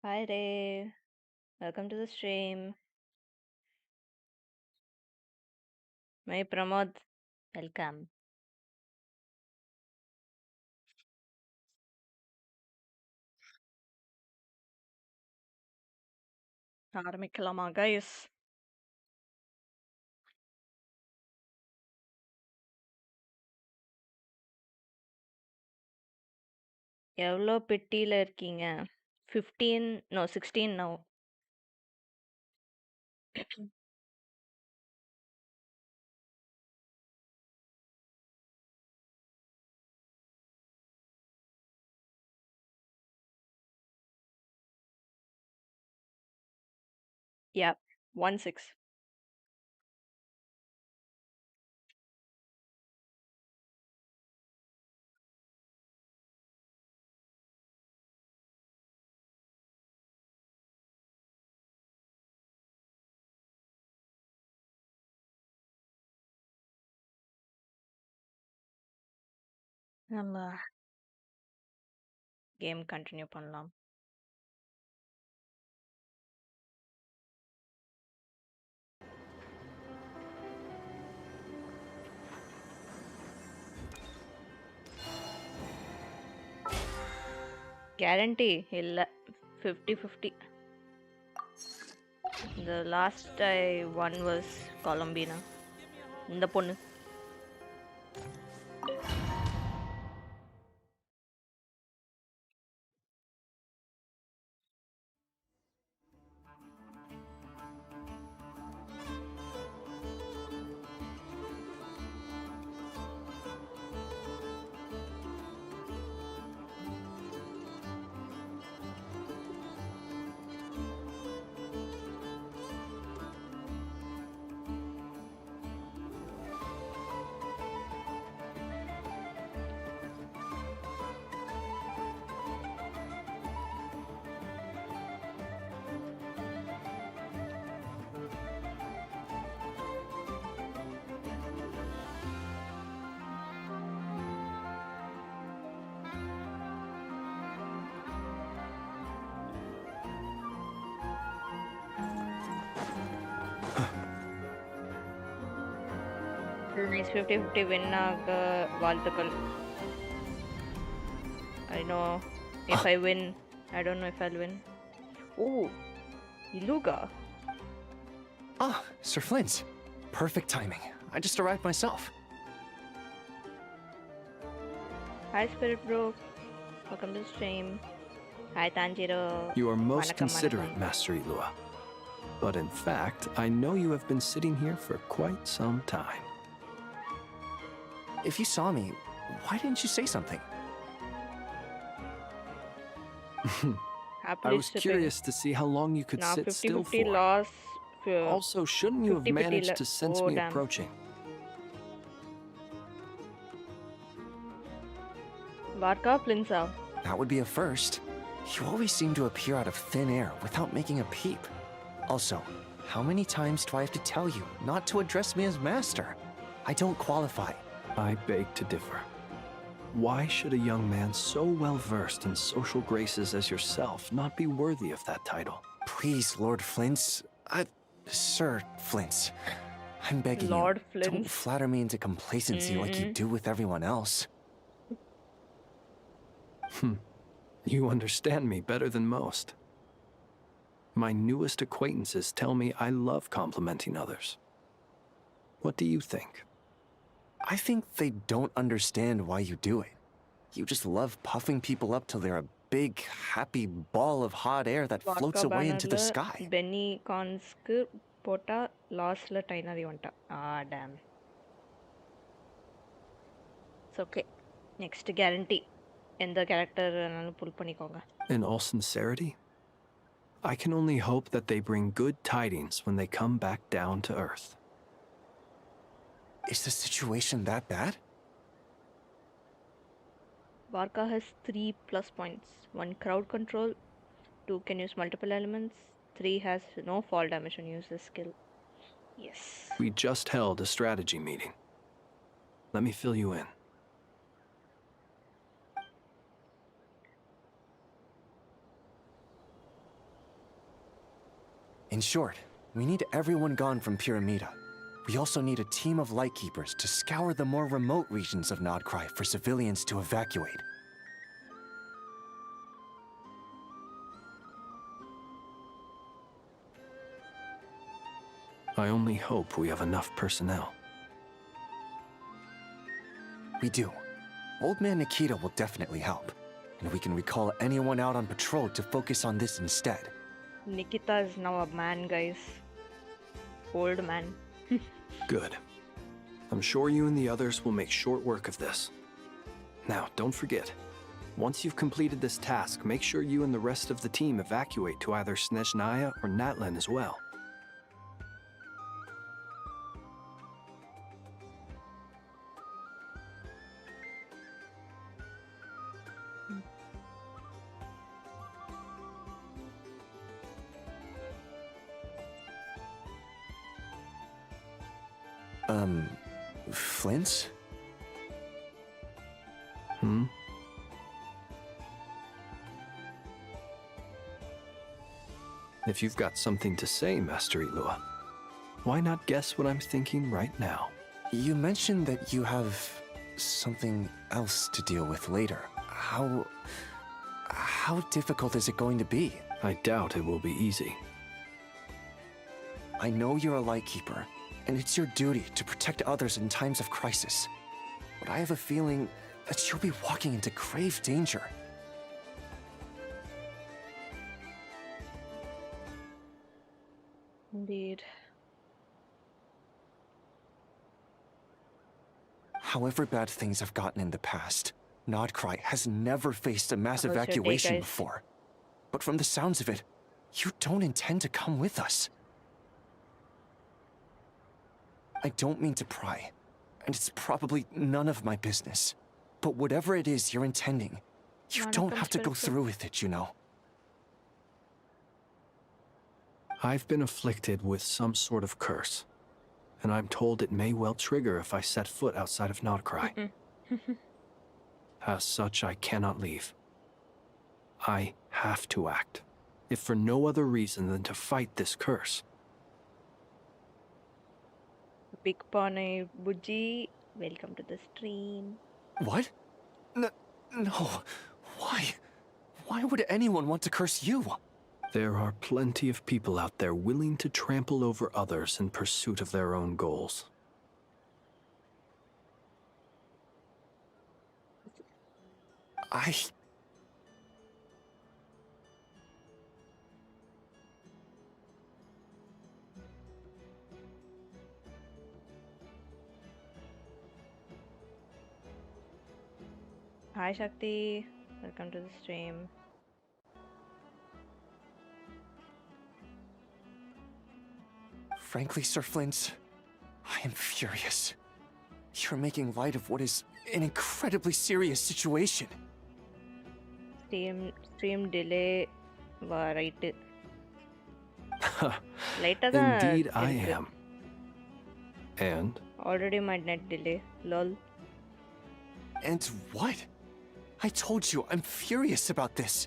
Hi Ray, welcome to the stream. My Pramod, welcome. ஆரம்பிக்கலாமா guys? எவ்வளோ பெட்டியில இருக்கீங்க? 15, no 16 now. Yeah, 1-6. நம்ம கேம் கண்டினியூ பண்ணலாம். கேரண்டி இல்ல 50-50. The last I won was Colombina. இந்த பொண்ணு. Nice 50-50 win ஆக வாழ்த்துக்கள். I know if I win, I don't know if I'll win. Oh, Iluga. Ah, Sir Flint. Perfect timing. I just arrived myself. Hi Spirit Bro. Welcome to the stream. Hi Tanjiro. You are most Vanakkam, considerate, vanakkam. Master Ilua. But in fact, I know you have been sitting here for quite some time. If you saw me, why didn't you say something? Happily I was sipping. curious to see how long you could Now sit still 50-50 for. loss. Also, shouldn't you have 50-50 managed to sense oh, me damn. approaching? Varka Plinsa. That would be a first. You always seem to appear out of thin air without making a peep. Also, how many times do I have to tell you not to address me as master? I don't qualify. I beg to differ. Why should a young man so well versed in social graces as yourself not be worthy of that title? Please, Lord Flint's. Sir Flint's. I'm begging Lord you, Flint's. don't flatter me into complacency like you do with everyone else. You understand me better than most. My newest acquaintances tell me I love complimenting others. What do you think? I think they don't understand why you do it. You just love puffing people up till they're a big, happy ball of hot air that floats Varka away into the bannerல sky. Benny Consக்கு போட்டா லாஸ்ட்ல டைனரி வந்துட்டா. Damn. It's okay. Next guarantee. எந்த character வேணாலும் புல் பண்ணிக்கோங்க. In all sincerity, I can only hope that they bring good tidings when they come back down to Earth. Is the situation that bad? Varka has 3 plus points. 1 crowd control, 2 can use multiple elements, 3 has no fall damage when you use this skill. Yes. We just held a strategy meeting. Let me fill you in. In short, we need everyone gone from Pyramida. We also need a team of Lightkeepers to scour the more remote regions of Nodcry for civilians to evacuate. I only hope we have enough personnel. We do. Old Man Nikita will definitely help, and we can recall anyone out on patrol to focus on this instead. Nikita is now a man, guys. Old man. Good. I'm sure you and the others will make short work of this. Now, don't forget, once you've completed this task, make sure you and the rest of the team evacuate to either Snezhnaya or Natlan as well. Flint's? Hmm? If you've got something to say, Master Ilua, why not guess what I'm thinking right now? You mentioned that you have something else to deal with later. How difficult is it going to be? I doubt it will be easy. I know you're a Lightkeeper, and it's your duty to protect others in times of crisis. But I have a feeling that you'll be walking into grave danger. Indeed. However bad things have gotten in the past, Nodcry has never faced a mass How was your day, evacuation guys? before. But from the sounds of it, you don't intend to come with us. I don't mean to pry, and it's probably none of my business. But whatever it is you're intending, you Not a don't have to go conspiracy. through with it, you know. I've been afflicted with some sort of curse, and I'm told it may well trigger if I set foot outside of Nodcry. As such, I cannot leave. I have to act, if for no other reason than to fight this curse. Big Pony Buji, welcome to the stream. What? No. Why? Why would anyone want to curse you? There are plenty of people out there willing to trample over others in pursuit of their own goals. I... Hi Shakti, welcome to the stream. Frankly, Sir Flint, I am furious. You're making light of what is an incredibly serious situation. Stream delay right. Later than Indeed, I am. And? Already my net delay. Lol. And what? I told you, I'm furious about this.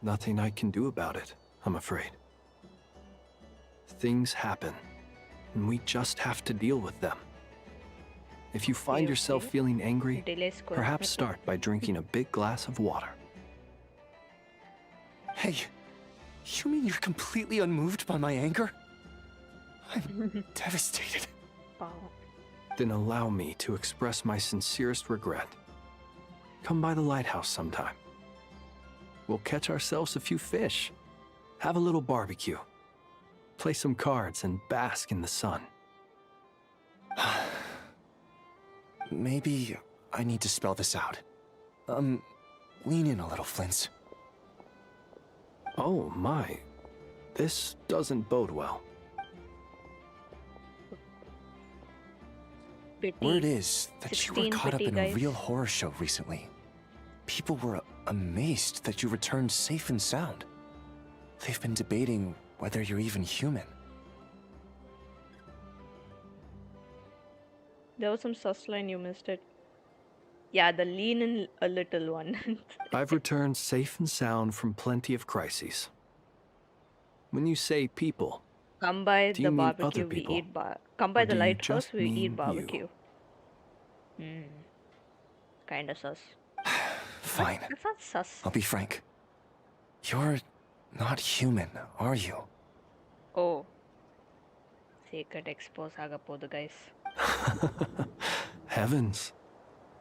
Nothing I can do about it, I'm afraid. Things happen, and we just have to deal with them. If you find yourself feeling angry, Delay score. perhaps start by drinking a big glass of water. Hey, you mean you're completely unmoved by my anger? I'm devastated. Wow. Then allow me to express my sincerest regret. Come by the lighthouse sometime. We'll catch ourselves a few fish, have a little barbecue, play some cards, and bask in the sun. Maybe I need to spell this out. Lean in a little, Flint. Oh my, this doesn't bode well. Pity. Word is that you were 16 caught up pity, in guys. a real horror show recently. People were amazed that you returned safe and sound. They've been debating whether you're even human. There was some sus line, you missed it. Yeah, the lean in a little one. I've returned safe and sound from plenty of crises. When you say people, Come by do the you mean other barbecue, we people? eat come by Or the do you lighthouse, just we eat mean you? barbecue. Hmm, kinda sus. What? Fine. That's not sus. I'll be frank. You're not human, are you? Oh, secret expose agapodu, guys. Heavens.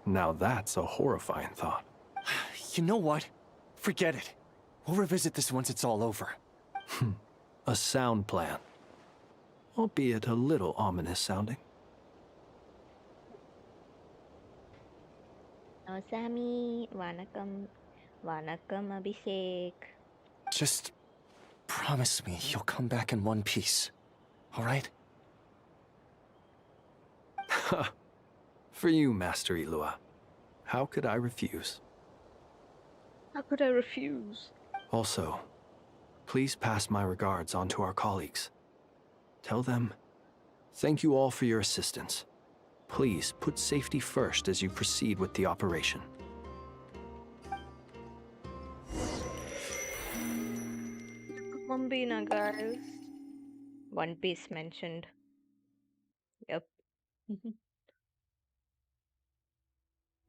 Now that's a horrifying thought. You know what? Forget it. We'll revisit this once it's all over. A sound plan. Albeit a little ominous sounding. Nozomi, vanakkam. Vanakkam, Abhishek. Just promise me you'll come back in one piece. All right? For you, Master Ilua. How could I refuse? How could I refuse? Also, please pass my regards on to our colleagues. Tell them, thank you all for your assistance. Please put safety first as you proceed with the operation. Mambina, guys. One Piece mentioned. Yep.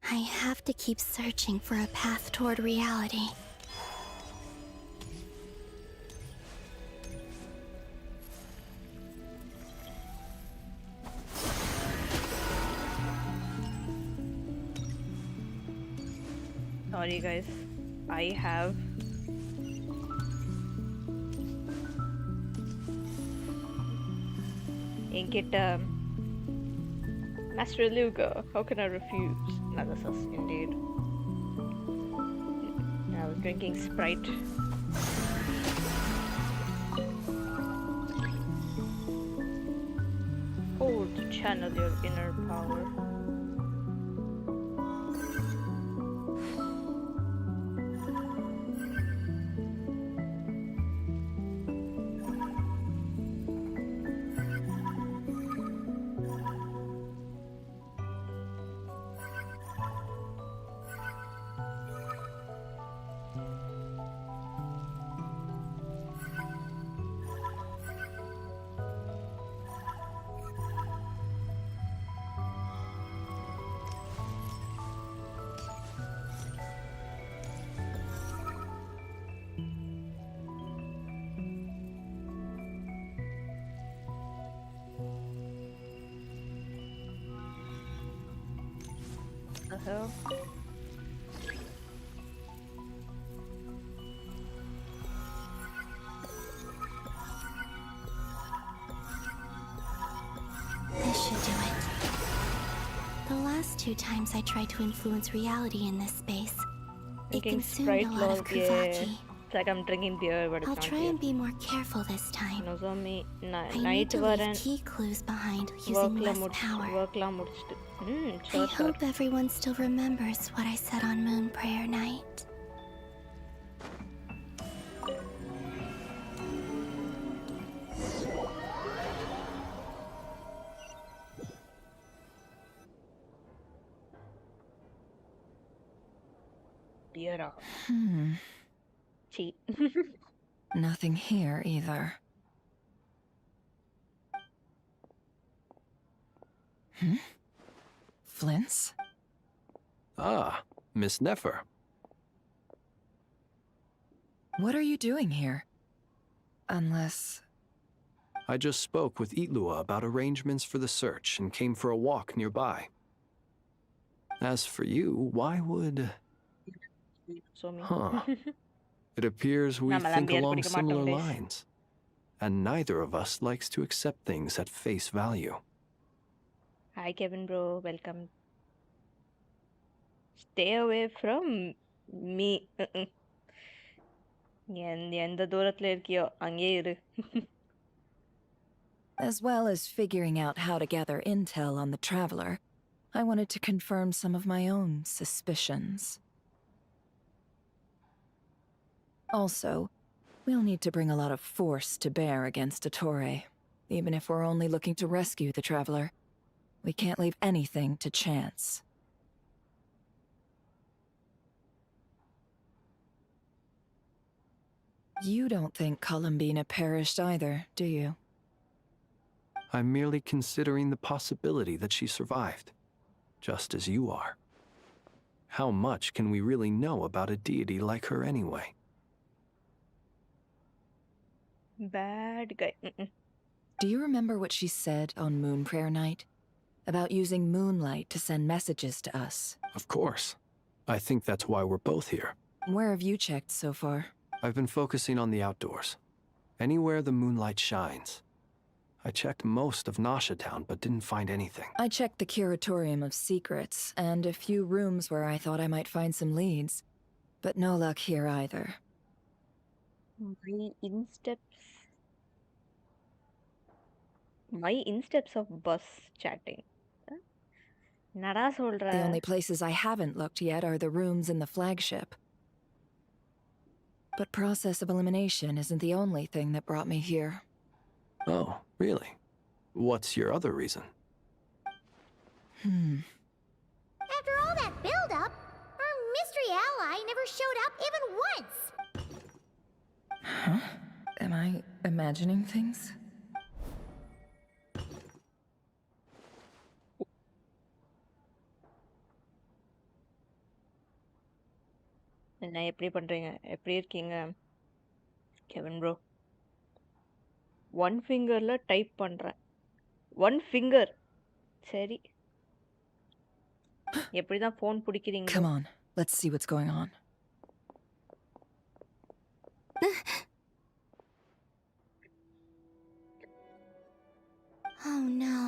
I have to keep searching for a path toward reality. Sorry, guys. I have. Inkit, Master Luga, how can I refuse? Another sus, indeed. I was drinking Sprite. Hold to channel your inner power. The hell? This should do it. The last 2 times I tried to influence reality in this space, it Drinking consumed Sprite, a lot of lol, yeah. kuvachi. It's like I'm drinking beer, but it's I'll not try beer. and be more careful this time. Nozomi, I night need to leave varan. key clues behind using less power. Workla mudichittu. I Sure, sure. hope everyone still remembers what I said on Moon Prayer Night. Beer. Cheat. Nothing here either. Flints? Ah, Miss Nefer. What are you doing here? Unless... I just spoke with Itlua about arrangements for the search and came for a walk nearby. As for you, why would... Nozomi. Huh. It appears we Namalam think beer along kudikka similar mattum, guys. lines. And neither of us likes to accept things at face value. Hi, Kevin, bro. Welcome. Stay away from me. எந்த தூரத்துல இருக்கியோ அங்கே இரு. As well as figuring out how to gather intel on the Traveler, I wanted to confirm some of my own suspicions. Also, we'll need to bring a lot of force to bear against Ettore, even if we're only looking to rescue the Traveler. We can't leave anything to chance. You don't think Columbina perished either, do you? I'm merely considering the possibility that she survived, just as you are. How much can we really know about a deity like her anyway? Bad guy. Do you remember what she said on Moon Prayer Night? About using moonlight to send messages to us? Of course. I think that's why we're both here. Where have you checked so far? I've been focusing on the outdoors. Anywhere the moonlight shines. I checked most of Nasha Town, but didn't find anything. I checked the Curatorium of Secrets, and a few rooms where I thought I might find some leads. But no luck here either. My insteps of bus chatting. Nada சொல்ற. The only places I haven't looked yet are the rooms in the flagship. But process of elimination isn't the only thing that brought me here. Oh, really? What's your other reason? After all that build-up, our mystery ally never showed up even once! Huh? Am I imagining things? என்ன எப்படி பண்றீங்க? எப்படி இருக்கீங்க? Kevin bro. One ஃபிங்கர்ல type பண்றேன். One finger. சரி. எப்படிதான் phone பிடிக்கிறீங்களோ? Come on, let's see what's going on. Oh no.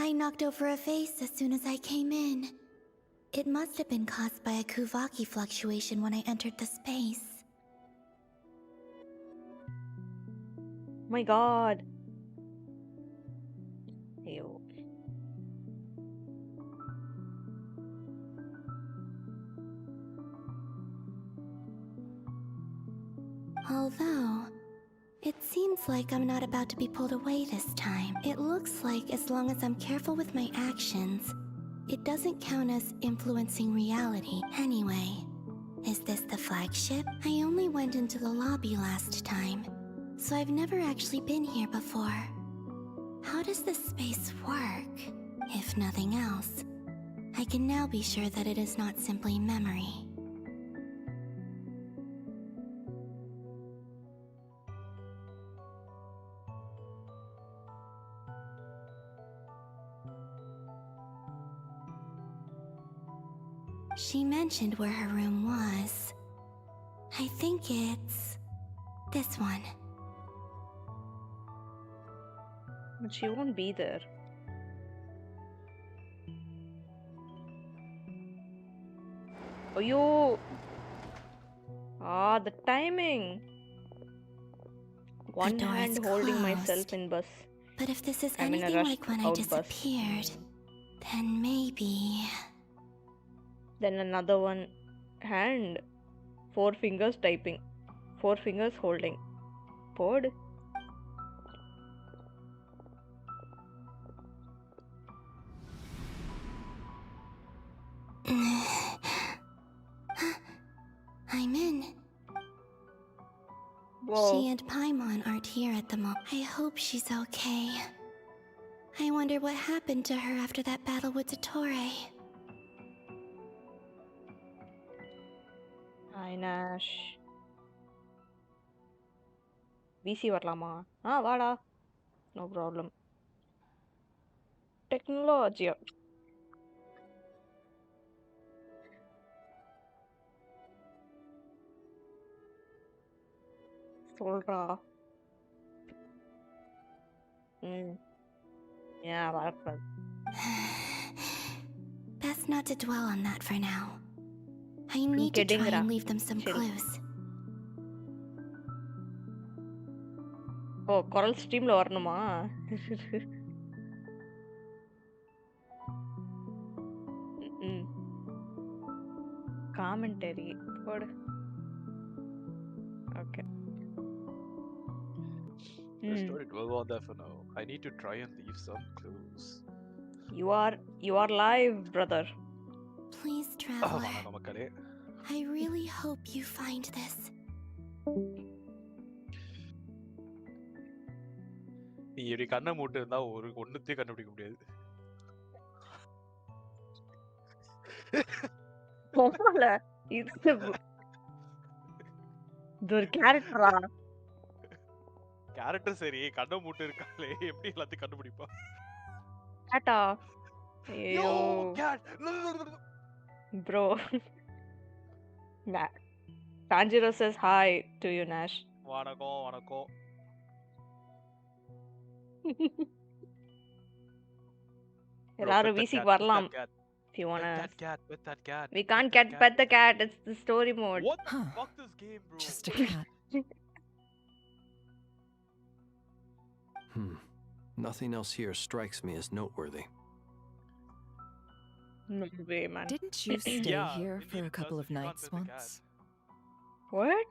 I knocked over a vase as soon as I came in. It must have been caused by a Kuvaki fluctuation when I entered the space. My god. ஐயோ. Although, it seems like I'm not about to be pulled away this time. It looks like as long as I'm careful with my actions, it doesn't count as influencing reality. Anyway, is this the flagship? I only went into the lobby last time, so I've never actually been here before. How does this space work? If nothing else, I can now be sure that it is not simply memory. She mentioned where her room was. I think it's this one. But she won't be there. Ayyo. The timing. One door hand is holding closed. myself in bus. But if this is I'm in a anything rushed like when I out bus. disappeared, then maybe... Then another one hand. 4 fingers typing. 4 fingers holding. Pod. I'm in. Whoa. She and Paimon aren't here at the moment. I hope she's okay. I wonder what happened to her after that battle with Dottore. Hi Nash. VC வரலாமா? வாடா. No problem. Technology. சொல்றா. வரக்கூடாது. Best not to dwell on that for now. I need to try and leave them some clues. Coral streamல வரணுமா? Commentary. Good. Okay. Just don't dwell on that for now. I need to try and leave some clues. You are live, brother. Please, traveler. I really hope you find this. நீ இப்படி கண்ணை மூட்டு இருந்தா ஒண்ணுத்தையும் கண்டுபிடிக்க முடியாது. போல இது ஒரு கேரக்டரா? கேரக்டர் சரி, கண்ணை மூட்டு இருக்காளே எப்படி எல்லாத்தையும் கண்டுபிடிப்பா? கேட்டா? யோ ஐயோ கேட். Bro. Tanjiro says hi to you, Nash. வணக்கம் வணக்கம். எல்லாரும் வீசிக்கு வரலாம். If you wanna. Pet that cat. We can't pet the cat. It's the story mode. What the fuck this game, bro? Just a cat. Nothing else here strikes me as noteworthy. No way, man. Didn't you stay Yeah, here indeed for a it couple does of if you can't nights pet the once? What?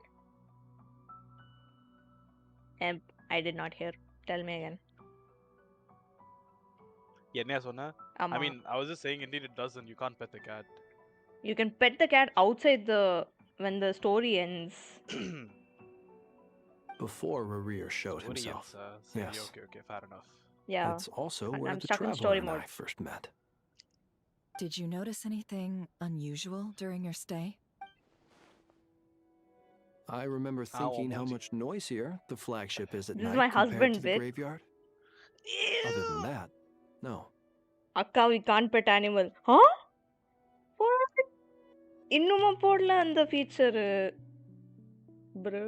I did not hear. Tell me again. என்னையா சொன்ன? I ஆமா. mean, I was just saying indeed it doesn't. You can't pet the cat. You can pet the cat outside when the story ends. Before Rerir showed Story himself. ends, சரி, Yes. okay, fair enough. Yeah. It's also And where I'm the stuck in traveler story and I mode. first met. Did you notice anything unusual during your stay? I remember thinking how almost. much noisier the flagship is at This is night my compared husband, to the bitch. graveyard. Other than that, no. Akka, we can't pet animal. Huh? What? இன்னுமா போடல அந்த feature. Bro.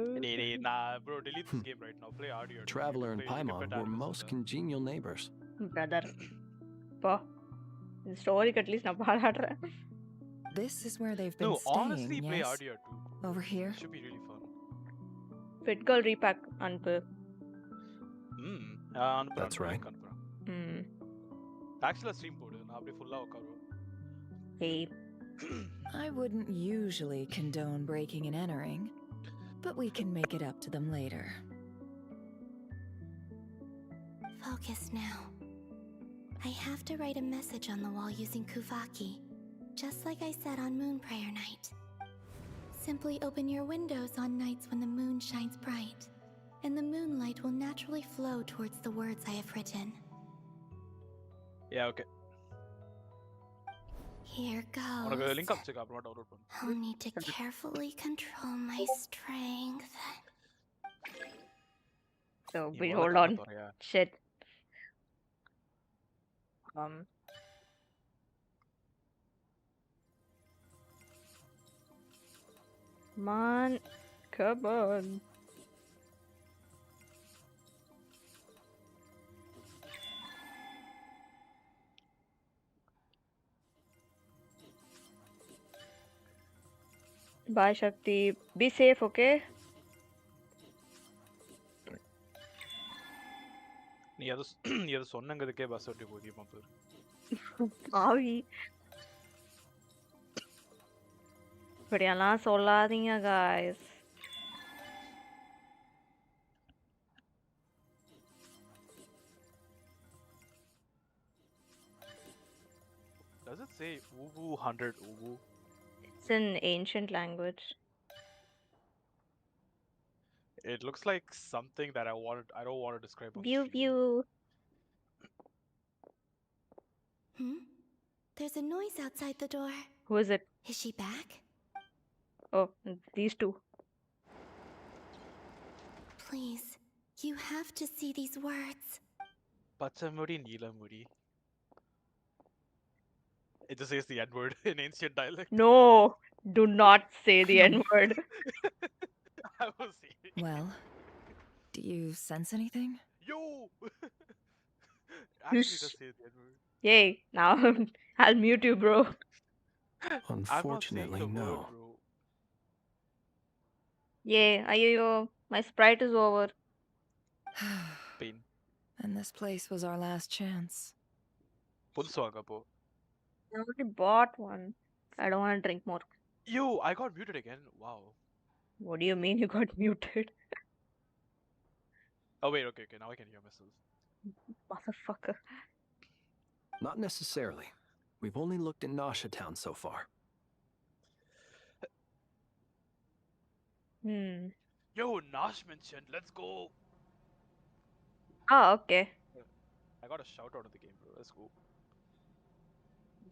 Bro, delete this game right now. Play audio. dude. Traveler and You can Paimon pet were animals most in there. congenial neighbors. Brother. பா. இந்த ஸ்டோரிக்கு at least நான் பாராடுறேன். This is where they've been No, staying, honestly, play yes? audio too. Over here? It should be really fun. Fit girl repack அனுப்பு. That's right. Actually, stream போடு. நான் அப்படியே ஃபுல்லா உட்காருவேன். Hey. I wouldn't usually condone breaking and entering, but we can make it up to them later. Focus now. I have to write a message on the wall using Kuvaki, just like I said on Moon Prayer Night. Simply open your windows on nights when the moon shines bright, and the moonlight will naturally flow towards the words I have written. Yeah, okay. Here உனக்கு goes. Link அனுப்பிச்சுக்க, அப்புறமா download பண்ணு. I'll need to carefully control my strength. So, நீ wait, முதல்ல hold கண்ணை on. திறயா. Shit. Man, come on. Bye, Shakti. Be safe, okay? நீ அது சொன்னங்கிறதுக்கே bus ஓட்டி போதியமா பேர். ஆவி. இப்படியெல்லாம் சொல்லாதீங்க guys. Does it say Ubu 100 Ubu? It's in ancient language. It looks like something that I don't want to describe on View stream. view. There's a noise outside the door. Who is it? Is she back? Oh, these two. Please, you have to see these words. பச்சைமுடி நீலமுடி. It just says the N-word in ancient dialect. No, do not say the N-word. I was saying. Well, do you sense anything? Yo! Actually, does say the N-word. Yay, now I'll mute you, bro. Unfortunately, I'm not saying the no. word, bro. Yay, ayo, my Sprite is over. Pain. And this place was our last chance. புதுசு வாங்க போ. I already bought one. I don't want to drink more. Yo, I got muted again. Wow. What do you mean you got muted? Oh wait, okay, now I can hear myself. Motherfucker. Not necessarily. We've only looked in Nasha Town so far. Yo, Nash mentioned. Let's go. Oh, okay. I got a shout out of the game, bro. Let's go.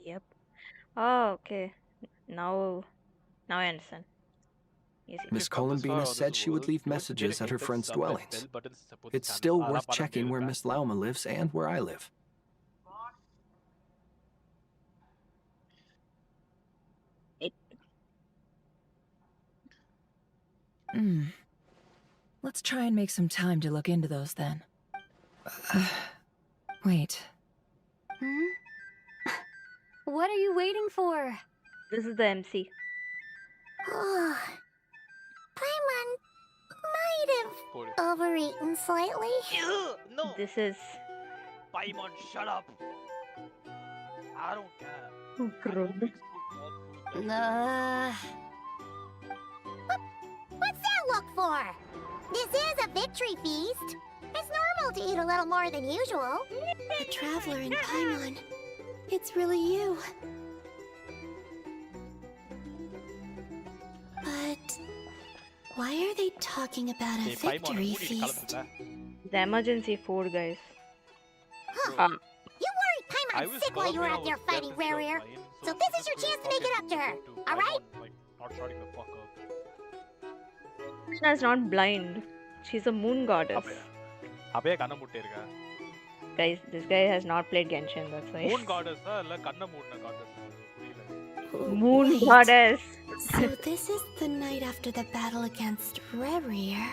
Yep. Oh, okay. Now, now I understand. Easy. If Miss you've come this far Columbina on this said she would world, leave don't forget to messages at hit her that friends' sub and bell dwellings. button to support the It's channel. still Adhaan worth panna checking where mudiyiruppa. Miss Lauma lives and where I live. It, Let's try and make some time to look into those then. Wait. Hmm? What are you waiting for? this is the MC. Oh, Paimon might have Poli. overeaten slightly. Ew, no! This is Paimon, shut up! I don't care. I Bro. don't mix food, all food. What's that look for? This is a victory feast. It's normal to eat a little more than usual. The traveler in Paimon. It's really you. But why are they talking about a Hey, Paimon, victory food eat feast? kalamunda. the emergency food, guys. Huh. Um, You worried I Paimon was sick while you were Columbina out there was fighting deaf instead of Rare. blind, So she this is just your couldn't chance to make it up to her, fucking alright? Paimon, like, not shutting the fuck up. Krishna is not blind. She's a moon goddess. அப்படியே கண்ண மூட்டை இருக்கா Guys, this guy has not played Genshin, that's why. Moon காடஸா இல்ல கண்ண மூடின goddess புரியல Moon Wait. goddess. So this is the night after the battle against Rare.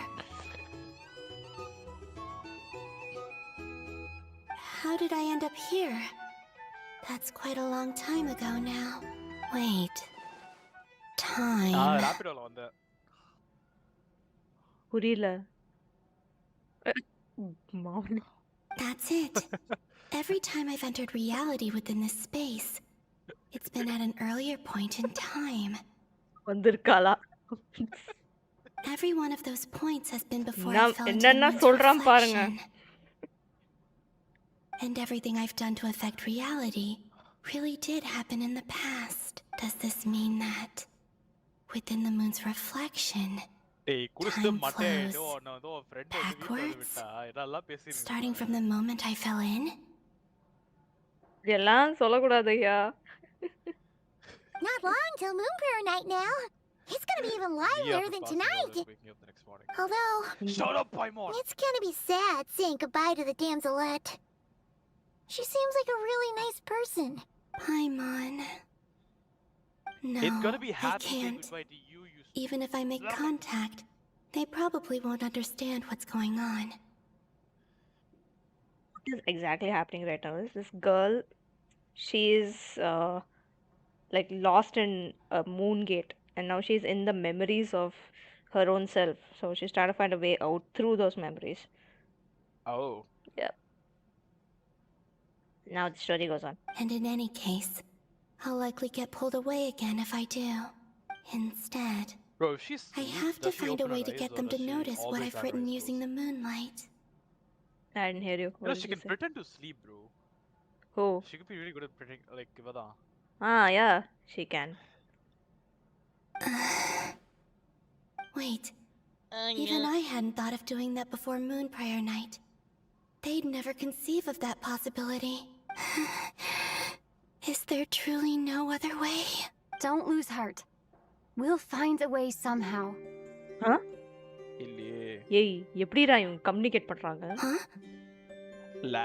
How did I end up here? That's quite a long time ago now. Wait. Time. ராபிடோல வந்த புரியல. Mom. That's it. Every time I've entered reality within this space, it's been at an earlier point in time. வந்திருக்காளா? Every one of those points has been before I நான் fell into the என்னென்ன moon's சொல்றான் பாருங்க. reflection. And everything I've done to affect reality really did happen in the past. Does this mean that within the moon's reflection, டேய் குடிச்சு Time மட்டை flows ஆயிட்டோ நான் வந்து ஒரு ஃப்ரெண்ட் வந்து வீட்ல வந்து backwards, விட்டா இதெல்லாம் பேசி starting from the moment I fell in? இதெல்லாம் சொல்லக்கூடாது ஐயா. Not long till Moon Prayer Night now. It's gonna be even livelier than tonight. waking up the next morning. Although, Shut up, Paimon! it's gonna be sad saying goodbye to the damselette. She seems like a really nice person. Paimon. No, It's gonna be I happy saying can't. goodbye to you, you Even if I make contact, they probably won't understand what's going on. What is exactly happening right now is this girl, she is like lost in a moon gate, and now she's in the memories of her own self. So she's trying to find a way out through those memories. Oh. Yep. Now the story goes on. And in any case, I'll likely get pulled away again if I do. Instead, Bro, if she's I have to find a way to get them to notice what I've written using the moonlight. I didn't hear you. You know, What she did you can say? pretend to sleep, bro. Who? She could be really good at pretending, like, Ivada. Ah, yeah, she can. Wait, even I hadn't thought of doing that before Moon Prayer Night. They'd never conceive of that possibility. Is there truly no other way? Don't lose heart. We'll find a way somehow. Huh? இல்லையே ஏய் எப்படிடா இவங்க communicate பண்றாங்க? Huh? இல்ல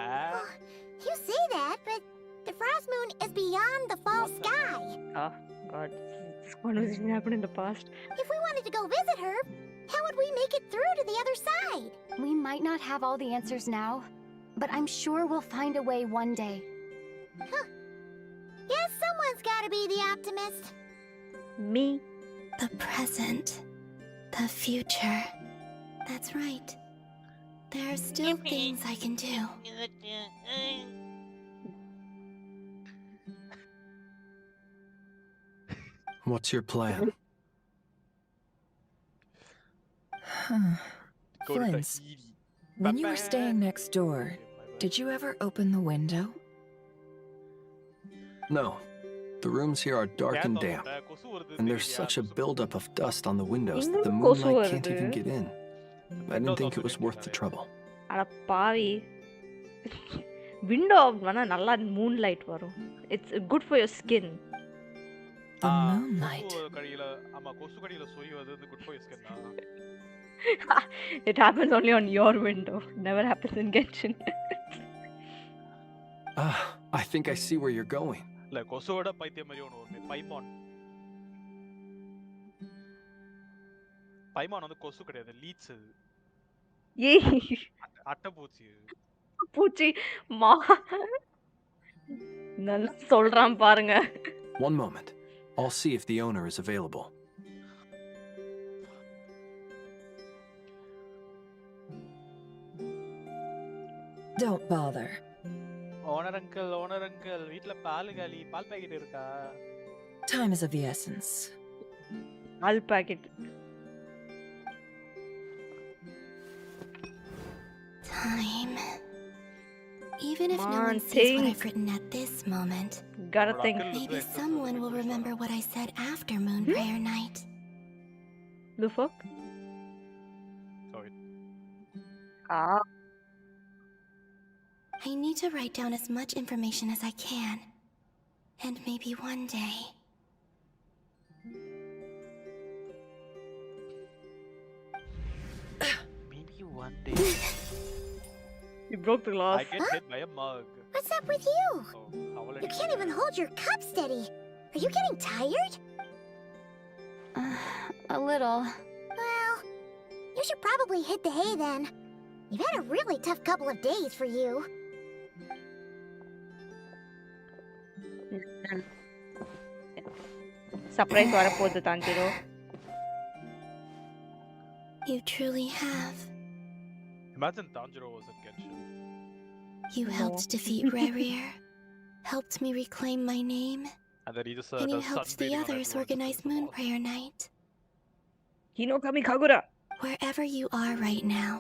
You say that, but the frost moon is beyond the fall sky. Oh god, this conversation happened in the past. If we wanted to go visit her, how would we make it through to the other side? We might not have all the answers now, but I'm sure we'll find a way one day. Guess someone's gotta be the optimist. Me? The present. The future. That's right. There are still things I can do. What's your plan? go to Flint's, Tahiti. when you were Bye-bye. staying next door, did you ever open the window? No. The rooms here are dark and damp, கொசு வருது and there's தெரியுதா? such a கொசு- buildup of dust on the windows that the இன்னும் கொசு moonlight can't வருது. even get in. I didn't think it was worth the trouble. அட பாவி. Window of பண்ணா நல்லா மூன்லைட் வரும். It's good for your skin. The Ah, moonlight. கொசு கடியில ஆமா கொசு கடியில சொறி வந்து குட் ஃபார் ஸ்கின்னா. It happens only on your window. Never happens in Genshin. I think I see where you're going. இல்ல கொசுவோட பைத்தியம் மாதிரி ஒன்று வருமே பைமான். பைமான் வந்து கொசு கிடையாது லீட்ஸ் அது. ஏய் அட்டைப்பூச்சி. பூச்சி மா நல்லா சொல்றான் பாருங்க. One moment. I'll see if the owner is available. Don't bother. Owner uncle வீட்ல பால் காலி பால் பாக்கெட் இருக்கா? Time is of the essence. பால் packet. Time. Even if no one sees what I've written at this moment, Gotta think. maybe someone will remember what I said after Moon Prayer Night. The fuck? Sorry. Ah. I need to write down as much information as I can. And maybe one day... Maybe one day. You broke the glass. I get hit by a mug. What's up with you? Oh, how will I You can't even hold your cup steady. Are you getting tired? A little. Well, you should probably hit the hay then. You've had a really tough couple of days for you. Surprise வரப்போகுது தாஞ்சிரோ. You truly have. Imagine Tanjiro was in Genshin. You helped defeat Rerir, helped me reclaim my name, And then he just and you does helped the sunbathing on others everyone organize just Moon falls. Prayer Night. Hinokami Kagura. Wherever you are right now,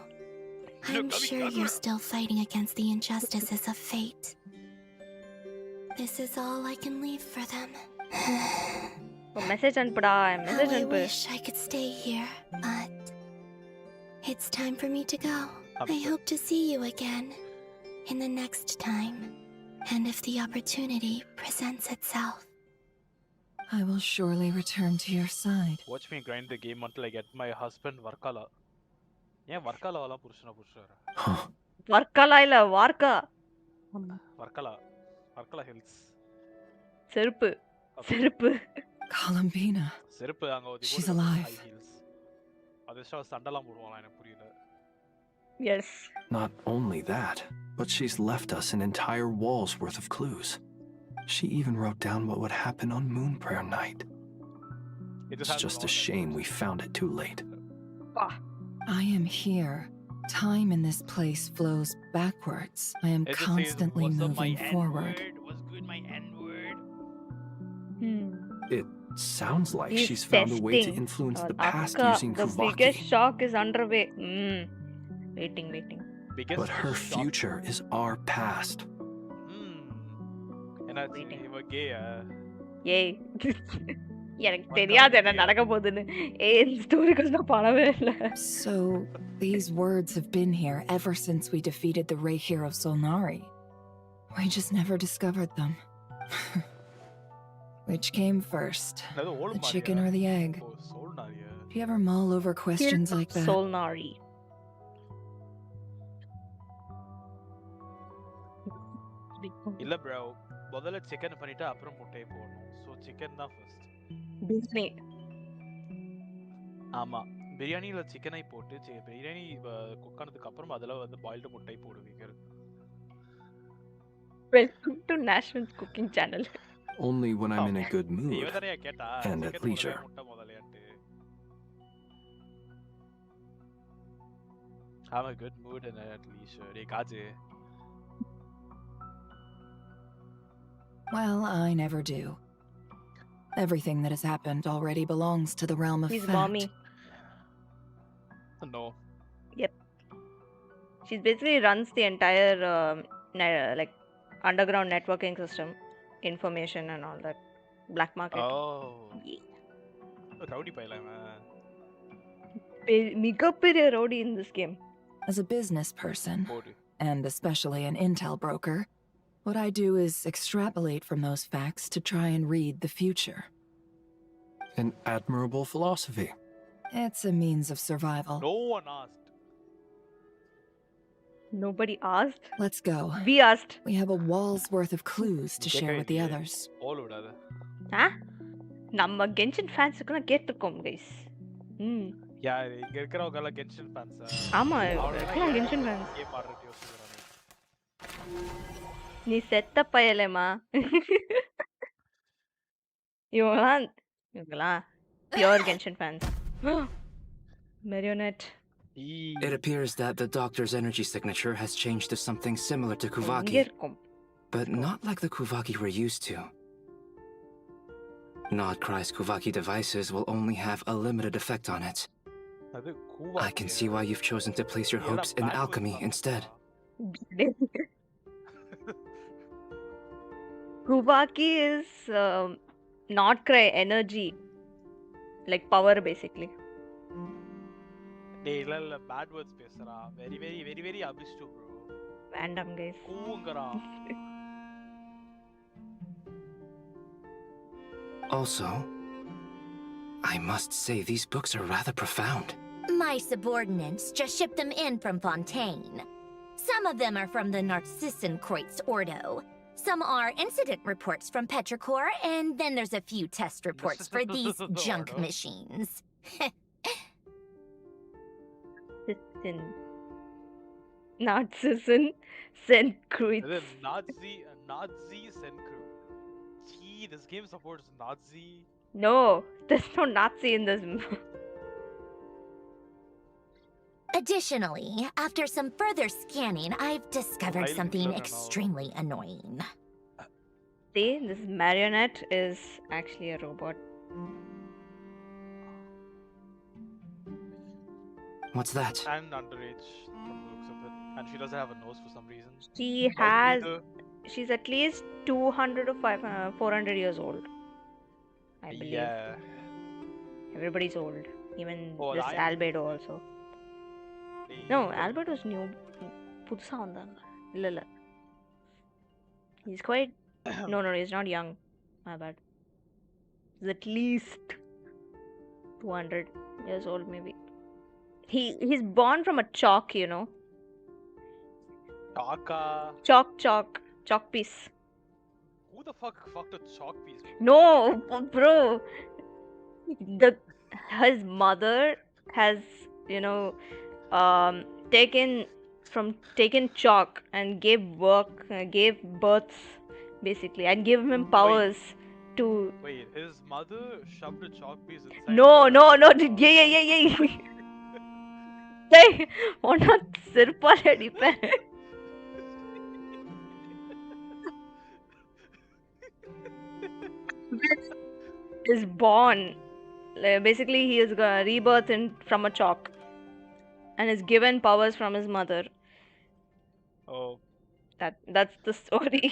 I'm sure you're still fighting against the injustices of fate. This is all I can leave for them. Message அனுப்புடா. How message I அனுப்பு. wish I could stay here, but it's time for me to go. I hope to see you again in the next time, and if the opportunity presents itself. I will surely return to your side. Watch me grind the game until I get my husband Varkala. ஏன் வர்க்காலாவெல்லாம் புருஷனா? Huh. Varkala இல்ல வார்க்கா. Varkala hills. செருப்பு. செருப்பு. Columbina. செருப்பு அங்க ஒரு She's alive. high heels. அது சண்டெல்லாம் போடுவாங்களா எனக்கு புரியல. Yes. Not only that, but she's left us an entire wall's worth of clues. She even wrote down what would happen on Moon Prayer Night. It's just a shame we found it too late. Ah. I am here. Time in this place flows backwards. I am constantly moving forward. What's good, my N-word? It sounds like He's she's found a way to testing. influence the past Akka, using the biggest Kuvaki. shock is underway. Waiting. Biggest But her shock. future is our past. என்னாச்சு Waiting. இவ கேயா? ஏய் எனக்கு தெரியாது என்ன நடக்க போகுதுன்னு. ஏய் இந்த ஸ்டோரிக்கு நான் பண்ணவே இல்ல. So, these words have been here ever since we defeated the Ray hero Solnari. We just never discovered them. Which came first? அது ஓல் The chicken or the egg? Oh சோல்னாரியா? Do you ever mull over questions like that? Solnari. இல்ல bro. முதல்ல chicken பண்ணிட்டு அப்புறம் முட்டையை போடணும். So chicken தான் ஃபர்ஸ்ட். Disney. ஆமா. பிரியாணில சிக்கனை போட்டு பிரியாணி குக் ஆனதுக்கு அப்புறம் அதுல வந்து பாயில்டு முட்டை போடுவீங்க. Welcome to National Cooking Channel. Only when I'm in a good mood இவதரையா கேட்டா and at leisure. முட்டை முதலையாட்டு. Have a good mood and at leisure. டேய் காஜே. Well, I never do. Everything that has happened already belongs to the realm of He's fact. mommy. No. Yep. She basically runs the entire like underground networking system, information and all that, black market. Oh. Yeah. Rowdy பையல அவன். மிகப்பெரிய rowdy in this game. As a business person, போடு. and especially an intel broker, what I do is extrapolate from those facts to try and read the future. An admirable philosophy. It's a means of survival. No one asked. Nobody asked. Let's go. We asked. We have a wall's worth of clues to கேட்கவே share with the இல்லையே. others. All விடாத. ஆ நம்ம கென்ஷன் ஃபேன்ஸுக்குலாம் கேட்டிருக்கோம் guys. யார் இங்க இருக்கிறவங்க எல்லாம் கென்ஷன் ஃபேன்ஸா? ஆமா எல்லாம் கென்ஷன் ஃபேன்ஸ். கேம் ஆடுறது யோசிக்கிறானே. நீ செத்த பயலேமா. இவங்கலாம் pure Genshin fans. Marionette. It appears that the doctor's energy signature has changed to something similar to எங்க Kuvaki, இருக்கும்? but not like the Kuvaki we're used to. Nodcry's Kuvaki devices will only have a limited effect on it. அது I can see why you've chosen to place your hopes in alchemy instead. Kuvaki is not cry energy, like power basically. டேய் இல்ல bad words பேசுறா. very அபிஷ்டு bro. Random guys. கூங்கறான். Also, I must say these books are rather profound. My subordinates just shipped them in from Fontaine. Some of them are from the Narcissenkreuz Ordo. Some are incident reports from Petrichor, and then there's a few test reports for these junk machines. Narcissenkreuz. இது Nazi Senkru. Gee, this game supports Nazi. No, there's no Nazi in this. Additionally, after some further scanning, I've discovered While something Hitler and all. extremely annoying. See, this marionette is actually a robot. What's that? And underage from the looks of it. And she doesn't have a nose for some reason. She's at least 200 or 400 years old. I believe. Yeah. Everybody's old. Even Oh, this Albedo also. No, Albedo's new. புதுசா வந்தாங்க. இல்ல. He's quite. No, he's not young. My bad. He's at least 200 years old, maybe. He's born from a chalk, you know. Taka. Chalk piece. Who the fuck fucked a chalk piece? No, bro. His mother has, taken chalk and gave birth, basically, and gave him powers to. Wait, his mother shoved a chalk piece inside. No. Yeah. Hey, ஒன்னா செருப்பால அடிப்பேன். Is born. Basically, he is rebirthed from a chalk and is given powers from his mother. Oh. That's the story.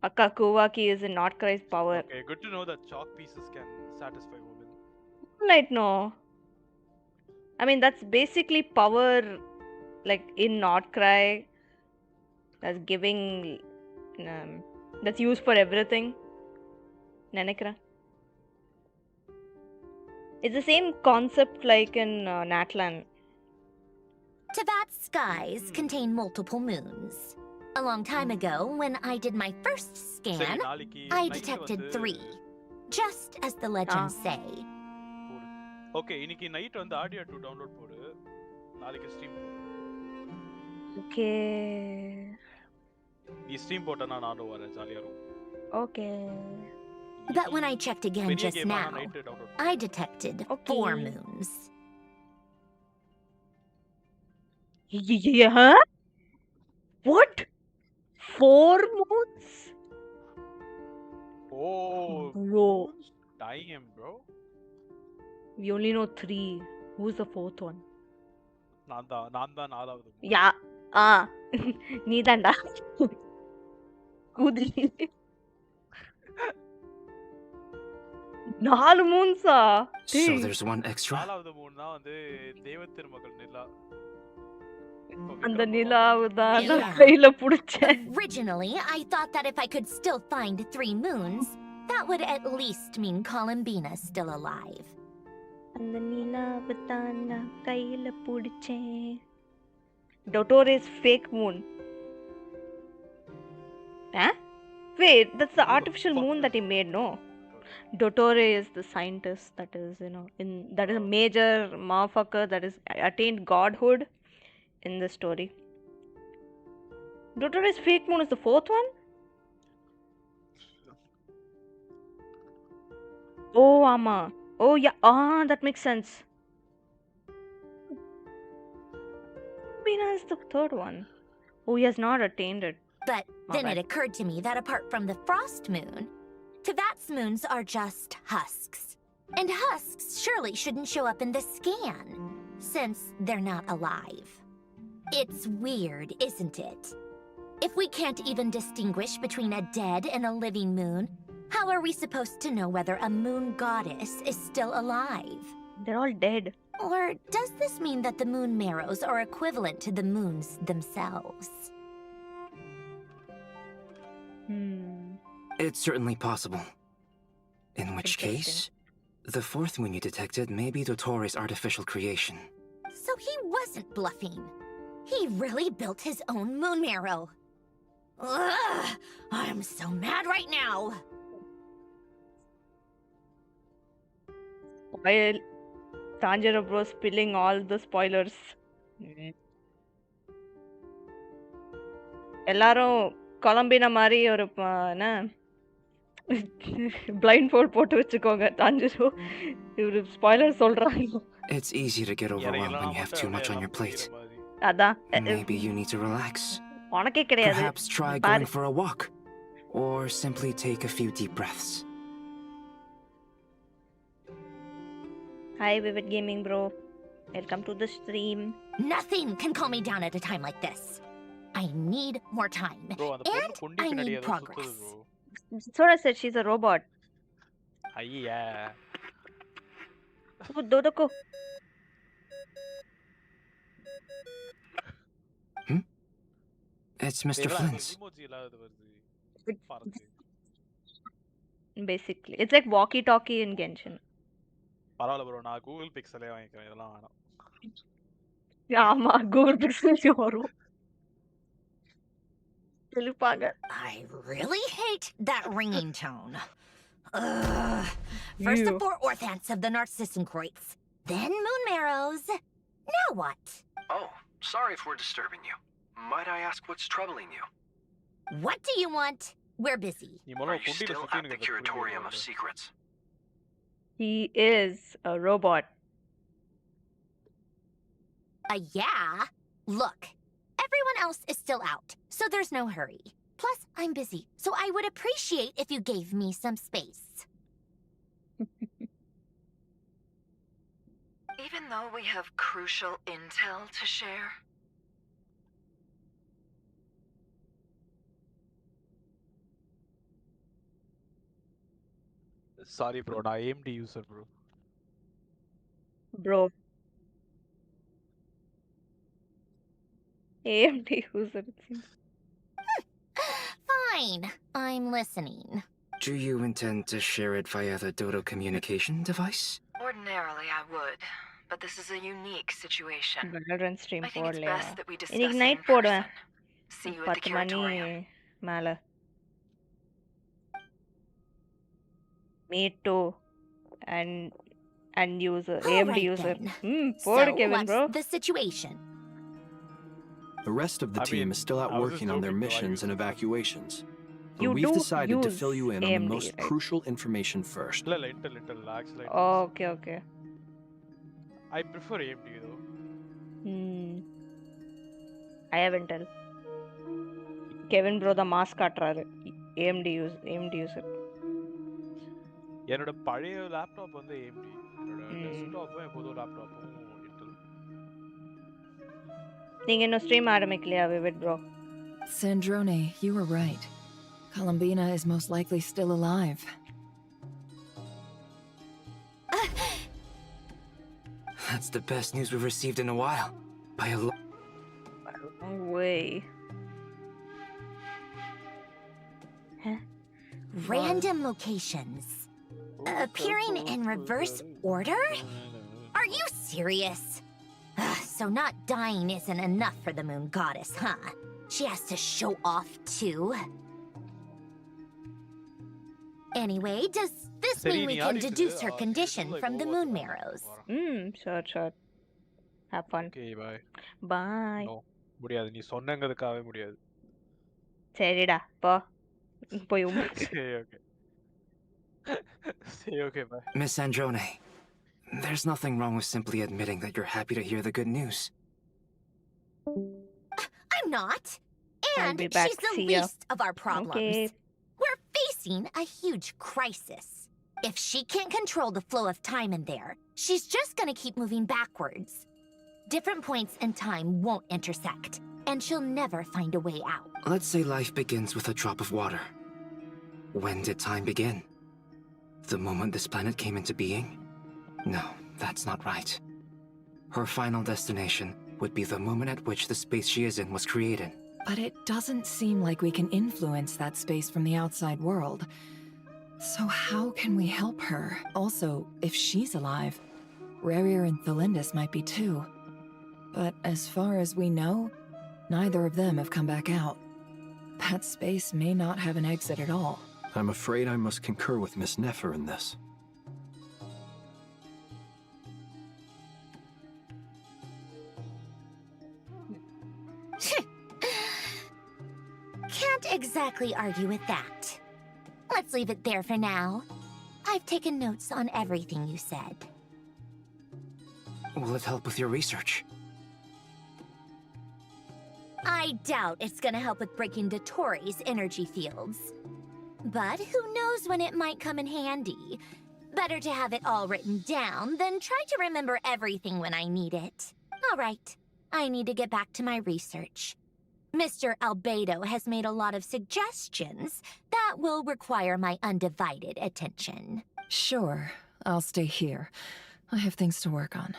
Akka Kuvaki is in Nordcry's power. Okay, good to know that chalk pieces can satisfy women. Right, no. I mean, that's basically power, like in Nordcry. That's giving. That's used for everything. நினைக்கிறேன். It's the same concept like in Natlan. Teyvat's skies contain multiple moons. A long time ago, when I did my first scan, I detected 3. Just as the legends say. Okay, இன்னைக்கு night வந்து audio 2 download போடு. நாளைக்கு stream போடு. Okay. நீ stream போட்டனா நானும் வரேன், ஜாலியா இருக்கும். Okay. But when I checked again just now, I detected 4 moons. Yeah? What? 4 moons? Oh, bro. Damn, bro. We only know 3. Who's the 4th one? நான் தான் நாலாவது. Yeah. நீதான்டா. குதி. 4 moons-ஆ? So there's one extra? நாலாவது மூணு தான் வந்து தேவ திருமகள் நிலா. அந்த நிலாவு தான் நான் Yeah. கையில புடிச்சேன். Originally, I thought that if I could still find 3 moons, that would at least mean Columbina's still alive. அந்த நிலாவு தான் நான் கையில புடிச்சேன். Dotore's fake moon. Huh? Wait, that's the artificial moon that he made, no? Dotore is the scientist that is, that is a major motherfucker that is attained godhood in the story. Dotore's fake moon is the 4th one? Oh, ama. Oh, yeah. Ah, that makes sense. Bina is the 3rd one. Oh, he has not attained it. But then Alright. it occurred to me that apart from the frost moon, Tevat's moons are just husks. And husks surely shouldn't show up in the scan, since they're not alive. It's weird, isn't it? If we can't even distinguish between a dead and a living moon, how are we supposed to know whether a moon goddess is still alive? They're all dead. Or does this mean that the moon marrows are equivalent to the moons themselves? It's certainly possible. In which Interesting. case, the 4th moon you detected may be Dotore's artificial creation. So he wasn't bluffing. He really built his own moon marrow. Ugh! I'm so mad right now! While Tanjiro Bro spilling all the spoilers. எல்லாரும் கொலம்பினா மாதிரி ஒரு என்ன blind fold போட்டு வச்சுக்கோங்க தாஞ்சிரோ இவரு spoiler சொல்றாங்க. It's easy to get overwhelmed when you have too much on your plate. அதான் Maybe you need to relax. உனக்கே கிடையாது. Perhaps try going for a walk. Or simply take a few deep breaths. Hi Vivid Gaming Bro. Welcome to the stream. Nothing can calm me down at a time like this. I need more time. Bro, அந்த பொண்ணு And கொண்டி I பின்னாடி need ஏதோ progress. சுத்துது bro. Sora said she's a robot. ஐயா. Oh, Dodoko. It's Mr. இதெல்லாம் Flint's. emoji இல்லாதது வருது. பாருங்க. Basically. It's like walkie-talkie in Genshin. பரவாயில்ல ப்ரோ, நான் கூகுள் பிக்சலே வாங்கிக்கிறேன், இதெல்லாம் வேணாம். ஆமா கூகுள் பிக்சல் வரும். தெளிப்பாங்க. I really hate that ringing tone. Ugh. First the Ew. 4 orthants of the Narcissenkreuz, then moon marrows. Now what? Oh, sorry if we're disturbing you. Might I ask what's troubling you? What do you want? We're busy. நீ Are முதல்ல you கொண்டில still சுத்தி at the Curatorium of Secrets? He is a robot. Yeah? Look, everyone else is still out, so there's no hurry. Plus, I'm busy, so I would appreciate if you gave me some space. Even though we have crucial intel to share? Sorry bro, நான் AMD user bro. Bro. AMD user it seems. Fine, I'm listening. Do you intend to share it via the Dodo communication device? Ordinarily, I would, but this is a unique situation. Valorant stream I think it's போடலையா? best that we discuss இன்னைக்கு it in night போடுவேன். person. See you at the 10 மணி Curatorium. மேல. Me too. And user AMD Alright user. then. போடு So, Kevin what's bro. the situation? The rest of the I team mean, is still out I was working just on their joking, though. I missions and used- evacuations. But You we've do decided to use fill you in on the AMD, most right? crucial information first. இல்ல little actually Okay, okay. I prefer AMD though. I haven't tell. Kevin bro the mask காட்டுறாரு. AMD user. என்னோட பழைய laptop வந்து AMD. என்னோட டெஸ்க்டாப்பும் எப்போதும் லேப்டாப்பும் Intel. நீங்க இன்னும் stream ஆரம்பிக்கலையா Vivid bro? Sandrone, you were right. Columbina is most likely still alive. That's the best news we've received in a while. By a Oi. Huh? Random locations. Appearing in reverse order? Are you serious? So not dying isn't enough for the moon goddess, huh? She has to show off too. Anyway, does this mean we can deduce her condition from the moon marrows? Sure. Have fun. Okay, bye. Bye. No, முடியாது. நீ சொன்னங்கிறதுக்காகவே முடியாது. சரிடா போ போய் சரி, okay. Say okay, bye. Miss Androne, there's nothing wrong with simply admitting that you're happy to hear the good news. I'm not. I'll And be back. she's the See ya. least of our problems. Okay. We're facing a huge crisis. If she can't control the flow of time in there, she's just gonna keep moving backwards. Different points in time won't intersect, and she'll never find a way out. Let's say life begins with a drop of water. When did time begin? The moment this planet came into being? No, that's not right. Her final destination would be the moment at which the space she is in was created. But it doesn't seem like we can influence that space from the outside world. So how can we help her? Also, if she's alive, Rarier and Thelindis might be too. But as far as we know, neither of them have come back out. That space may not have an exit at all. I'm afraid I must concur with Miss Nefer in this. Can't exactly argue with that. Let's leave it there for now. I've taken notes on everything you said. Will it help with your research? I doubt it's gonna help with breaking Dotori's energy fields. But who knows when it might come in handy. Better to have it all written down than try to remember everything when I need it. All right, I need to get back to my research. Mr. Albedo has made a lot of suggestions that will require my undivided attention. Sure, I'll stay here. I have things to work on.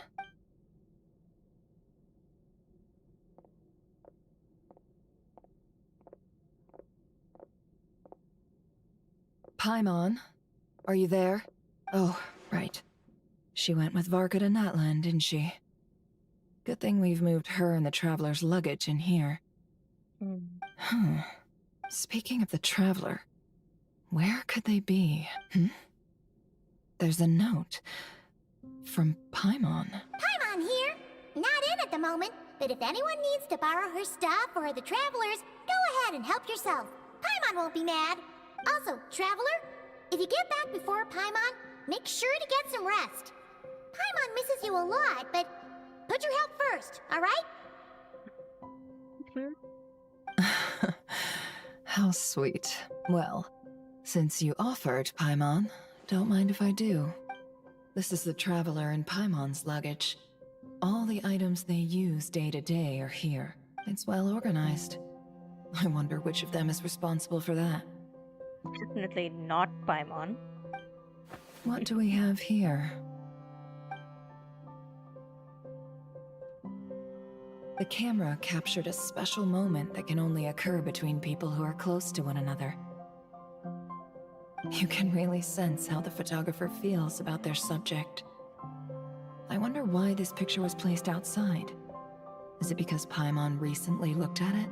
Paimon, are you there? Oh, right. She went with Varka to Natland, didn't she? Good thing we've moved her and the Traveler's luggage in here. Speaking of the Traveler, where could they be? There's a note. From Paimon. Paimon here. Not in at the moment, but if anyone needs to borrow her stuff or the Travelers, go ahead and help yourself. Paimon won't be mad. Also, Traveler, if you get back before Paimon, make sure to get some rest. Paimon misses you a lot, but put your health first, alright? How sweet. Well, since you offered, Paimon, don't mind if I do. This is the Traveler and Paimon's luggage. All the items they use day to day are here. It's well organized. I wonder which of them is responsible for that. Definitely not Paimon. What do we have here? The camera captured a special moment that can only occur between people who are close to one another. You can really sense how the photographer feels about their subject. I wonder why this picture was placed outside. Is it because Paimon recently looked at it?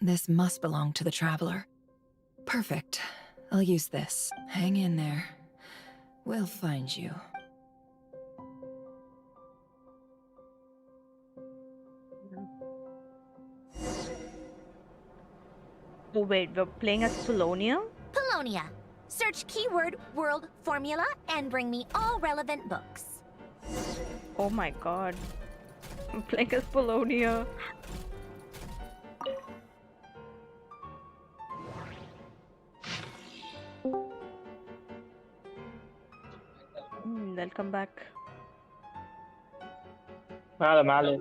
This must belong to the Traveler. Perfect. I'll use this. Hang in there. We'll find you. Oh wait, we're playing as Polonia? Polonia. Search keyword world formula and bring me all relevant books. Oh my god. I'm playing as Polonia. They'll come back. மேலே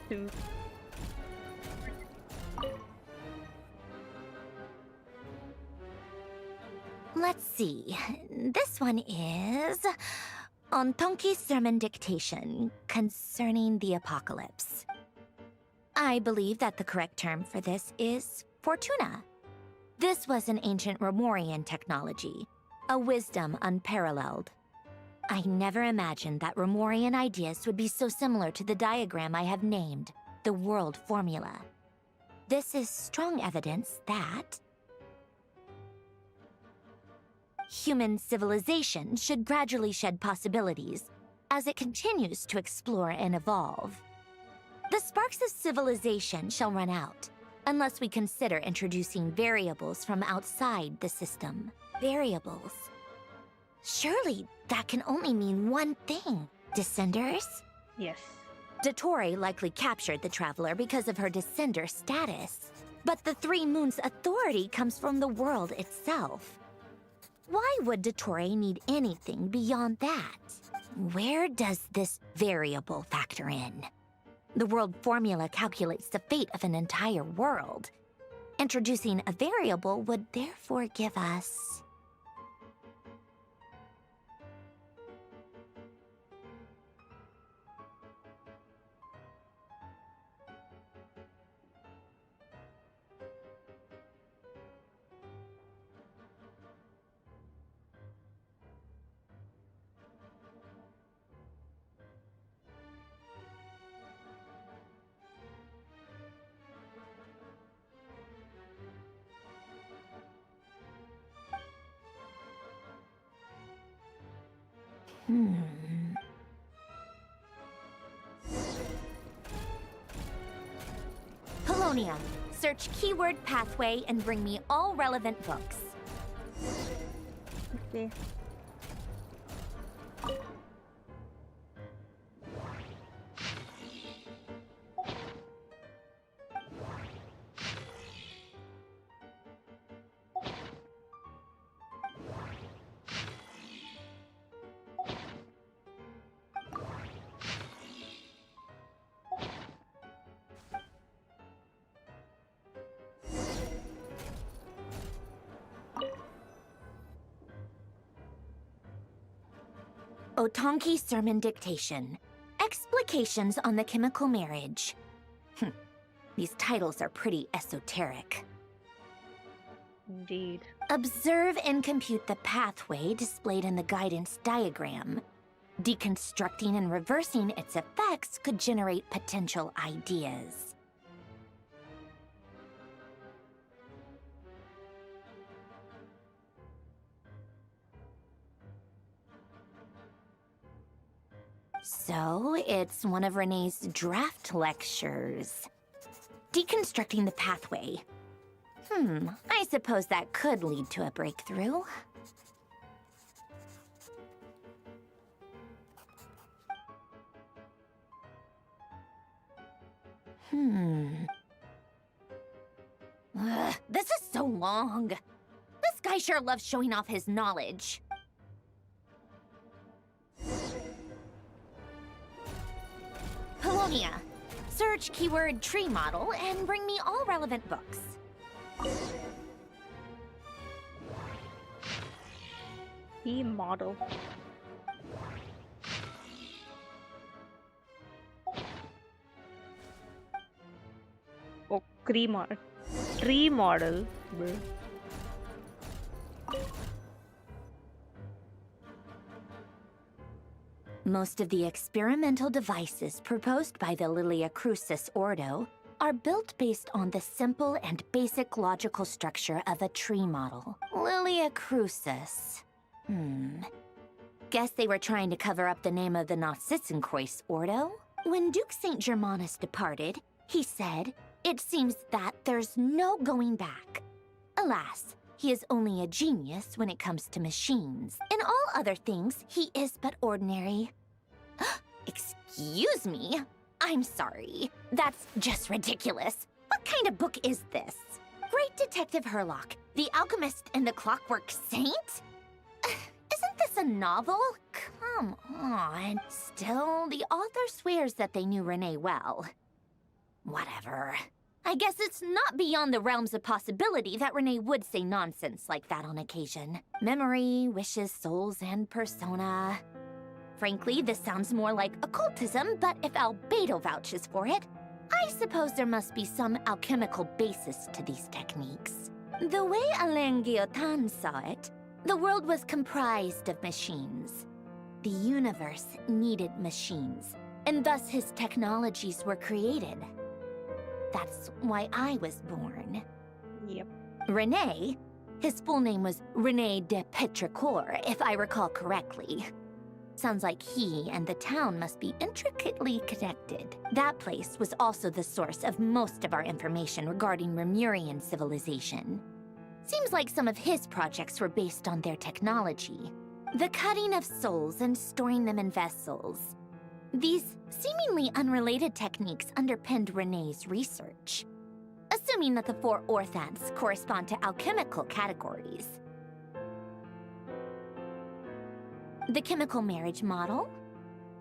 Two. Let's see. This one is on Tonki's sermon dictation concerning the apocalypse. I believe that the correct term for this is Fortuna. This was an ancient Romorian technology, a wisdom unparalleled. I never imagined that Romorian ideas would be so similar to the diagram I have named, the World Formula. This is strong evidence that human civilization should gradually shed possibilities as it continues to explore and evolve. The sparks of civilization shall run out, unless we consider introducing variables from outside the system. Variables. Surely that can only mean one thing. Descenders? Yes. Dottore likely captured the Traveler because of her descender status. But the Three Moons' authority comes from the world itself. Why would Dottore need anything beyond that? Where does this variable factor in? The world formula calculates the fate of an entire world. Introducing a variable would therefore give us... Polonia, search keyword pathway and bring me all relevant books. Okay. Otonki Sermon Dictation. Explications on the Chemical Marriage. These titles are pretty esoteric. Indeed. Observe and compute the pathway displayed in the guidance diagram. Deconstructing and reversing its effects could generate potential ideas. So, it's one of Renee's draft lectures. Deconstructing the pathway. I suppose that could lead to a breakthrough. This is so long. This guy sure loves showing off his knowledge. Polonia. Search keyword tree model and bring me all relevant books. Key model. Oh, tree model. Bro. Most of the experimental devices proposed by the Lilia Crucis Ordo are built based on the simple and basic logical structure of a tree model. Lilia Crucis. Guess they were trying to cover up the name of the Nautitzenkreuz Ordo? When Duke St. Germanus departed, he said, "It seems that there's no going back." Alas, he is only a genius when it comes to machines. In all other things, he is but ordinary. Excuse me? I'm sorry. That's just ridiculous. What kind of book is this? Great Detective Herlock, the Alchemist and the Clockwork Saint? Isn't this a novel? Come on. Still, the author swears that they knew Renee well. Whatever. I guess it's not beyond the realms of possibility that Renee would say nonsense like that on occasion. Memory, wishes, souls, and persona. Frankly, this sounds more like occultism, but if Albedo vouches for it, I suppose there must be some alchemical basis to these techniques. The way Alain Guillotin saw it, the world was comprised of machines. The universe needed machines, and thus his technologies were created. That's why I was born. Yep. Renee, his full name was Renee de Petrichor, if I recall correctly. Sounds like he and the town must be intricately connected. That place was also the source of most of our information regarding Remurian civilization. Seems like some of his projects were based on their technology. The cutting of souls and storing them in vessels. These seemingly unrelated techniques underpinned Renee's research. Assuming that the 4 orthants correspond to alchemical categories. The chemical marriage model?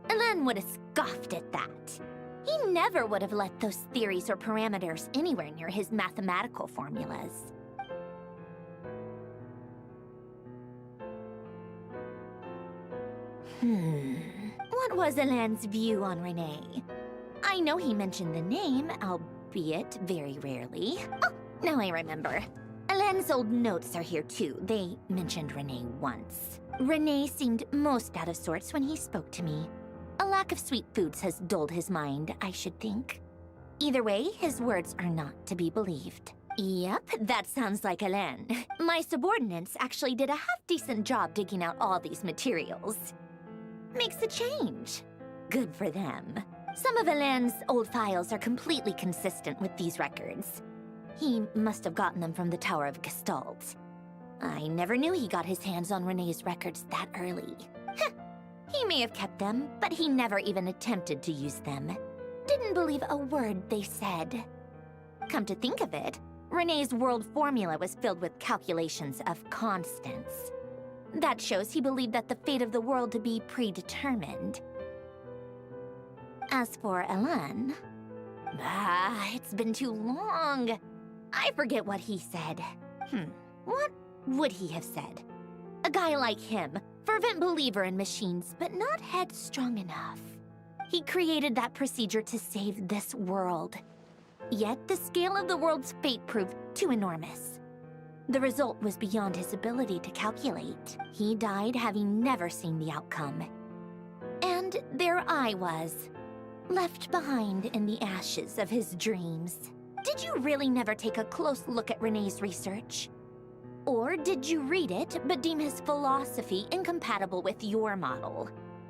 Alain would have scoffed at that. He never would have let those theories or parameters anywhere near his mathematical formulas. What was Alain's view on Renee? I know he mentioned the name, albeit very rarely. Oh, now I remember. Alain's old notes are here too. They mentioned Renee once. Renee seemed most out of sorts when he spoke to me. A lack of sweet foods has dulled his mind, I should think. Either way, his words are not to be believed. Yep, that sounds like Alain. My subordinates actually did a half-decent job digging out all these materials. Makes a change. Good for them. Some of Alain's old files are completely consistent with these records. He must have gotten them from the Tower of Gestalt. I never knew he got his hands on Renee's records that early. He may have kept them, but he never even attempted to use them. Didn't believe a word they said. Come to think of it, Renee's world formula was filled with calculations of constants. That shows he believed that the fate of the world to be predetermined. As for Alain... it's been too long. I forget what he said. What would he have said? A guy like him, fervent believer in machines, but not headstrong enough. He created that procedure to save this world. Yet the scale of the world's fate proved too enormous. The result was beyond his ability to calculate. He died having never seen the outcome. And there I was, left behind in the ashes of his dreams. Did you really never take a close look at Renee's research? Or did you read it but deem his philosophy incompatible with your model?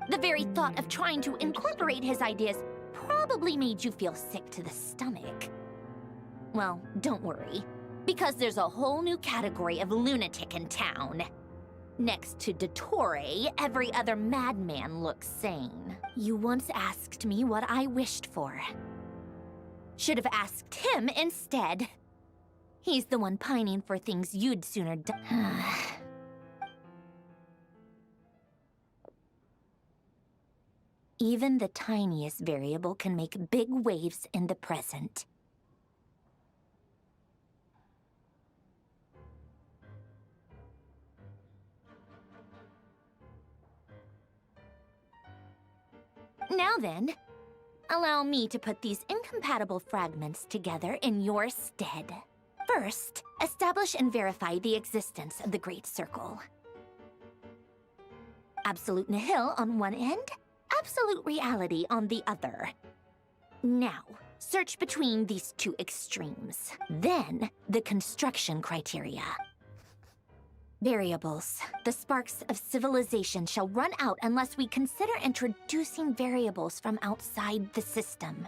The very thought of trying to incorporate his ideas probably made you feel sick to the stomach. Well, don't worry, because there's a whole new category of lunatic in town. Next to Dottore, every other madman looks sane. You once asked me what I wished for. Should have asked him instead. He's the one pining for things you'd sooner done. Even the tiniest variable can make big waves in the present. Now then, allow me to put these incompatible fragments together in your stead. First, establish and verify the existence of the Great Circle. Absolute nihil on one end, absolute reality on the other. Now, search between these two extremes. Then, the construction criteria. Variables. The sparks of civilization shall run out unless we consider introducing variables from outside the system.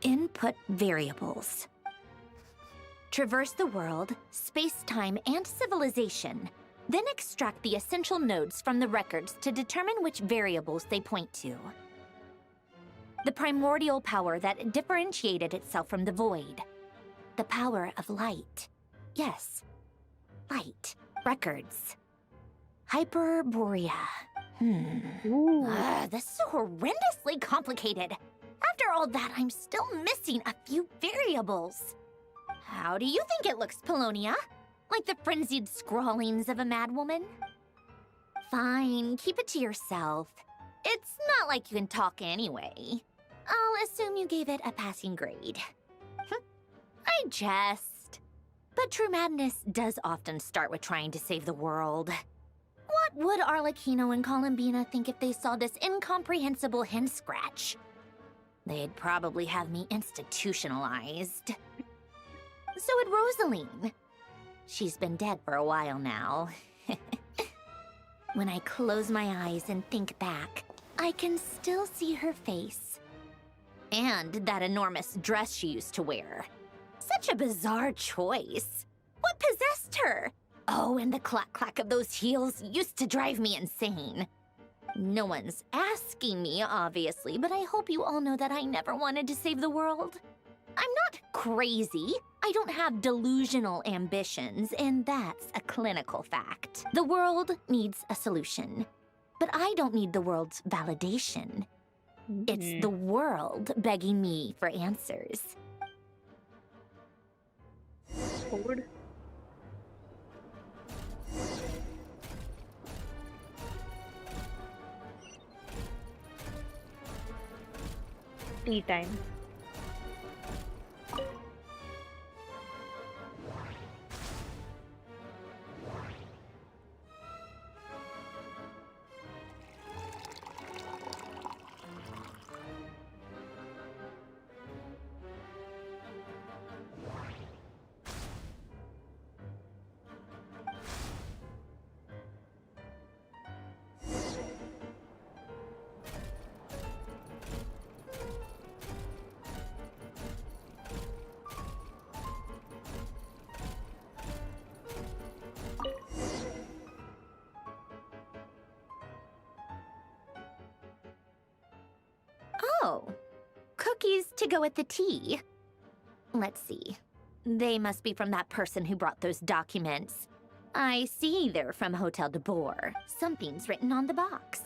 Input variables. Traverse the world, space-time, and civilization. Then extract the essential nodes from the records to determine which variables they point to. The primordial power that differentiated itself from the void. The power of light. Yes. Light. Records. Hyperborea. This is horrendously complicated. After all that, I'm still missing a few variables. How do you think it looks, Polonia? Like the frenzied scrawlings of a madwoman? Fine, keep it to yourself. It's not like you can talk anyway. I'll assume you gave it a passing grade. I jest. But true madness does often start with trying to save the world. What would Arlecchino and Columbina think if they saw this incomprehensible hen scratch? They'd probably have me institutionalized. So would Rosaline. She's been dead for a while now. When I close my eyes and think back, I can still see her face. And that enormous dress she used to wear. Such a bizarre choice. What possessed her? Oh, and the clack-clack of those heels used to drive me insane. No one's asking me, obviously, but I hope you all know that I never wanted to save the world. I'm not crazy. I don't have delusional ambitions, and that's a clinical fact. The world needs a solution, but I don't need the world's validation. It's the world begging me for answers. Sword. Tea time. Oh, cookies to go with the tea. Let's see. They must be from that person who brought those documents. I see they're from Hotel de Boer. Something's written on the box.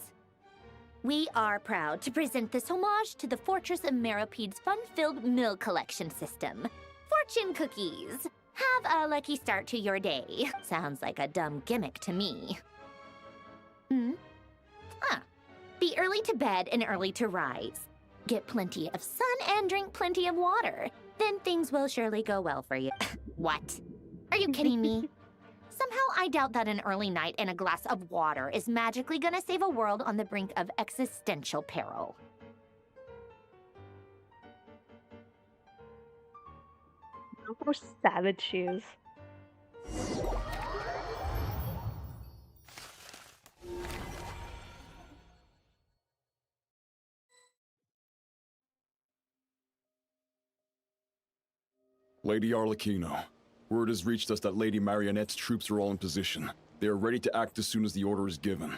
We are proud to present this homage to the Fortress of Meropede's fun-filled mill collection system. Fortune cookies. Have a lucky start to your day. Sounds like a dumb gimmick to me. Be early to bed and early to rise. Get plenty of sun and drink plenty of water. Then things will surely go well for you. What? Are you kidding me? Somehow I doubt that an early night and a glass of water is magically gonna save a world on the brink of existential peril. Look how savage she is. Lady Arlecchino, word has reached us that Lady Marionette's troops are all in position. They are ready to act as soon as the order is given.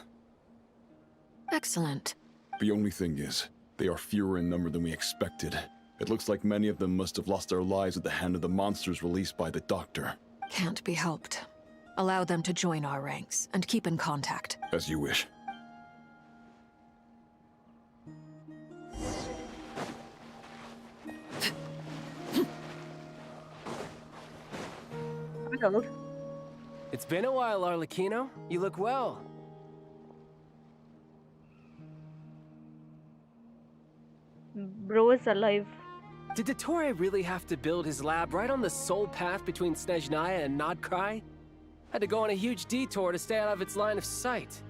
Excellent. The only thing is, they are fewer in number than we expected. It looks like many of them must have lost their lives at the hand of the monsters released by the Doctor. Can't be helped. Allow them to join our ranks and keep in contact. As you wish. Arnold. It's been a while, Arlecchino. You look well. Bro is alive. Did Dottore really have to build his lab right on the sole path between Snezhnaya and Nodkrai? Had to go on a huge detour to stay out of its line of sight.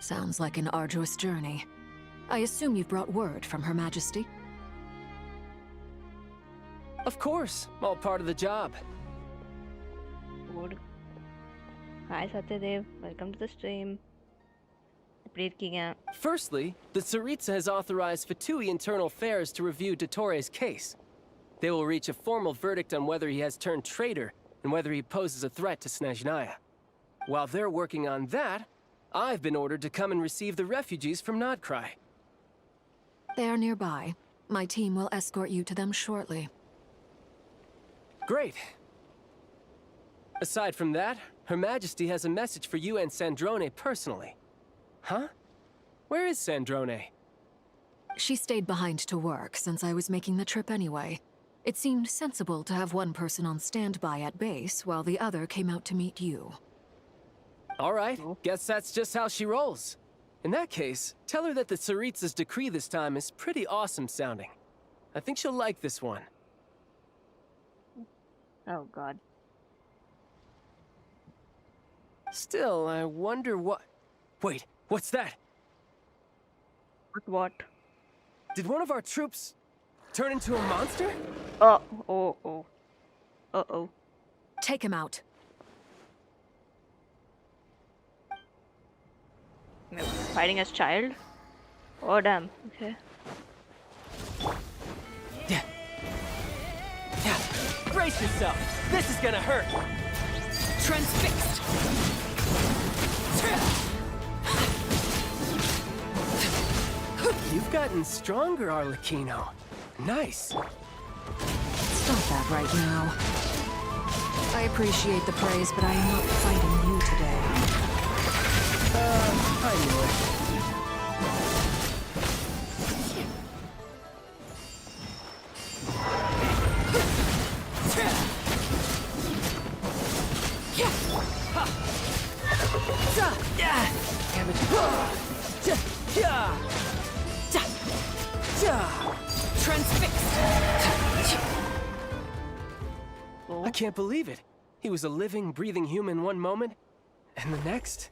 Sounds like an arduous journey. I assume you've brought word from Her Majesty? Of course, all part of the job. Good. Hi Satyadev, welcome to the stream. Update ki gaya. Firstly, the Tsaritsa has authorized Fatui Internal Affairs to review Dottore's case. They will reach a formal verdict on whether he has turned traitor and whether he poses a threat to Snezhnaya. While they're working on that, I've been ordered to come and receive the refugees from Nodcry. They are nearby. My team will escort you to them shortly. Great. Aside from that, Her Majesty has a message for you and Sandrone personally. Huh? Where is Sandrone? She stayed behind to work since I was making the trip anyway. It seemed sensible to have one person on standby at base while the other came out to meet you. All right, guess that's just how she rolls. In that case, tell her that the Tsaritsa's decree this time is pretty awesome sounding. I think she'll like this one. Oh god. Still, I wonder what... Wait, what's that? What? Did one of our troops turn into a monster? Oh. Uh-oh. Take him out. Fighting as child? Oh damn, okay. Yeah. Brace yourself! This is gonna hurt! Transfixed! You've gotten stronger, Arlecchino. Nice. Stop that right now. I appreciate the praise, but I am not fighting you today. I knew it. I can't believe it. He was a living, breathing human one moment, and the next...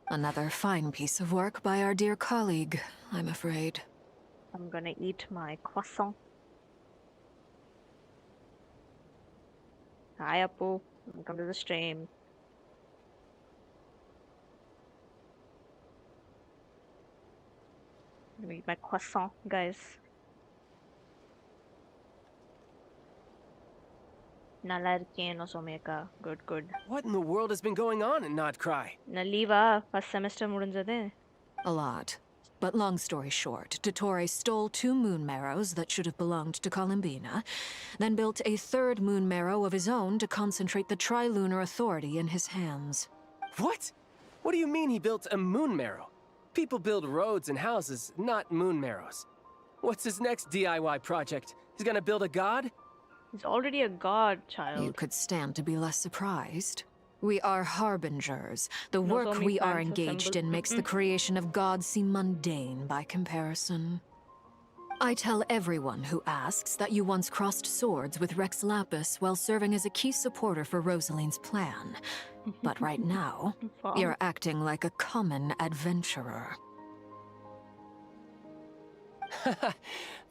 Another fine piece of work by our dear colleague, I'm afraid. I'm gonna eat my croissant. Hi Appu, welcome to the stream. I'm gonna eat my croissant, guys. நல்லா இருக்கேன் Nozomi அக்கா. Good. What in the world has been going on in Nodcry? நான் லீவா first semester முடிஞ்சது. A lot. But long story short, Dottore stole 2 moon marrows that should have belonged to Columbina, then built a 3rd moon marrow of his own to concentrate the Trilunar Authority in his hands. What? What do you mean he built a moon marrow? People build roads and houses, not moon marrows. What's his next DIY project? He's gonna build a god? He's already a god, child. You could stand to be less surprised. We are harbingers. The work Nozomi we are plans engaged assembled. in makes the creation of gods seem mundane by comparison. I tell everyone who asks that you once crossed swords with Rex Lapis while serving as a key supporter for Rosaline's plan. But right now, you're acting like a common adventurer.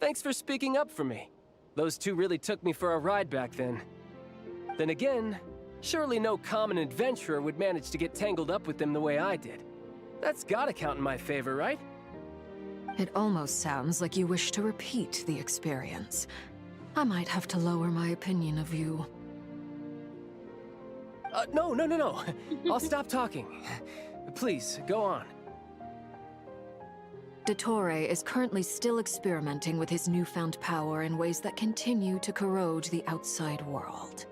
Thanks for speaking up for me. Those two really took me for a ride back then. Then again, surely no common adventurer would manage to get tangled up with them the way I did. That's gotta count in my favor, right? It almost sounds like you wish to repeat the experience. I might have to lower my opinion of you. No. I'll stop talking. Please, go on. Dottore is currently still experimenting with his newfound power in ways that continue to corrode the outside world.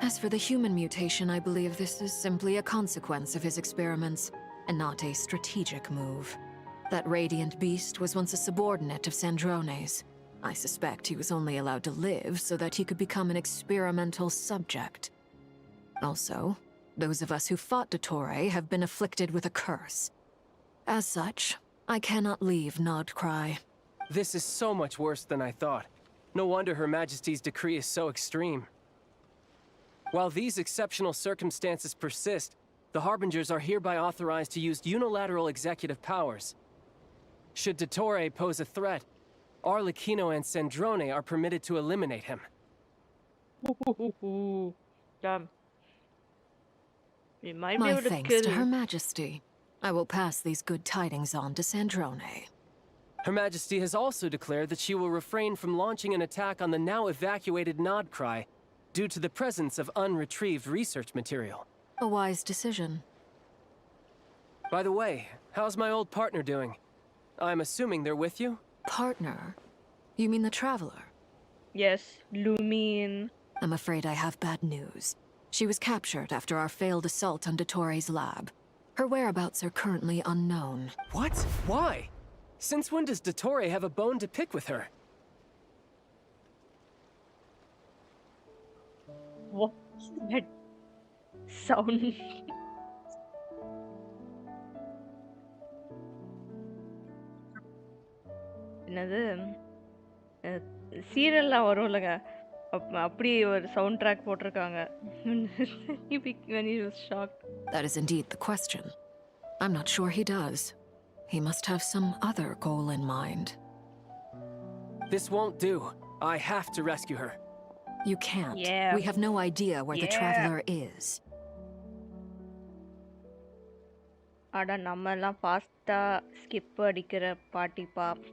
As for the human mutation, I believe this is simply a consequence of his experiments, and not a strategic move. That radiant beast was once a subordinate of Sandrone's. I suspect he was only allowed to live so that he could become an experimental subject. Also, those of us who fought Dottore have been afflicted with a curse. As such, I cannot leave Nodcry. This is so much worse than I thought. No wonder Her Majesty's decree is so extreme. While these exceptional circumstances persist, the Harbingers are hereby authorized to use unilateral executive powers. Should Dottore pose a threat, Arlecchino and Sandrone are permitted to eliminate him. Damn. We might be My able to thanks kill to Her Majesty. I will pass these good tidings on to Sandrone. Her Majesty has also declared that she will refrain from launching an attack on the now evacuated Nodcry due to the presence of unretrieved research material. A wise decision. By the way, how's my old partner doing? I'm assuming they're with you? Partner? You mean the Traveler? Yes, Lumion. I'm afraid I have bad news. She was captured after our failed assault on Dottore's lab. Her whereabouts are currently unknown. What? Why? Since when does Dottore have a bone to pick with her? What is that sound? என்னது சீரியல்லாம் வரும்லங்க அப்படி ஒரு sound track போட்டிருக்காங்க. When he was shocked. That is indeed the question. I'm not sure he does. He must have some other goal in mind. This won't do. I have to rescue her. You can't. Yeah. We have no idea where the Traveler is. அட நம்ம எல்லாம் ஃபாஸ்டா skip அடிக்கிற பாட்டி pop.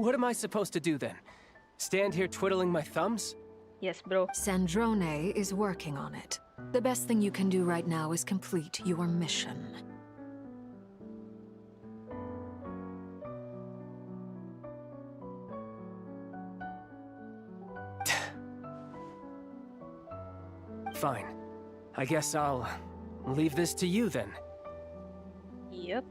What am I supposed to do then? Stand here twiddling my thumbs? Yes, bro. Sandrone is working on it. The best thing you can do right now is complete your mission. Fine. I guess I'll leave this to you then. Yep.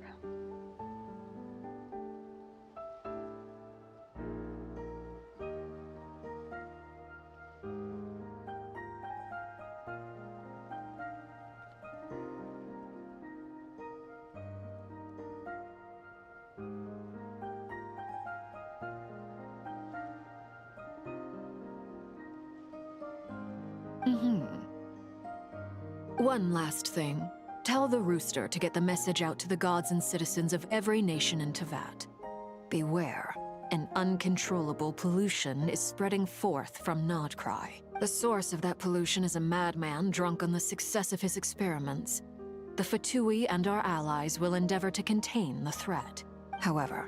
One last thing. Tell the rooster to get the message out to the gods and citizens of every nation in Teyvat. Beware. An uncontrollable pollution is spreading forth from Nodcry. The source of that pollution is a madman drunk on the success of his experiments. The Fatui and our allies will endeavor to contain the threat. However,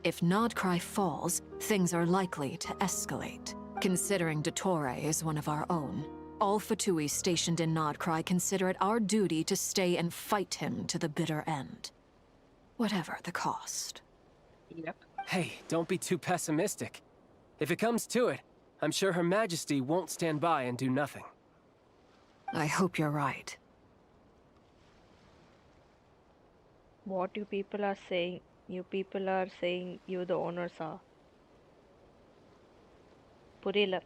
if Nodcry falls, things are likely to escalate. Considering Dottore is one of our own, all Fatui stationed in Nodcry consider it our duty to stay and fight him to the bitter end. Whatever the cost. Yep. Hey, don't be too pessimistic. If it comes to it, I'm sure Her Majesty won't stand by and do nothing. I hope you're right. What you people are saying, you the owners are. புரியல.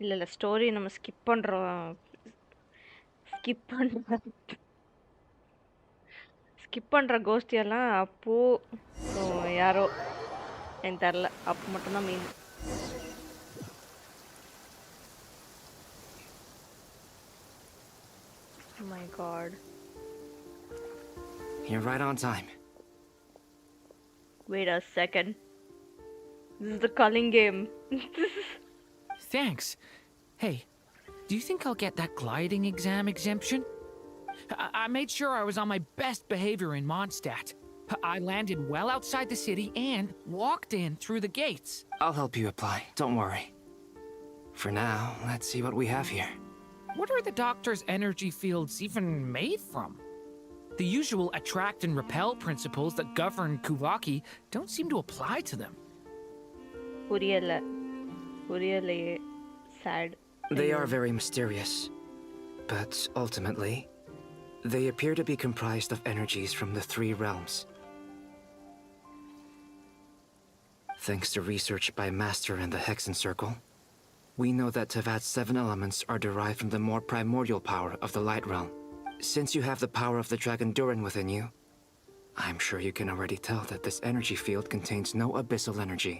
இல்ல story நம்ம skip பண்றோம். Skip பண்ற கோஷ்டி எல்லாம் அப்போ யாரோ எனக்கு தெரியல. அப்போ மட்டும்தான் மீன். Oh my god. You're right on time. Wait a second. This is the culling game. Thanks. Hey, do you think I'll get that gliding exam exemption? I made sure I was on my best behavior in Mondstadt. I landed well outside the city and walked in through the gates. I'll help you apply. Don't worry. For now, let's see what we have here. What are the doctor's energy fields even made from? The usual attract and repel principles that govern Kuvaki don't seem to apply to them. புரியலையே. Sad. They are very mysterious. But ultimately, they appear to be comprised of energies from the three realms. Thanks to research by Master in the Hexen Circle, we know that Teyvat's 7 elements are derived from the more primordial power of the Light Realm. Since you have the power of the Dragon Durin within you, I'm sure you can already tell that this energy field contains no abyssal energy.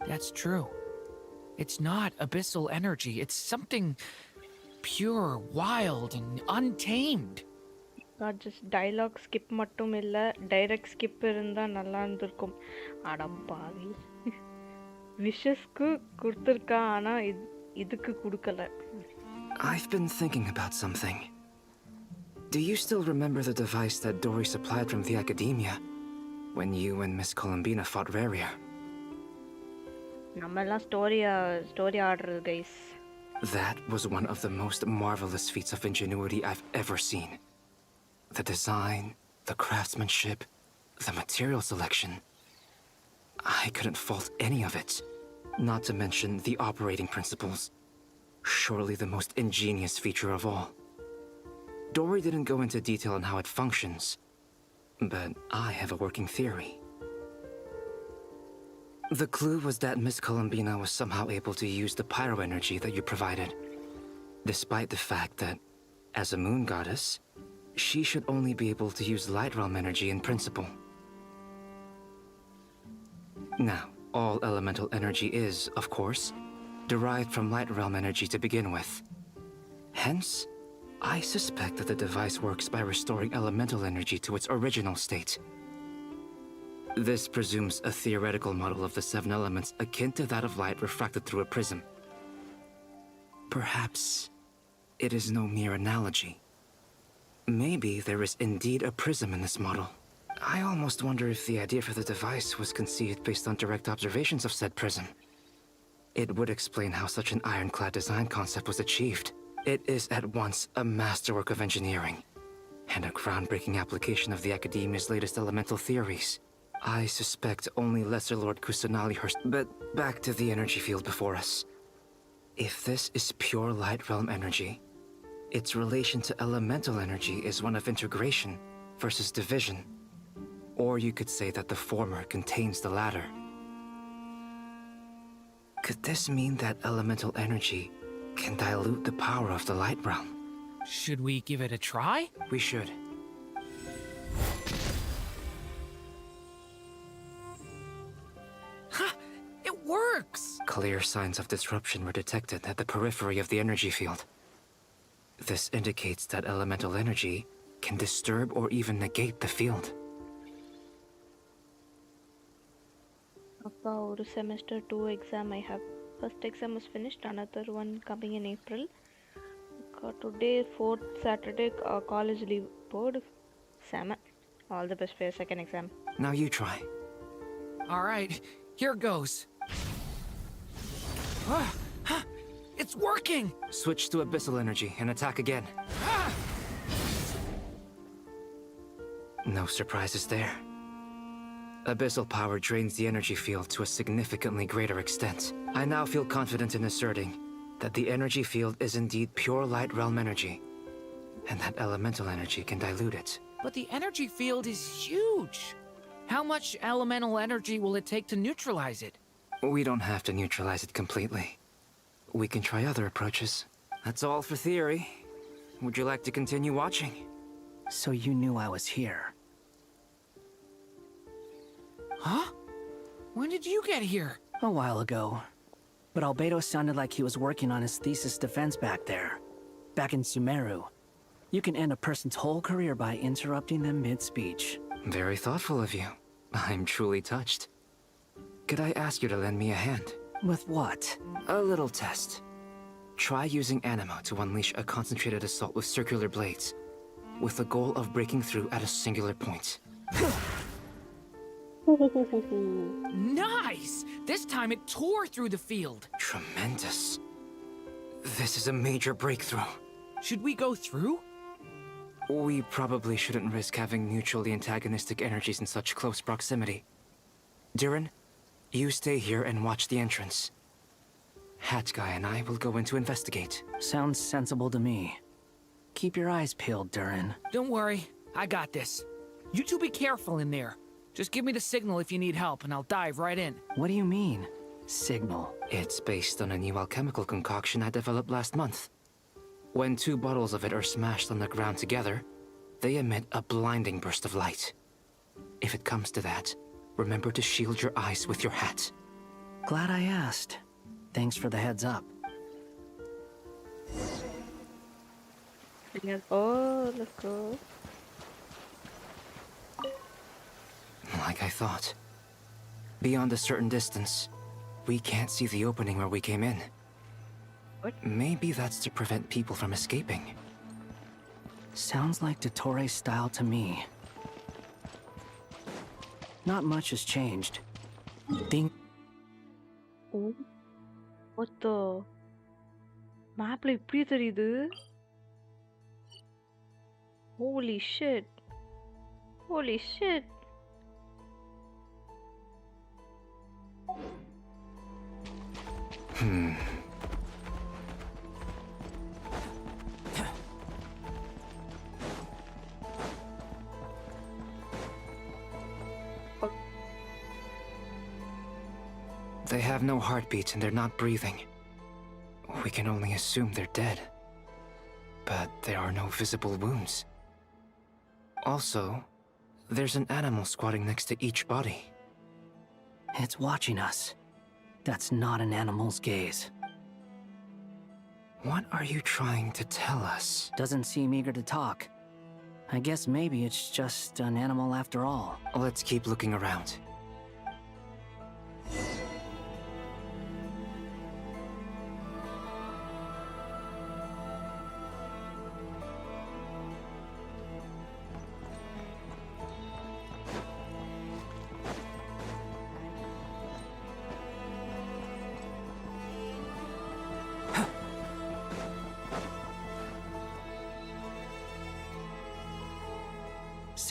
That's true. It's not abyssal energy. It's something pure, wild, and untamed. Not just dialogue skip மட்டும் இல்ல, direct skip இருந்தா நல்லா இருந்திருக்கும். அடப்பாவி. விஷஸ்க்கு கொடுத்திருக்கா, ஆனா இதுக்கு கொடுக்கல. I've been thinking about something. Do you still remember the device that Dory supplied from the academia when you and Miss Columbina fought Rarier? நம்மெல்லாம் story ஆடுறது guys. That was one of the most marvelous feats of ingenuity I've ever seen. The design, the craftsmanship, the material selection. I couldn't fault any of it. Not to mention the operating principles. Surely the most ingenious feature of all. Dory didn't go into detail on how it functions, but I have a working theory. The clue was that Miss Columbina was somehow able to use the pyro energy that you provided, despite the fact that, as a moon goddess, she should only be able to use light realm energy in principle. Now, all elemental energy is, of course, derived from light realm energy to begin with. Hence, I suspect that the device works by restoring elemental energy to its original state. This presumes a theoretical model of the 7 elements akin to that of light refracted through a prism. Perhaps it is no mere analogy. Maybe there is indeed a prism in this model. I almost wonder if the idea for the device was conceived based on direct observations of said prism. It would explain how such an ironclad design concept was achieved. It is at once a masterwork of engineering and a groundbreaking application of the Academia's latest elemental theories. I suspect only Lesser Lord Kusanali but back to the energy field before us. If this is pure light realm energy, its relation to elemental energy is one of integration versus division. Or you could say that the former contains the latter. Could this mean that elemental energy can dilute the power of the light realm? Should we give it a try? We should. Ha! It works! Clear signs of disruption were detected at the periphery of the energy field. This indicates that elemental energy can disturb or even negate the field. அப்பா ஒரு semester 2 exam I have. First exam was finished, another one coming in April. Today, 4th Saturday, college leave board. Sam, all the best for your second exam. Now you try. All right, here goes. It's working! Switch to abyssal energy and attack again. No surprises there. Abyssal power drains the energy field to a significantly greater extent. I now feel confident in asserting that the energy field is indeed pure light realm energy, and that elemental energy can dilute it. But the energy field is huge! How much elemental energy will it take to neutralize it? We don't have to neutralize it completely. We can try other approaches. That's all for theory. Would you like to continue watching? So you knew I was here. Huh? When did you get here? A while ago. But Albedo sounded like he was working on his thesis defense back there. Back in Sumeru. You can end a person's whole career by interrupting them mid-speech. Very thoughtful of you. I'm truly touched. Could I ask you to lend me a hand? With what? A little test. Try using Anima to unleash a concentrated assault with circular blades, with the goal of breaking through at a singular point. Nice! This time it tore through the field. Tremendous. This is a major breakthrough. Should we go through? We probably shouldn't risk having mutually antagonistic energies in such close proximity. Durin, you stay here and watch the entrance. Hat Guy and I will go in to investigate. Sounds sensible to me. Keep your eyes peeled, Durin. Don't worry, I got this. You two be careful in there. Just give me the signal if you need help, and I'll dive right in. What do you mean, signal? It's based on a new alchemical concoction I developed last month. When 2 bottles of it are smashed on the ground together, they emit a blinding burst of light. If it comes to that, remember to shield your eyes with your hat. Glad I asked. Thanks for the heads up. Oh, let's go. Like I thought. Beyond a certain distance, we can't see the opening where we came in. What? Maybe that's to prevent people from escaping. Sounds like Dottore style to me. Not much has changed. Ding. Oh, what the? Mapல இப்படி தெரியுது? Holy shit. Holy shit. They have no heartbeats and they're not breathing. We can only assume they're dead. But there are no visible wounds. Also, there's an animal squatting next to each body. It's watching us. That's not an animal's gaze. What are you trying to tell us? Doesn't seem eager to talk. I guess maybe it's just an animal after all. Let's keep looking around.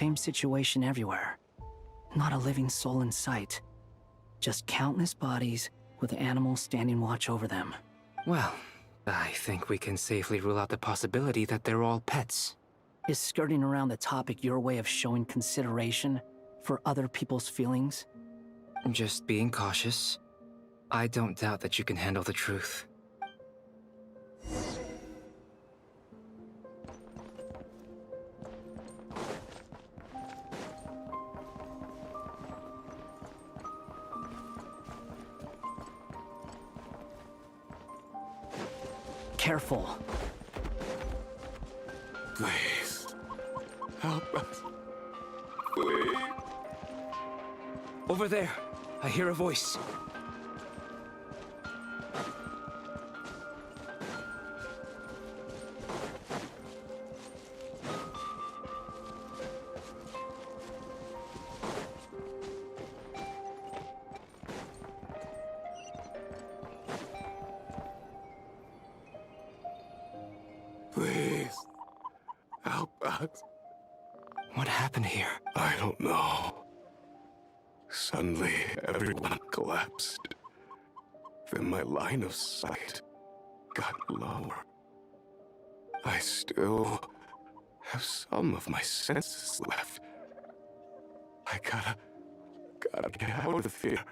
Same situation everywhere. Not a living soul in sight. Just countless bodies with animals standing watch over them. Well, I think we can safely rule out the possibility that they're all pets. Is skirting around the topic your way of showing consideration for other people's feelings? Just being cautious. I don't doubt that you can handle the truth. Careful. Please. Help us. Please. Over there. I hear a voice. Please. Help us. What happened here? I don't know. Suddenly, everyone collapsed. Then my line of sight got lower. I still have some of my senses left. I gotta get out of here.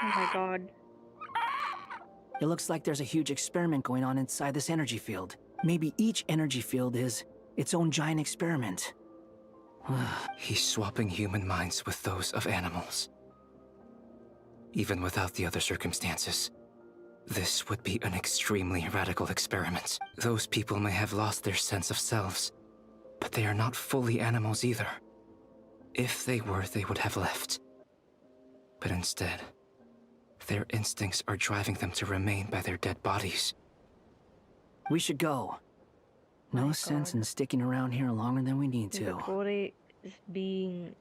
Oh my god. It looks like there's a huge experiment going on inside this energy field. Maybe each energy field is its own giant experiment. He's swapping human minds with those of animals. Even without the other circumstances, this would be an extremely radical experiment. Those people may have lost their sense of selves, but they are not fully animals either. If they were, they would have left. But instead, their instincts are driving them to remain by their dead bodies. We should go. No sense in sticking around here longer than we need to. Dottore is being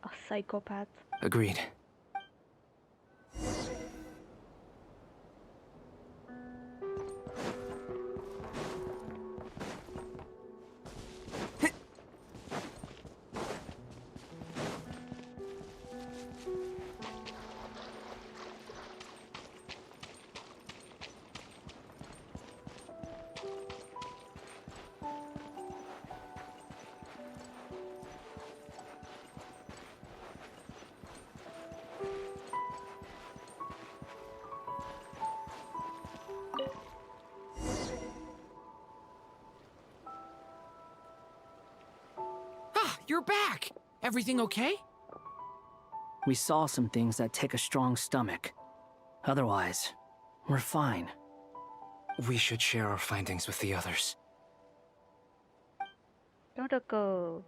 a psychopath. Agreed. You're back! Everything okay? We saw some things that take a strong stomach. Otherwise, we're fine. We should share our findings with the others. Gotta go.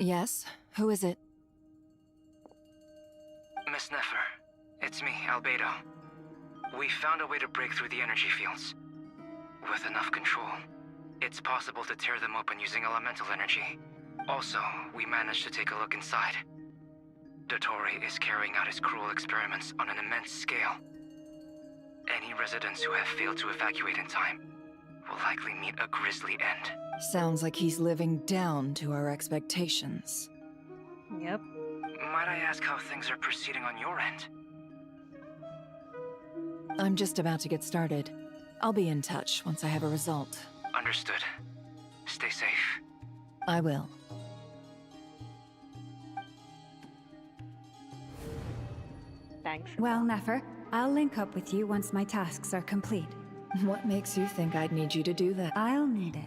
Yes? Who is it? Miss Nefer, it's me, Albedo. We found a way to break through the energy fields. With enough control, it's possible to tear them open using elemental energy. Also, we managed to take a look inside. Dottore is carrying out his cruel experiments on an immense scale. Any residents who have failed to evacuate in time will likely meet a grisly end. Sounds like he's living down to our expectations. Yep. Might I ask how things are proceeding on your end? I'm just about to get started. I'll be in touch once I have a result. Understood. Stay safe. I will. Thanks. Well, Nefer, I'll link up with you once my tasks are complete. What makes you think I'd need you to do that? I'll need it.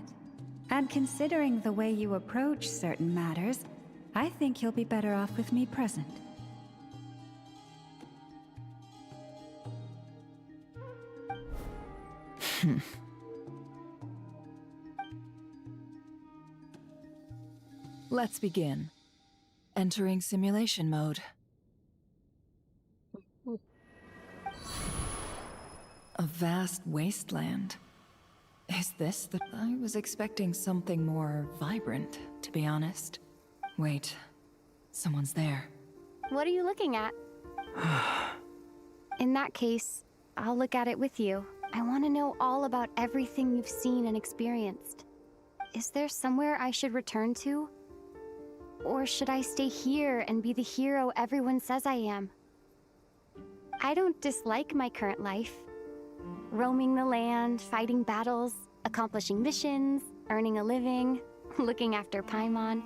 And considering the way you approach certain matters, I think you'll be better off with me present. Let's begin. Entering simulation mode. A vast wasteland. Is this the... I was expecting something more vibrant, to be honest. Wait, someone's there. What are you looking at? In that case, I'll look at it with you. I want to know all about everything you've seen and experienced. Is there somewhere I should return to? Or should I stay here and be the hero everyone says I am? I don't dislike my current life. Roaming the land, fighting battles, accomplishing missions, earning a living, looking after Paimon.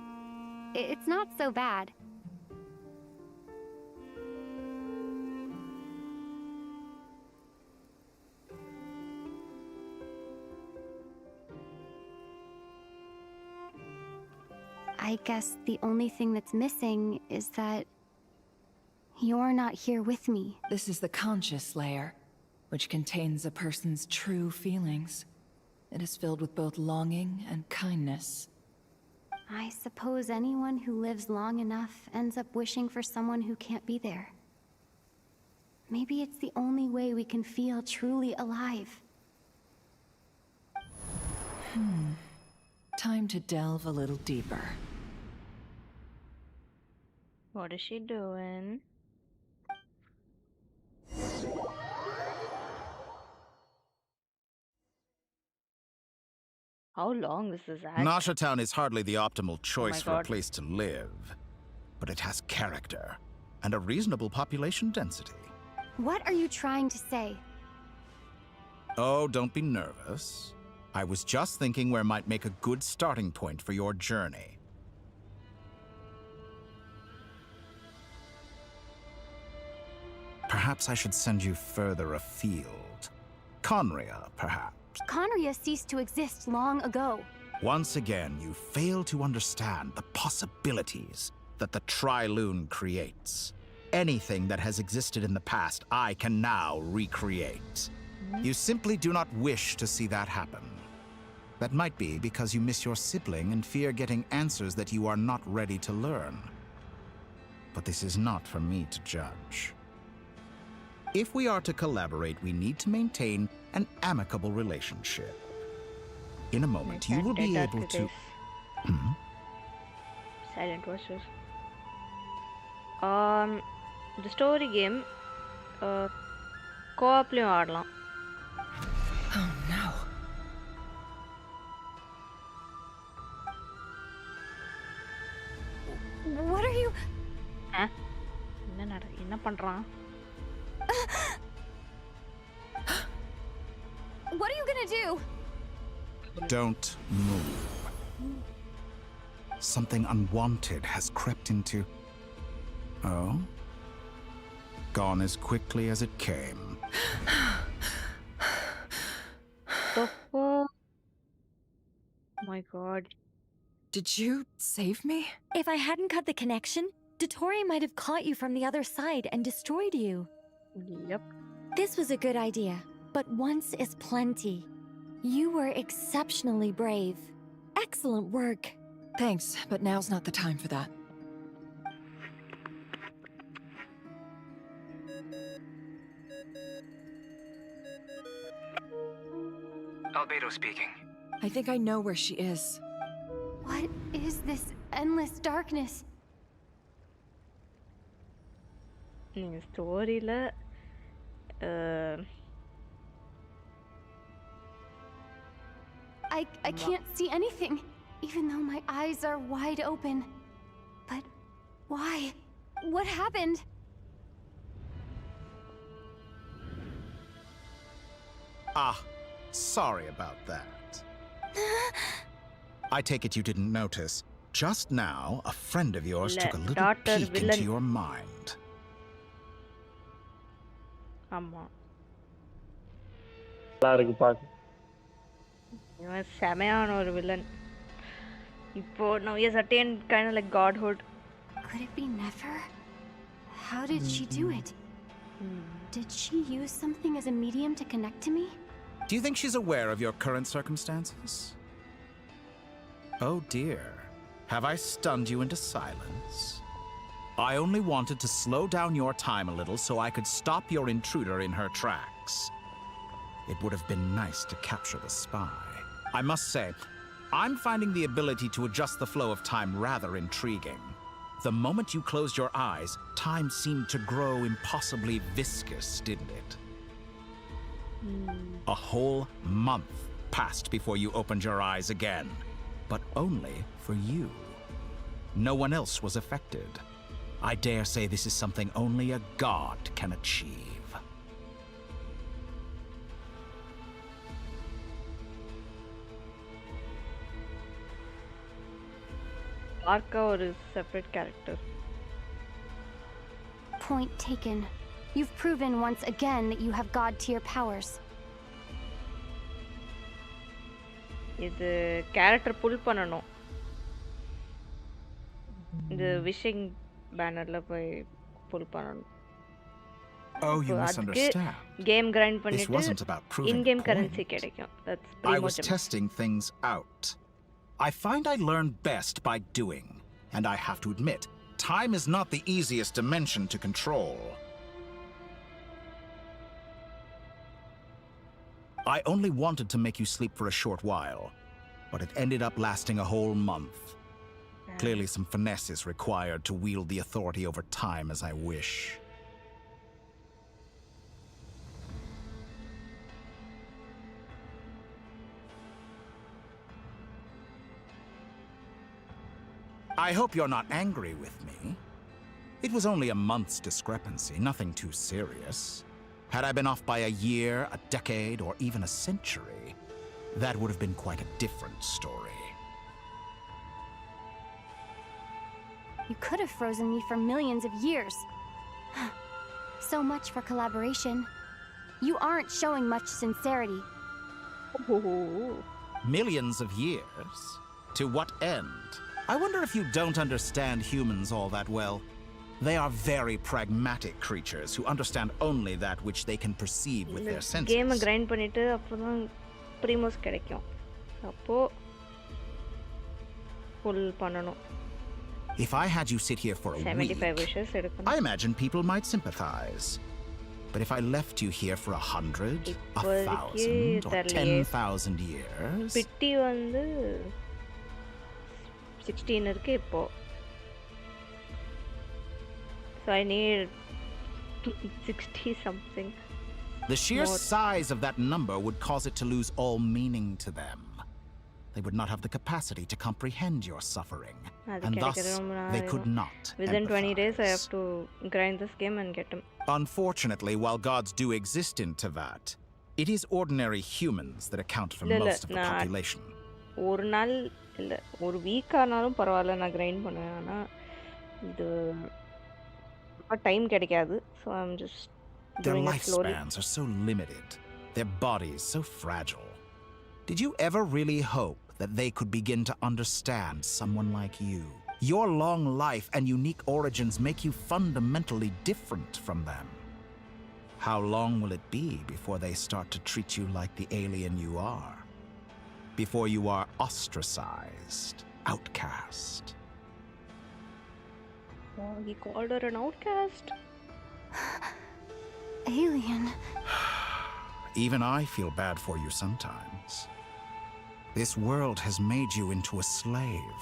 It's not so bad. I guess the only thing that's missing is that you're not here with me. This is the conscious layer, which contains a person's true feelings. It is filled with both longing and kindness. I suppose anyone who lives long enough ends up wishing for someone who can't be there. Maybe it's the only way we can feel truly alive. Time to delve a little deeper. What is she doing? How long is this act? Nasha Town is hardly the optimal choice for a God. place to live, but it has character and a reasonable population density. What are you trying to say? Oh, don't be nervous. I was just thinking where might make a good starting point for your journey. Perhaps I should send you further afield. Conria, perhaps. Conria ceased to exist long ago. Once again, you fail to understand the possibilities that the Tri-Lune creates. Anything that has existed in the past, I can now recreate. You simply do not wish to see that happen. That might be because you miss your sibling and fear getting answers that you are not ready to learn. But this is not for me to judge. If we are to collaborate, we need to maintain an amicable relationship. In a moment, you will be able to... Silent voices. The story game, co-opலயும் ஆடலாம். Oh no. What are you... என்ன பண்றான்? What are you gonna do? Don't move. Something unwanted has crept into... Oh? Gone as quickly as it came. Oh my god. Did you save me? If I hadn't cut the connection, Dottore might have caught you from the other side and destroyed you. Yep. This was a good idea, but once is plenty. You were exceptionally brave. Excellent work. Thanks, but now's not the time for that. Albedo speaking. I think I know where she is. What is this endless darkness? நீங்க ஸ்டோரியில I can't see anything, even though my eyes are wide open. But why? What happened? Ah, sorry about that. I take it you didn't notice. Just now, a friend of yours took a little peek into your mind. ஆமா நல்லா இருக்கு பாக்க. இவன் செமையான ஒரு villain. இப்போ now he has attained kind of like godhood. Could it be Nefer? How did she do it? Did she use something as a medium to connect to me? Do you think she's aware of your current circumstances? Oh dear. Have I stunned you into silence? I only wanted to slow down your time a little so I could stop your intruder in her tracks. It would have been nice to capture the spy. I must say, I'm finding the ability to adjust the flow of time rather intriguing. The moment you closed your eyes, time seemed to grow impossibly viscous, didn't it? A whole month passed before you opened your eyes again, but only for you. No one else was affected. I dare say this is something only a god can achieve. Varka or a separate character. Point taken. You've proven once again that you have god tier powers. இது character pull பண்ணனும். இந்த wishing bannerல போய் pull பண்ணனும். Oh, you misunderstand. Game grind This wasn't about proving in-game a currency point. கிடைக்கும். That's I pretty was much testing things out. I find I learn best by doing, and I have to admit, time is not the easiest dimension to control. I only wanted to make you sleep for a short while, but it ended up lasting a whole month. Clearly some finesse is required to wield the authority over time as I wish. I hope you're not angry with me. It was only a month's discrepancy, nothing too serious. Had I been off by a year, a decade, or even a century, that would have been quite a different story. You could have frozen me for millions of years. So much for collaboration. You aren't showing much sincerity. Millions of years? To what end? I wonder if you don't understand humans all that well. They are very pragmatic creatures who understand only that which they can perceive with their senses. Game grind பண்ணிட்டு அப்பதான் primos கிடைக்கும். அப்போ pull பண்ணனும். If I had you sit here for a 75 week, wishes எடுக்கணும். I imagine people might sympathize. But if I left you here for 100, 1,000, or 10,000 years... பிட்டி வந்து 16 இருக்கு இப்போ. So I need 60 something. The sheer more. size of that number would cause it to lose all meaning to them. They would not have the capacity to comprehend your suffering, and thus they could not Within 20 empathize. days I have to grind this game and get him. Unfortunately, while gods do exist in Tevat, it is ordinary humans that account for most of the population. ஒரு நாள் இல்ல ஒரு week ஆனாலும் பரவாயில்ல நான் grind பண்ணுவேன். ஆனா இது டைம் கிடைக்காது. So I'm just Their doing it slowly. lifespans are so limited, their bodies so fragile. Did you ever really hope that they could begin to understand someone like you? Your long life and unique origins make you fundamentally different from them. How long will it be before they start to treat you like the alien you are? Before you are ostracized, outcast. Oh, he called her an outcast. Alien. Even I feel bad for you sometimes. This world has made you into a slave.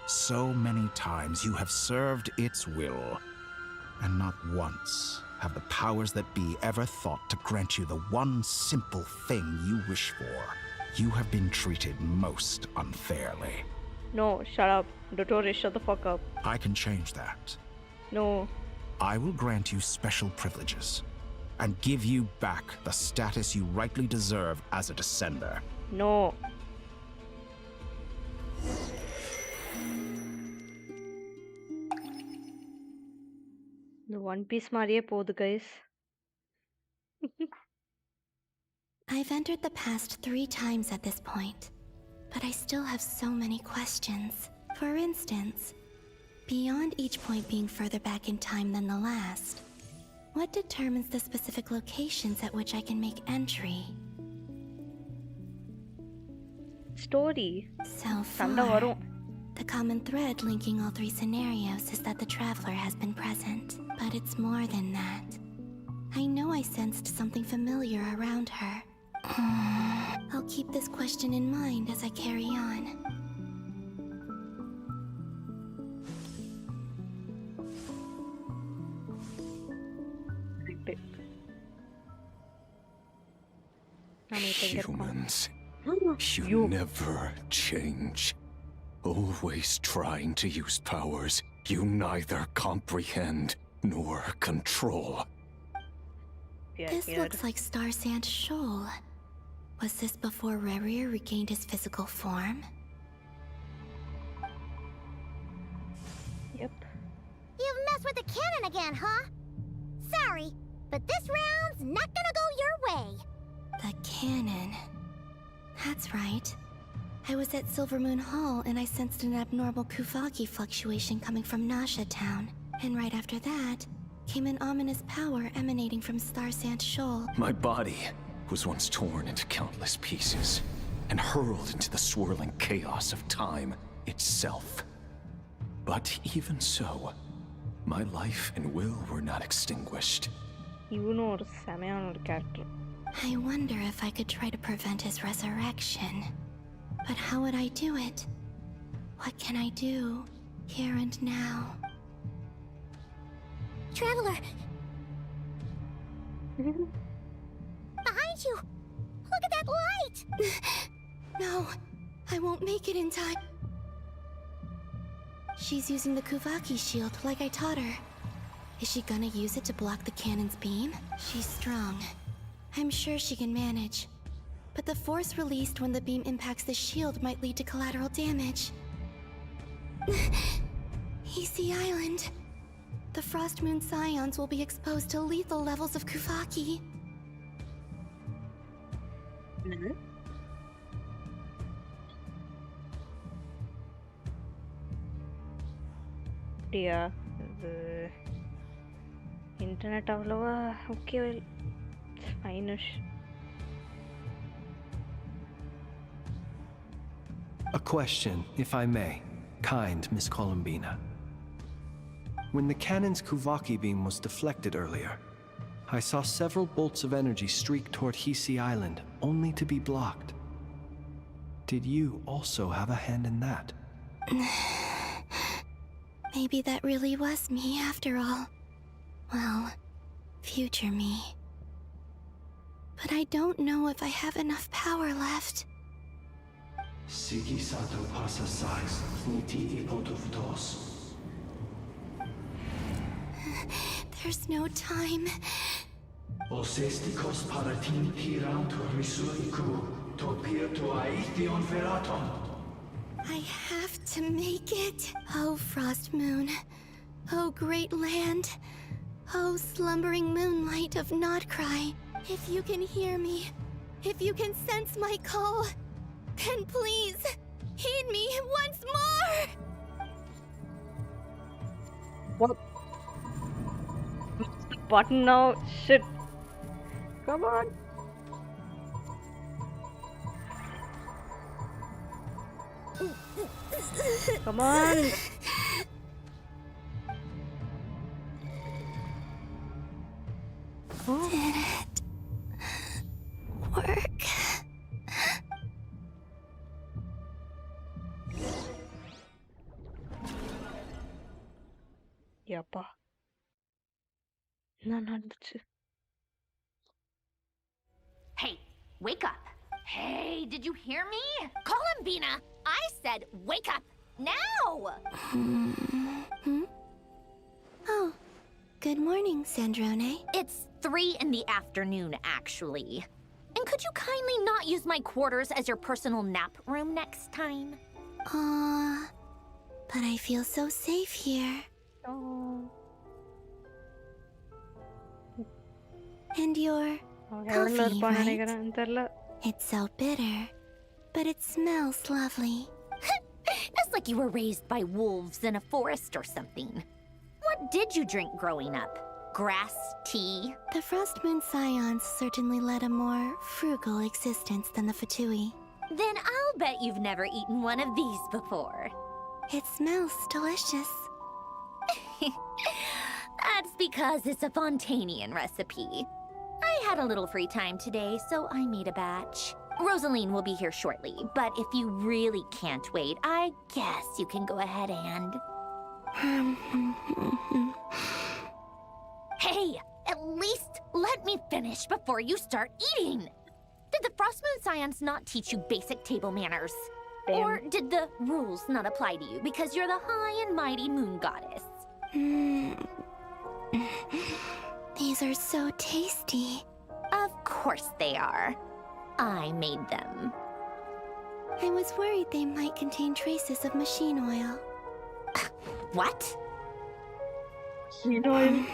So many times you have served its will, and not once have the powers that be ever thought to grant you the one simple thing you wish for. You have been treated most unfairly. No, shut up. Dottore, shut the fuck up. I can change that. No. I will grant you special privileges and give you back the status you rightly deserve as a descender. No. The One Piece Marie போகுது guys. I've entered the past 3 times at this point, but I still have so many questions. For instance, beyond each point being further back in time than the last, what determines the specific locations at which I can make entry? Story. So சண்டை far, வரும். the common thread linking all 3 scenarios is that the traveler has been present, but it's more than that. I know I sensed something familiar around her. I'll keep this question in mind as I carry on. Humans, you never change. Always trying to use powers you neither comprehend nor control. This looks like Star Sand Shoal. Was this before Rerir regained his physical form? Yep. You've messed with the cannon again, huh? Sorry, but this round's not gonna go your way. The cannon. That's right. I was at Silvermoon Hall and I sensed an abnormal Kuvagi fluctuation coming from Nasha Town. And right after that, came an ominous power emanating from Star Sand Shoal. My body was once torn into countless pieces and hurled into the swirling chaos of time itself. But even so, my life and will were not extinguished. இவனும் ஒரு செமையான ஒரு character. I wonder if I could try to prevent his resurrection. But how would I do it? What can I do, here and now? Traveler! Behind you! Look at that light! No, I won't make it in time. She's using the Kuvaki shield like I taught her. Is she gonna use it to block the cannon's beam? She's strong. I'm sure she can manage. But the force released when the beam impacts the shield might lead to collateral damage. Easy Island. The Frost Moon Scions will be exposed to lethal levels of Kuvaki. அப்படியா இது internet அவ்வளோவா okay ஃபைனிஷ். A question, if I may, kind Miss Columbina. When the cannon's Kuvaki beam was deflected earlier, I saw several bolts of energy streak toward Hehhe Island, only to be blocked. Did you also have a hand in that? Maybe that really was me after all. Well, future me. But I don't know if I have enough power left. Siki Sato Pasa Sais, Niti Ipotuvtos. There's no time. Osestikos paratin tiran to risuiku, to pir to aithion veraton. I have to make it. Oh, Frost Moon. Oh, great land. Oh, slumbering moonlight of Nodcry. If you can hear me, if you can sense my call, then please, heed me once more! What? Button now? Shit. Come on. Come on. Oh. Did it work? Yappa. No. Hey, wake up. Hey, did you hear me? Call him, Bina. I said wake up now. Oh, good morning, Sandrone. It's 3 in the afternoon, actually. And could you kindly not use my quarters as your personal nap room next time? But I feel so safe here. Oh. And your coffee, right? It's so bitter, but it smells lovely. It's like you were raised by wolves in a forest or something. What did you drink growing up? Grass tea? The Frost Moon Scions certainly led a more frugal existence than the Fatui. Then I'll bet you've never eaten one of these before. It smells delicious. That's because it's a Fontanian recipe. I had a little free time today, so I made a batch. Rosaline will be here shortly, but if you really can't wait, I guess you can go ahead and... Hey, at least let me finish before you start eating! Did the Frost Moon Scions not teach you basic table manners? Damn. Or did the rules not apply to you because you're the high and mighty moon goddess? These are so tasty. Of course they are. I made them. I was worried they might contain traces of machine oil. What? Machine oil?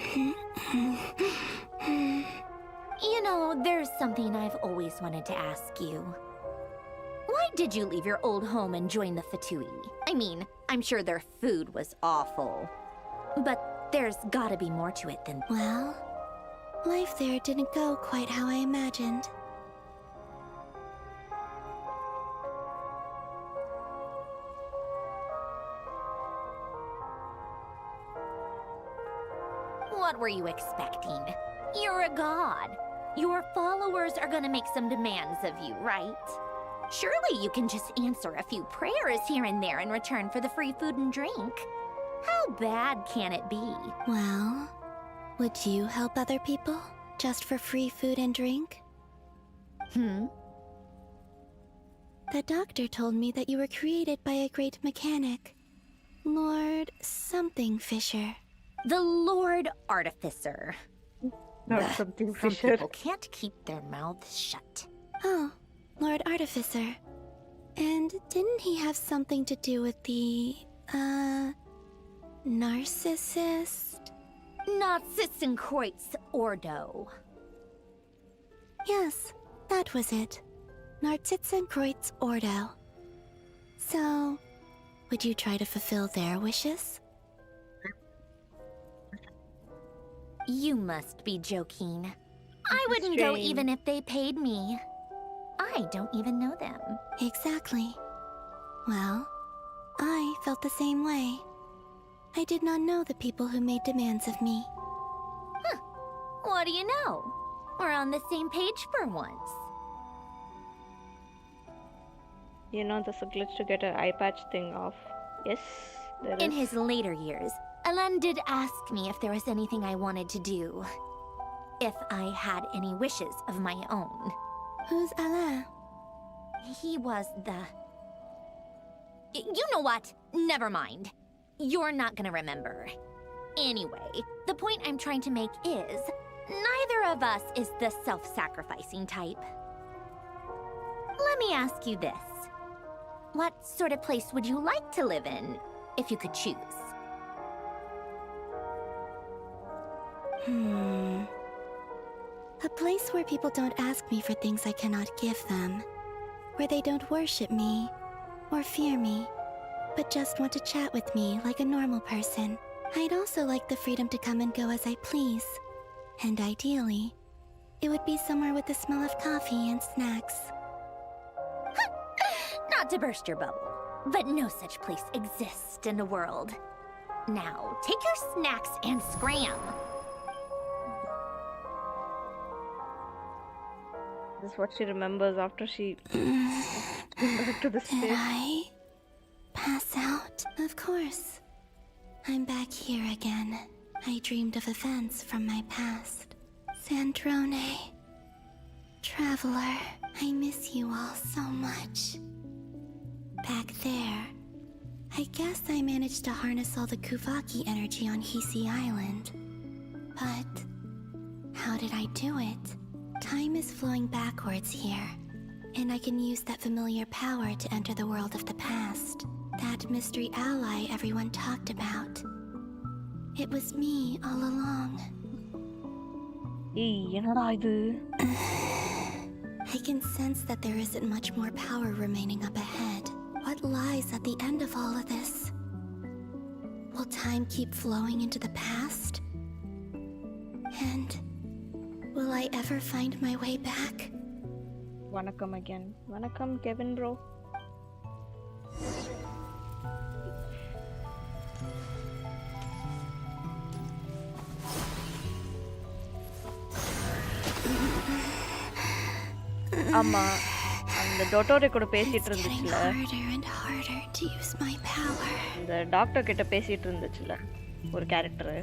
You know, there's something I've always wanted to ask you. Why did you leave your old home and join the Fatui? I mean, I'm sure their food was awful. But there's gotta be more to it than... Well, life there didn't go quite how I imagined. What were you expecting? You're a god. Your followers are gonna make some demands of you, right? Surely you can just answer a few prayers here and there in return for the free food and drink. How bad can it be? Well, would you help other people just for free food and drink? The doctor told me that you were created by a great mechanic, Lord something Fisher. The Lord Artificer. Not something Some Fisher. people can't keep their mouths shut. Oh, Lord Artificer. And didn't he have something to do with the, narcissist? Narcissenkreuz Ordo. Yes, that was it. Narcissenkreuz Ordo. So, would you try to fulfill their wishes? You must be joking. I wouldn't go even if they paid me. I don't even know them. Exactly. Well, I felt the same way. I did not know the people who made demands of me. Huh. What do you know? We're on the same page for once. You know, there's a glitch to get an eye patch thing off. Yes, there In is. his later years, Alain did ask me if there was anything I wanted to do. If I had any wishes of my own. Who's Alain? He was the... You know what? Never mind. You're not gonna remember. Anyway, the point I'm trying to make is, neither of us is the self-sacrificing type. Let me ask you this. What sort of place would you like to live in, if you could choose? A place where people don't ask me for things I cannot give them. Where they don't worship me, or fear me, but just want to chat with me like a normal person. I'd also like the freedom to come and go as I please. And ideally, it would be somewhere with the smell of coffee and snacks. Not to burst your bubble, But no such place exists in the world. Now, take your snacks and scram. This is what she remembers after she came back to the space. Did I pass out? Of course. I'm back here again. I dreamed of events from my past. Sandrone. Traveler, I miss you all so much. Back there, I guess I managed to harness all the Kuvaki energy on Hisi Island. But how did I do it? Time is flowing backwards here, and I can use that familiar power to enter the world of the past. That mystery ally everyone talked about. It was me all along. I can sense that there isn't much more power remaining up ahead. What lies at the end of all of this? Will time keep flowing into the past? And will I ever find my way back? Vanakkam again. Vanakkam, Kevin bro. ஆமா அந்த டோட்டோரே கூட பேசிட்டு இருந்துச்சுல இந்த doctor கிட்ட பேசிட்டு இருந்துச்சுல ஒரு கேரக்டர்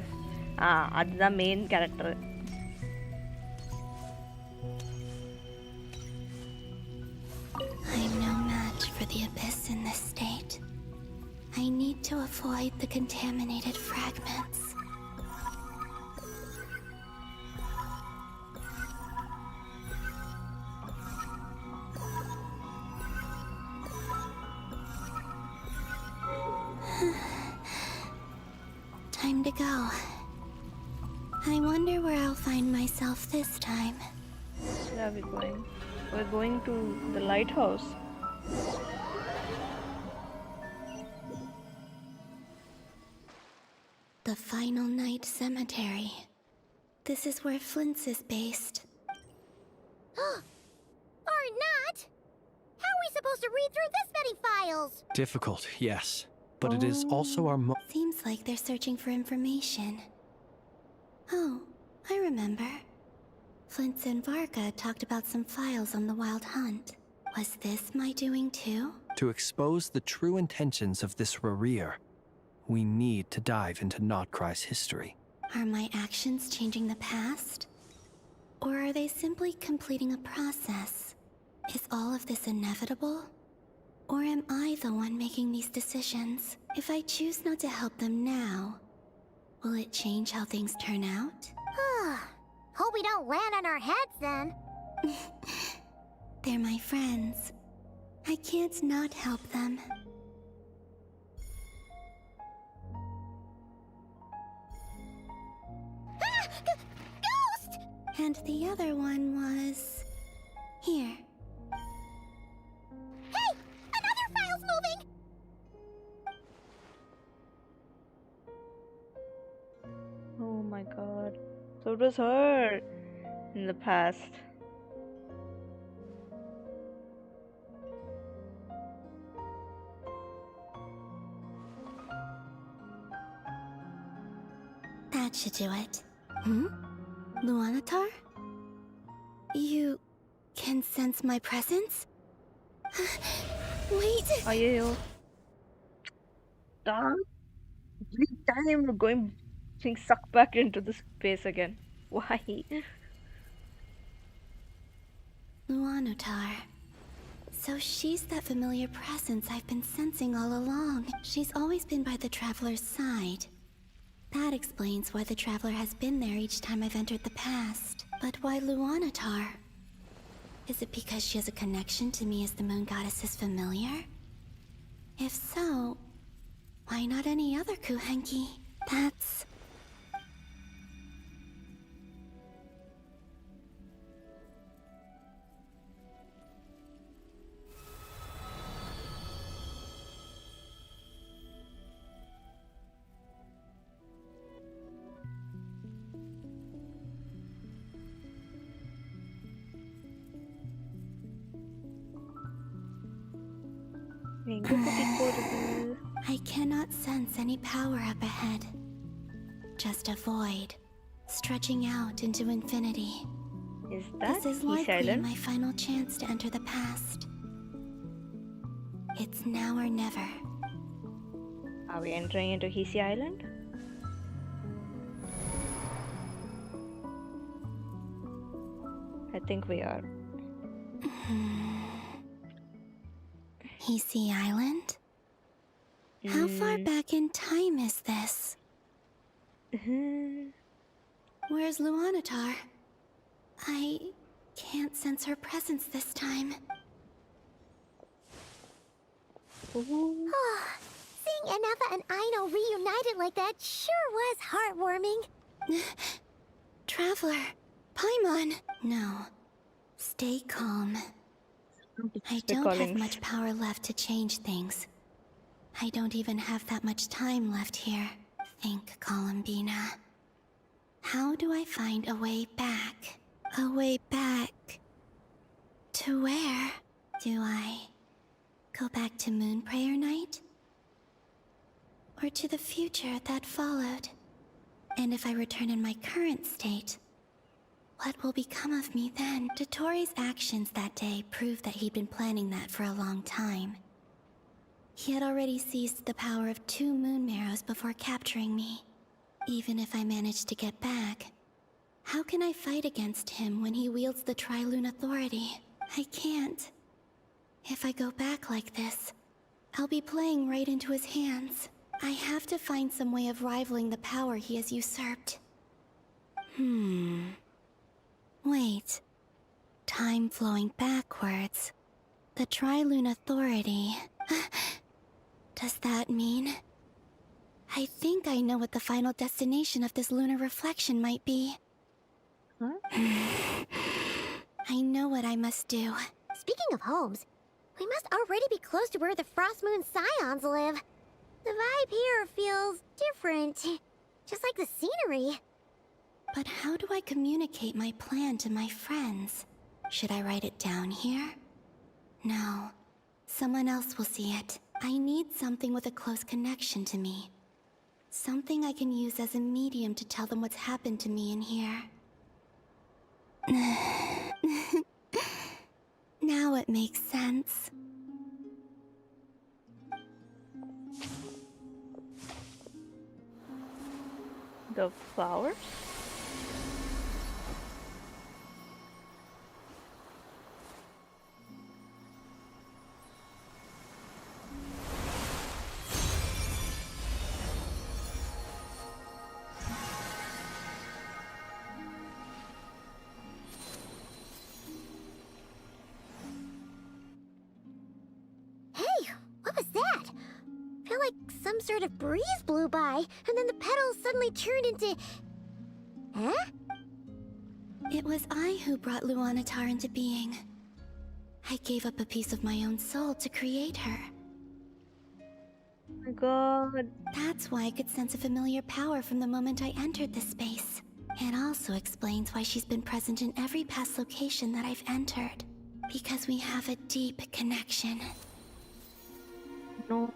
அதுதான் main character I'm no match for the abyss in this state. I need to avoid the contaminated fragments. Time to go. I wonder where I'll find myself this time. Where are we going? We're going to the lighthouse. The Final Night Cemetery. This is where Flint's is based. Or not? How are we supposed to read through this many files? Difficult, yes. But it is also our Seems like they're searching for information. Oh, I remember. Flint's and Varka talked about some files on the Wild Hunt. Was this my doing too? To expose the true intentions of this Rerir, we need to dive into Notcry's history. Are my actions changing the past? Or are they simply completing a process? Is all of this inevitable? Or am I the one making these decisions? If I choose not to help them now, will it change how things turn out? Hope we don't land on our heads then. They're my friends. I can't not help them. Ghost! And the other one was... here. Hey! Another file's moving! Oh my god. So it was her in the past. That should do it. Luanatar? You can sense my presence? Wait! Ayo. Every time we're being sucked back into the space again. Why? Luanatar. So she's that familiar presence I've been sensing all along. She's always been by the Traveler's side. That explains why the Traveler has been there each time I've entered the past. But why Luanatar? Is it because she has a connection to me as the Moon Goddess's familiar? If so, why not any other Kuhenki? That's... I cannot sense any power up ahead. Just a void, stretching out into infinity. Is that This is hehhe likely Island? my final chance to enter the past. It's now or never. Are we entering into hehhe Island? I think we are. hehhe Island? How far back in time is this? Where's Luanatar? I can't sense her presence this time. Seeing Anafa and Aino reunited like that sure was heartwarming. Traveler, Paimon. No, stay calm. I don't have much power left to change things. I don't even have that much time left here. Think, Columbina. How do I find a way back? A way back? To where? Do I go back to Moon Prayer Night? Or to the future that followed? And if I return in my current state, what will become of me then? Dotori's actions that day proved that he'd been planning that for a long time. He had already seized the power of 2 moon marrows before capturing me. Even if I manage to get back, how can I fight against him when he wields the Tri-Lune authority? I can't. If I go back like this, I'll be playing right into his hands. I have to find some way of rivaling the power he has usurped. Wait. Time flowing backwards. The Tri-Lune authority. Does that mean... I think I know what the final destination of this lunar reflection might be. I know what I must do. Speaking of homes, we must already be close to where the Frost Moon Scions live. The vibe here feels different, just like the scenery. But how do I communicate my plan to my friends? Should I write it down here? No. Someone else will see it. I need something with a close connection to me. Something I can use as a medium to tell them what's happened to me in here. Now it makes sense. The flowers? Hey, what was that? Felt like some sort of breeze blew by, and then the petals suddenly turned into... Huh? It was I who brought Luanatar into being. I gave up a piece of my own soul to create her. Oh my god. That's why I could sense a familiar power from the moment I entered this space. It also explains why she's been present in every past location that I've entered. Because we have a deep connection. No.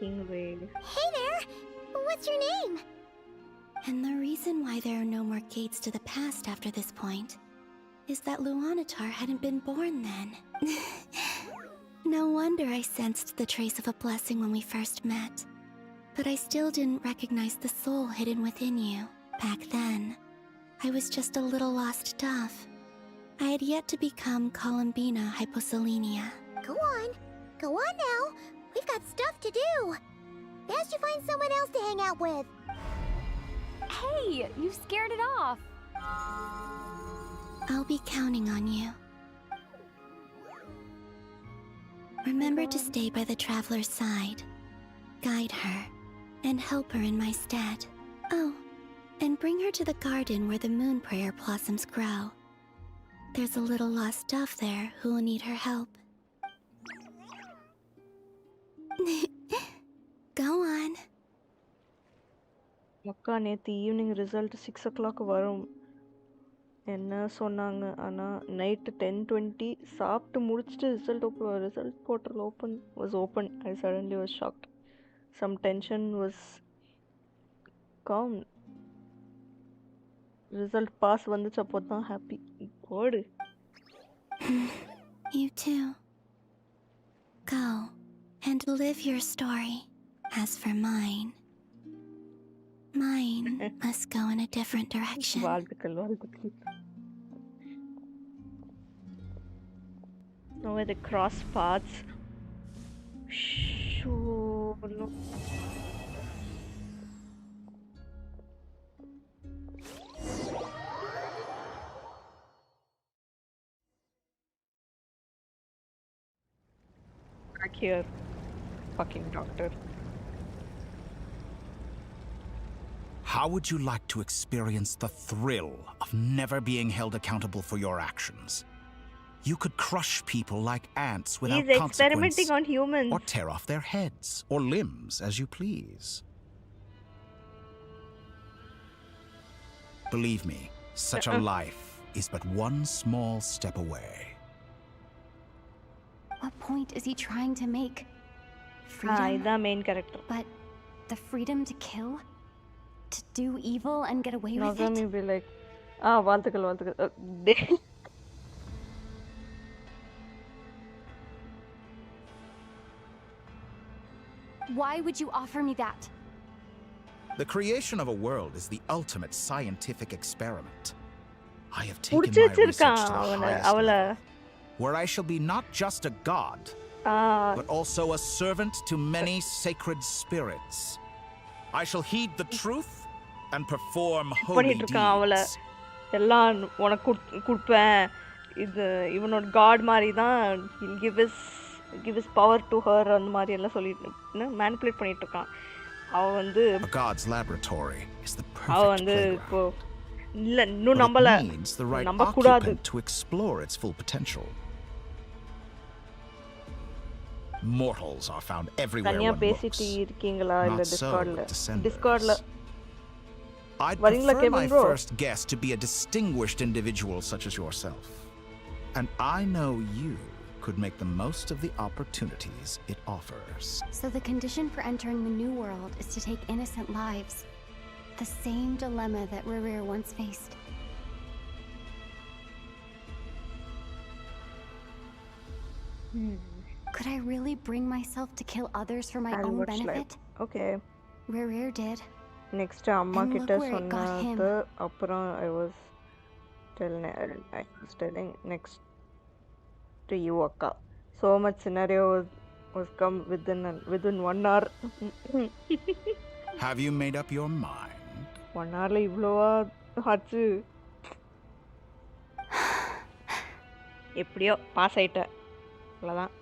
Way. Hey there! What's your name? And the reason why there are no more gates to the past after this point is that Luanatar hadn't been born then. No wonder I sensed the trace of a blessing when we first met. But I still didn't recognize the soul hidden within you. Back then, I was just a little lost dove. I had yet to become Columbina Hyposelenia. Go on now. We've got stuff to do. Best you find someone else to hang out with. Hey, you scared it off. I'll be counting on you. Remember to stay by the traveler's side, guide her, and help her in my stead. Oh, and bring her to the garden where the moon prayer blossoms grow. There's a little lost dove there who will need her help. Go on. Akka, நேத்து evening result 6 o'clock வரும். என்ன சொன்னாங்க ஆனா night 10:20 சாப்பிட்டு முடிச்சிட்டு result portal open. I suddenly was shocked. Some tension was calm. Result pass வந்துச்சு அப்போ தான் ஹாப்பி. கோடு. You too. Go and live your story. As for mine must go in a different direction. வாழ்த்துக்கள். Now the cross paths. No. Back here, fucking doctor. How would you like to experience the thrill of never being held accountable for your actions? You could crush people like ants without He's consequence, experimenting on humans. or tear off their heads or limbs as you please. Believe me, such a life is but one small step away. What point is he trying to make? He's Freedom? the main character. But the freedom to kill? To do evil and get away with it? Nozomi be like, வாழ்த்துக்கள். Why would you offer me that? The creation of a world is the ultimate scientific experiment. I have taken புடிச்சு my research to வச்சிருக்கான் the அவனை highest அவளை. level, where I shall be not just a god, but also a servant to many sacred spirits. I shall heed the truth and perform holy பண்ணிட்டு இருக்கான் அவளை. deeds. எல்லாம் உனக்கு கொடுப்பேன். இது இவனோட காட் மாதிரி தான். he'll give his power to her அந்த மாதிரி எல்லாம் சொல்லிட்டு மேனிபுலேட் பண்ணிட்டு இருக்கான். அவ வந்து A god's laboratory is the அவ perfect வந்து playground. இப்போ இல்ல இன்னும் But நம்பல. it needs the right நம்ப கூடாது. occupant to explore its full potential. Mortals are found everywhere தனியா one பேசிட்டு looks. இருக்கீங்களா இல்ல Not so with descenders. டிஸ்கார்ட்ல I'd வரீங்களா prefer my Kevin bro? first guest to be a distinguished individual such as yourself. And I know you could make the most of the opportunities it offers. So the condition for entering the new world is to take innocent lives. The same dilemma that Rerir once faced. Could I really bring myself to kill others for my own benefit? Okay. Rerir did. Next அம்மா And கிட்ட look where it got him. சொன்னது அப்புறம் I was telling next to you akka. So much scenario was come within 1 hour. Have you made up your mind? 1 hourல இவ்வளவா ஆச்சு. எப்படியோ pass ஆயிட்ட. அவ்வளோதான்.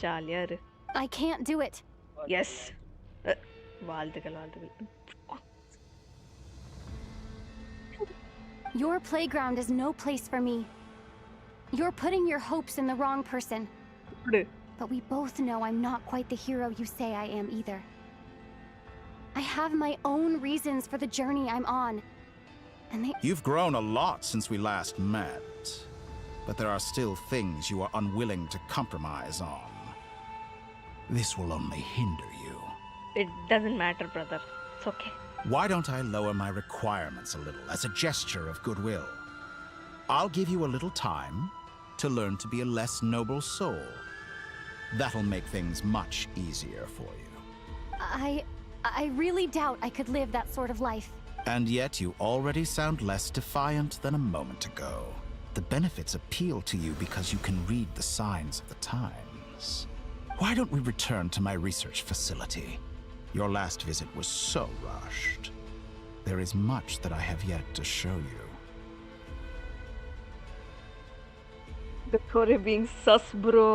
ஜாலியா இரு. I can't do it. Yes. வாழ்த்துக்கள். Your playground is no place for me. You're putting your hopes in the wrong person. But we both know I'm not quite the hero you say I am either. I have my own reasons for the journey I'm on. And they... You've grown a lot since we last met. But there are still things you are unwilling to compromise on. This will only hinder you. It doesn't matter, brother. It's okay. Why don't I lower my requirements a little as a gesture of goodwill? I'll give you a little time to learn to be a less noble soul. That'll make things much easier for you. I really doubt I could live that sort of life. And yet you already sound less defiant than a moment ago. The benefits appeal to you because you can read the signs of the times. Why don't we return to my research facility? Your last visit was so rushed. There is much that I have yet to show you. The Kore being sus, bro.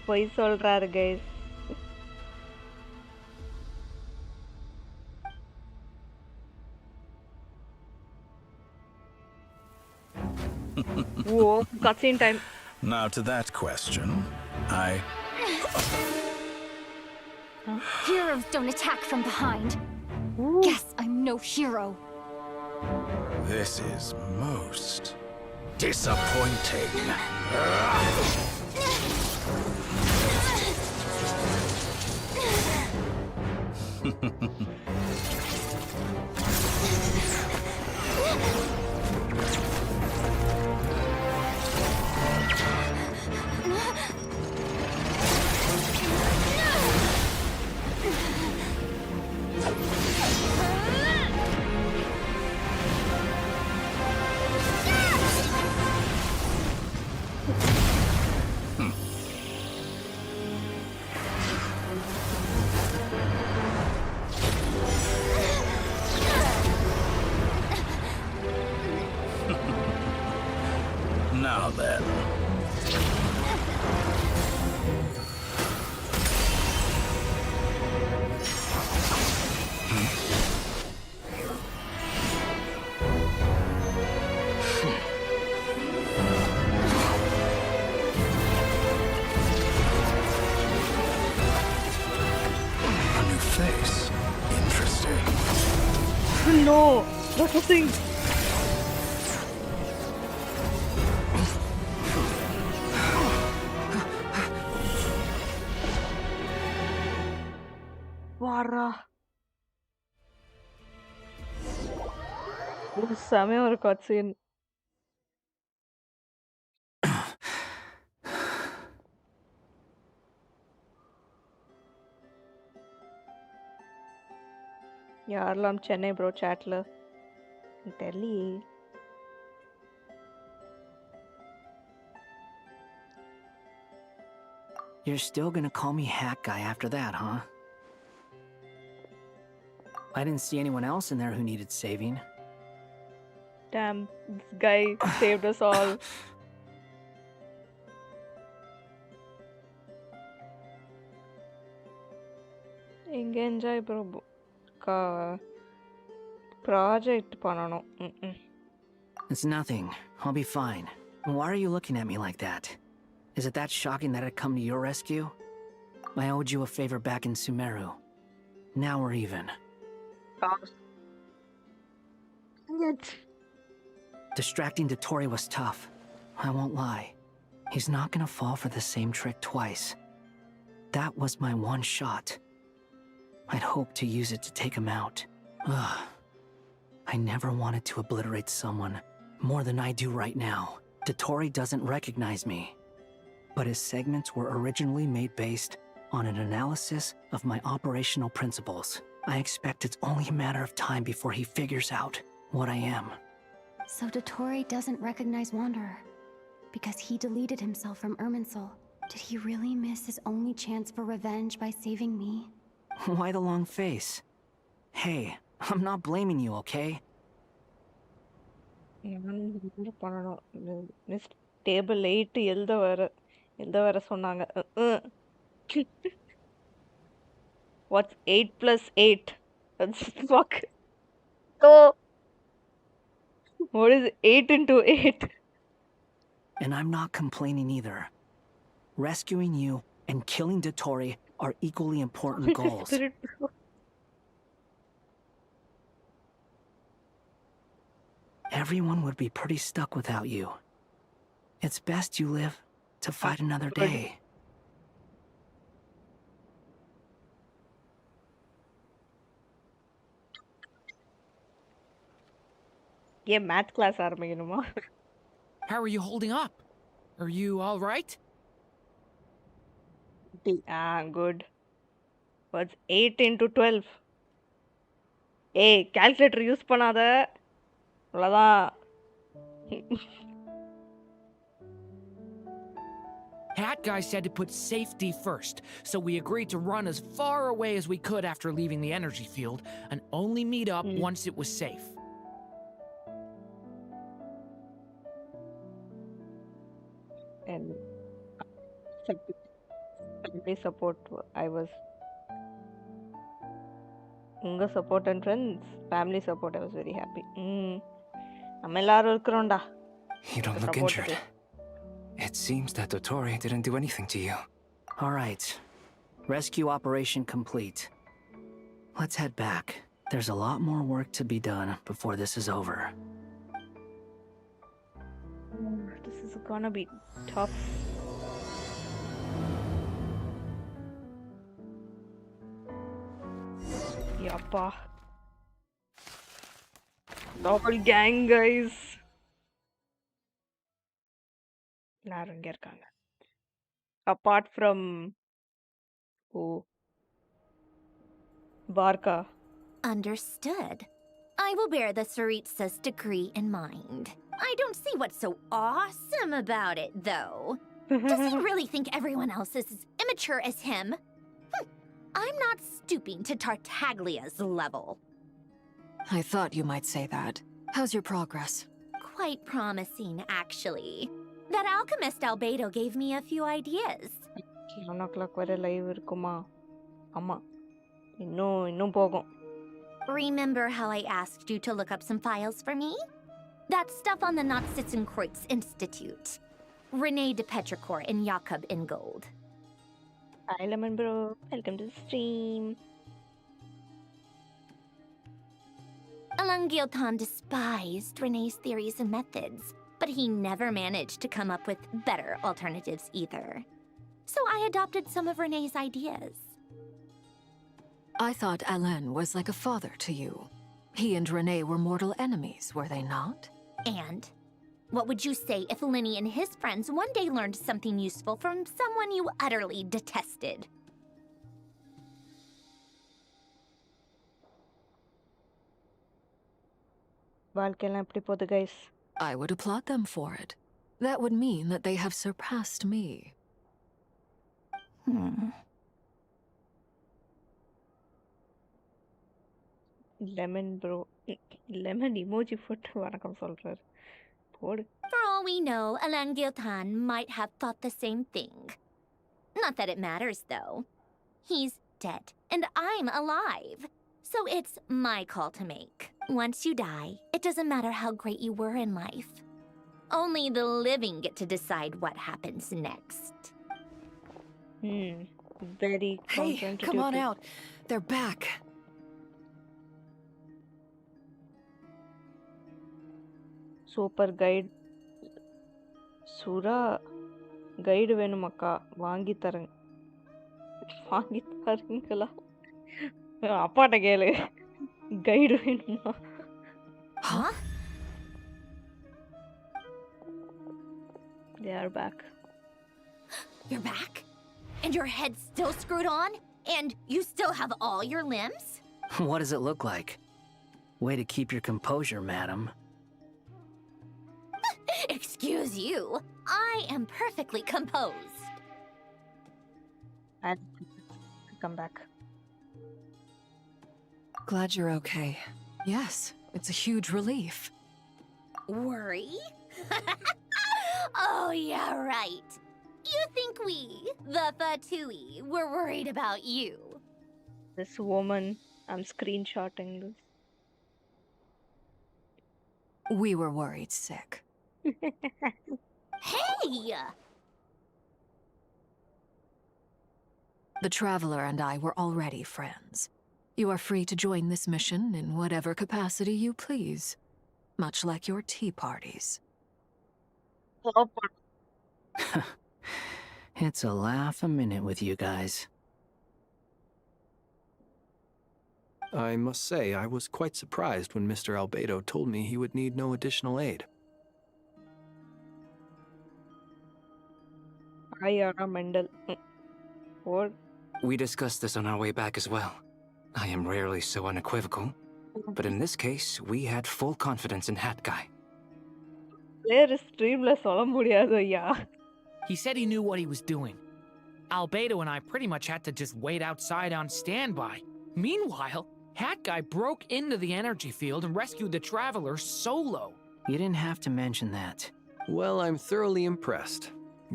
பொய் சொல்றாரு guys. Whoa, cutscene time. Now to that question, Heroes don't attack from behind. Guess I'm no hero. This is most disappointing. Now then. A new face. Interesting. No! What was thing? Varra. ஒரு செமையா ஒரு cutscene. யாரெல்லாம் Chennai bro சாட்ல தெரியலையே. You're still gonna call me Hat Guy after that, huh? I didn't see anyone else in there who needed saving. Damn, this guy saved us all. எங்க enjoy bro project பண்ணணும். It's nothing. I'll be fine. Why are you looking at me like that? Is it that shocking that I'd come to your rescue? I owed you a favor back in Sumeru. Now we're even. Distracting Dotori was tough. I won't lie. He's not gonna fall for the same trick twice. That was my one shot. I'd hoped to use it to take him out. Ugh. I never wanted to obliterate someone more than I do right now. Dotori doesn't recognize me. But his segments were originally made based on an analysis of my operational principles. I expect it's only a matter of time before he figures out what I am. So Dotori doesn't recognize Wanderer because he deleted himself from Irminsul. Did he really miss his only chance for revenge by saving me? Why the long face? Hey, I'm not blaming you, okay? Table 8 எழுத வர சொன்னாங்க. What's 8 plus 8? That's fuck. So what is 8 into 8? And I'm not complaining either. Rescuing you and killing Dotori are equally important goals. Everyone would be pretty stuck without you. It's best you live to fight another day. Yeah, math class ஆரம்பிக்கணுமா? How are you holding up? Are you all right? Good. What's 8 into 12? Hey, calculator use பண்ணாத. அவ்வளவுதான். Hat Guy said to put safety first, so we agreed to run as far away as we could after leaving the energy field and only meet up once it was safe. And family support, I was உங்க support and friends, family support, I was very happy. நம்ம எல்லாரும் இருக்கிறோம்டா. You don't look injured. It seems that Dotori didn't do anything to you. All right. Rescue operation complete. Let's head back. There's a lot more work to be done before this is over. This is gonna be tough. Yappa. Double gang, guys. எல்லாரும் இங்க இருக்காங்க. Apart from who? Varka. Understood. I will bear the Tsaritsa's decree in mind. I don't see what's so awesome about it, though. Does he really think everyone else is as immature as him? I'm not stooping to Tartaglia's level. I thought you might say that. How's your progress? Quite promising, actually. That alchemist Albedo gave me a few ideas. 11 o'clock வரை live இருக்குமா? ஆமா. இன்னும் போகும். Remember how I asked you to look up some files for me? That stuff on the Nazi-Kreuz Institute. Renee de Petrichor and Jakob Ingold. Hi, Lemon Bro. Welcome to the stream. Alain Guillotin despised Renee's theories and methods, but he never managed to come up with better alternatives either. So I adopted some of Renee's ideas. I thought Alain was like a father to you. He and Renee were mortal enemies, were they not? And what would you say if Lenny and his friends one day learned something useful from someone you utterly detested? வாழ்க்கையெல்லாம் எப்படி போகுது, guys? I would applaud them for it. That would mean that they have surpassed me. Lemon Bro. Lemon emoji போட்டு வணக்கம் சொல்றாரு. போடு. For all we know, Alain Guillotin might have thought the same thing. Not that it matters, though. He's dead, and I'm alive. So it's my call to make. Once you die, it doesn't matter how great you were in life. Only the living get to decide what happens next. Very Hey, come on out. They're back. Super guide. Sura guide வேணுமாக்கா? வாங்கி தரேன். வாங்கி தரீங்களா? அப்பாட்ட கேளு. Guide வேணுமா? Huh? They are back. You're back? And your head's still screwed on? And you still have all your limbs? What does it look like? Way to keep your composure, madam. Excuse you. I am perfectly composed. I'll come back. Glad you're okay. Yes, it's a huge relief. Worry? Oh, yeah, right. You think we, the Fatui, were worried about you? This woman, I'm screenshotting this. We were worried sick. Hey! The Traveler and I were already friends. You are free to join this mission in whatever capacity you please, much like your tea parties. It's a laugh a minute with you guys. I must say, I was quite surprised when Mr. Albedo told me he would need no additional aid. Ayara Mendel. What? We discussed this on our way back as well. I am rarely so unequivocal, but in this case, we had full confidence in Hat Guy. Player streamல சொல்ல முடியாது ஐயா. He said he knew what he was doing. Albedo and I pretty much had to just wait outside on standby. Meanwhile, Hat Guy broke into the energy field and rescued the Traveler solo. You didn't have to mention that. Well, I'm thoroughly impressed.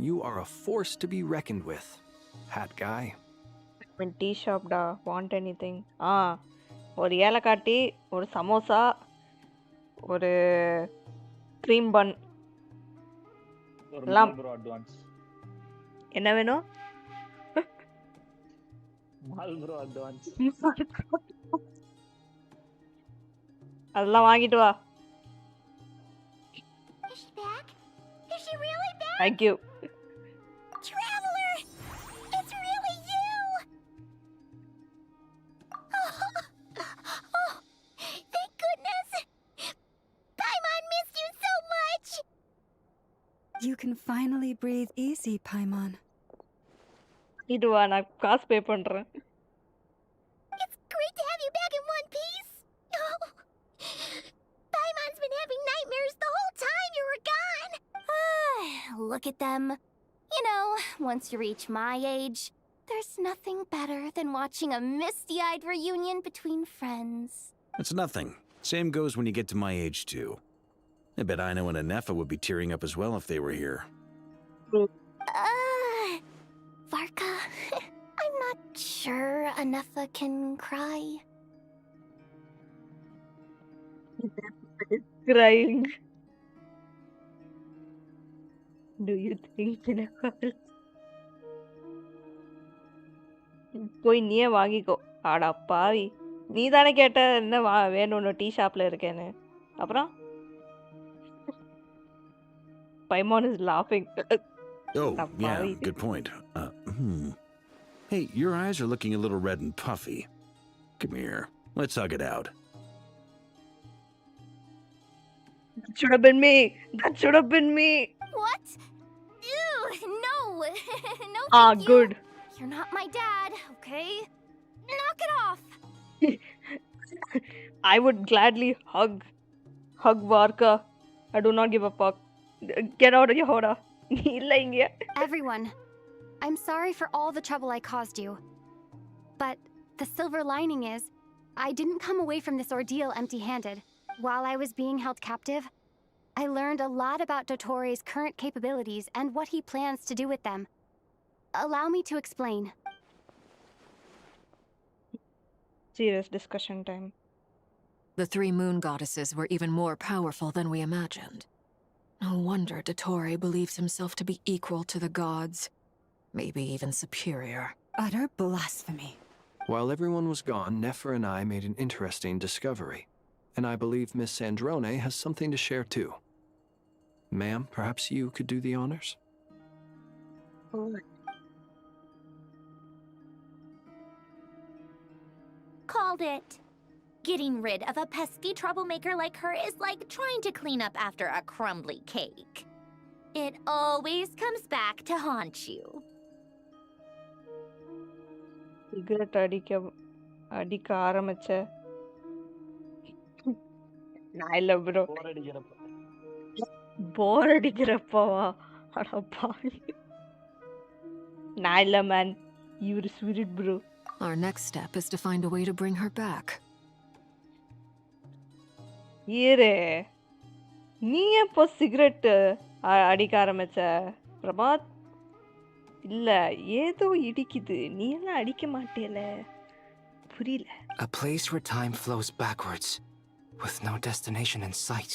You are a force to be reckoned with, Hat Guy. In tea shop da, want anything? ஒரு ஏலக்காட்டி, ஒரு சமோசா, ஒரு cream bun. எல்லாம் advance என்ன வேணும்? Marlboro advance. அதெல்லாம் வாங்கிட்டு வா. Is she back? Is she really back? Thank you. Traveler! It's really you! Oh, thank goodness! Paimon missed you so much! You can finally breathe easy, Paimon. வாங்கிட்டு வா, நான் காசு பே பண்றேன். It's great to have you back in one piece! Oh, Paimon's been having nightmares the whole time you were gone! Look at them. You know, once you reach my age, there's nothing better than watching a misty-eyed reunion between friends. It's nothing. Same goes when you get to my age, too. I bet Ino and Anefa would be tearing up as well if they were here. Varka, I'm not sure Anefa can cry. Crying. Do you think in a girl? போய் நீயே வாங்கிக்கோ. ஆடா பாவி, நீ தானே கேட்ட என்ன வேணும்னு டீ ஷாப்ல இருக்கேன்னு. அப்புறம் Paimon is laughing. Oh, yeah, good point. Hey, your eyes are looking a little red and puffy. Come here, let's hug it out. That should have been me. That should have been me. What? Ew, no. No, thank you. Good. You're not my dad, okay? Knock it off. I would gladly hug Varka. I do not give a fuck. Get out of your hoda. Everyone, I'm sorry for all the trouble I caused you. But the silver lining is, I didn't come away from this ordeal empty-handed. While I was being held captive, I learned a lot about Dottoro's current capabilities and what he plans to do with them. Allow me to explain. Serious discussion time. The three moon goddesses were even more powerful than we imagined. No wonder Dottore believes himself to be equal to the gods. Maybe even superior. Utter blasphemy. While everyone was gone, Nefer and I made an interesting discovery. And I believe Miss Sandrone has something to share too. Ma'am, perhaps you could do the honors? Called it. Getting rid of a pesky troublemaker like her is like trying to clean up after a crumbly cake. It always comes back to haunt you. Cigarette அடிக்க ஆரம்பிச்ச. நான் இல்ல bro. போர் அடிக்கிறப்பவா? அட பாவி. நான் இல்ல man. You're sweet bro. Our next step is to find a way to bring her back. ஏரே, நீ எப்போ சிகரெட் அடிக்க ஆரம்பிச்ச பிரபாத்? இல்ல, ஏதோ இடிக்குது. நீ எல்லாம் அடிக்க மாட்டேல. புரியல. A place where time flows backwards, with no destination in sight.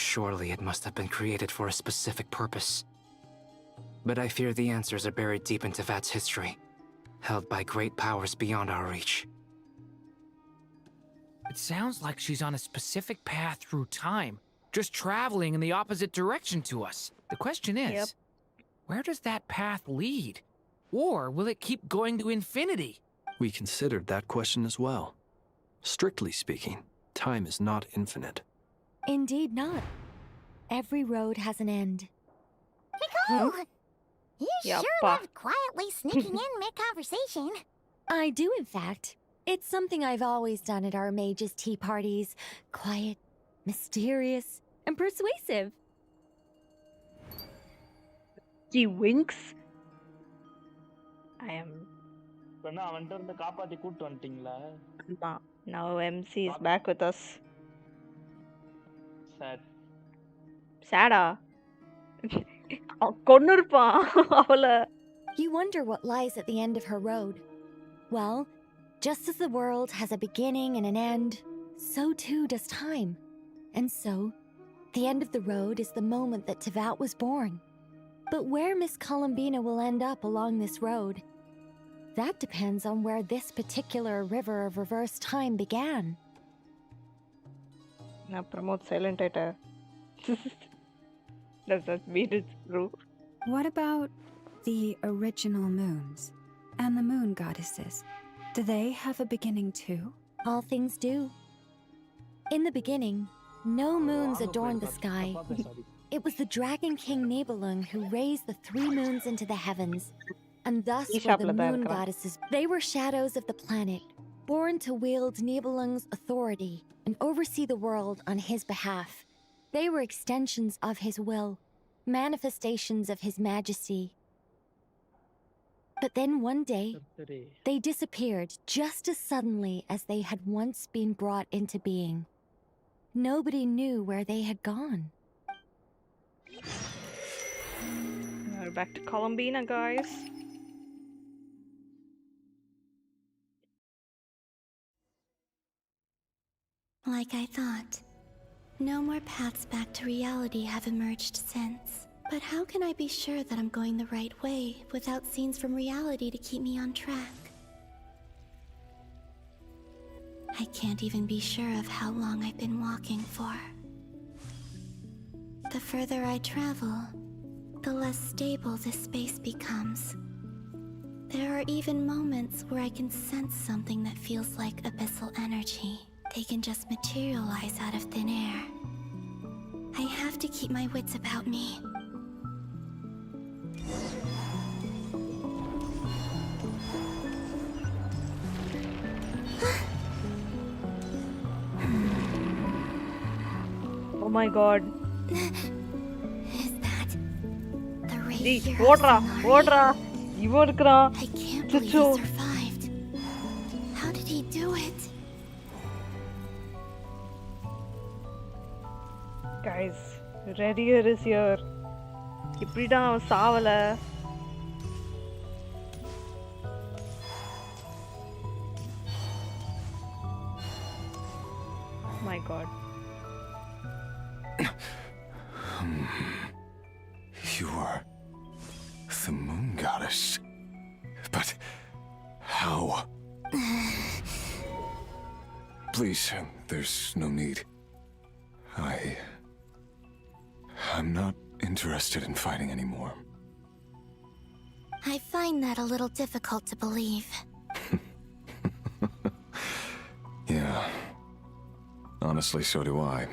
Surely it must have been created for a specific purpose. But I fear the answers are buried deep into Vat's history, held by great powers beyond our reach. It sounds like she's on a specific path through time, just traveling in the opposite direction to us. The question is, where does that path lead? Or will it keep going to infinity? We considered that question as well. Strictly speaking, time is not infinite. Indeed not. Every road has an end. Nicole! You sure love quietly sneaking in mid-conversation. I do, in fact. It's something I've always done at our mages' tea parties. Quiet, mysterious, and persuasive. She winks. I am. Now MC is back with us. Sad. Sada. கொன்னுருப்பான் அவள. You wonder what lies at the end of her road. Well, just as the world has a beginning and an end, so too does time. And so, the end of the road is the moment that Tevat was born. But where Miss Columbina will end up along this road, That depends on where this particular river of reverse time began. Now promote silent hater. Does that mean it's true? What about the original moons and the moon goddesses? Do they have a beginning too? All things do. In the beginning, no moons adorned the sky. It was the Dragon King Nibelung who raised the 3 moons into the heavens, and thus were the moon goddesses. They were shadows of the planet, born to wield Nibelung's authority and oversee the world on his behalf. They were extensions of his will, manifestations of his majesty. But then one day, they disappeared just as suddenly as they had once been brought into being. Nobody knew where they had gone. We're back to Columbina, guys. Like I thought. No more paths back to reality have emerged since. But how can I be sure that I'm going the right way without scenes from reality to keep me on track? I can't even be sure of how long I've been walking for. The further I travel, the less stable this space becomes. There are even moments where I can sense something that feels like abyssal energy. They can just materialize out of thin air. I have to keep my wits about me. Oh my god. Is that the rapier? Water! I can't believe he survived. How did he do it? Guys, Radier is here. இப்படிடா அவன் சாவல. My god. You are the moon goddess. But how? Please, there's no need. I'm not interested in fighting anymore. I find that a little difficult to believe. Yeah. Honestly, so do I.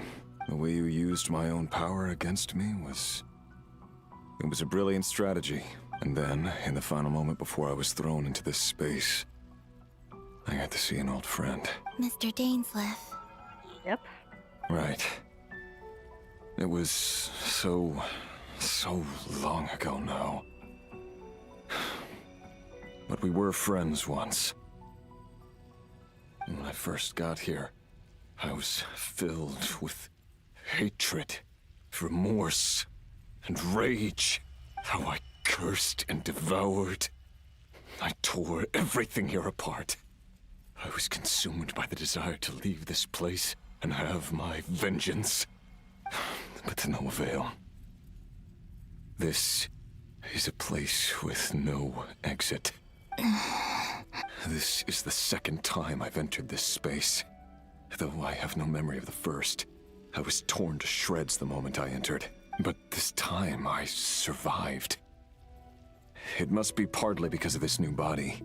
The way you used my own power against me was... It was a brilliant strategy. And then, in the final moment before I was thrown into this space, I got to see an old friend. Mr. Dainsleif. Yep. Right. It was so long ago now. But we were friends once. When I first got here, I was filled with hatred, remorse, and rage. How I cursed and devoured. I tore everything here apart. I was consumed by the desire to leave this place and have my vengeance. But to no avail. This is a place with no exit. This is the second time I've entered this space. Though I have no memory of the first. I was torn to shreds the moment I entered. But this time I survived. It must be partly because of this new body.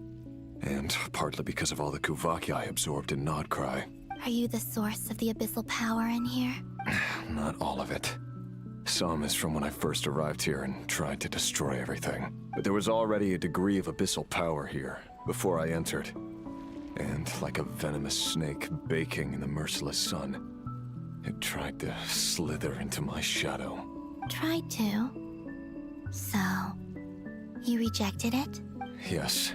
And partly because of all the Kuvaki I absorbed in Nodcry. Are you the source of the abyssal power in here? Not all of it. Some is from when I first arrived here and tried to destroy everything. But there was already a degree of abyssal power here, before I entered. And like a venomous snake baking in the merciless sun, it tried to slither into my shadow. Tried to? So, you rejected it? Yes.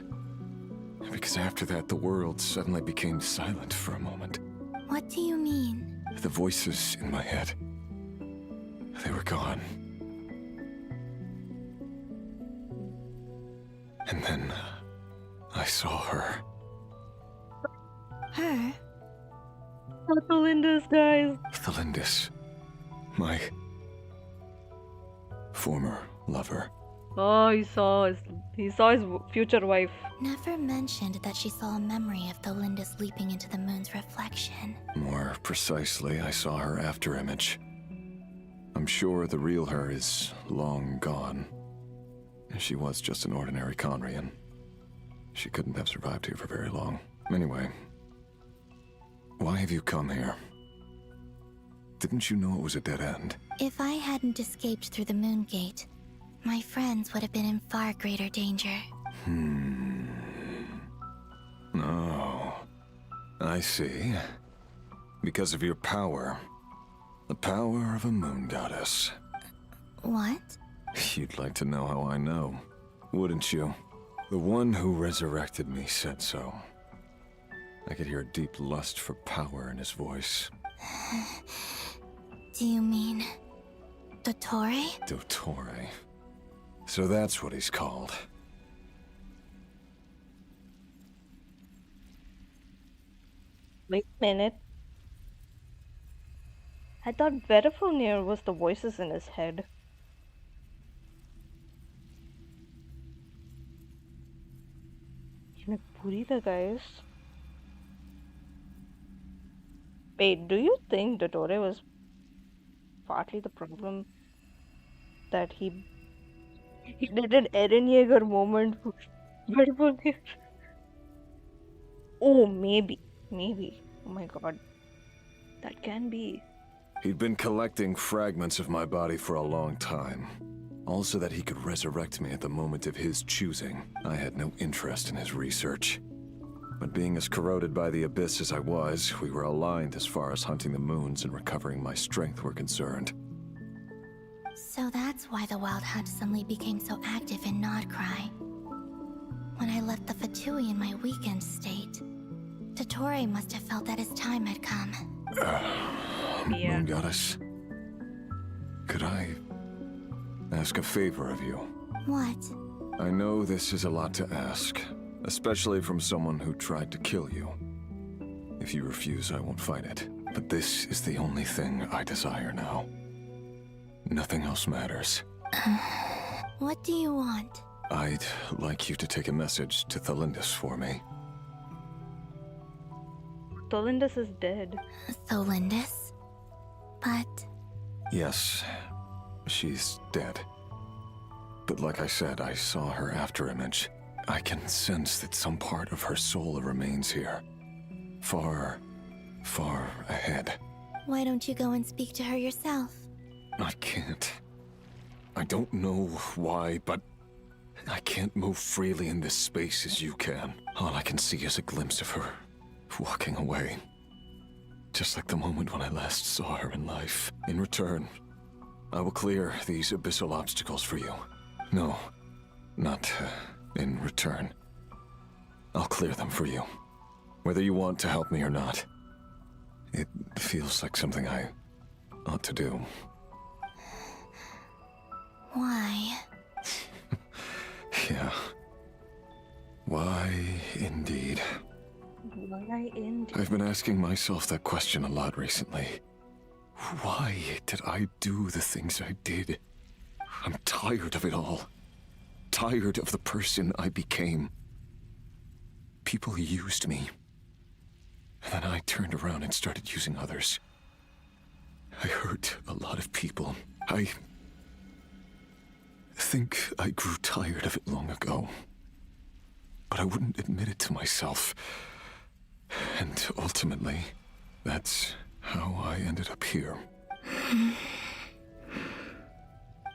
Because after that, the world suddenly became silent for a moment. What do you mean? The voices in my head, they were gone. And then I saw her. Her? Thalindis, guys. Thalindis. My former lover. Oh, He saw his future wife. Never mentioned that she saw a memory of Tholindis leaping into the moon's reflection. More precisely, I saw her after image. I'm sure the real her is long gone. She was just an ordinary Conrian. She couldn't have survived here for very long. Anyway, why have you come here? Didn't you know it was a dead end? If I hadn't escaped through the moon gate, my friends would have been in far greater danger. Oh, I see. Because of your power. The power of a moon goddess. What? You'd like to know how I know, wouldn't you? The one who resurrected me said so. I could hear a deep lust for power in his voice. Do you mean... Dottore? Dottore. So that's what he's called. Wait a minute. I thought Verifulnir was the voices in his head. Guys. Wait, do you think Dottore was partly the problem? That he did an Eren Yeager moment for Verifulnir? Oh, maybe. Maybe. Oh my god. That can be. He'd been collecting fragments of my body for a long time. All so that he could resurrect me at the moment of his choosing. I had no interest in his research. But being as corroded by the abyss as I was, we were aligned as far as hunting the moons and recovering my strength were concerned. So that's why the Wild Hunt suddenly became so active in Nodcry. When I left the Fatui in my weakened state, Dottore must have felt that his time had come. Moon Goddess, could I ask a favor of you? What? I know this is a lot to ask, especially from someone who tried to kill you. If you refuse, I won't fight it. But this is the only thing I desire now. Nothing else matters. What do you want? I'd like you to take a message to Tholindis for me. Tholindis is dead. Tholindis? But... Yes, she's dead. But like I said, I saw her after image. I can sense that some part of her soul remains here. Far, far ahead. Why don't you go and speak to her yourself? I can't. I don't know why, but I can't move freely in this space as you can. All I can see is a glimpse of her, walking away. Just like the moment when I last saw her in life. In return, I will clear these abyssal obstacles for you. No, not in return. I'll clear them for you. Whether you want to help me or not. It feels like something I ought to do. Why? Yeah. Why, indeed. Why indeed? I've been asking myself that question a lot recently. Why did I do the things I did? I'm tired of it all. Tired of the person I became. People used me. And then I turned around and started using others. I hurt a lot of people. I think I grew tired of it long ago. But I wouldn't admit it to myself. And ultimately, that's how I ended up here.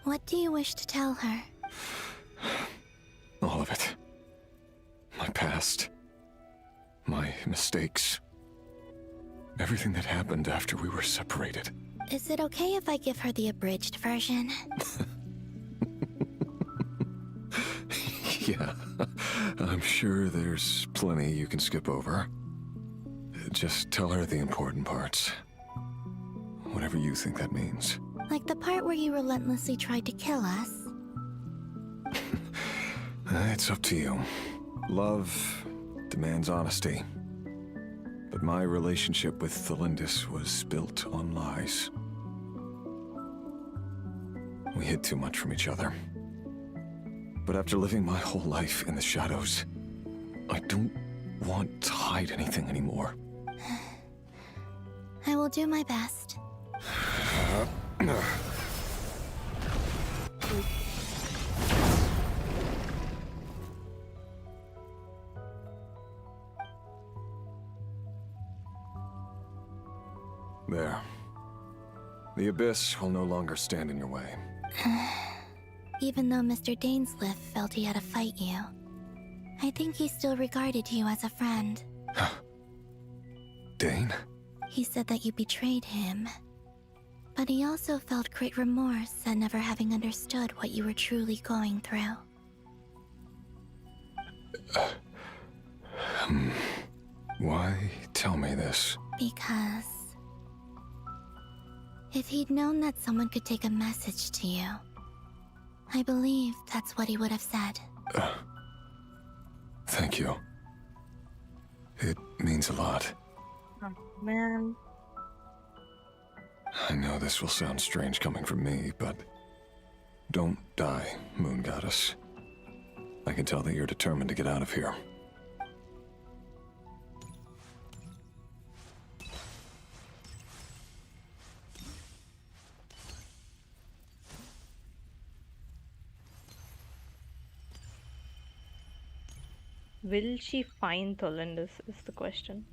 What do you wish to tell her? All of it. My past. My mistakes. Everything that happened after we were separated. Is it okay if I give her the abridged version? Yeah, I'm sure there's plenty you can skip over. Just tell her the important parts. Whatever you think that means. Like the part where you relentlessly tried to kill us? It's up to you. Love demands honesty. But my relationship with Tholindis was built on lies. We hid too much from each other. But after living my whole life in the shadows, I don't want to hide anything anymore. I will do my best. There. The Abyss will no longer stand in your way. Even though Mr. Dainsleif felt he had to fight you, I think he still regarded you as a friend. Dane? He said that you betrayed him, but he also felt great remorse at never having understood what you were truly going through. Why tell me this? Because if he'd known that someone could take a message to you, I believe that's what he would have said. Thank you. It means a lot. Oh, man. I know this will sound strange coming from me, but don't die, Moon Goddess. I can tell that you're determined to get out of here. Will she find Tholendis is the question.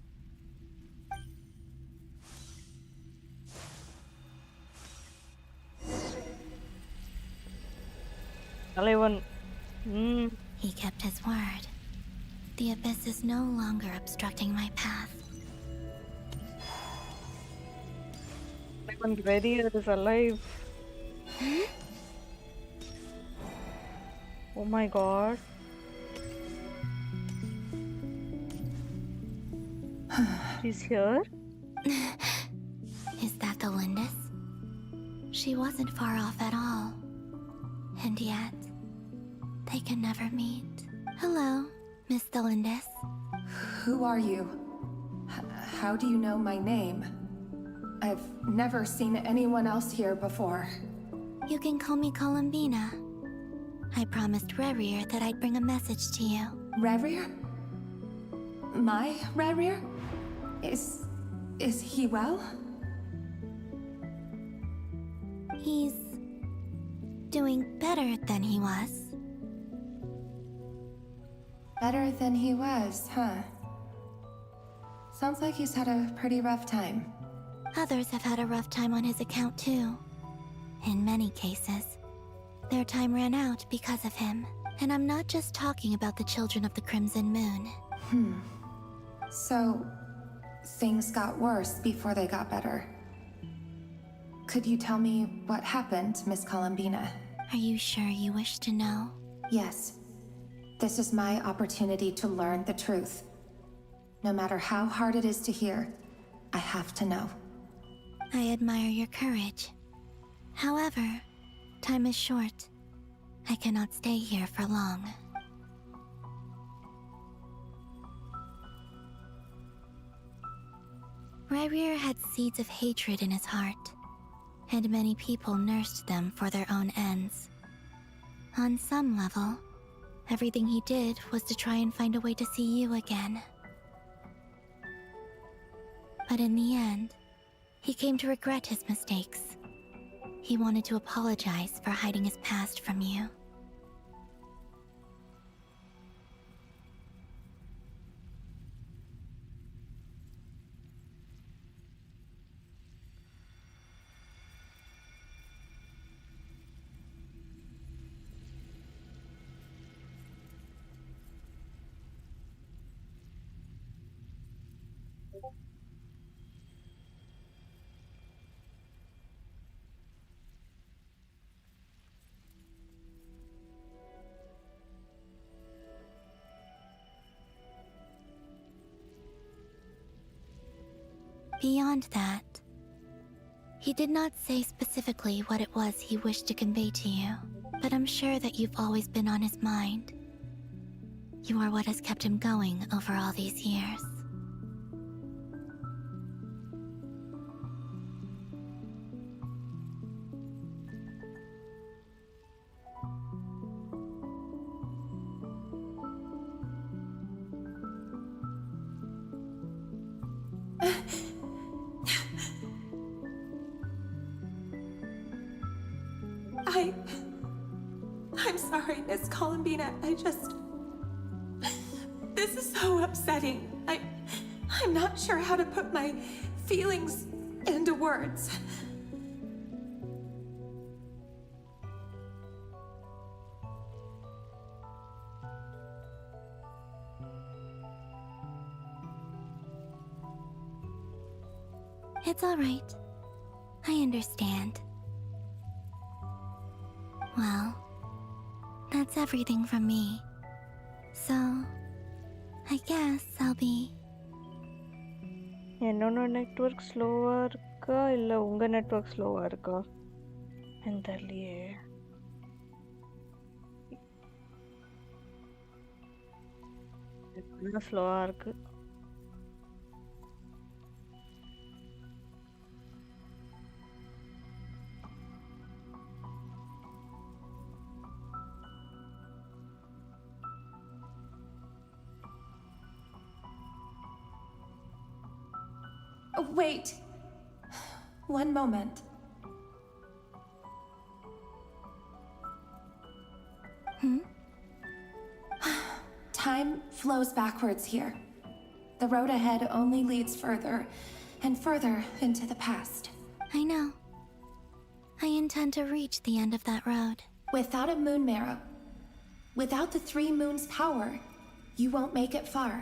He kept his word. The Abyss is no longer obstructing my path. Warrior is alive. Oh my god. She's here? Is that the Lindis? She wasn't far off at all. And yet, they can never meet. Hello, Miss Tholendis. Who are you? How do you know my name? I've never seen anyone else here before. You can call me Columbina. I promised Rerir that I'd bring a message to you. Rerir? My Rerir? Is he well? He's doing better than he was. Better than he was, huh? Sounds like he's had a pretty rough time. Others have had a rough time on his account too. In many cases, their time ran out because of him. And I'm not just talking about the children of the Crimson Moon. So, things got worse before they got better. Could you tell me what happened, Miss Columbina? Are you sure you wish to know? Yes. This is my opportunity to learn the truth. No matter how hard it is to hear, I have to know. I admire your courage. However, time is short. I cannot stay here for long. Rerir had seeds of hatred in his heart, and many people nursed them for their own ends. On some level, everything he did was to try and find a way to see you again. But in the end, he came to regret his mistakes. He wanted to apologize for hiding his past from you. Beyond that, he did not say specifically what it was he wished to convey to you, but I'm sure that you've always been on his mind. You are what has kept him going over all these years. I'm sorry, Miss Columbina. This is so upsetting. I'm not sure how to put my feelings into words. It's all right. I understand. Well, that's everything from me. So, I guess I'll be... என்னோட network ஸ்லோவா இருக்கா இல்ல உங்க network ஸ்லோவா இருக்கா எனக்கு தெரியலையே. ஸ்லோவா இருக்கு. Wait. One moment. Time flows backwards here. The road ahead only leads further and further into the past. I know. I intend to reach the end of that road. Without a moon marrow, without the 3 moons' power, you won't make it far.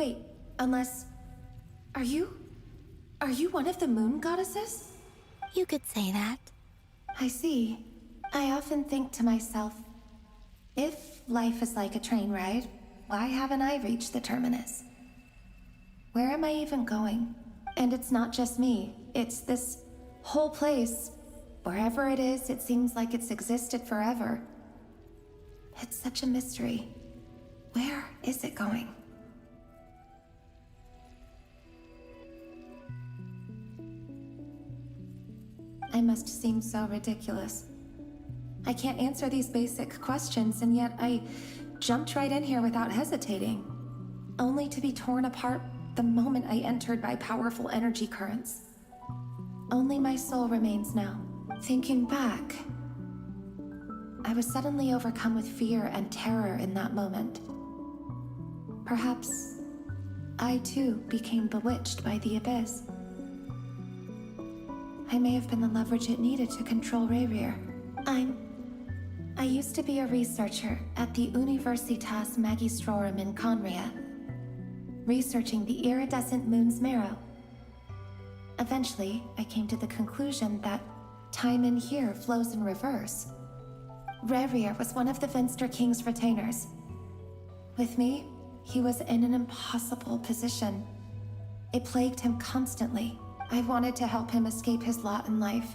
Wait, unless... Are you one of the moon goddesses? You could say that. I see. I often think to myself, if life is like a train ride, why haven't I reached the terminus? Where am I even going? And it's not just me. It's this whole place. Wherever it is, it seems like it's existed forever. It's such a mystery. Where is it going? I must seem so ridiculous. I can't answer these basic questions, and yet I jumped right in here without hesitating, only to be torn apart the moment I entered by powerful energy currents. Only my soul remains now. Thinking back, I was suddenly overcome with fear and terror in that moment. Perhaps I too became bewitched by the abyss. I may have been the leverage it needed to control Rayrir. I used to be a researcher at the Universitas Magistrorum in Conria, researching the iridescent moon's marrow. Eventually, I came to the conclusion that time in here flows in reverse. Rayrir was one of the Finster King's retainers. With me, he was in an impossible position. It plagued him constantly. I wanted to help him escape his lot in life.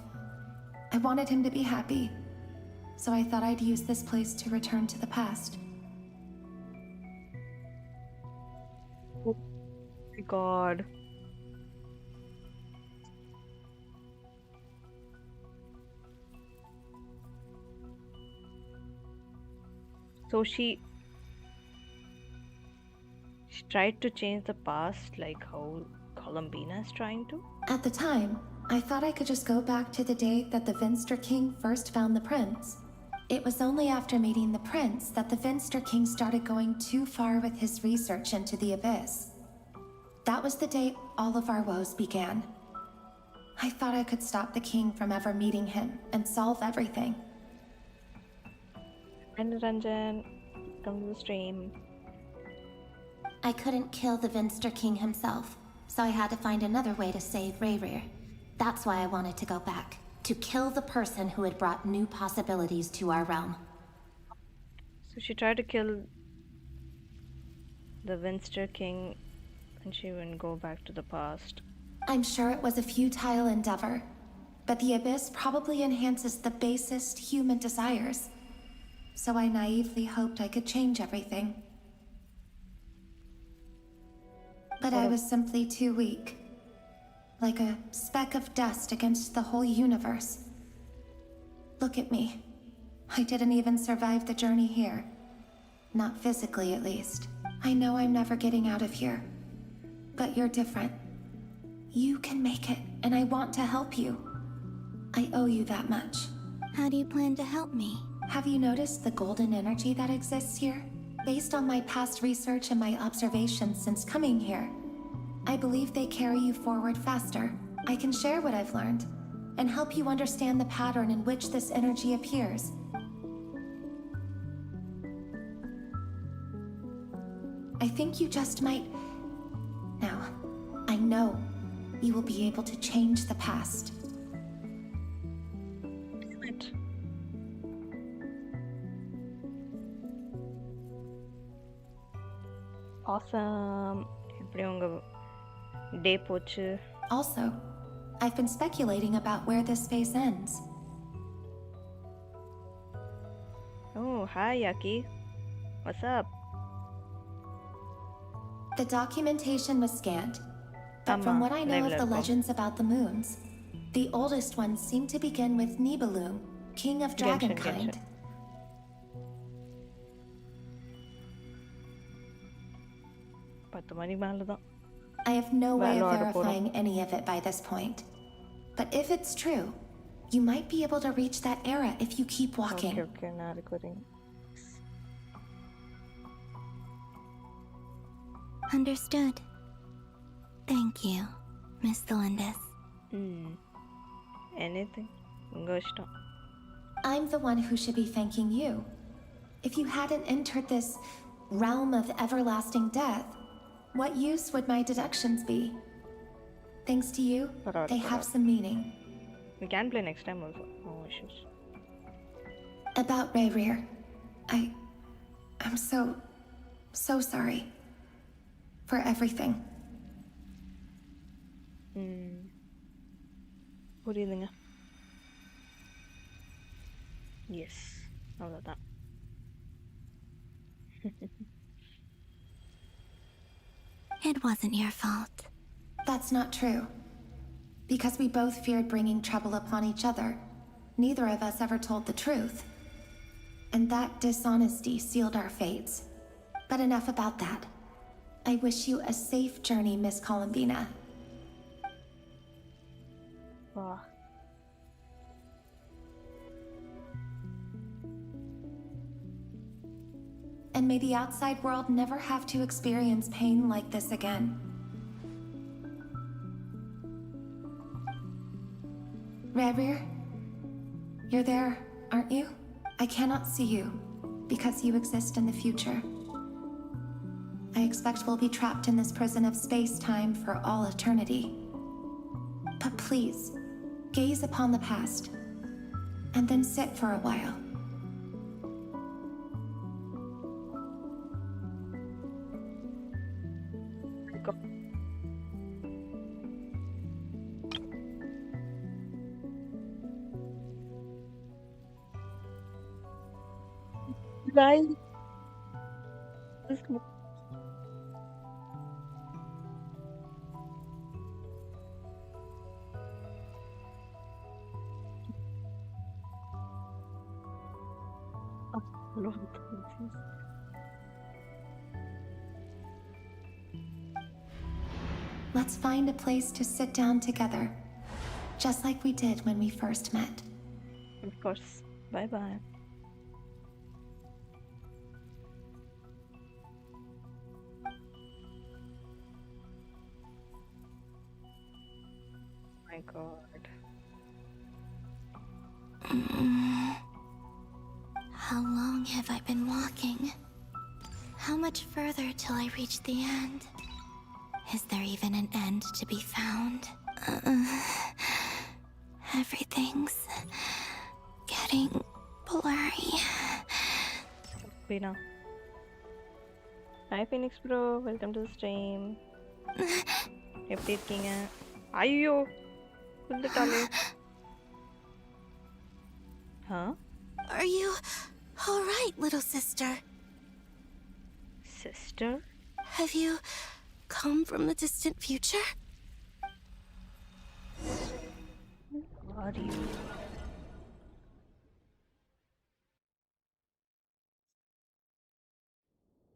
I wanted him to be happy, so I thought I'd use this place to return to the past. Oh my god. So she tried to change the past like how Columbina is trying to? At the time, I thought I could just go back to the day that the Finster King first found the prince. It was only after meeting the prince that the Finster King started going too far with his research into the abyss. That was the day all of our woes began. I thought I could stop the king from ever meeting him and solve everything. And Ranjan, come to the stream. I couldn't kill the Finster King himself, so I had to find another way to save Rayrir. That's why I wanted to go back, to kill the person who had brought new possibilities to our realm. So she tried to kill the Finster King and she wouldn't go back to the past. I'm sure it was a futile endeavor, but the abyss probably enhances the basest human desires. So I naively hoped I could change everything. But I was simply too weak. Like a speck of dust against the whole universe. Look at me. I didn't even survive the journey here. Not physically, at least. I know I'm never getting out of here. But you're different. You can make it, and I want to help you. I owe you that much. How do you plan to help me? Have you noticed the golden energy that exists here? Based on my past research and my observations since coming here, I believe they carry you forward faster. I can share what I've learned and help you understand the pattern in which this energy appears. I think you just might... Now, I know you will be able to change the past. Awesome. எப்படி உங்க day போச்சு? Also, I've been speculating about where this phase ends. Oh, hi Yaki. What's up? The documentation was scant, but from what I know of the legends about the moons, the oldest ones seem to begin with Nibelung, king of dragonkind. I have no way of verifying any of it by this point. But if it's true, you might be able to reach that era if you keep walking. Okay, now recording. Understood. Thank you, Miss Thalindis. Anything? Unga ishtam. I'm the one who should be thanking you. If you hadn't entered this realm of everlasting death, what use would my deductions be? Thanks to you, they have some meaning. We can play next time also. No issues. About Rayrear, I'm so sorry for everything. புரியுதுங்க. Yes. அவ்வளவுதான். It wasn't your fault. That's not true. Because we both feared bringing trouble upon each other, neither of us ever told the truth. And that dishonesty sealed our fates. But enough about that. I wish you a safe journey, Miss Columbina. Wow. And may the outside world never have to experience pain like this again. Rayrear, you're there, aren't you? I cannot see you, because you exist in the future. I expect we'll be trapped in this prison of space-time for all eternity. But please, gaze upon the past, and then sit for a while. Guys. Let's find a place to sit down together, just like we did when we first met. Of course. Bye-bye. My God. How long have I been walking? How much further till I reach the end? Is there even an end to be found? Everything's getting blurry. Pina. Hi Phoenix bro, welcome to the stream. எப்படி இருக்கீங்க? ஐயோ வந்துட்டாலே. Huh? Are you all right, little sister? Sister? Have you come from the distant future? Who are you?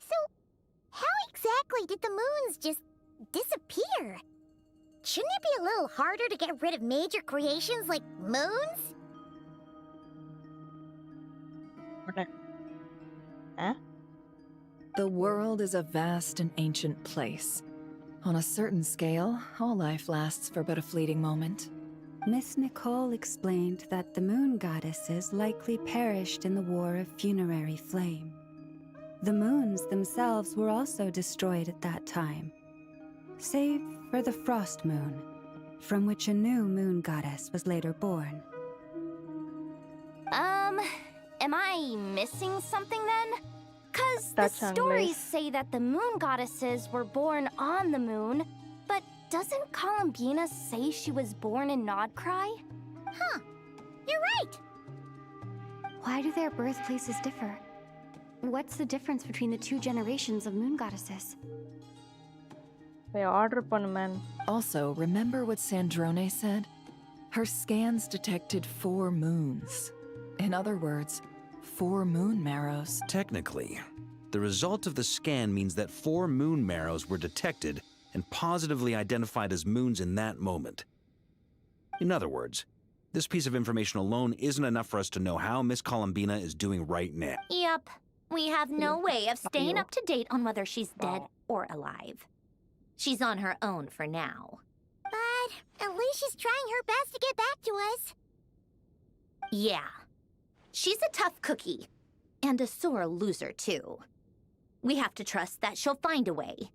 So, how exactly did the moons just disappear? Shouldn't it be a little harder to get rid of major creations like moons? Huh? The world is a vast and ancient place. On a certain scale, all life lasts for but a fleeting moment. Miss Nicole explained that the moon goddesses likely perished in the War of Funerary Flame. The moons themselves were also destroyed at that time, save for the Frost Moon, from which a new moon goddess was later born. Am I missing something then? 'Cause the That's stories unless- say that the moon goddesses were born on the moon, but doesn't Columbina say she was born in Nodcry? Huh. You're right. Why do their birthplaces differ? What's the difference between the two generations of moon goddesses? They order upon man. Also, remember what Sandrone said? Her scans detected 4 moons. In other words, 4 moon marrows. Technically, the result of the scan means that 4 moon marrows were detected and positively identified as moons in that moment. In other words, this piece of information alone isn't enough for us to know how Miss Columbina is doing right now. Yep. We have no way of staying up to date on whether she's dead or alive. She's on her own for now. But at least she's trying her best to get back to us. Yeah. She's a tough cookie. And a sore loser, too. We have to trust that she'll find a way.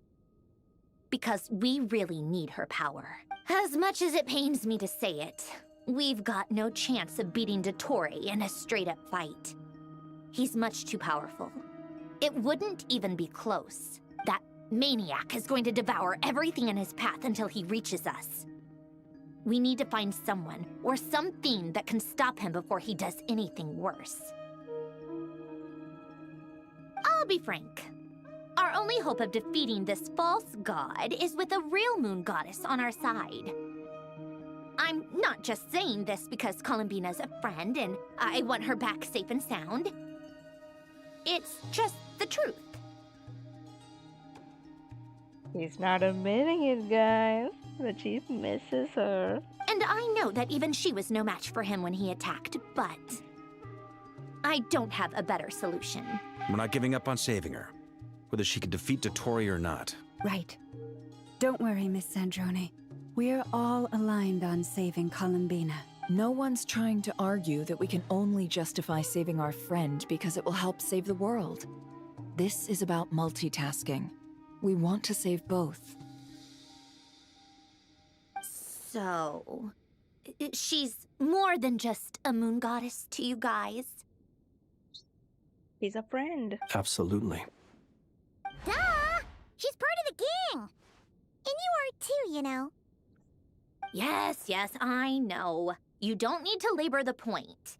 Because we really need her power. As much as it pains me to say it, we've got no chance of beating Dottore in a straight-up fight. He's much too powerful. It wouldn't even be close. That maniac is going to devour everything in his path until he reaches us. We need to find someone or something that can stop him before he does anything worse. I'll be frank. Our only hope of defeating this false god is with a real moon goddess on our side. I'm not just saying this because Columbina's a friend and I want her back safe and sound. It's just the truth. He's not admitting it, guys. The chief misses her. And I know that even she was no match for him when he attacked, but I don't have a better solution. We're not giving up on saving her, whether she can defeat Dottore or not. Right. Don't worry, Miss Sandrone. We're all aligned on saving Columbina. No one's trying to argue that we can only justify saving our friend because it will help save the world. This is about multitasking. We want to save both. So, she's more than just a moon goddess to you guys. He's a friend. Absolutely. Duh! She's part of the gang! And you are too, you know. Yes, I know. You don't need to labor the point.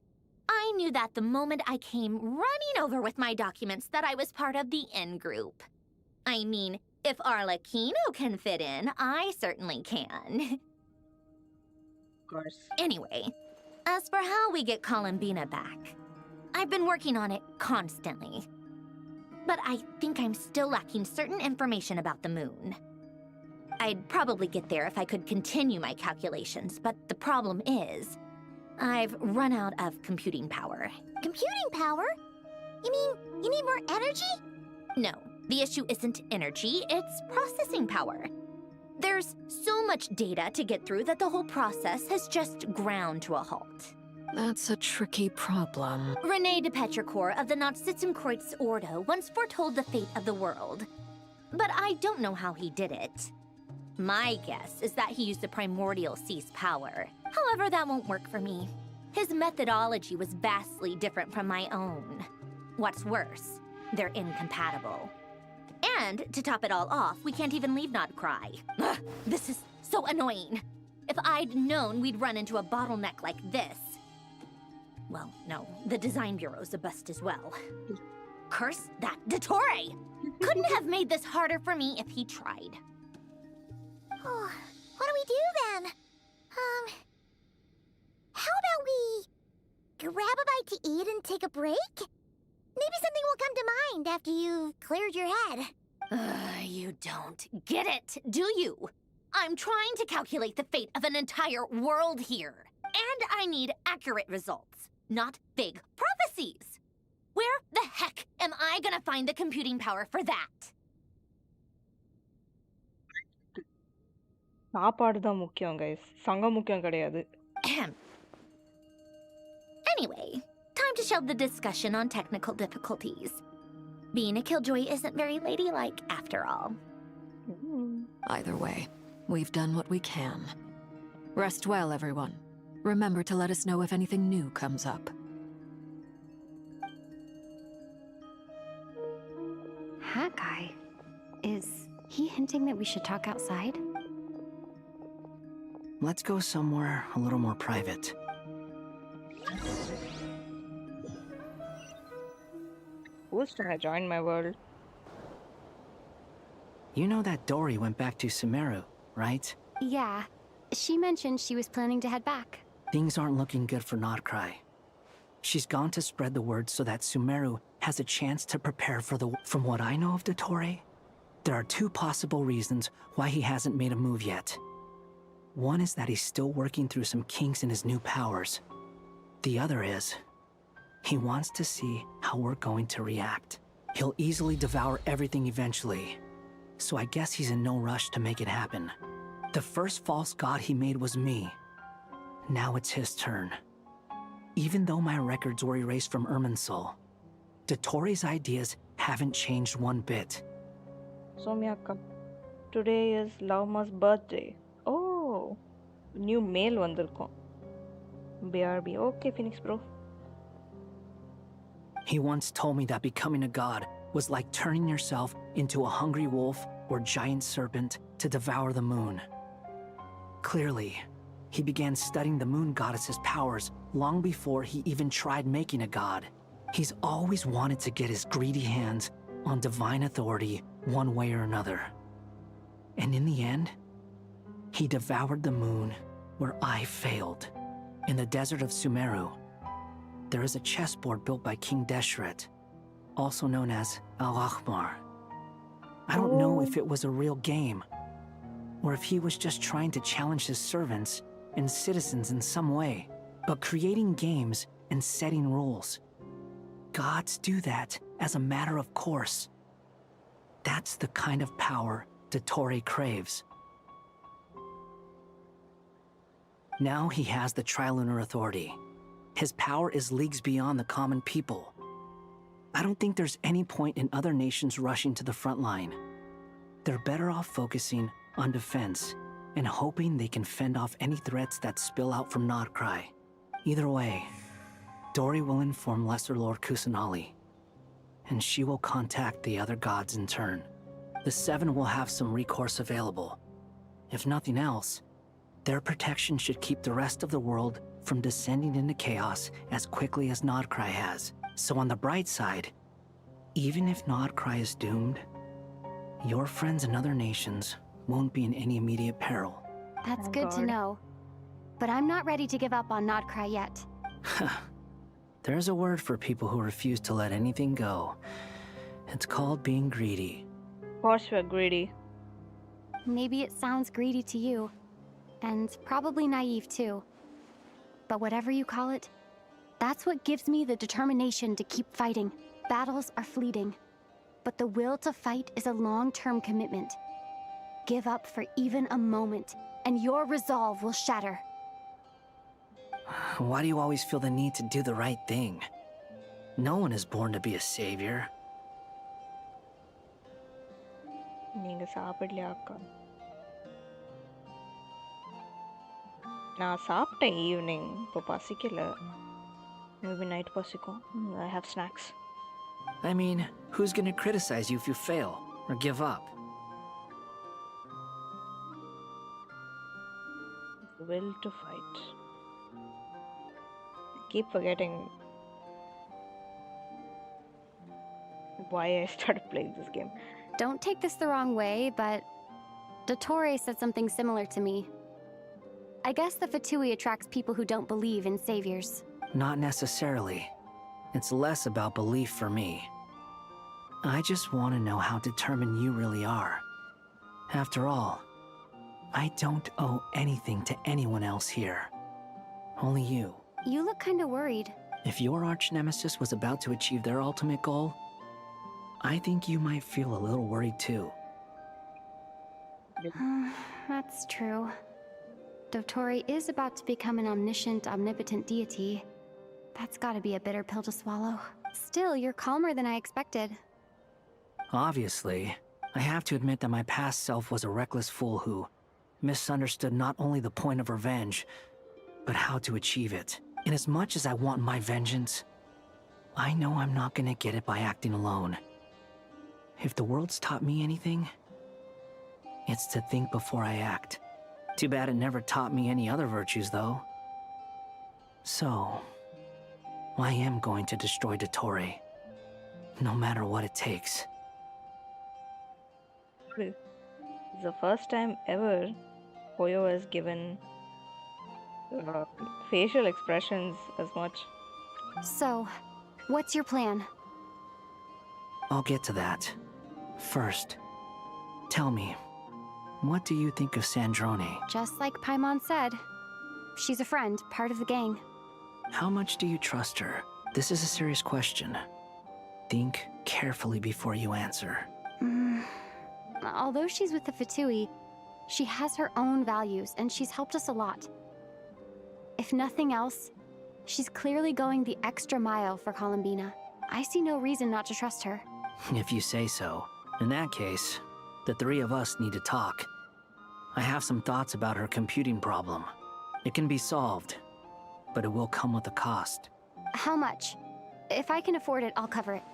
I knew that the moment I came running over with my documents that I was part of the in-group. I mean, if Arlecchino can fit in, I certainly can. Of course. Anyway, as for how we get Columbina back, I've been working on it constantly. But I think I'm still lacking certain information about the moon. I'd probably get there if I could continue my calculations, but the problem is, I've run out of computing power. Computing power? You mean, you need more energy? No, the issue isn't energy, it's processing power. There's so much data to get through that the whole process has just ground to a halt. That's a tricky problem. René de Petrichor of the Nautitzenkreuz Ordo once foretold the fate of the world. But I don't know how he did it. My guess is that he used the primordial sea's power. However, that won't work for me. His methodology was vastly different from my own. What's worse, they're incompatible. And to top it all off, we can't even leave Nodcry. Ugh, this is so annoying. If I'd known we'd run into a bottleneck like this. Well, no, the design bureau's a bust as well. Curse that Dottore! Couldn't have made this harder for me if he tried. Oh, what do we do then? How about we grab a bite to eat and take a break? Maybe something will come to mind after you've cleared your head. You don't get it, do you? I'm trying to calculate the fate of an entire world here. And I need accurate results, not big prophecies. Where the heck am I gonna find the computing power for that? சாப்பாடு தான் முக்கியம் guys, சங்கம் முக்கியம் கிடையாது. Anyway, time to shelve the discussion on technical difficulties. Being a killjoy isn't very ladylike after all. Either way, we've done what we can. Rest well, everyone. Remember to let us know if anything new comes up. That guy, is he hinting that we should talk outside? Let's go somewhere a little more private. Who's trying to join my world? You know that Dory went back to Sumeru, right? Yeah, she mentioned she was planning to head back. Things aren't looking good for Notcry. She's gone to spread the word so that Sumeru has a chance to prepare for the... From what I know of Dottore, there are two possible reasons why he hasn't made a move yet. One is that he's still working through some kinks in his new powers. The other is, he wants to see how we're going to react. He'll easily devour everything eventually, so I guess he's in no rush to make it happen. The first false god he made was me. Now it's his turn. Even though my records were erased from Irminsul, Dottore's ideas haven't changed one bit. Somyaka, today is Lauma's birthday. Oh, new mail vandirkom. BRB. Okay, Phoenix bro. He once told me that becoming a god was like turning yourself into a hungry wolf or giant serpent to devour the moon. Clearly, he began studying the moon goddess's powers long before he even tried making a god. He's always wanted to get his greedy hands on divine authority one way or another. And in the end, he devoured the moon where I failed. In the desert of Sumeru, there is a chessboard built by King Deshret, also known as Al-Ahmar. I don't know if it was a real game, or if he was just trying to challenge his servants and citizens in some way. But creating games and setting rules, gods do that as a matter of course. That's the kind of power Dottore craves. Now he has the Trilunar Authority. His power is leagues beyond the common people. I don't think there's any point in other nations rushing to the front line. They're better off focusing on defense and hoping they can fend off any threats that spill out from Notcry. Either way, Dory will inform Lesser Lord Kusanali, and she will contact the other gods in turn. The Seven will have some recourse available. If nothing else, their protection should keep the rest of the world from descending into chaos as quickly as Notcry has. So on the bright side, even if Notcry is doomed, your friends in other nations won't be in any immediate peril. That's good to know. But I'm not ready to give up on Notcry yet. There's a word for people who refuse to let anything go. It's called being greedy. Of course we're greedy. Maybe it sounds greedy to you, and probably naive too. But whatever you call it, that's what gives me the determination to keep fighting. Battles are fleeting, but the will to fight is a long-term commitment. Give up for even a moment, and your resolve will shatter. Why do you always feel the need to do the right thing? No one is born to be a savior. நீங்க சாப்பிடலையா அக்கா? நான் சாப்பிட்டேன் evening, இப்போ பசிக்கல. Maybe night பசிக்கும். I have snacks. I mean, who's gonna criticize you if you fail or give up? Will to fight. I keep forgetting why I started playing this game. Don't take this the wrong way, but Dottore said something similar to me. I guess the Fatui attracts people who don't believe in saviors. Not necessarily. It's less about belief for me. I just want to know how determined you really are. After all, I don't owe anything to anyone else here. Only you. You look kinda worried. If your arch nemesis was about to achieve their ultimate goal, I think you might feel a little worried too. That's true. Dotori is about to become an omniscient, omnipotent deity. That's gotta be a bitter pill to swallow. Still, you're calmer than I expected. Obviously, I have to admit that my past self was a reckless fool who misunderstood not only the point of revenge, but how to achieve it. And as much as I want my vengeance, I know I'm not gonna get it by acting alone. If the world's taught me anything, it's to think before I act. Too bad it never taught me any other virtues, though. So, I am going to destroy Dotori, no matter what it takes. It's the first time ever Hoyo has given facial expressions as much. So, what's your plan? I'll get to that. First, tell me, what do you think of Sandrone? Just like Paimon said, she's a friend, part of the gang. How much do you trust her? This is a serious question. Think carefully before you answer. Although she's with the Fatui, she has her own values, and she's helped us a lot. If nothing else, she's clearly going the extra mile for Columbina. I see no reason not to trust her. If you say so. In that case, the three of us need to talk. I have some thoughts about her computing problem. It can be solved, but it will come with a cost. How much? If I can afford it, I'll cover it.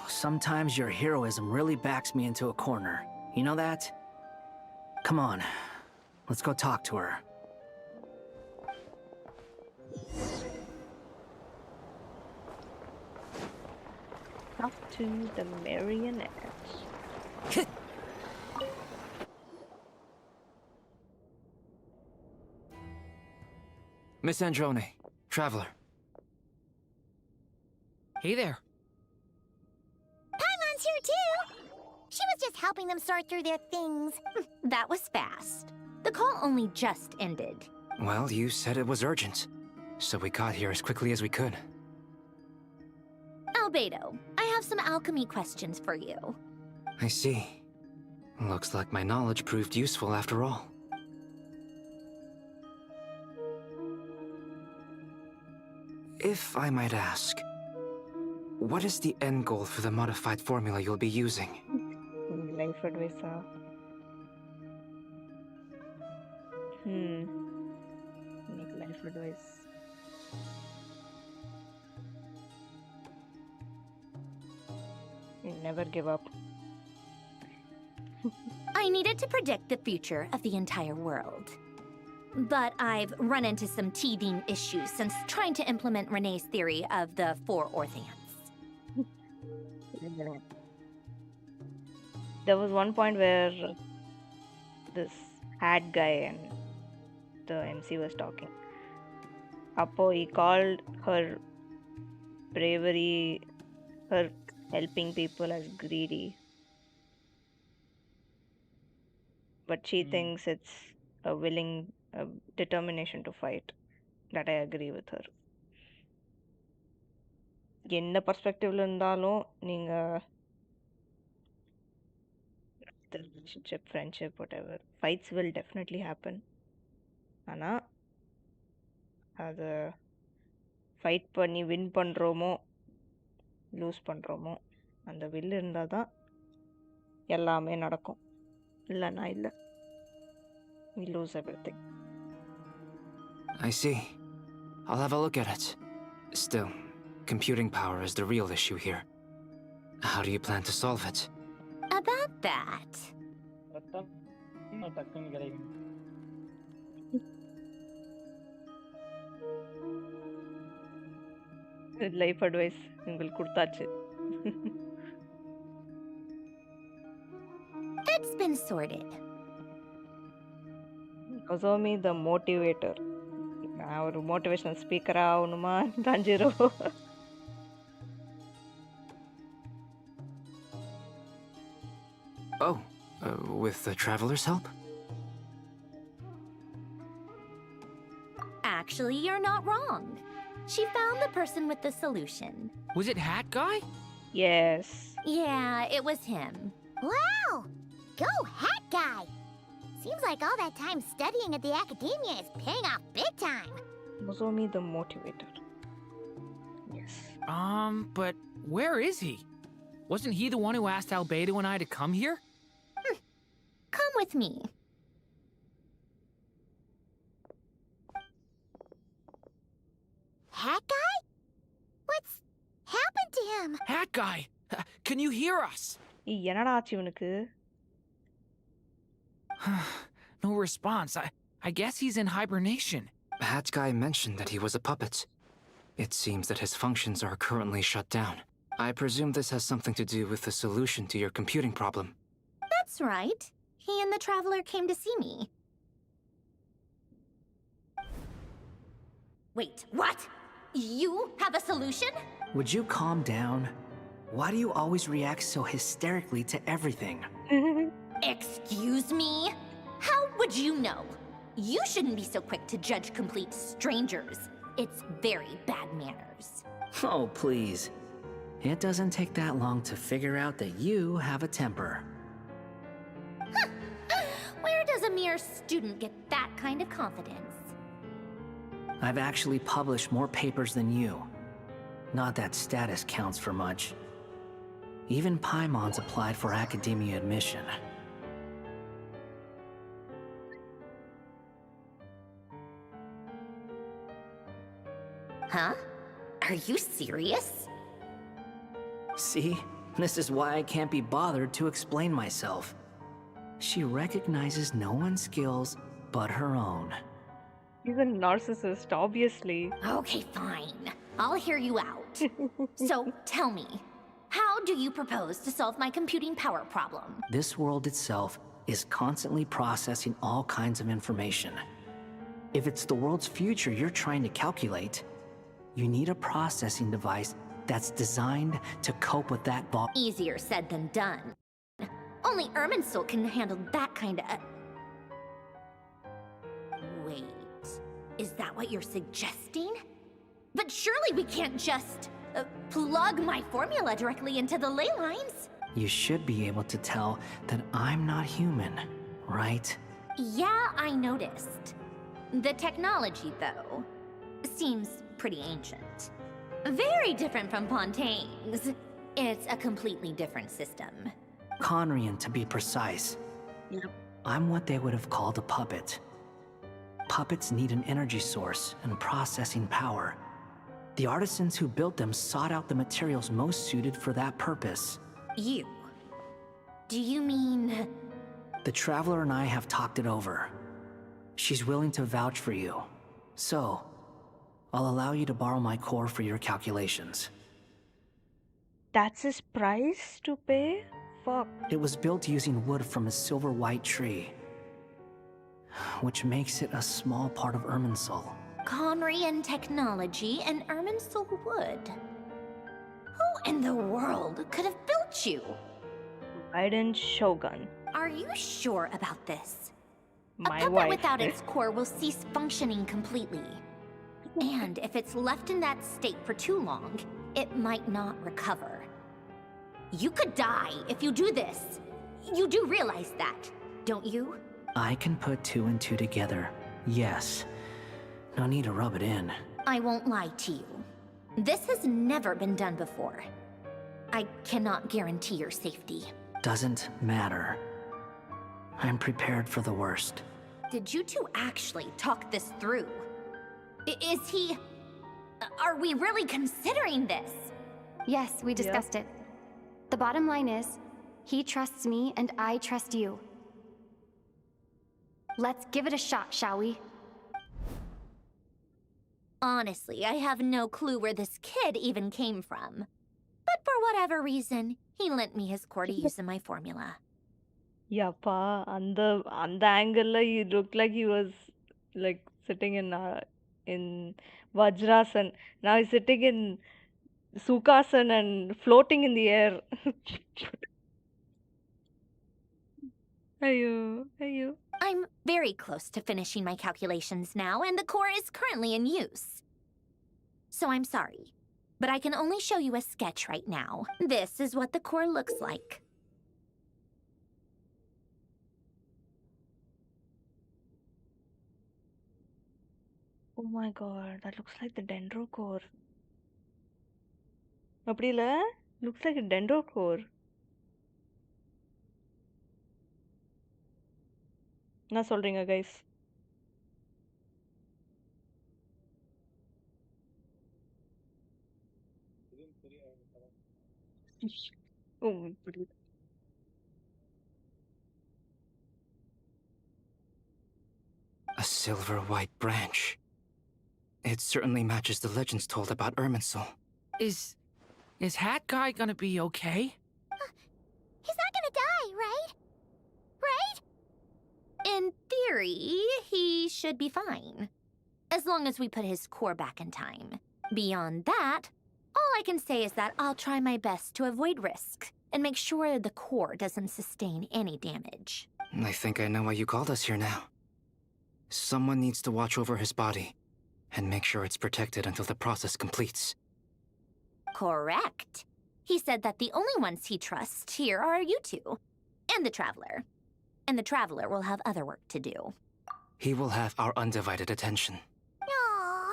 Sometimes your heroism really backs me into a corner. You know that? Come on, let's go talk to her. Talk to the marionette. Miss Androne, traveler. Hey there. Paimon's here too! She was just helping them sort through their things. That was fast. The call only just ended. Well, you said it was urgent, so we got here as quickly as we could. Albedo, I have some alchemy questions for you. I see. Looks like my knowledge proved useful after all. If I might ask, what is the end goal for the modified formula you'll be using? Life advice. Make life advice. Never give up. I needed to predict the future of the entire world. But I've run into some teething issues since trying to implement Renee's theory of the four Orthants. There was one point where this hat guy and the MC was talking. Appo, he called her bravery, her helping people as greedy. But she thinks it's a willing determination to fight. That I agree with her. எந்த பர்ஸ்பெக்டிவ்ல இருந்தாலும் நீங்க the relationship, friendship, whatever, fights will definitely happen. ஆனா அது fight பண்ணி win பண்றோமோ loose பண்றோமோ அந்த will இருந்தால் தான் எல்லாமே நடக்கும். இல்லைன்னா இல்லை. We lose everything. I see. I'll have a look at it. Still, computing power is the real issue here. How do you plan to solve it? About that. Life advice உங்களுக்கு கொடுத்தாச்சு. It's been sorted. Nozomi the motivator. நான் ஒரு motivational ஸ்பீக்கரா ஆகணுமா தாஞ்சிரோ? Oh, with the traveler's help? Actually, you're not wrong. She found the person with the solution. Was it Hat Guy? Yes. Yeah, it was him. Wow! Go Hat Guy! Seems like all that time studying at the academia is paying off big time. Nozomi the motivator. Yes. But where is he? Wasn't he the one who asked Albedo and I to come here? Come with me. Hat Guy? What's happened to him? Hat Guy! Can you hear us? என்னடா ஆச்சு இவனுக்கு? No response. I guess he's in hibernation. Hat Guy mentioned that he was a puppet. It seems that his functions are currently shut down. I presume this has something to do with the solution to your computing problem. That's right. He and the Traveler came to see me. Wait, what? You have a solution? Would you calm down? Why do you always react so hysterically to everything? Excuse me? How would you know? You shouldn't be so quick to judge complete strangers. It's very bad manners. Oh, please. It doesn't take that long to figure out that you have a temper. Where does a mere student get that kind of confidence? I've actually published more papers than you. Not that status counts for much. Even Paimon's applied for academia admission. Huh? Are you serious? See? This is why I can't be bothered to explain myself. She recognizes no one's skills but her own. He's a narcissist, obviously. Okay, fine. I'll hear you out. So, tell me, how do you propose to solve my computing power problem? This world itself is constantly processing all kinds of information. If it's the world's future you're trying to calculate, you need a processing device that's designed to cope with that Easier said than done. Only Irminsul can handle that kind of... Wait, is that what you're suggesting? But surely we can't just plug my formula directly into the ley lines. You should be able to tell that I'm not human, right? Yeah, I noticed. The technology, though, seems pretty ancient. Very different from Fontaine's. It's a completely different system. Conrian, to be precise. Yep. I'm what they would have called a puppet. Puppets need an energy source and processing power. The artisans who built them sought out the materials most suited for that purpose. You? Do you mean... The Traveler and I have talked it over. She's willing to vouch for you. So, I'll allow you to borrow my core for your calculations. That's his price to pay? Fuck. It was built using wood from a silver white tree, which makes it a small part of Irminsul. Conrian technology and Irminsul wood. Who in the world could have built you? Raiden Shogun. Are you sure about this? My a puppet wife. without its core will cease functioning completely. And if it's left in that state for too long, it might not recover. You could die if you do this. You do realize that, don't you? I can put two and two together, yes. No need to rub it in. I won't lie to you. This has never been done before. I cannot guarantee your safety. Doesn't matter. I'm prepared for the worst. Did you two actually talk this through? Is he... Are we really considering this? Yes, we discussed it. The bottom line is, he trusts me and I trust you. Let's give it a shot, shall we? Honestly, I have no clue where this kid even came from. But for whatever reason, he lent me his core to use in my formula. Yappa, on the angle, he looked like he was like sitting in Vajrasan. Now he's sitting in Sukhasan and floating in the air. Ayo, ayo. I'm very close to finishing my calculations now, and the core is currently in use. so I'm sorry. But I can only show you a sketch right now. This is what the core looks like. Oh my god, that looks like the dendro core. அப்படி இல்ல? Looks like a dendro core. என்ன சொல்றீங்க guys? Oh, புரியுது. A silver white branch. It certainly matches the legends told about Irminsul. Is Hat Guy gonna be okay? He's not gonna die, right? Right? In theory, he should be fine. As long as we put his core back in time. Beyond that, all I can say is that I'll try my best to avoid risk and make sure the core doesn't sustain any damage. I think I know why you called us here now. Someone needs to watch over his body and make sure it's protected until the process completes. Correct. He said that the only ones he trusts here are you two, and the Traveler. And the Traveler will have other work to do. He will have our undivided attention. Aww,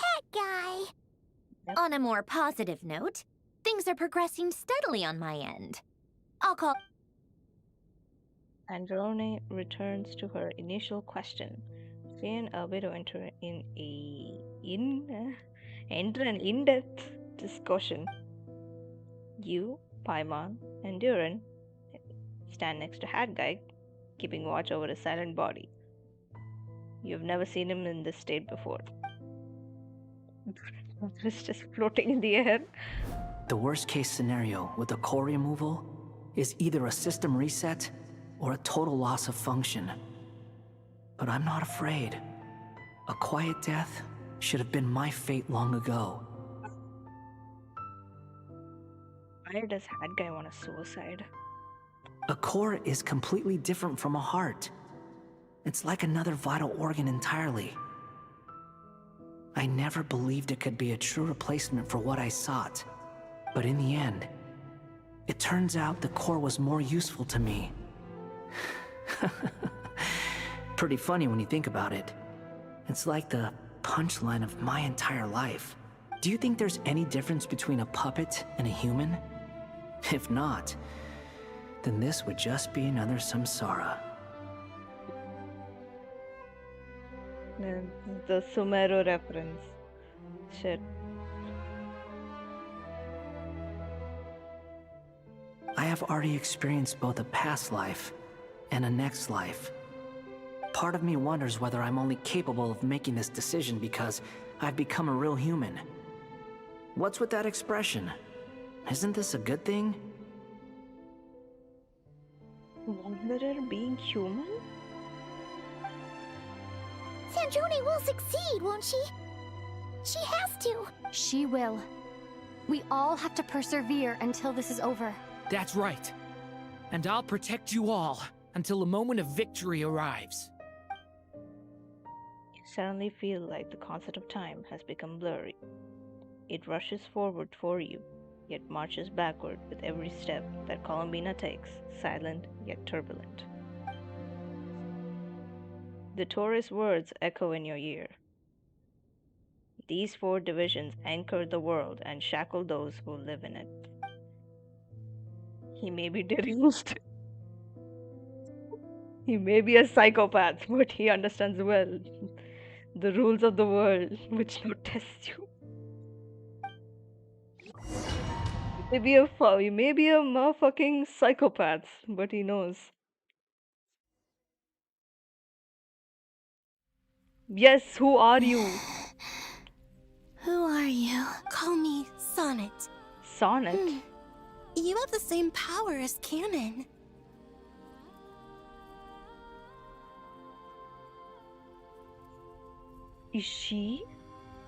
Hat Guy. On a more positive note, things are progressing steadily on my end. I'll call... Androne returns to her initial question. She and Albedo enter an in-depth discussion. You, Paimon, and Duran stand next to Hat Guy, keeping watch over his silent body. You've never seen him in this state before. It's just floating in the air. The worst case scenario with the core removal is either a system reset or a total loss of function. But I'm not afraid. A quiet death should have been my fate long ago. Why does Hat Guy want a suicide? A core is completely different from a heart. It's like another vital organ entirely. I never believed it could be a true replacement for what I sought. But in the end, it turns out the core was more useful to me. Pretty funny when you think about it. It's like the punchline of my entire life. Do you think there's any difference between a puppet and a human? If not, then this would just be another samsara. The Sumero reference. Shit. I have already experienced both a past life and a next life. Part of me wonders whether I'm only capable of making this decision because I've become a real human. What's with that expression? Isn't this a good thing? Wanderer being human? Sandrone will succeed, won't she? She has to. She will. We all have to persevere until this is over. That's right. And I'll protect you all until a moment of victory arrives. You suddenly feel like the concept of time has become blurry. It rushes forward for you, yet marches backward with every step that Columbina takes, silent yet turbulent. The Taurus words echo in your ear. These 4 divisions anchor the world and shackle those who live in it. He may be deranged. He may be a psychopath, but he understands well the rules of the world, which now test you. He may be a motherfucking psychopath, but he knows. Yes, who are you? Who are you? Call me Sonnet. Sonnet? You have the same power as Canon. Is she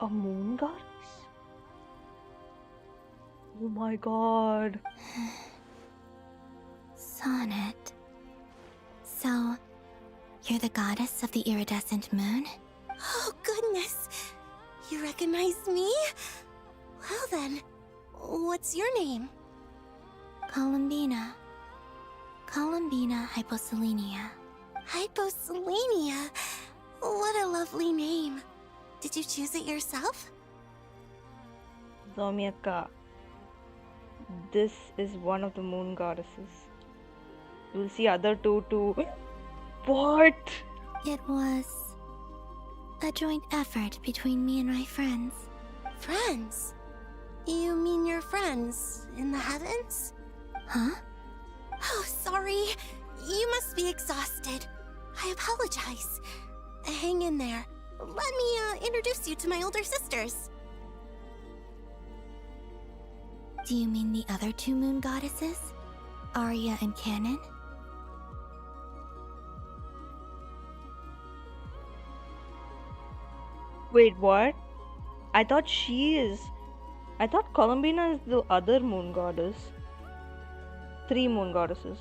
a moon goddess? Oh my god. Sonnet. So, you're the goddess of the iridescent moon? Oh, goodness! You recognize me? Well then, what's your name? Columbina. Columbina hyposelenia. Hyposelenia? What a lovely name. Did you choose it yourself? Zomiaka. This is one of the moon goddesses. You'll see other two too. What? It was a joint effort between me and my friends. Friends? You mean your friends in the heavens? Huh? Oh, sorry. You must be exhausted. I apologize. Hang in there. Let me introduce you to my older sisters. Do you mean the other two moon goddesses? Arya and Canon? Wait, what? I thought Columbina is the other moon goddess. 3 moon goddesses.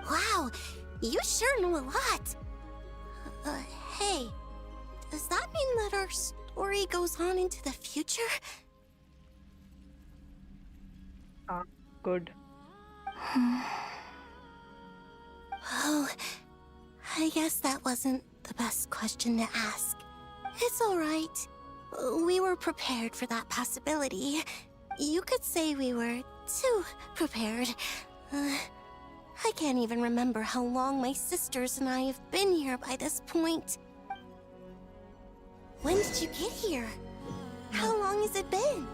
Wow, you sure know a lot. Hey, does that mean that our story goes on into the future? Good. Oh, I guess that wasn't the best question to ask. It's alright. We were prepared for that possibility. You could say we were too prepared. I can't even remember how long my sisters and I have been here by this point. When did you get here? How long has it been?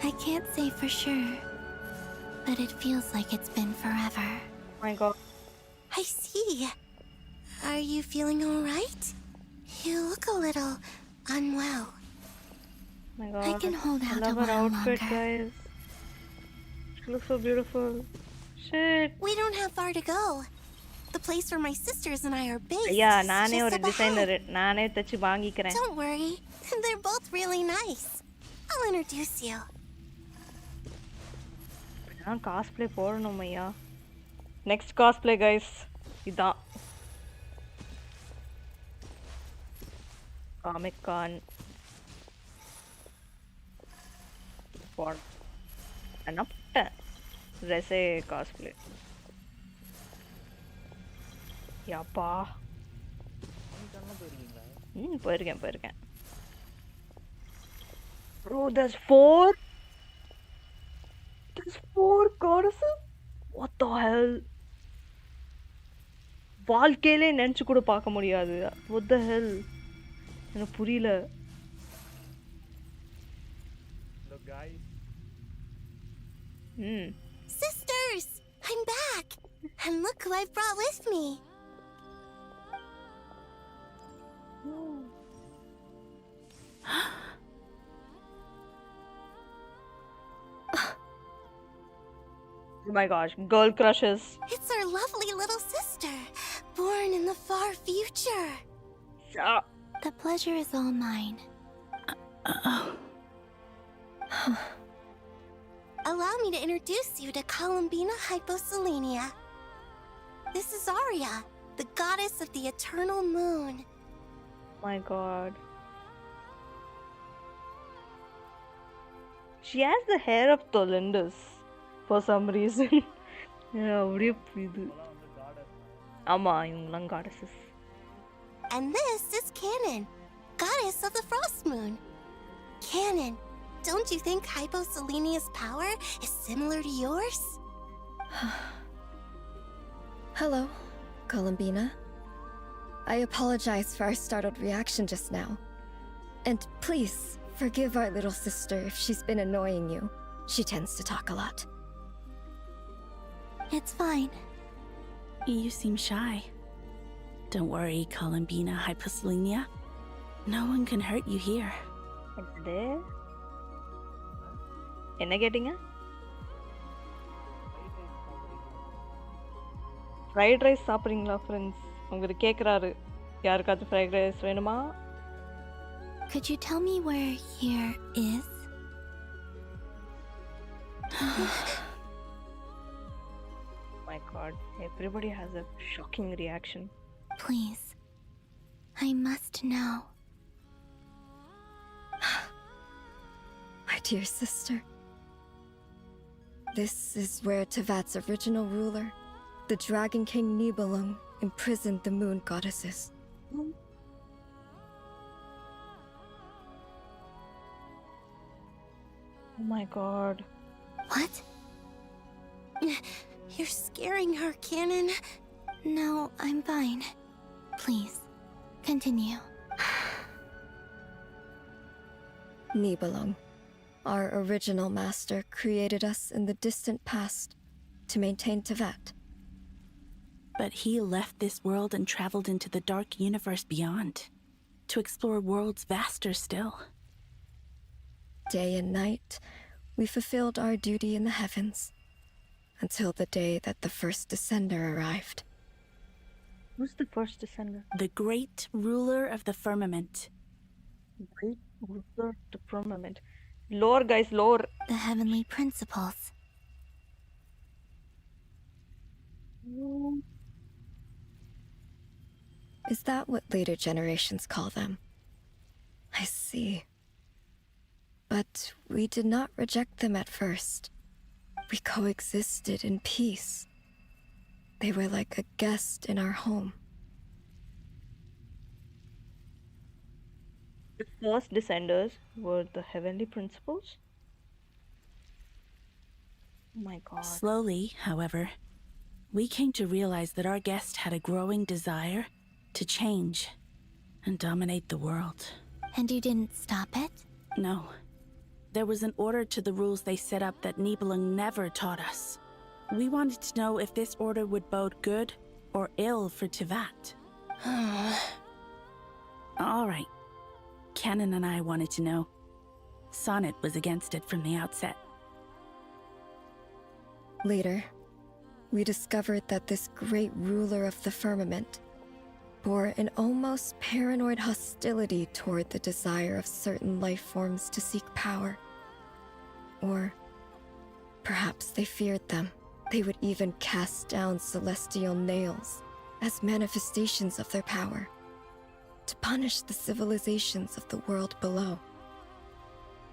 I can't say for sure, but it feels like it's been forever. Oh my god. I see. Are you feeling alright? You look a little unwell. Oh my god. I can hold out I a love her while outfit, longer. guys. She looks so beautiful. Shit. We don't have far to go. The place where my sisters and I are based Yeah, is நானே just ஒரு up designer ahead. நானே தச்சு வாங்கிக்கிறேன். Don't worry. They're both really nice. I'll introduce you. நான் cosplay போடணும் ஐயா. Next cosplay, guys. இதான். Comic Con. For என்ன போட்டேன்? Rese cosplay. யாப்பா. போயிருக்கேன். Bro, there's 4? There's 4 goddesses? What the hell? வாழ்க்கையிலே நினைச்சு கூட பார்க்க முடியாது. What the hell? எனக்கு புரியல. Look, guys. Sisters! I'm back! And look who I've brought with me. Oh my gosh, girl crushes. It's our lovely little sister, born in the far future. The pleasure is all mine. Allow me to introduce you to Columbina hyposelenia. This is Arya, the goddess of the eternal moon. My god. She has the hair of Tolindus for some reason. அப்படியே புரியுது. ஆமா, இவங்கலாம் goddesses. And this is Canon, goddess of the frost moon. Canon, don't you think hyposelenia's power is similar to yours? Hello, Columbina. I apologize for our startled reaction just now. And please, forgive our little sister if she's been annoying you. She tends to talk a lot. It's fine. You seem shy. Don't worry, Columbina hyposelenia. No one can hurt you here. என்ன கேட்டீங்க? Fried rice சாப்பிட்றீங்களா friends? உங்களுக்கு கேட்குறாரு. யாருக்காவது fried rice வேணுமா? Could you tell me where here is? My god, everybody has a shocking reaction. Please. I must know. dear sister. This is where Tevat's original ruler, the Dragon King Nibelung, imprisoned the moon goddesses. Oh my god. What? You're scaring her, Canon. No, I'm fine. Please, continue. Nibelung, our original master, created us in the distant past to maintain Tevat. But he left this world and traveled into the dark universe beyond, to explore worlds vaster still. Day and night, we fulfilled our duty in the heavens, until the day that the first descender arrived. Who's the first descender? The great ruler of the firmament. Great ruler of the firmament. Lore, guys, lore. The heavenly principles. Is that what later generations call them? I see. But we did not reject them at first. We coexisted in peace. They were like a guest in our home. The first descenders were the heavenly principles? Oh my god. Slowly, however, we came to realize that our guest had a growing desire to change and dominate the world. And you didn't stop it? No. There was an order to the rules they set up that Nibelung never taught us. We wanted to know if this order would bode good or ill for Tevat. All right. Canon and I wanted to know. Sonnet was against it from the outset. Later, we discovered that this great ruler of the firmament bore an almost paranoid hostility toward the desire of certain life forms to seek power. Or perhaps they feared them. They would even cast down celestial nails as manifestations of their power, to punish the civilizations of the world below.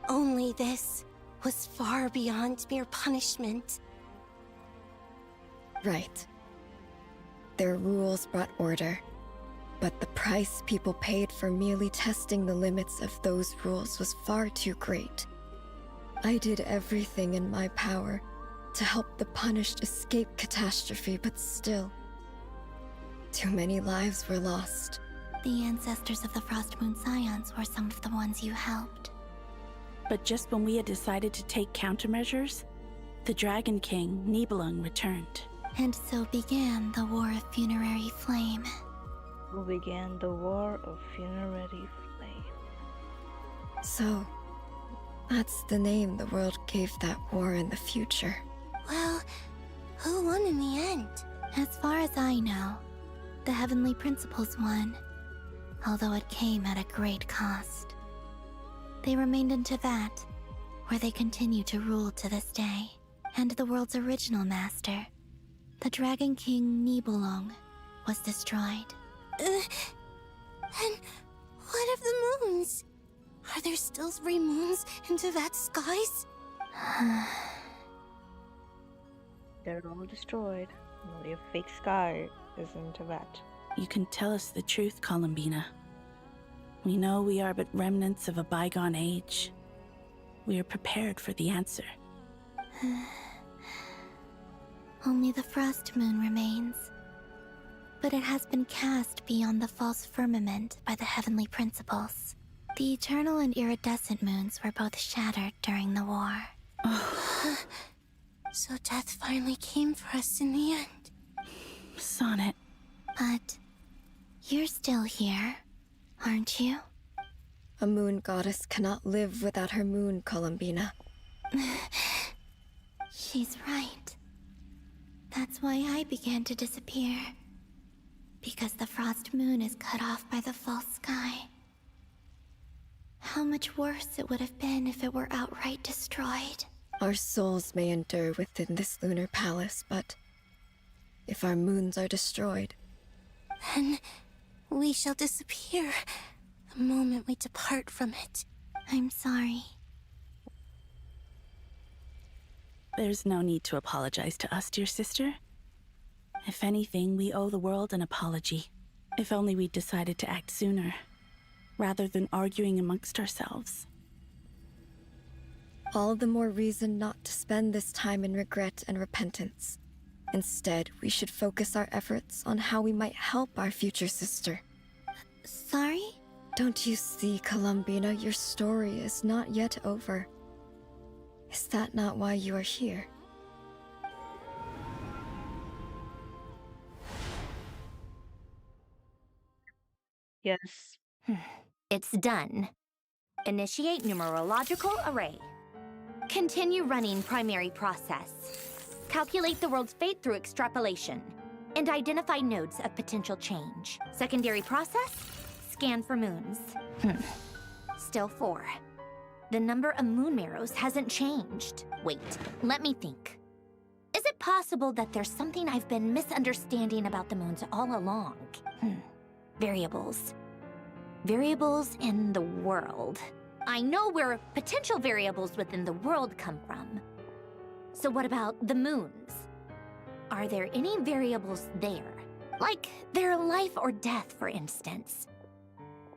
Only this was far beyond mere punishment. Right. Their rules brought order, but the price people paid for merely testing the limits of those rules was far too great. I did everything in my power to help the punished escape catastrophe, but still, too many lives were lost. The ancestors of the Frost Moon Scions were some of the ones you helped. But just when we had decided to take countermeasures, the Dragon King, Nibelung, returned. And so began the War of Funerary Flame. Who began the War of Funerary Flame. So, that's the name the world gave that war in the future. Well, who won in the end? As far as I know, the Heavenly Principles won, although it came at a great cost. They remained in Tevat, where they continue to rule to this day. And the world's original master, the Dragon King Nibelung, was destroyed. And what of the moons? Are there still 3 moons in Tevat's skies? They're all destroyed. Only a fake sky is in Tevat. You can tell us the truth, Columbina. We know we are but remnants of a bygone age. We are prepared for the answer. Only the Frost Moon remains. But it has been cast beyond the false firmament by the Heavenly Principles. The eternal and iridescent moons were both shattered during the war. So death finally came for us in the end. Sonnet. But you're still here, aren't you? A moon goddess cannot live without her moon, Columbina. She's right. That's why I began to disappear. Because the Frost Moon is cut off by the false sky. How much worse it would have been if it were outright destroyed. Our souls may endure within this lunar palace, but if our moons are destroyed, then we shall disappear the moment we depart from it. I'm sorry. There's no need to apologize to us, dear sister. If anything, we owe the world an apology. If only we'd decided to act sooner, rather than arguing amongst ourselves. All the more reason not to spend this time in regret and repentance. Instead, we should focus our efforts on how we might help our future sister. Sorry? Don't you see, Columbina, your story is not yet over. Is that not why you are here? Yes. It's done. Initiate numerological array. Continue running primary process. Calculate the world's fate through extrapolation. And identify nodes of potential change. Secondary process? Scan for moons. Still 4. The number of moon marrows hasn't changed. Wait, let me think. Is it possible that there's something I've been misunderstanding about the moons all along? Variables. Variables in the world. I know where potential variables within the world come from. So what about the moons? Are there any variables there? Like their life or death, for instance.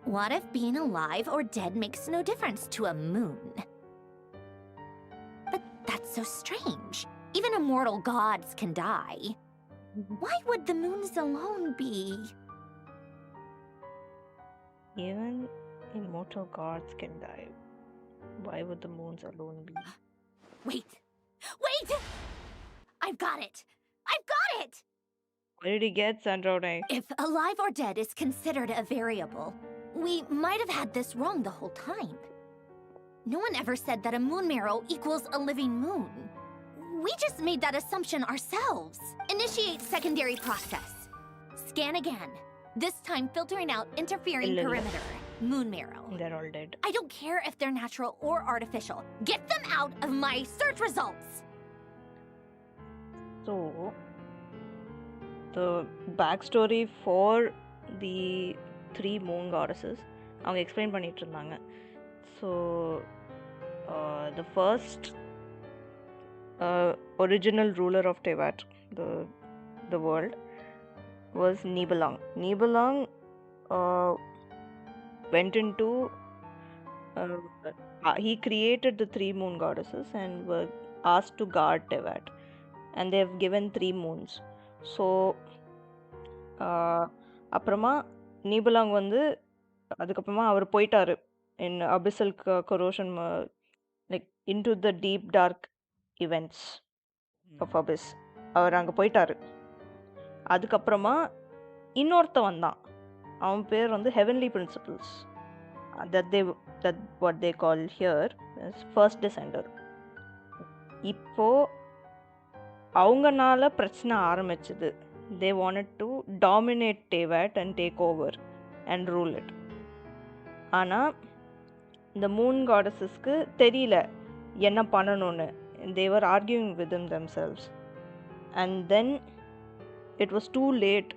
What if being alive or dead makes no difference to a moon? But that's so strange. Even immortal gods can die. Why would the moons alone be? Even immortal gods can die. Why would the moons alone be? Wait! Wait! I've got it! I've got it! What did he get, Sandrone? If alive or dead is considered a variable, we might have had this wrong the whole time. No one ever said that a moon marrow equals a living moon. We just made that assumption ourselves. Initiate secondary process. Scan again. This time filtering out interfering perimeter. Moon marrow. They're all dead. I don't care if they're natural or artificial. Get them out of my search results! So, the backstory for the 3 moon goddesses, அவங்க explain பண்ணிட்டு இருந்தாங்க. So, the first original ruler of Tevat, the world, was Nibelang. Nibelang went into he created the 3 moon goddesses and were asked to guard Tevat, and they have given 3 moons. So அப்புறமா நீபலாங் வந்து அதுக்கப்புறமா அவர் போயிட்டாரு in abyssal corrosion, like into the deep dark events of abyss. அவர் அங்கே போயிட்டாரு. அதுக்கப்புறமா இன்னொருத்த வந்தான். அவன் பேர் வந்து heavenly principles, that what they call here as first descender. இப்போ அவங்கனால பிரச்சனை ஆரம்பிச்சது. They wanted to dominate Tevat and take over and rule it. ஆனால் இந்த மூன் காடஸஸ்க்கு தெரியல என்ன பண்ணணும்னு. They were arguing within themselves. And then it was too late,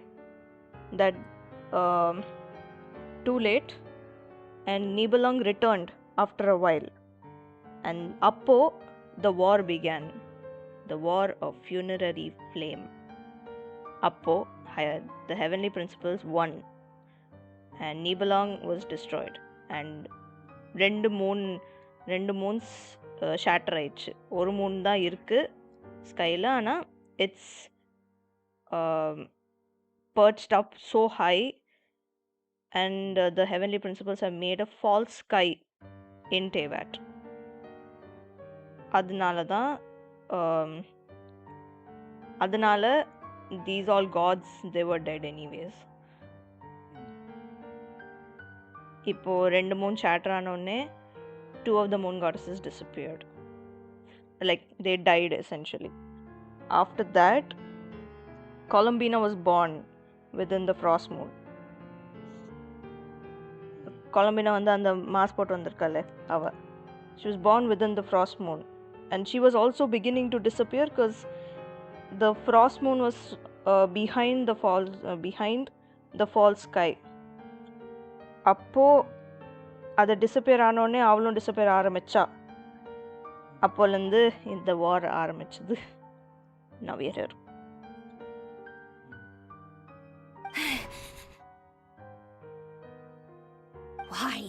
and Nibelang returned after a while. And appo the war began. The war of funerary flame. Appo the heavenly principles won, and Nibelang was destroyed, and ரெண்டு moons chatter ஆயிடுச்சு. ஒரு Moon தான் இருக்கு ஸ்கைல, ஆனால் it's perched up so high, and the heavenly principles have made a false sky in Tevat. அதனால these all gods, they were dead anyways. இப்போ 2 Moon chatter ஆனோடனே 2 of the moon goddesses disappeared, like they died essentially. After that, Columbina was born within the frost moon. Columbina வந்து அந்த mass போட்டு வந்திருக்காளே அவ, she was born within the frost moon, and she was also beginning to disappear because the frost moon was behind the false sky. அப்போ அதை disappear ஆனோடனே அவளும் disappear ஆரம்பிச்சா. அப்போலேருந்து இந்த வார் ஆரம்பிச்சது. Now we are here. Why?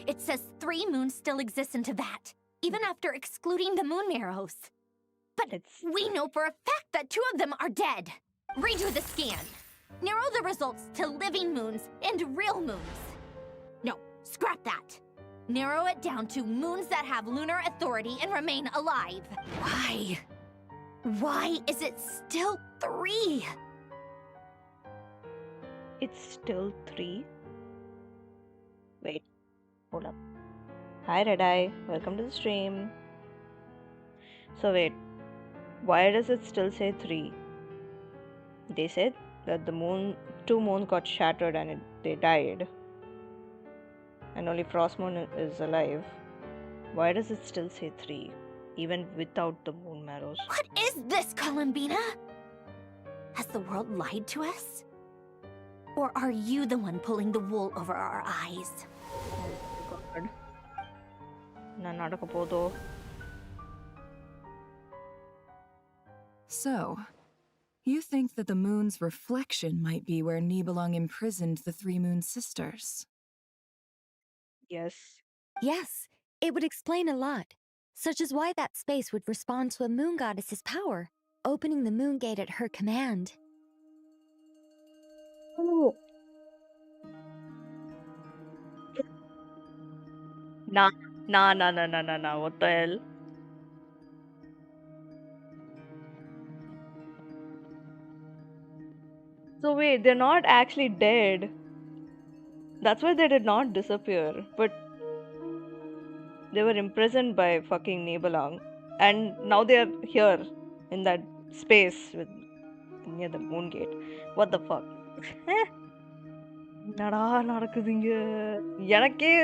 It says 3 moons still exist in Teyvat, even after excluding the moon marrows. But we know for a fact that 2 of them are dead. Redo the scan. Narrow the results to living moons and real moons. No, scrap that. Narrow it down to moons that have lunar authority and remain alive. Why? Why is it still 3? It's still 3? Wait, hold up. Hi Red Eye, welcome to the stream. So wait, why does it still say 3? They said that the 2 moons got shattered and they died. And only Frost Moon is alive. Why does it still say 3? Even without the moon marrows. What is this, Columbina? Has the world lied to us? Or are you the one pulling the wool over our eyes? Oh God. Nanadakapodo. So, you think that the moon's reflection might be where Nibelung imprisoned the 3 moon sisters? Yes. Yes, it would explain a lot, such as why that space would respond to a moon goddess's power, opening the moon gate at her command. Oh. Nah, what the hell? So wait, they're not actually dead. That's why they did not disappear. But they were imprisoned by fucking Nibelung. And now they are here in that space near the moon gate. What the fuck? என்னடா நடக்குதுங்க? எனக்கே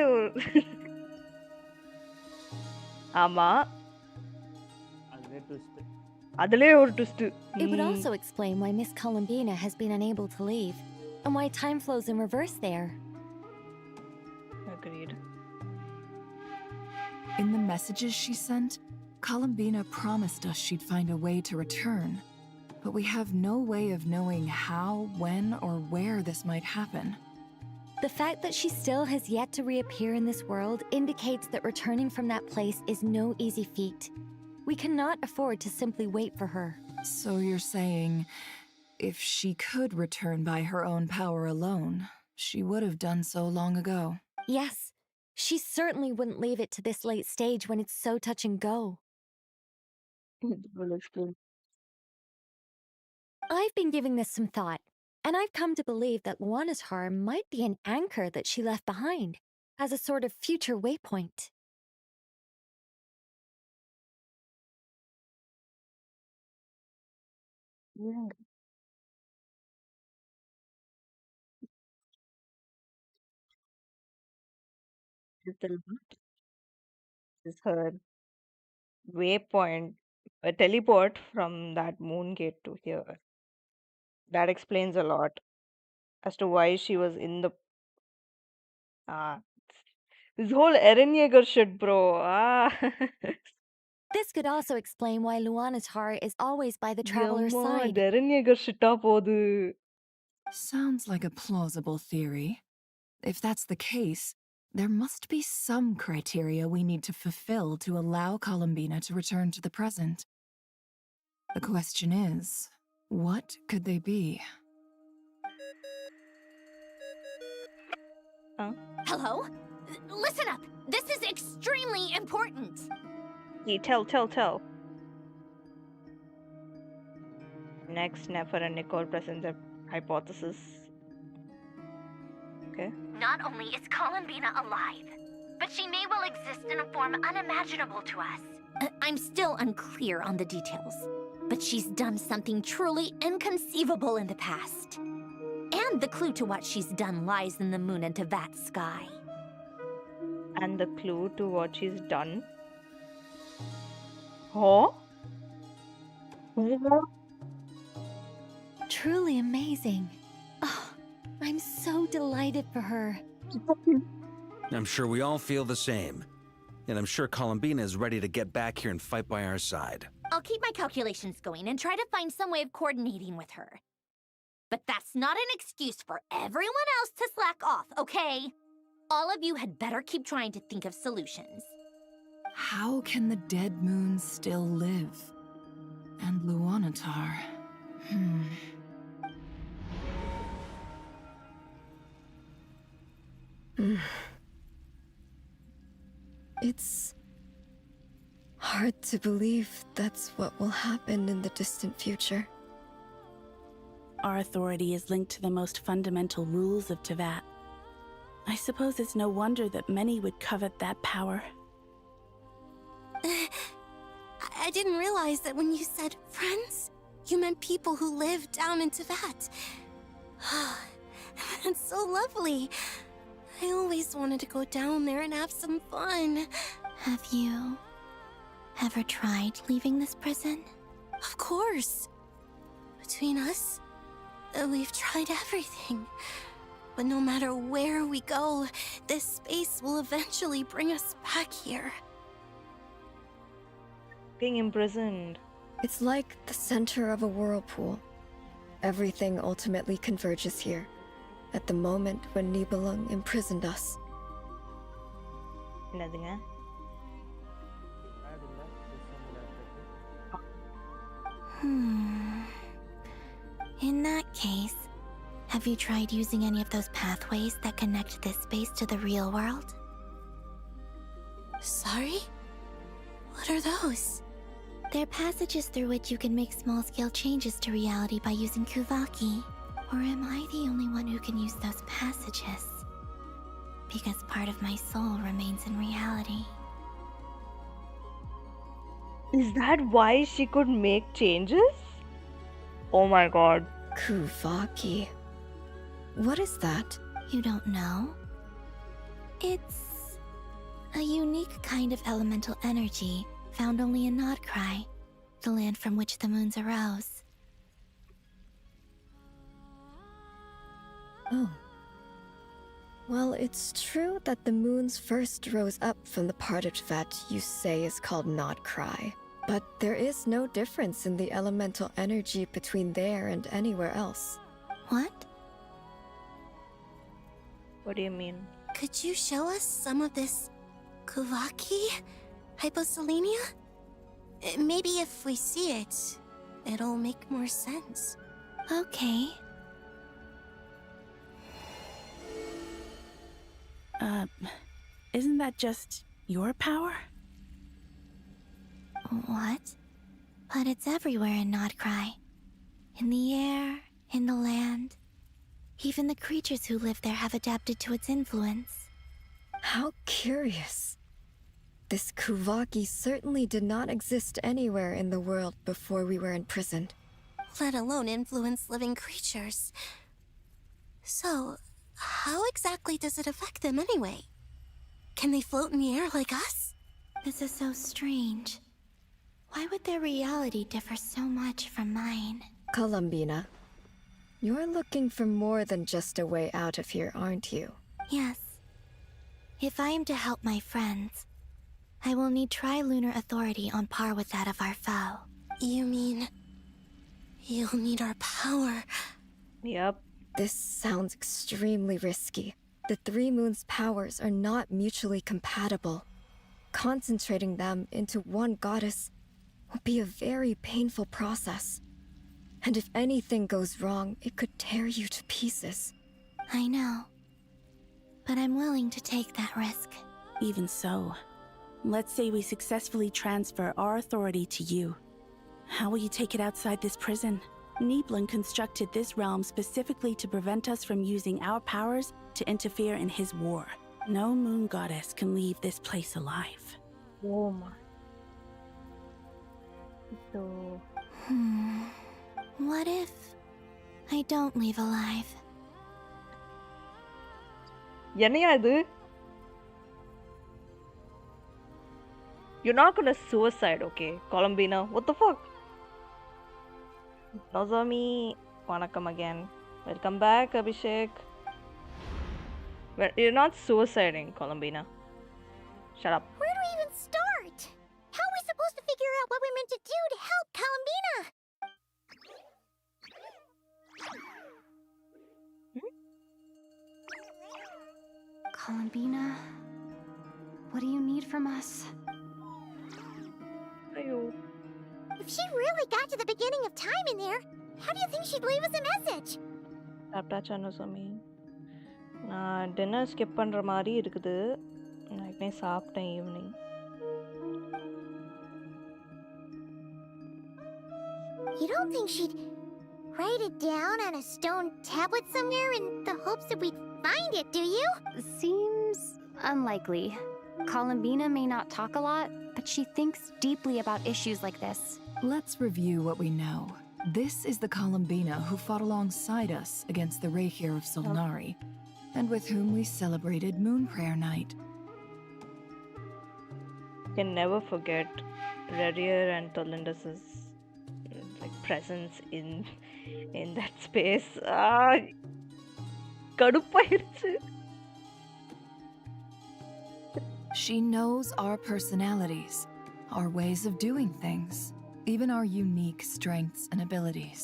ஆமா. அதுலயே ஒரு twist. It would also explain why Miss Columbina has been unable to leave, and why time flows in reverse there. Agreed. In the messages she sent, Columbina promised us she'd find a way to return. But we have no way of knowing how, when, or where this might happen. The fact that she still has yet to reappear in this world indicates that returning from that place is no easy feat. We cannot afford to simply wait for her. So you're saying, if she could return by her own power alone, she would have done so long ago. Yes, she certainly wouldn't leave it to this late stage when it's so touch and go. Will explain. I've been giving this some thought, and I've come to believe that Luana's harm might be an anchor that she left behind, as a sort of future waypoint. Yeah. Is her waypoint a teleport from that moon gate to here. That explains a lot as to why she was in the this whole Eren Yeager shit, bro. This could also explain why Luana's heart is always by the traveler's Yamma, side. Eren Yeager shita podu. Sounds like a plausible theory. If that's the case, there must be some criteria we need to fulfill to allow Columbina to return to the present. The question is, what could they be? Hello? Listen up! This is extremely important! Tell. Next, Nefer and Nicole present their hypothesis. Okay. Not only is Columbina alive, but she may well exist in a form unimaginable to us. I'm still unclear on the details, but she's done something truly inconceivable in the past. And the clue to what she's done lies in the moon and Teyvat sky. And the clue to what she's done? Huh? Truly amazing. Oh, I'm so delighted for her. I'm sure we all feel the same. And I'm sure Columbina is ready to get back here and fight by our side. I'll keep my calculations going and try to find some way of coordinating with her. But that's not an excuse for everyone else to slack off, okay? All of you had better keep trying to think of solutions. How can the dead moons still live? And Luanatar... It's hard to believe that's what will happen in the distant future. Our authority is linked to the most fundamental rules of Teyvat. I suppose it's no wonder that many would covet that power. I didn't realize that when you said friends, you meant people who live down in Teyvat. That's so lovely. I always wanted to go down there and have some fun. Have you ever tried leaving this prison? Of course. Between us, we've tried everything. But no matter where we go, this space will eventually bring us back here. Being imprisoned. It's like the center of a whirlpool. Everything ultimately converges here, at the moment when Nibelung imprisoned us. என்னதுங்க? In that case, have you tried using any of those pathways that connect this space to the real world? Sorry? What are those? They're passages through which you can make small-scale changes to reality by using Kuvaki. Or am I the only one who can use those passages? Because part of my soul remains in reality. Is that why she could make changes? Oh my god. Kuvaki. What is that? You don't know? It's a unique kind of elemental energy found only in Nodcry, the land from which the moons arose. Oh. Well, it's true that the moons first rose up from the part of Teyvat you say is called Nodcry. But there is no difference in the elemental energy between there and anywhere else. What? What do you mean? Could you show us some of this Kuvaki hyposelenia? Maybe if we see it, it'll make more sense. Okay. Isn't that just your power? What? But it's everywhere in Nodcry. In the air, in the land. Even the creatures who live there have adapted to its influence. How curious. This Kuvaki certainly did not exist anywhere in the world before we were imprisoned. Let alone influence living creatures. So, how exactly does it affect them anyway? Can they float in the air like us? This is so strange. Why would their reality differ so much from mine? Columbina, you're looking for more than just a way out of here, aren't you? Yes. If I am to help my friends, I will need trilunar authority on par with that of our foe. You mean... you'll need our power? Yep. This sounds extremely risky. The three moons' powers are not mutually compatible. Concentrating them into one goddess will be a very painful process. And if anything goes wrong, it could tear you to pieces. I know. But I'm willing to take that risk. Even so, let's say we successfully transfer our authority to you. How will you take it outside this prison? Nibelung constructed this realm specifically to prevent us from using our powers to interfere in his war. No moon goddess can leave this place alive. Oh my. So... What if I don't leave alive? என்னையா இது? You're not gonna suicide, okay, Columbina? What the fuck? Nozomi, vanakkam again. Welcome back, Abhishek. You're not suiciding, Columbina. Shut up. Where do we even what we're meant to do to help Columbina. Columbina, what do you need from us? If she really got to the beginning of time in there, how do you think she'd leave us a message? சாப்பிட்டாச்சா Nozomi? நான் dinner skip பண்ணுற மாதிரி இருக்குது. நான் ஏற்கனவே சாப்பிட்டேன் evening. You don't think she'd write it down on a stone tablet somewhere in the hopes that we'd find it, do you? Seems unlikely. Columbina may not talk a lot, but she thinks deeply about issues like this. Let's review what we know. This is the Columbina who fought alongside us against the Rehir of Solnari, and with whom we celebrated Moon Prayer Night. Can never forget Redier and Tolindas's like presence in that space. கடுப்பாயிருச்சு. She knows our personalities, our ways of doing things, even our unique strengths and abilities.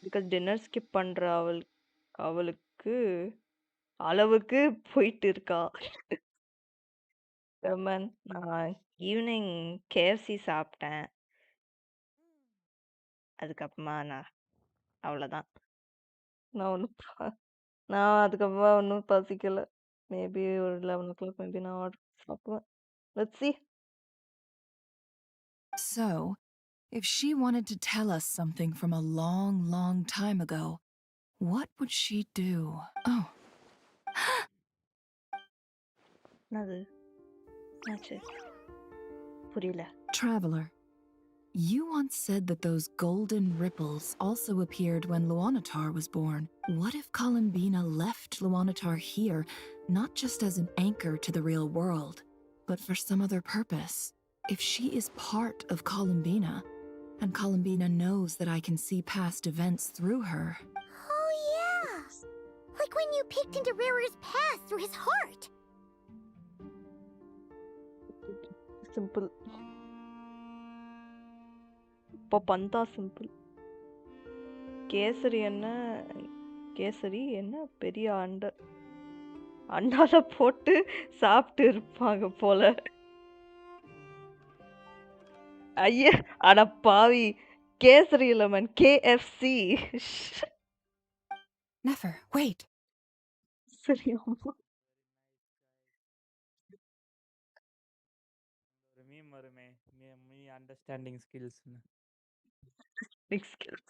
Because dinner skip பண்ற அவளுக்கு அளவுக்கு போயிட்டு இருக்கா. Come on நான் evening KFC சாப்பிட்டேன். அதுக்கப்புறமா அவ்வளோதான். நான் அதுக்கப்புறமா ஒன்றும் பசிக்கல. மேபி ஒரு 11 மேபி நான் ஆர்டர் சாப்பிடுவேன். Let's see. So, if she wanted to tell us something from a long, long time ago, what would she do? Oh. என்னது? என்னாச்சு? புரியல. Traveler, you once said that those golden ripples also appeared when Luanatar was born. What if Columbina left Luanatar here, not just as an anchor to the real world, but for some other purpose? If she is part of Columbina, and Columbina knows that I can see past events through her. Oh yeah! Like when you peeked into Rarer's past through his heart! Simple. இப்போ பந்தா simple. Kesari என்ன பெரிய அண்டால போட்டு சாப்பிட்டு இருப்பாங்க போல. ஐயா அட பாவி, கேசரி இல்ல மேன், கேஎஃப்சி. Never, wait. சரி அம்மா. ஒரு மீம் வருமே, மீ அண்டர்ஸ்டாண்டிங் ஸ்கில்ஸ்னு. Big skills.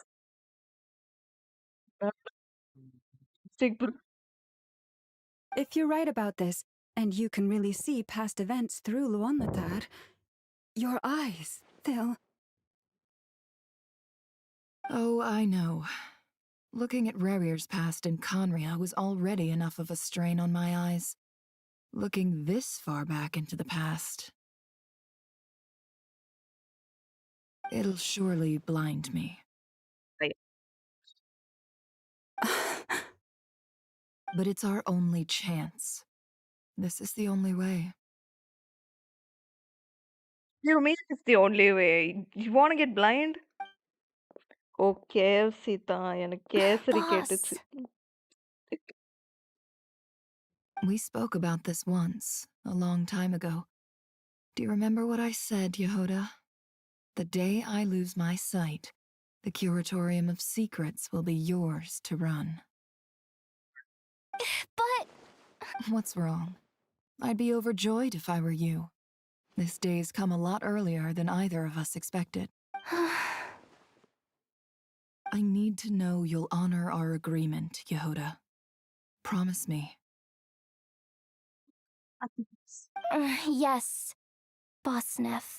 If you're right about this, and you can really see past events through Luanlatar, your eyes, they'll... Oh, I know. Looking at Rerir's past in Conria was already enough of a strain on my eyes. Looking this far back into the past... it'll surely blind me. But it's our only chance. This is the only way. You mean it's the only way? You want to get blind? ஓ KFC தான். எனக்கு கேசரி கேட்டுச்சு. We spoke about this once, a long time ago. Do you remember what I said, Yehoda? The day I lose my sight, the Curatorium of Secrets will be yours to run. But... What's wrong? I'd be overjoyed if I were you. This day's come a lot earlier than either of us expected. I need to know you'll honor our agreement, Yehoda. Promise me. Yes, Boss Neff.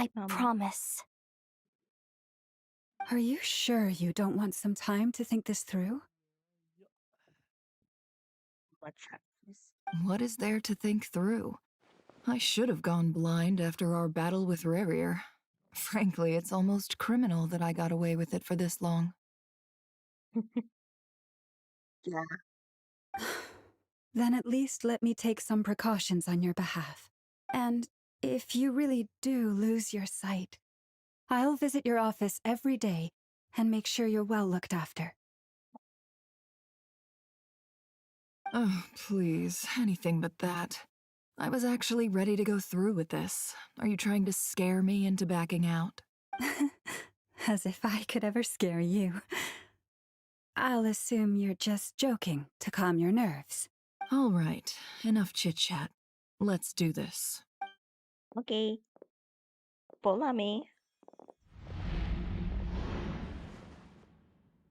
I promise. Are you sure you don't want some time to think this through? What is there to think through? I should have gone blind after our battle with Rerir. Frankly, it's almost criminal that I got away with it for this long. Yeah. Then at least let me take some precautions on your behalf. And if you really do lose your sight, I'll visit your office every day and make sure you're well looked after. Oh, please, anything but that. I was actually ready to go through with this. Are you trying to scare me into backing out? As if I could ever scare you. I'll assume you're just joking to calm your nerves. All right, enough chit-chat. Let's do this. Okay. Polame.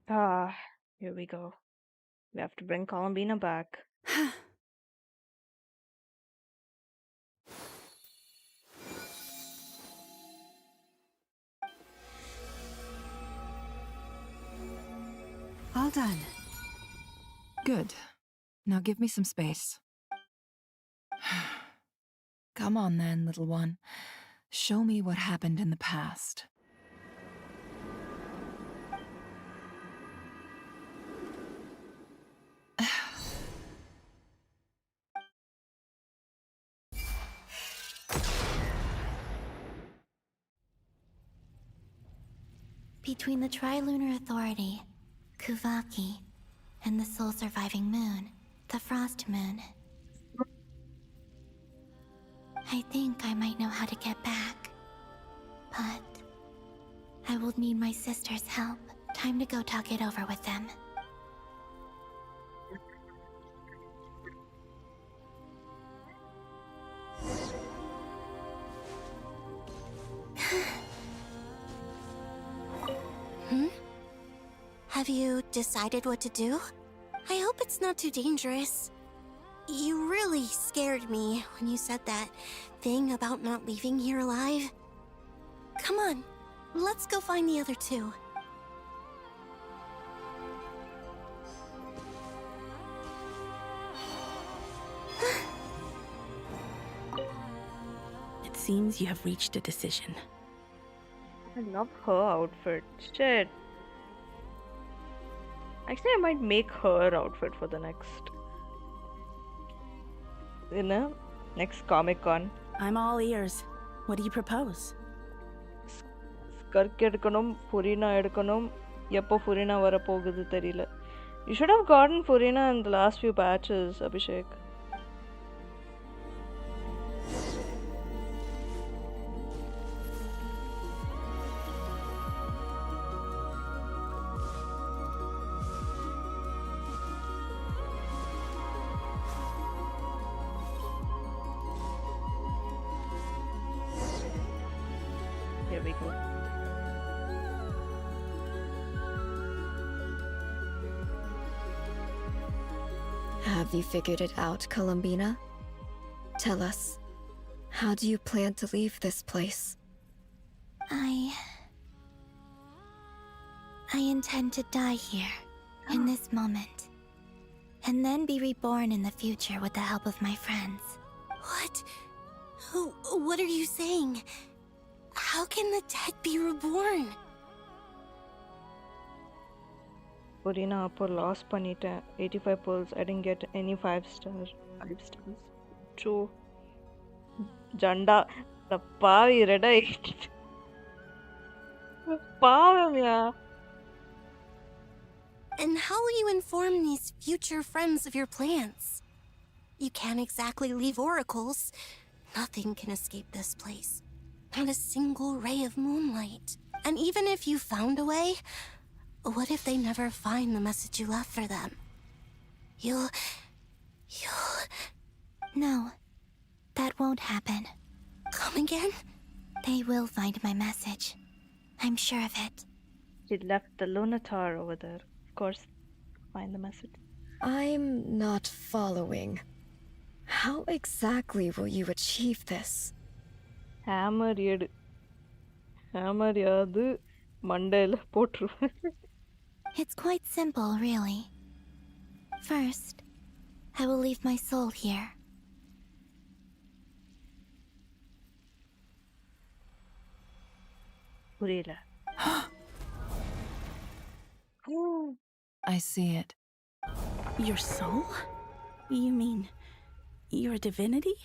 Ah, here we go. We have to bring Columbina back. All done. Good. Now give me some space. Come on then, little one. Show me what happened in the past. Between the Trilunar Authority, Kuvaki, and the sole surviving moon, the Frost Moon, I think I might know how to get back. But I will need my sister's help. Time to go talk it over with them. Have you decided what to do? I hope it's not too dangerous. You really scared me when you said that thing about not leaving here alive. Come on, let's go find the other two. It seems you have reached a decision. I love her outfit. Shit. Actually, I might make her outfit for the next, next Comic Con. I'm all ears. What do you propose? Skirk எடுக்கணும் Furina எடுக்கணும் எப்போ Furina வர போகுது தெரியல. You should have gotten Furina in the last few batches, Abhishek. Here we go. Have you figured it out, Columbina? Tell us, how do you plan to leave this place? I intend to die here, in this moment. And then be reborn in the future with the help of my friends. What? What are you saying? How can the dead be reborn? Furina அப்போ loss பண்ணிட்டேன் 85 pearls. I didn't get any 5 stars. True. Janda. The பாவி radar பாவம்யா. And how will you inform these future friends of your plans? You can't exactly leave oracles. Nothing can escape this place. Not a single ray of moonlight. And even if you found a way, what if they never find the message you left for them? You'll... No, that won't happen. Come again? They will find my message. I'm sure of it. She left the Lunatar over there. Of course, find the message. I'm not following. How exactly will you achieve this? Hammer எடு. Hammer யாது மண்டையில போட்டுருவேன். It's quite simple, really. First, I will leave my soul here. புரியல. I see it. Your soul? You mean, you're a divinity?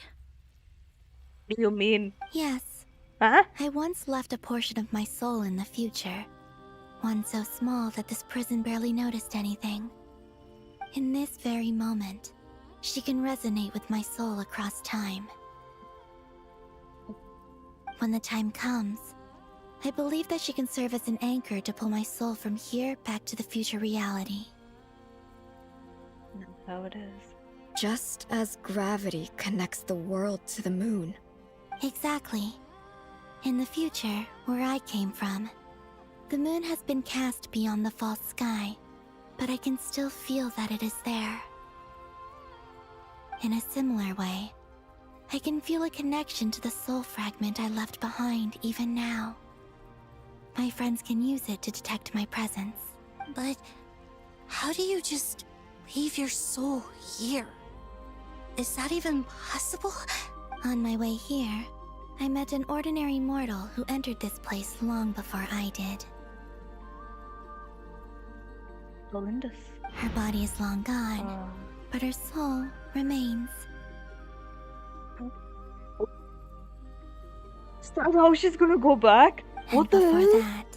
do you mean? Yes. Huh? I once left a portion of my soul in the future. One so small that this prison barely noticed anything. In this very moment, she can resonate with my soul across time. When the time comes, I believe that she can serve as an anchor to pull my soul from here back to the future reality. That's how it is. Just as gravity connects the world to the moon. Exactly. In the future, where I came from, the moon has been cast beyond the false sky, but I can still feel that it is there. In a similar way, I can feel a connection to the soul fragment I left behind even now. My friends can use it to detect my presence. But how do you just leave your soul here? Is that even possible? On my way here, I met an ordinary mortal who entered this place long before I did. Tremendous. Her body is long gone, but her soul remains. Is that how she's gonna go back? What the Before hell? that,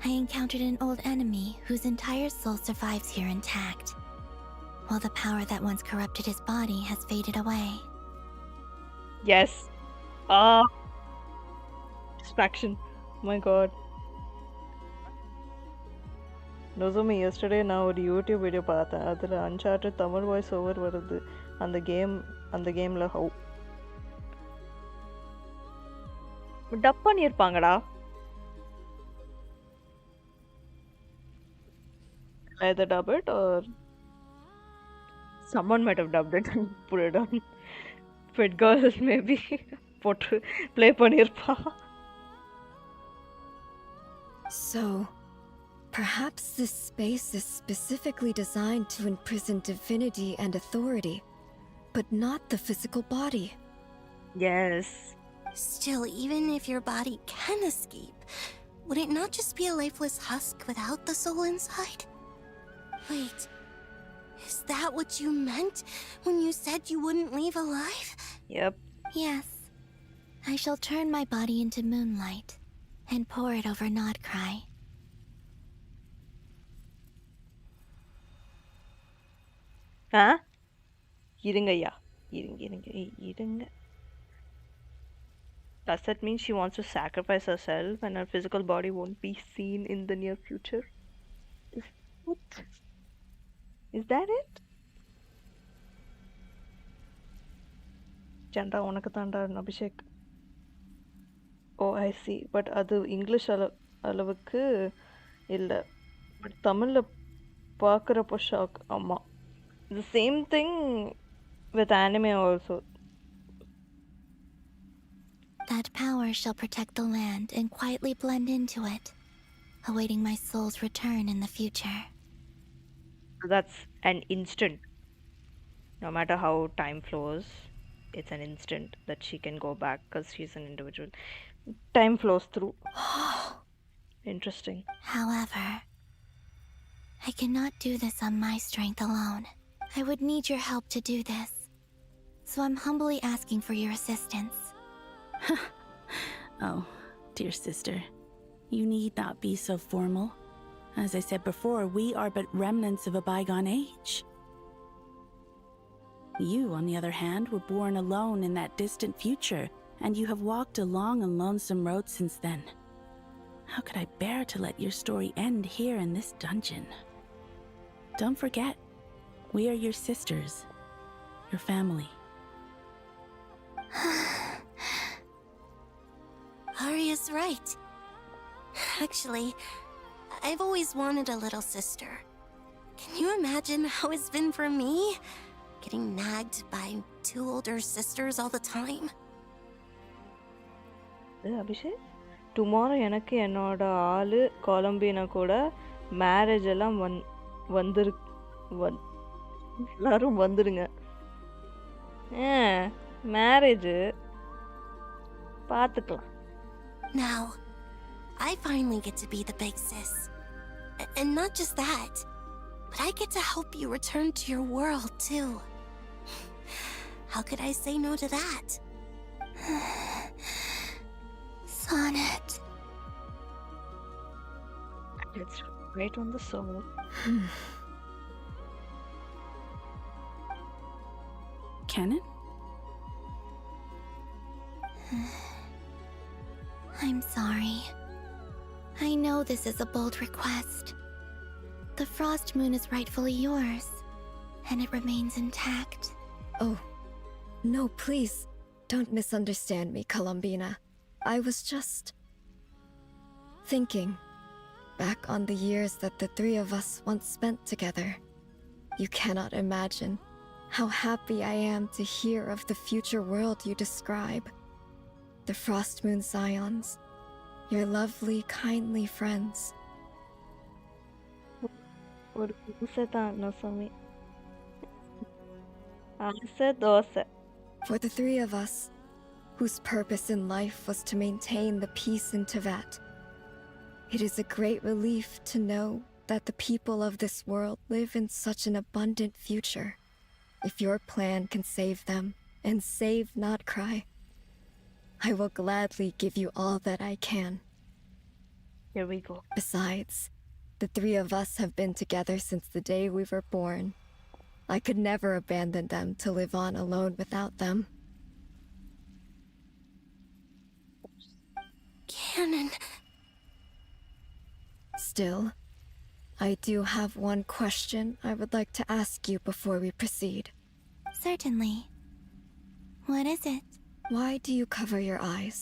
I encountered an old enemy whose entire soul survives here intact, while the power that once corrupted his body has faded away. Yes. Distraction. My god. Nozomi, yesterday நான் ஒரு YouTube video பார்த்தேன். அதில் unsorted Tamil voice over வருது. அந்த கேமில் how dub பண்ணியிருப்பாங்கடா. Either dub it or someone might have dubbed it and put it on. Fit girls maybe போட்டு play பண்ணியிருப்பா. So, perhaps this space is specifically designed to imprison divinity and authority, but not the physical body. Yes. Still, even if your body can escape, would it not just be a lifeless husk without the soul inside? Wait, is that what you meant when you said you wouldn't leave alive? Yep. Yes. I shall turn my body into moonlight and pour it over Nodcry. Huh? இருங்கய்யா. இருங்க. Does that mean she wants to sacrifice herself and her physical body won't be seen in the near future? Is that it? Chandra உனக்கு தாண்டா அபிஷேக். ஓ ஐ C. But அது English அளவுக்கு இல்லை. But தமிழில் பார்க்குறப்போ shock. ஆமாம். The same thing with anime also. That power shall protect the land and quietly blend into it, awaiting my soul's return in the future. That's an instant. No matter how time flows, it's an instant that she can go back because she's an individual. Time flows through. Interesting. However, I cannot do this on my strength alone. I would need your help to do this. So I'm humbly asking for your assistance. Oh, dear sister, you need not be so formal. As I said before, we are but remnants of a bygone age. You, on the other hand, were born alone in that distant future, and you have walked a long and lonesome road since then. How could I bear to let your story end here in this dungeon? Don't forget, we are your sisters, your family. Arya's right. Actually, I've always wanted a little sister. Can you imagine how it's been for me? Getting nagged by two older sisters all the time? Abhishek, tomorrow எனக்கு என்னோட ஆளு கொலம்பினா கூட marriage எல்லாம் எல்லாரும் வந்துடுங்க. Marriage பார்த்துக்கலாம். Now, I finally get to be the big sis. And not just that, but I get to help you return to your world, too. How could I say no to that? Sonnet. It's right on the soul. Canon? I'm sorry. I know this is a bold request. The Frost Moon is rightfully yours, and it remains intact. Oh, no, please. Don't misunderstand me, Columbina. I was just thinking back on the years that the three of us once spent together. You cannot imagine how happy I am to hear of the future world you describe. The Frost Moon Scions, your lovely, kindly friends. ஒரு தோசை தான் Nozomi. ஆசை dosa. For the three of us, whose purpose in life was to maintain the peace in Teyvat, it is a great relief to know that the people of this world live in such an abundant future. If your plan can save them and save Notcry, I will gladly give you all that I can. Here we go. Besides, the three of us have been together since the day we were born. I could never abandon them to live on alone without them. Canon. Still, I do have one question I would like to ask you before we proceed. Certainly. What is it? Why do you cover your eyes?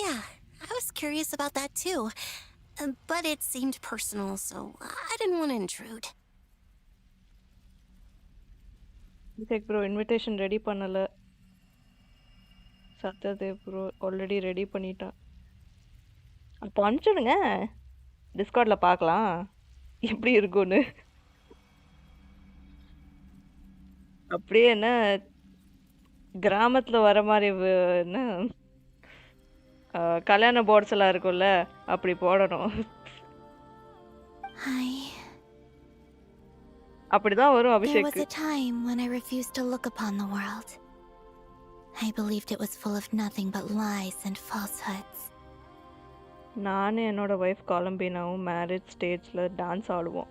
Yeah, I was curious about that too. But it seemed personal, so I didn't want to intrude. Like bro, invitation ready பண்ணல. Satyadev bro already ready பண்ணிட்டான். அப்போ அனுப்பிச்சுடுங்க. டிஸ்கார்ட்ல பார்க்கலாம் எப்படி இருக்கும்னு. அப்படியே என்ன கிராமத்துல வர மாதிரி என்ன கல்யாண போர்ட்ஸ் எல்லாம் இருக்கும்ல அப்படி போடணும். அப்படிதான் வரும் There Abhishek. was a time when I refused to look upon the world. I believed it was full of nothing but lies and falsehoods. நானும் என்னோட ஒய்ஃப் கொலம்பினாவும் மேரேஜ் ஸ்டேஜ்ல டான்ஸ் ஆடுவோம்.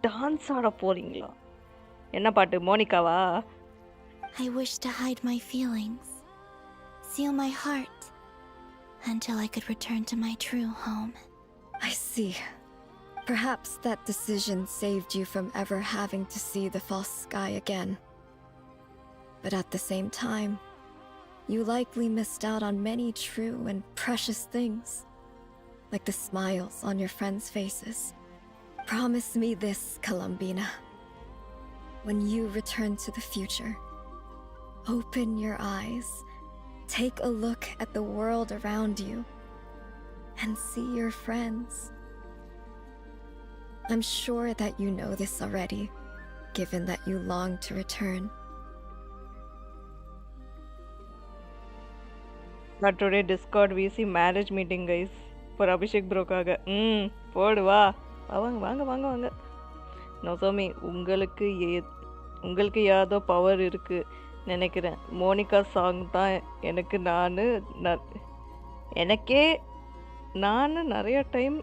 டான்ஸ் ஆட போறீங்களா? என்ன பாட்டு? மோனிகாவா? I wished to hide my feelings, seal my heart, until I could return to my true home. I see. Perhaps that decision saved you from ever having to see the false sky again. But at the same time, you likely missed out on many true and precious things, like the smiles on your friends' faces. Promise me this, Columbina. When you return to the future, open your eyes, take a look at the world around you, and see your friends. I'm sure that you know this already, given that you long to return. But today Discord VC marriage meeting guys for Abhishek brokaga. போடு வா. வாங்க வாங்க வாங்க வாங்க. Nozomi உங்களுக்கு யாதோ power இருக்கு நினைக்கிறேன். Monica song தான் எனக்கு எனக்கே நான் நிறைய டைம்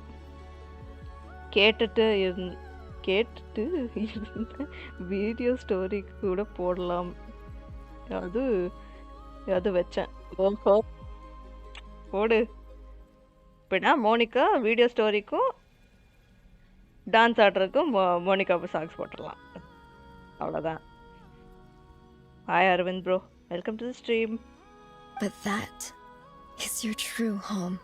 கேட்டுட்டு வீடியோ ஸ்டோரி கூட போடலாம். அது வச்சேன். ஓஹோ போடு. இப்படின்னா மோனிகா வீடியோ ஸ்டோரிக்கும் டான்ஸ் ஆடுறதுக்கும் மோனிகா சாங்ஸ் போட்டுடலாம். அவ்வளோதான். Hi Arvind bro, welcome to the stream. But that is your true home.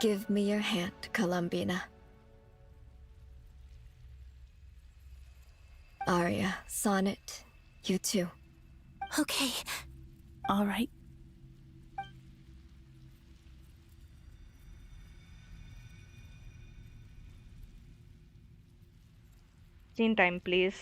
Give me your hand, Columbina. Arya, Sonnet, you too. Okay. All right. Scene time, please.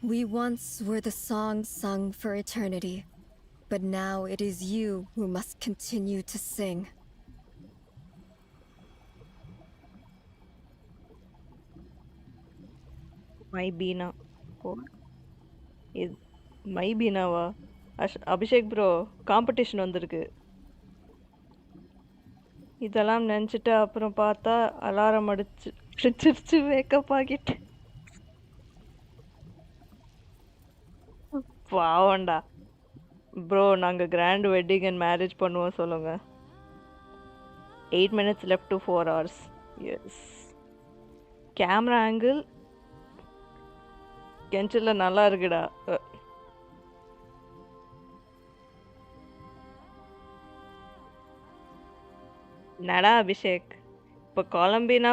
We once were the song sung for eternity, but now it is you who must continue to sing. My Beena. Oh, is my Beenaவா? Abhishek bro competition வந்திருக்கு. இதெல்லாம் நினச்சிட்டு அப்புறம் பார்த்தா alarm அடிச்சிருச்சு wake up ஆகிட்டு. பாவம்டா. Bro நாங்க கிராண்ட் வெட்டிங் அண்ட் மேரேஜ் பண்ணுவோம் சொல்லுங்க. 8 minutes left to 4 hours. Yes. Camera angle கென்சில்ல நல்லா இருக்குடா. நடா அபிஷேக். இப்போ கொலம்பினா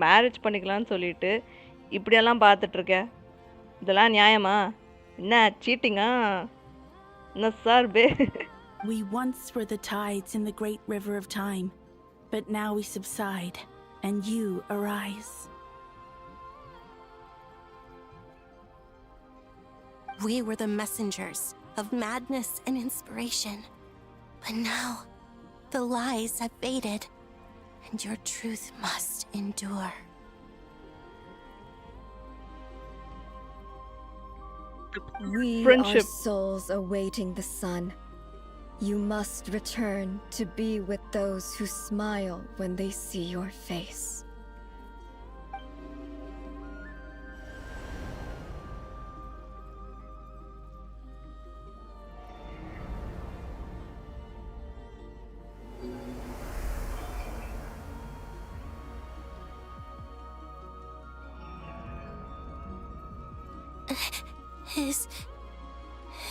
மேரேஜ் பண்ணிக்கலாம்னு சொல்லிட்டு இப்படியெல்லாம் பார்த்துட்டு இருக்க. இதெல்லாம் நியாயமா? என்ன சீட்டிங்கா? என்ன sir pay? We once were the tides in the great river of time, but now we subside, and you arise. We were the messengers of madness and inspiration. But now, the lies have faded, and your truth must endure. We Friendship. are souls awaiting the sun. You must return to be with those who smile when they see your face.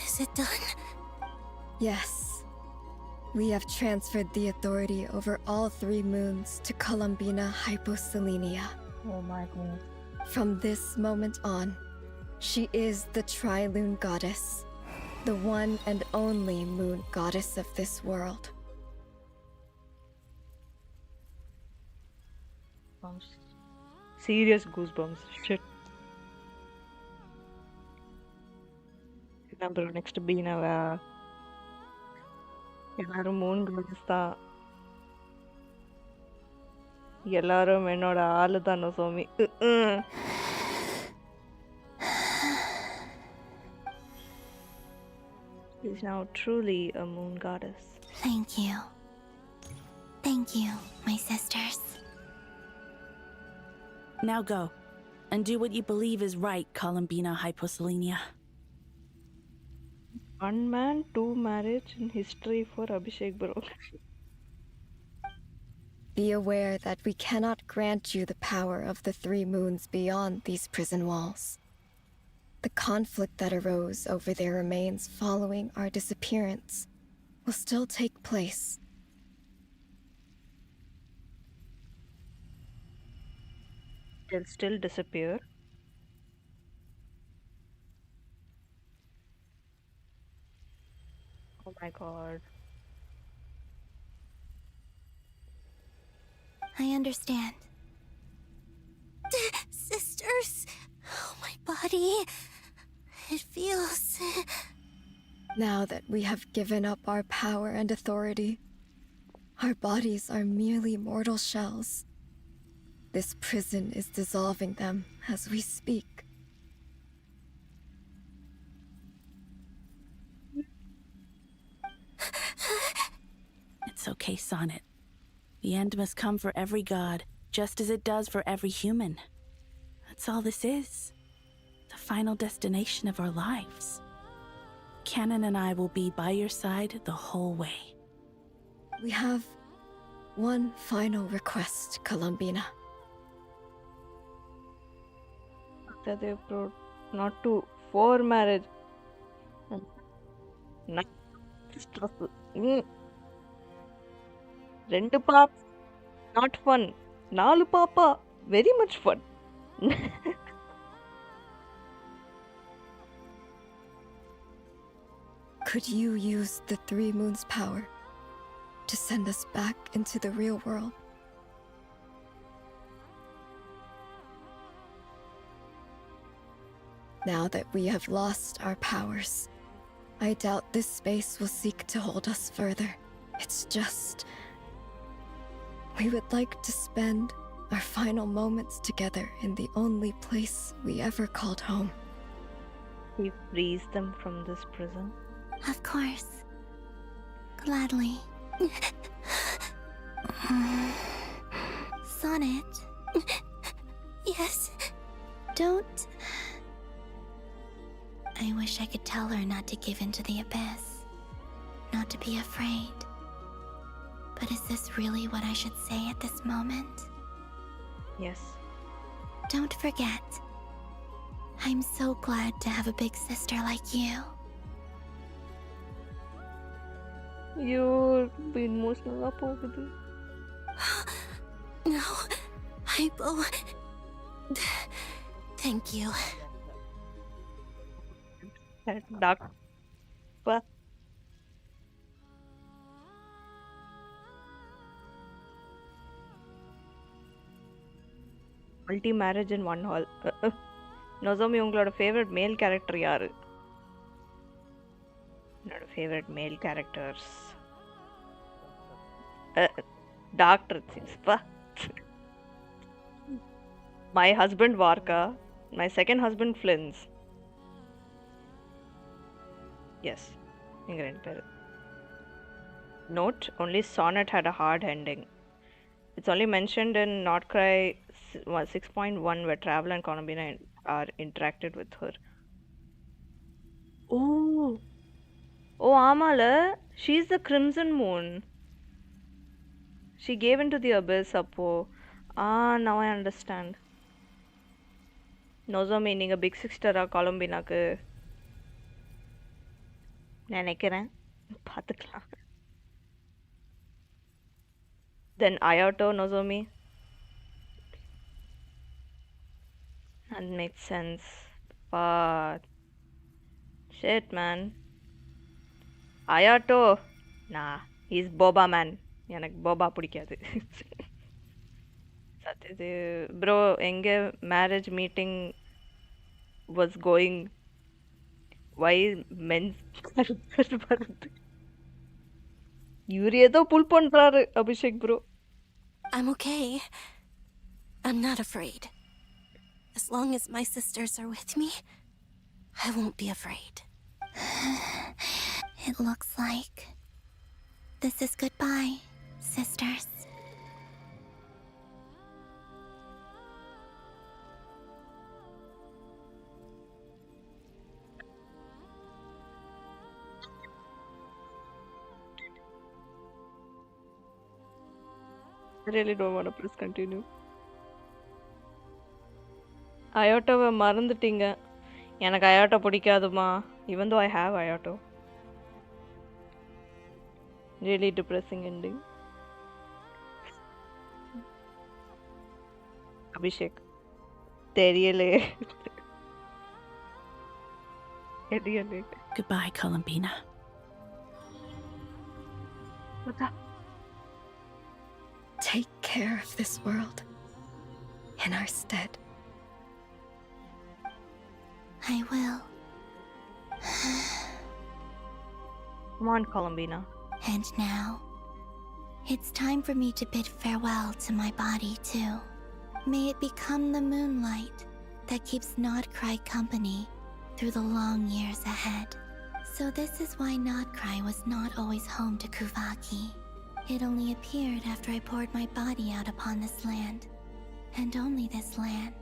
Is it done? Yes. We have transferred the authority over all 3 moons to Columbina Hyposelenia. Oh my god. From this moment on, she is the Tri-Lune Goddess, the one and only moon goddess of this world. Serious goosebumps. Shit. என்ன bro next பீனாவா? எல்லாரும் Moon codes தான். எல்லாரும் என்னோட ஆளு தான் Nozomi. She's now truly a moon goddess. Thank you. Thank you, my sisters. Now go, and do what you believe is right, Columbina Hyposelenia. One man, 2 marriage in history for Abhishek bro. Be aware that we cannot grant you the power of the 3 moons beyond these prison walls. The conflict that arose over their remains following our disappearance will still take place. They'll still disappear. Oh my god. I understand. Sisters! Oh, my body. It feels... Now that we have given up our power and authority, our bodies are merely mortal shells. This prison is dissolving them as we speak. It's okay, Sonnet. The end must come for every god, just as it does for every human. That's all this is. The final destination of our lives. Canon and I will be by your side the whole way. We have one final request, Columbina. That they brought not to for marriage. 2 பாப் not fun. 4 பாப்பா very much fun. Could you use the 3 moons' power to send us back into the real world? Now that we have lost our powers, I doubt this space will seek to hold us further. It's just... we would like to spend our final moments together in the only place we ever called home. We freeze them from this prison. Of course. Gladly. Sonnet. Yes. Don't... I wish I could tell her not to give in to the abyss. Not to be afraid. But is this really what I should say at this moment? Yes. Don't forget. I'm so glad to have a big sister like you. You're emotional up over this. No, I will. Thank you. That dark. But multi marriage in one hall. Nozomi, உங்களோட favorite male character யாரு? என்னோட favorite male characters. Doctor it seems. My husband Varka, my second husband Flins. Yes, இங்க ரெண்டு பேரு. Note, only Sonnet had a hard ending. It's only mentioned in Not Cry 6.1 where Travel and Columbina are interacted with her. Oh, oh, ஆமால, she's the Crimson Moon. She gave into the abyss அப்போ. Now I understand. Nozomi, நீங்க big sister-ஆ கொலம்பினாக்கு? நினைக்கிறேன். பார்த்துக்கலாம். Then Ayato, Nozomi. That makes sense. But shit, man. Ayato. Nah, he's Boba man. எனக்கு boba பிடிக்காது. சத்யது bro எங்க marriage meeting was going வை மென்ஸ் வருது. இவர் ஏதோ புல் பண்றாரு Abhishek bro. I'm okay. I'm not afraid. As long as my sisters are with me, I won't be afraid. It looks like this is goodbye, sisters. I really don't want to press continue. அயோட்டோவை மறந்துட்டீங்க. எனக்கு Ayato பிடிக்காதுமா. Even though I have Ayato. Really depressing ending. Abhishek தெரியலே. தெரியலே. Goodbye, Columbina. What's up? Take care of this world in our stead. I will. Come on, Columbina. And now, it's time for me to bid farewell to my body, too. May it become the moonlight that keeps Nod Cry company through the long years ahead. So this is why Nod Cry was not always home to Kuvaki. It only appeared after I poured my body out upon this land. And only this land.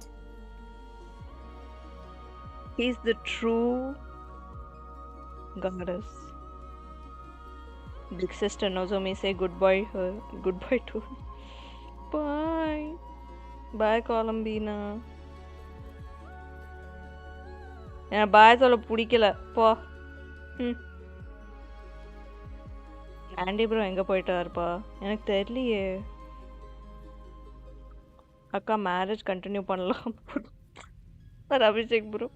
He's the true goddess. Big sister Nozomi, say goodbye her. Goodbye to her. Bye. Bye, Columbina. எனக்கு பாய் சொல்ல பிடிக்கல. போ. Aunty bro எங்கே போயிட்டாருப்பா? எனக்கு தெரியலையே. அக்கா marriage continue பண்ணலாம். Abhishek bro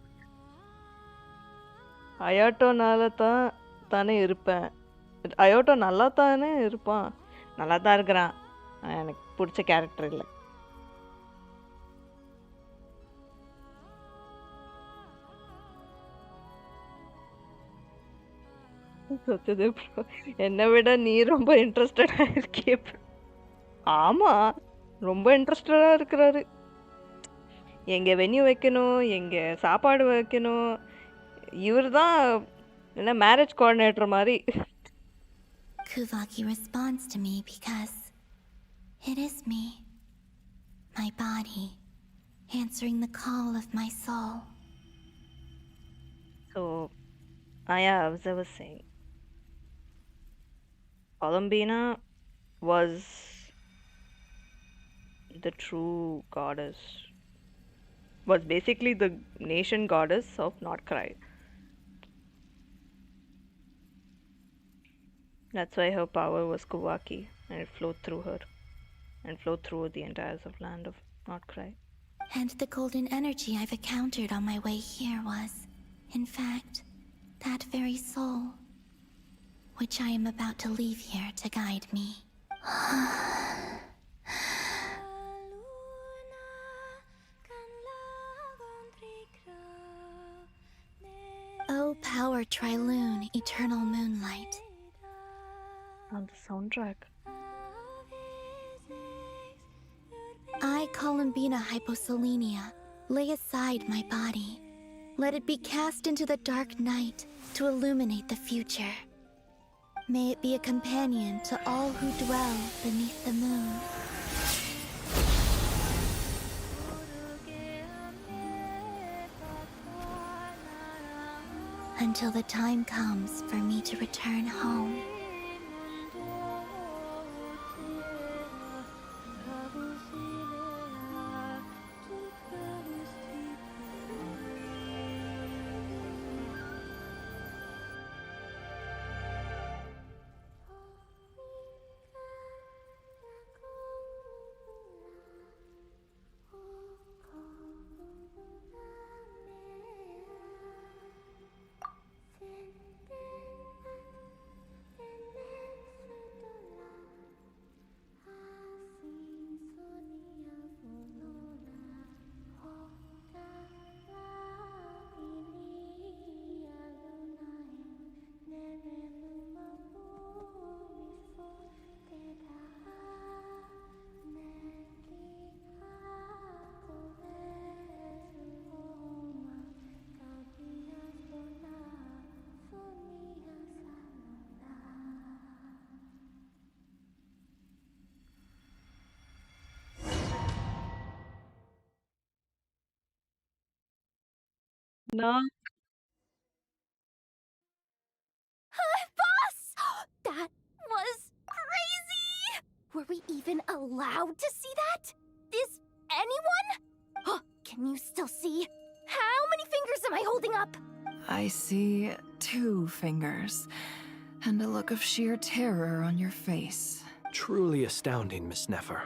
அயோட்டோனால தானே இருப்பேன். அயோட்டோ நல்லா தானே இருப்பான். நல்லா தான் இருக்கிறான். எனக்கு பிடிச்ச கேரக்டர் இல்லை. சொச்சது ப்ரோ என்னை விட நீ ரொம்ப இன்ட்ரெஸ்டடா இருக்கிய. ஆமா ரொம்ப இன்ட்ரெஸ்டடா இருக்கிறாரு. எங்க வென்யூ வைக்கணும், எங்க சாப்பாடு வைக்கணும். இவர் தான் என்ன மேரேஜ் கோஆர்டினேட்டர் மாதிரி. Kuvaki responds to me because it is me, my body, answering the call of my soul. So, yeah, as I was saying, Columbina was the true goddess, was basically the nation goddess of Nordcry. That's why her power was Kuvaki, and it flowed through her, and flowed through the entire land of Nordcry. And the golden energy I've encountered on my way here was, in fact, that very soul, which I am about to leave here to guide me. Oh, power Triloon, eternal moonlight. On the soundtrack. I, Columbina Hyposelenia, lay aside my body. Let it be cast into the dark night to illuminate the future. May it be a companion to all who dwell beneath the moon. Until the time comes for me to return home. No. Boss! That was crazy! Were we even allowed to see that? Is anyone? Can you still see? How many fingers am I holding up? I see 2 fingers, and a look of sheer terror on your face. Truly astounding, Miss Nefer.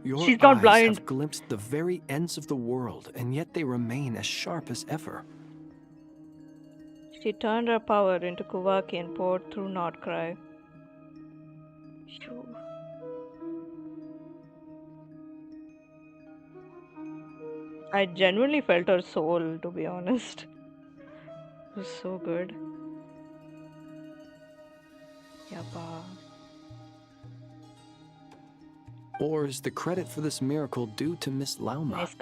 Your She's not eyes blind. have glimpsed the very ends of the world, and yet they remain as sharp as ever. She turned her power into Kuvaki and poured through Nordcry. Shoo. I genuinely felt her soul, to be honest. It was so good. Yappa. Or is the credit for this miracle due to Miss Lauma? Nice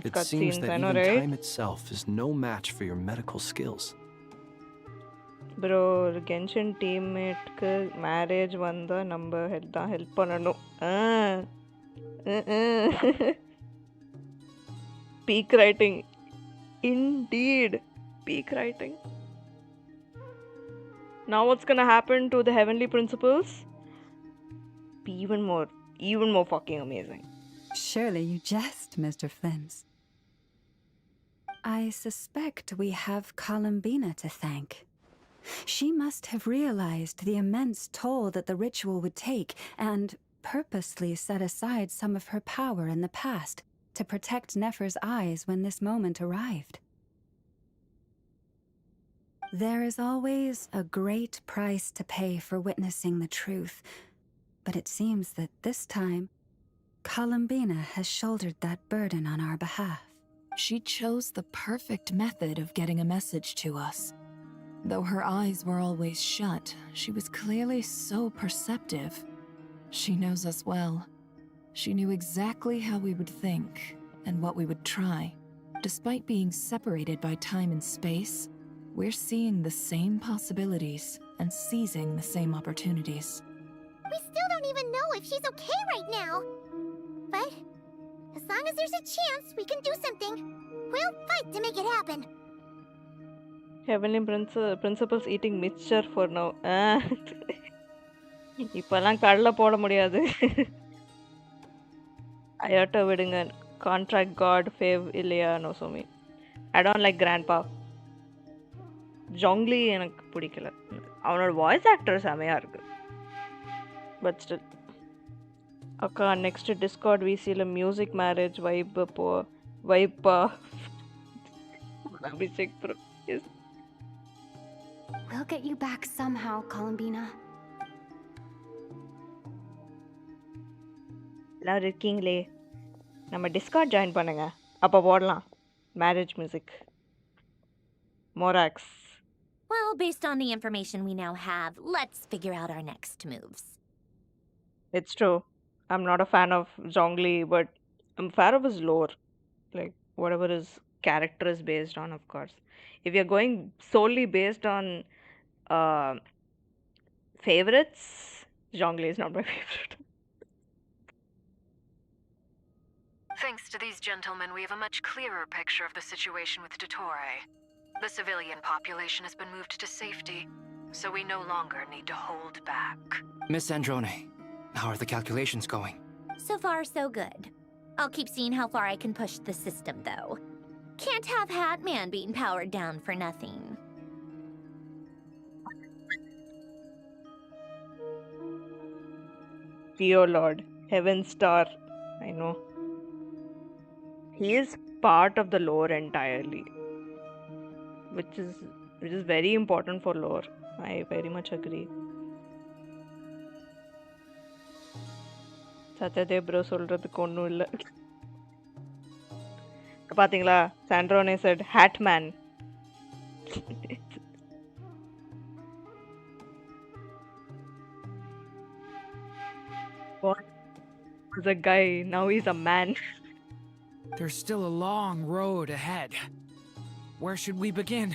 It cut seems scenes, that I know, even right? time itself is no match for your medical skills. Bro, Genshin teammate ku marriage vanda namba help பண்ணனும். Peak writing. Indeed. Peak writing. Now what's gonna happen to the heavenly principles? Be even more fucking amazing. Surely you jest, Mr. Flins. I suspect we have Columbina to thank. She must have realized the immense toll that the ritual would take and purposely set aside some of her power in the past to protect Nefer's eyes when this moment arrived. There is always a great price to pay for witnessing the truth, but it seems that this time, Columbina has shouldered that burden on our behalf. She chose the perfect method of getting a message to us. Though her eyes were always shut, she was clearly so perceptive. She knows us well. She knew exactly how we would think and what we would try. Despite being separated by time and space, we're seeing the same possibilities and seizing the same opportunities. We still don't even know if she's okay right now. But as long as there's a chance we can do something, we'll fight to make it happen. Heavenly principals eating mixture for now. இப்பெல்லாம் கடலை போட முடியாது. ஐயாட்ட விடுங்க. Contract God fave இல்லையா Nozomi. I don't like grandpa. Junglee எனக்கு பிடிக்கல. அவனோட வாய்ஸ் ஆக்டர் செமையா இருக்கு. But still. அக்கா நெக்ஸ்ட் டிஸ்கார்ட் விசியில் மியூசிக் மேரேஜ் வைப்பா Abhishek bro. Yes. We'll get you back somehow, Columbina. எல்லாரும் இருக்கீங்களே, நம்ம டிஸ்கார்ட் ஜாயின் பண்ணுங்க, அப்போ போடலாம் marriage music. Morax. Well, based on the information we now have, let's figure out our next moves. It's true. I'm not a fan of Zhongli, but I'm a fan of his lore. Like, whatever his character is based on, of course. If you're going solely based on favorites, Zhongli is not my favorite. Thanks to these gentlemen, we have a much clearer picture of the situation with Dottore. The civilian population has been moved to safety, so we no longer need to hold back. Miss Androne, how are the calculations going? So far, so good. I'll keep seeing how far I can push the system, though. Can't have Hatman being powered down for nothing. Dear Lord, Heaven Star. I know. He is part of the lore entirely, which is very important for lore. I very much agree. Satyadev bro சொல்றதுக்கு ஒன்றும் இல்லை. பாத்தீங்களா, சாண்ட்ரோனே said Hatman. What was a guy, now he's a man. There's still a long road ahead. Where should we begin?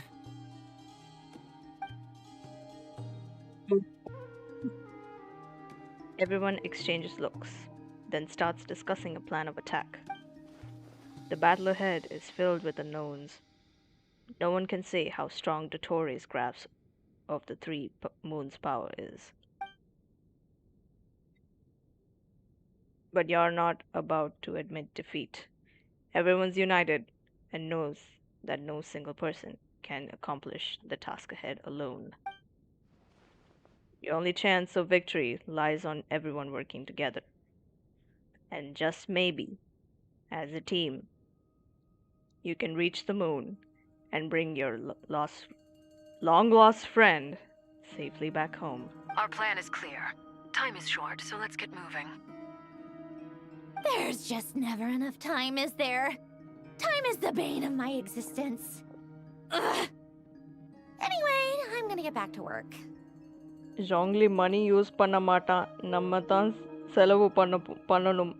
Everyone exchanges looks, then starts discussing a plan of attack. The battle ahead is filled with unknowns. No one can say how strong Dottore's grasp of the three moons' power is. But you're not about to admit defeat. Everyone's united and knows that no single person can accomplish the task ahead alone. Your only chance of victory lies on everyone working together. And just maybe, as a team, you can reach the moon and bring your long-lost friend safely back home. Our plan is clear. Time is short, so let's get moving. There's just never enough time, is there? Time is the bane of my existence. Ugh. Anyway, I'm gonna get back to work. Zhongli money use பண்ண மாட்டான், நம்ம தான் செலவு பண்ணணும்.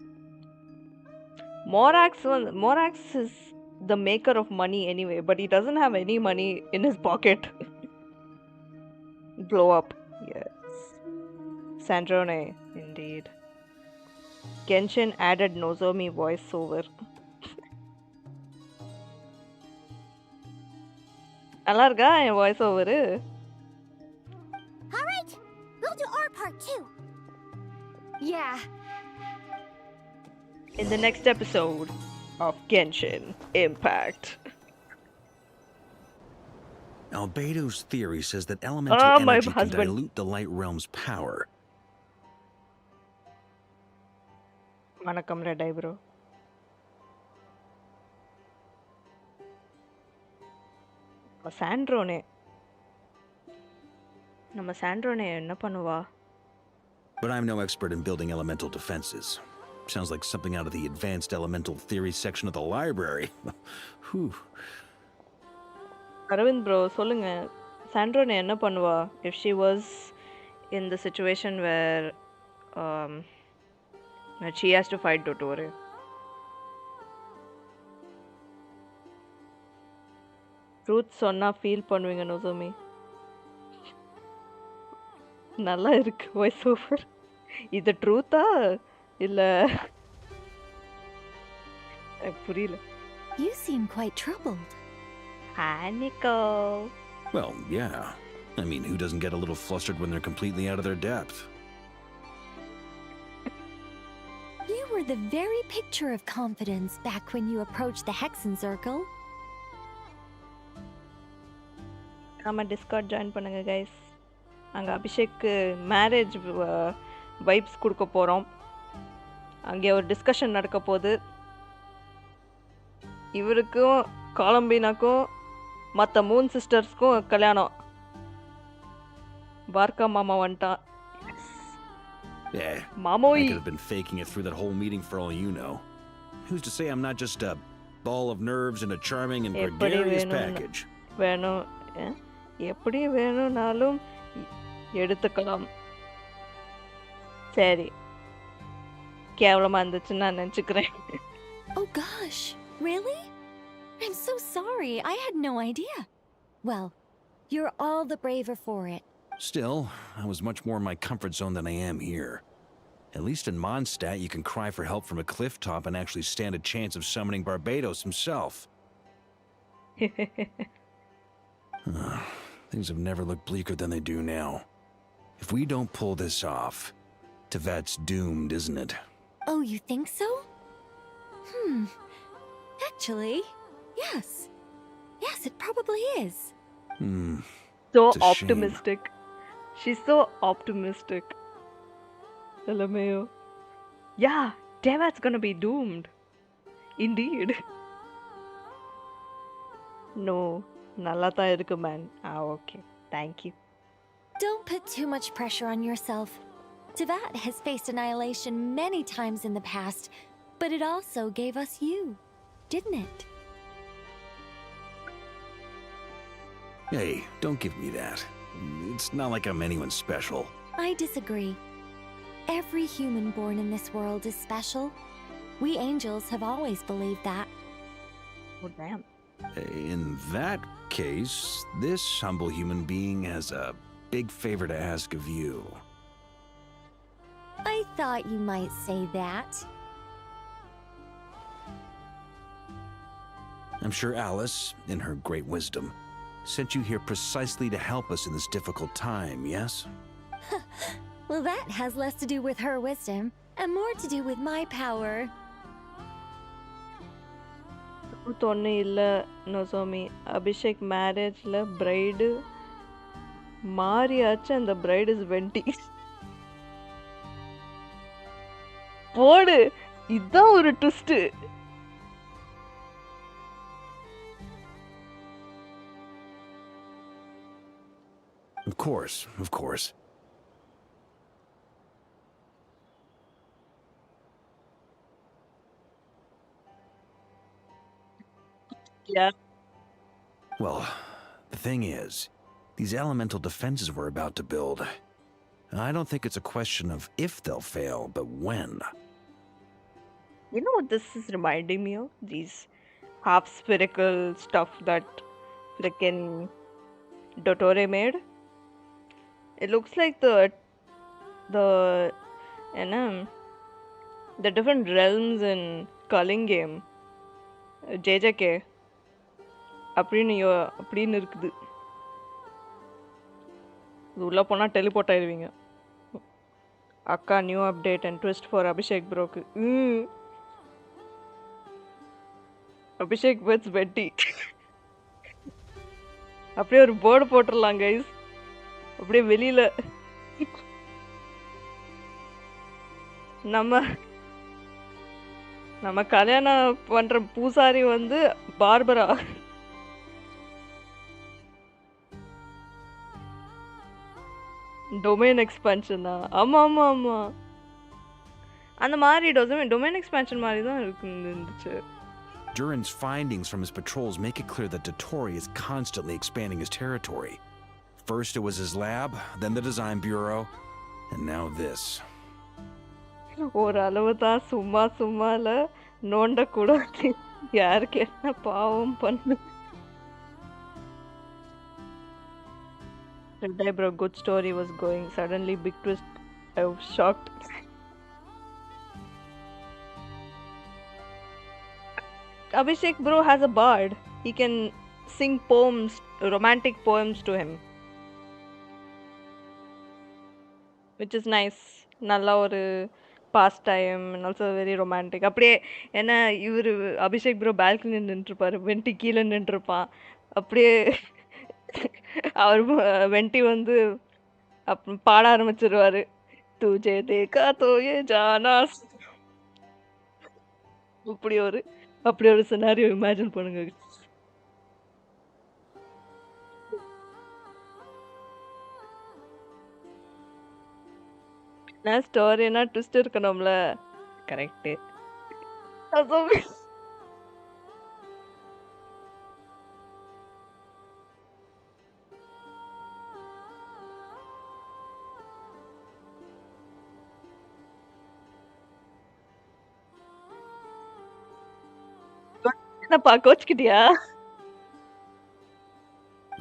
Morax is the maker of money anyway, but he doesn't have any money in his pocket. Blow up. Yes. Sandrone, indeed. Genshin added Nozomi voiceover. நல்லா இருக்கா என் voice over? All right, we'll do our part too. Yeah. In the next episode of Genshin Impact. Albedo's theory says that elemental My energy can husband. dilute the light realm's power. வணக்கம் red eyebrow. நம்ம சாண்ட்ரோனே என்ன பண்ணுவா? But I'm no expert in building elemental defenses. Sounds like something out of the advanced elemental theory section of the library. Whew. Aravind bro சொல்லுங்க, சாண்ட்ரோனே என்ன பண்ணுவா if she was in the situation where that she has to fight Dottore? Truth சொன்னா feel பண்ணுவீங்க Nozomi. நல்லா இருக்கு voice over. இது ட்ரூத்தா இல்ல புரியல. You seem quite troubled. Hi, Nico. Well, yeah. I mean, who doesn't get a little flustered when they're completely out of their depth? You were the very picture of confidence back when you approached the Hexen Circle. ஆமா, Discord join பண்ணுங்க guys. அங்கே அபிஷேக்கு marriage vibes கொடுக்க போகிறோம். அங்கே ஒரு discussion நடக்க போகுது. இவருக்கும் காலம்பினாக்கும் மற்ற மூன் சிஸ்டர்ஸ்க்கும் கல்யாணம். வார்க்கா மாமா வந்துட்டான். Yeah. Mamoy. I could have been faking it through that whole meeting for all you know. Who's to say I'm not just a ball of nerves in a charming and gregarious package? வேணும் எப்படி வேணும்னாலும் எடுத்துக்கலாம். சரி, கேவலமா இருந்துச்சுன்னு நான் நினச்சிக்கிறேன். Oh gosh, really? I'm so sorry. I had no idea. Well, you're all the braver for it. Still, I was much more in my comfort zone than I am here. At least in Mondstadt, you can cry for help from a cliff top and actually stand a chance of summoning Barbados himself. Things have never looked bleaker than they do now. If we don't pull this off, Tevat's doomed, isn't it? Oh, you think so? Actually, yes. Yes, it probably is. So It's a shame. optimistic. She's so optimistic. LMAO. Yeah, Tevat's gonna be doomed. Indeed. No, நல்லா தான் இருக்கு man. Okay. Thank you. Don't put too much pressure on yourself. Tevat has faced annihilation many times in the past, but it also gave us you, didn't it? Hey, don't give me that. It's not like I'm anyone special. I disagree. Every human born in this world is special. We angels have always believed that. Oh, damn. In that case, this humble human being has a big favor to ask of you. I thought you might say that. I'm sure Alice, in her great wisdom, sent you here precisely to help us in this difficult time, yes? Well, that has less to do with her wisdom and more to do with my power. ஒன்றும் இல்லை Nozomi. Abhishek மேரேஜில் bride மாறியாச்சு. அந்த bride is 20. போடு, இதுதான் ஒரு twist. Of course, of course. Yeah. Well, the thing is, these elemental defenses we're about to build, I don't think it's a question of if they'll fail, but when. You know what this is reminding me of? These half spherical stuff that frickin' Dottore made. It looks like the different realms in Culling game. JJK. அப்படின்னு இருக்குது. இது உள்ள போனா teleport ஆயிருவீங்க. அக்கா new update and twist for Abhishek ப்ரோக்கு. Abhishek with வெட்டி. அப்படியே ஒரு போர்டு போட்டுடலாம் கைஸ். அப்படியே வெளியில நம்ம நம்ம கல்யாணம் பண்ற பூசாரி வந்து பார்பரா. டொமைன் எக்ஸ்பான்ஷனா? ஆமா ஆமா ஆமா. அந்த மாதிரி டொமைன் எக்ஸ்பான்ஷன் மாதிரி தான் இருந்துச்சு. Durin's findings from his patrols make it clear that Dottore is constantly expanding his territory. First it was his lab, then the design bureau, and now this. ஒரு அளவு தான் சும்மா சும்மால நோண்ட கூடாது. யாருக்கு என்ன பாவம் பண்ணு. Red Eyebrow, good story was going. Suddenly big twist. I was shocked. Abhishek bro has a bard. He can sing poems, romantic poems to him. Which is nice. நல்ல ஒரு pastime and also very romantic. அப்படியே ஏன்னா இவர் Abhishek bro balcony நின்றுருப்பாரு, Wendy கீழே நின்றுருப்பான். அப்படியே அவர் வெண்டி வந்து பாட ஆரம்பிச்சிருவாரு. துஜே தேக்கா தோயே ஜானாஸ். அப்படி ஒரு சினாரியோ இமேஜின் பண்ணுங்க. நான் ஸ்டோரினா ட்விஸ்ட் இருக்கணும்ல. கரெக்ட். என்னப்பா கோச்சுக்கிட்டியா?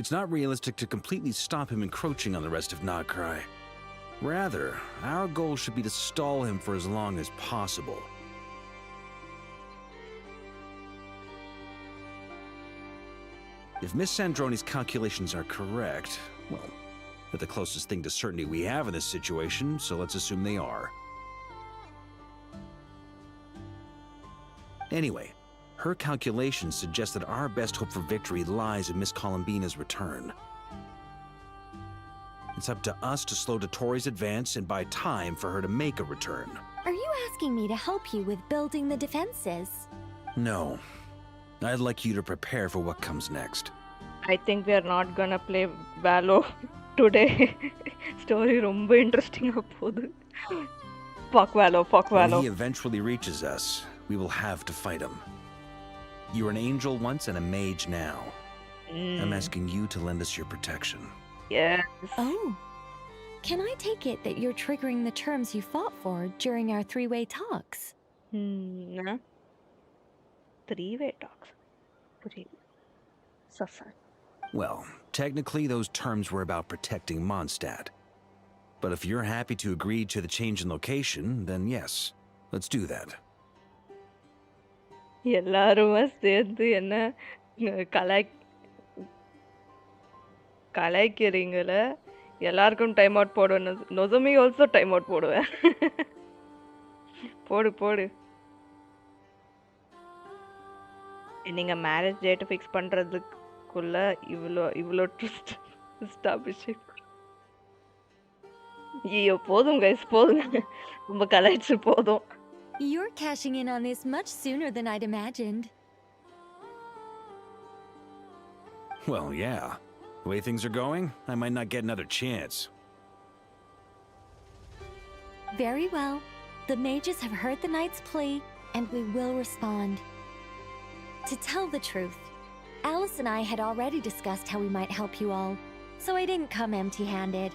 It's not realistic to completely stop him encroaching on the rest of Nagcry. Rather, our goal should be to stall him for as long as possible. If Miss Sandroni's calculations are correct, well, they're the closest thing to certainty we have in this situation, so let's assume they are. Anyway, her calculations suggest that our best hope for victory lies in Miss Columbina's return. It's up to us to slow Dottore's advance and buy time for her to make a return. Are you asking me to help you with building the defenses? No. I'd like you to prepare for what comes next. I think we are not gonna play Valo today. Story ரொம்ப இன்ட்ரெஸ்டிங்கா போகுது. Fuck Valo. When he eventually reaches us, we will have to fight him. You were an angel once and a mage now. I'm asking you to lend us your protection. Yes. Oh. Can I take it that you're triggering the terms you fought for during our three-way talks? Three-way talks? Well, technically those terms were about protecting Mondstadt. But if you're happy to agree to the change in location, then yes, let's do that. எல்லாரும் சேர்ந்து என்ன கலாய்க்கிறீங்கள. எல்லாருக்கும் time out போடுவேன். Nozomi also time out போடுவேன். போடு. நீங்க marriage date fix பண்றதுக்குள்ள இவ்வளோ twist Abhishek. ஐயோ போதும் கைஸ், போதும். ரொம்ப கலாய்ச்சு போதும். You're cashing in on this much sooner than I'd imagined. Well, yeah. The way things are going, I might not get another chance. Very well. The mages have heard the knight's plea, and we will respond. To tell the truth, Alice and I had already discussed how we might help you all, so I didn't come empty-handed.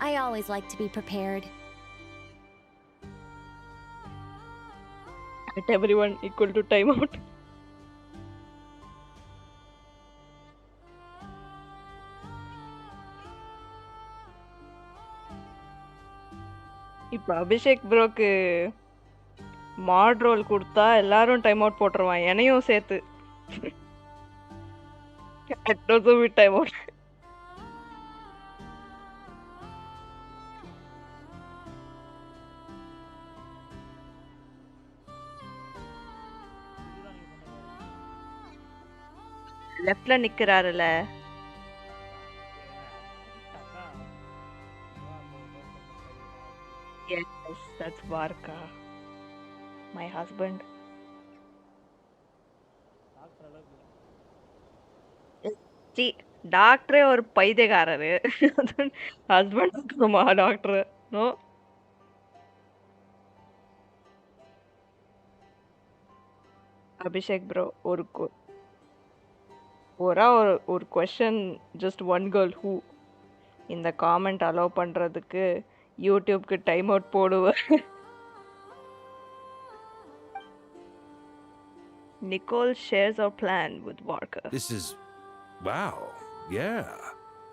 I always like to be prepared. At everyone equal to timeout. இப்ப அபிஷேக் ப்ரோக்கு மாட் role கொடுத்தா எல்லாரும் time out போட்டுருவான், என்னையும் சேர்த்து. Time out. லெஃப்ட்ல நிக்கிறாருல, Varka, my husband. C டாக்டரே ஒரு பைத்தியக்காரரு. Husband இருக்கணுமா டாக்டர்? நோ. அபிஷேக் ப்ரோ ஒரு question, just one girl who இந்த காமெண்ட் அலோவ் பண்றதுக்கு யூடியூப்க்கு டைம் அவுட் போடுவ. Nicole shares our plan with Varka. This is... wow. Yeah.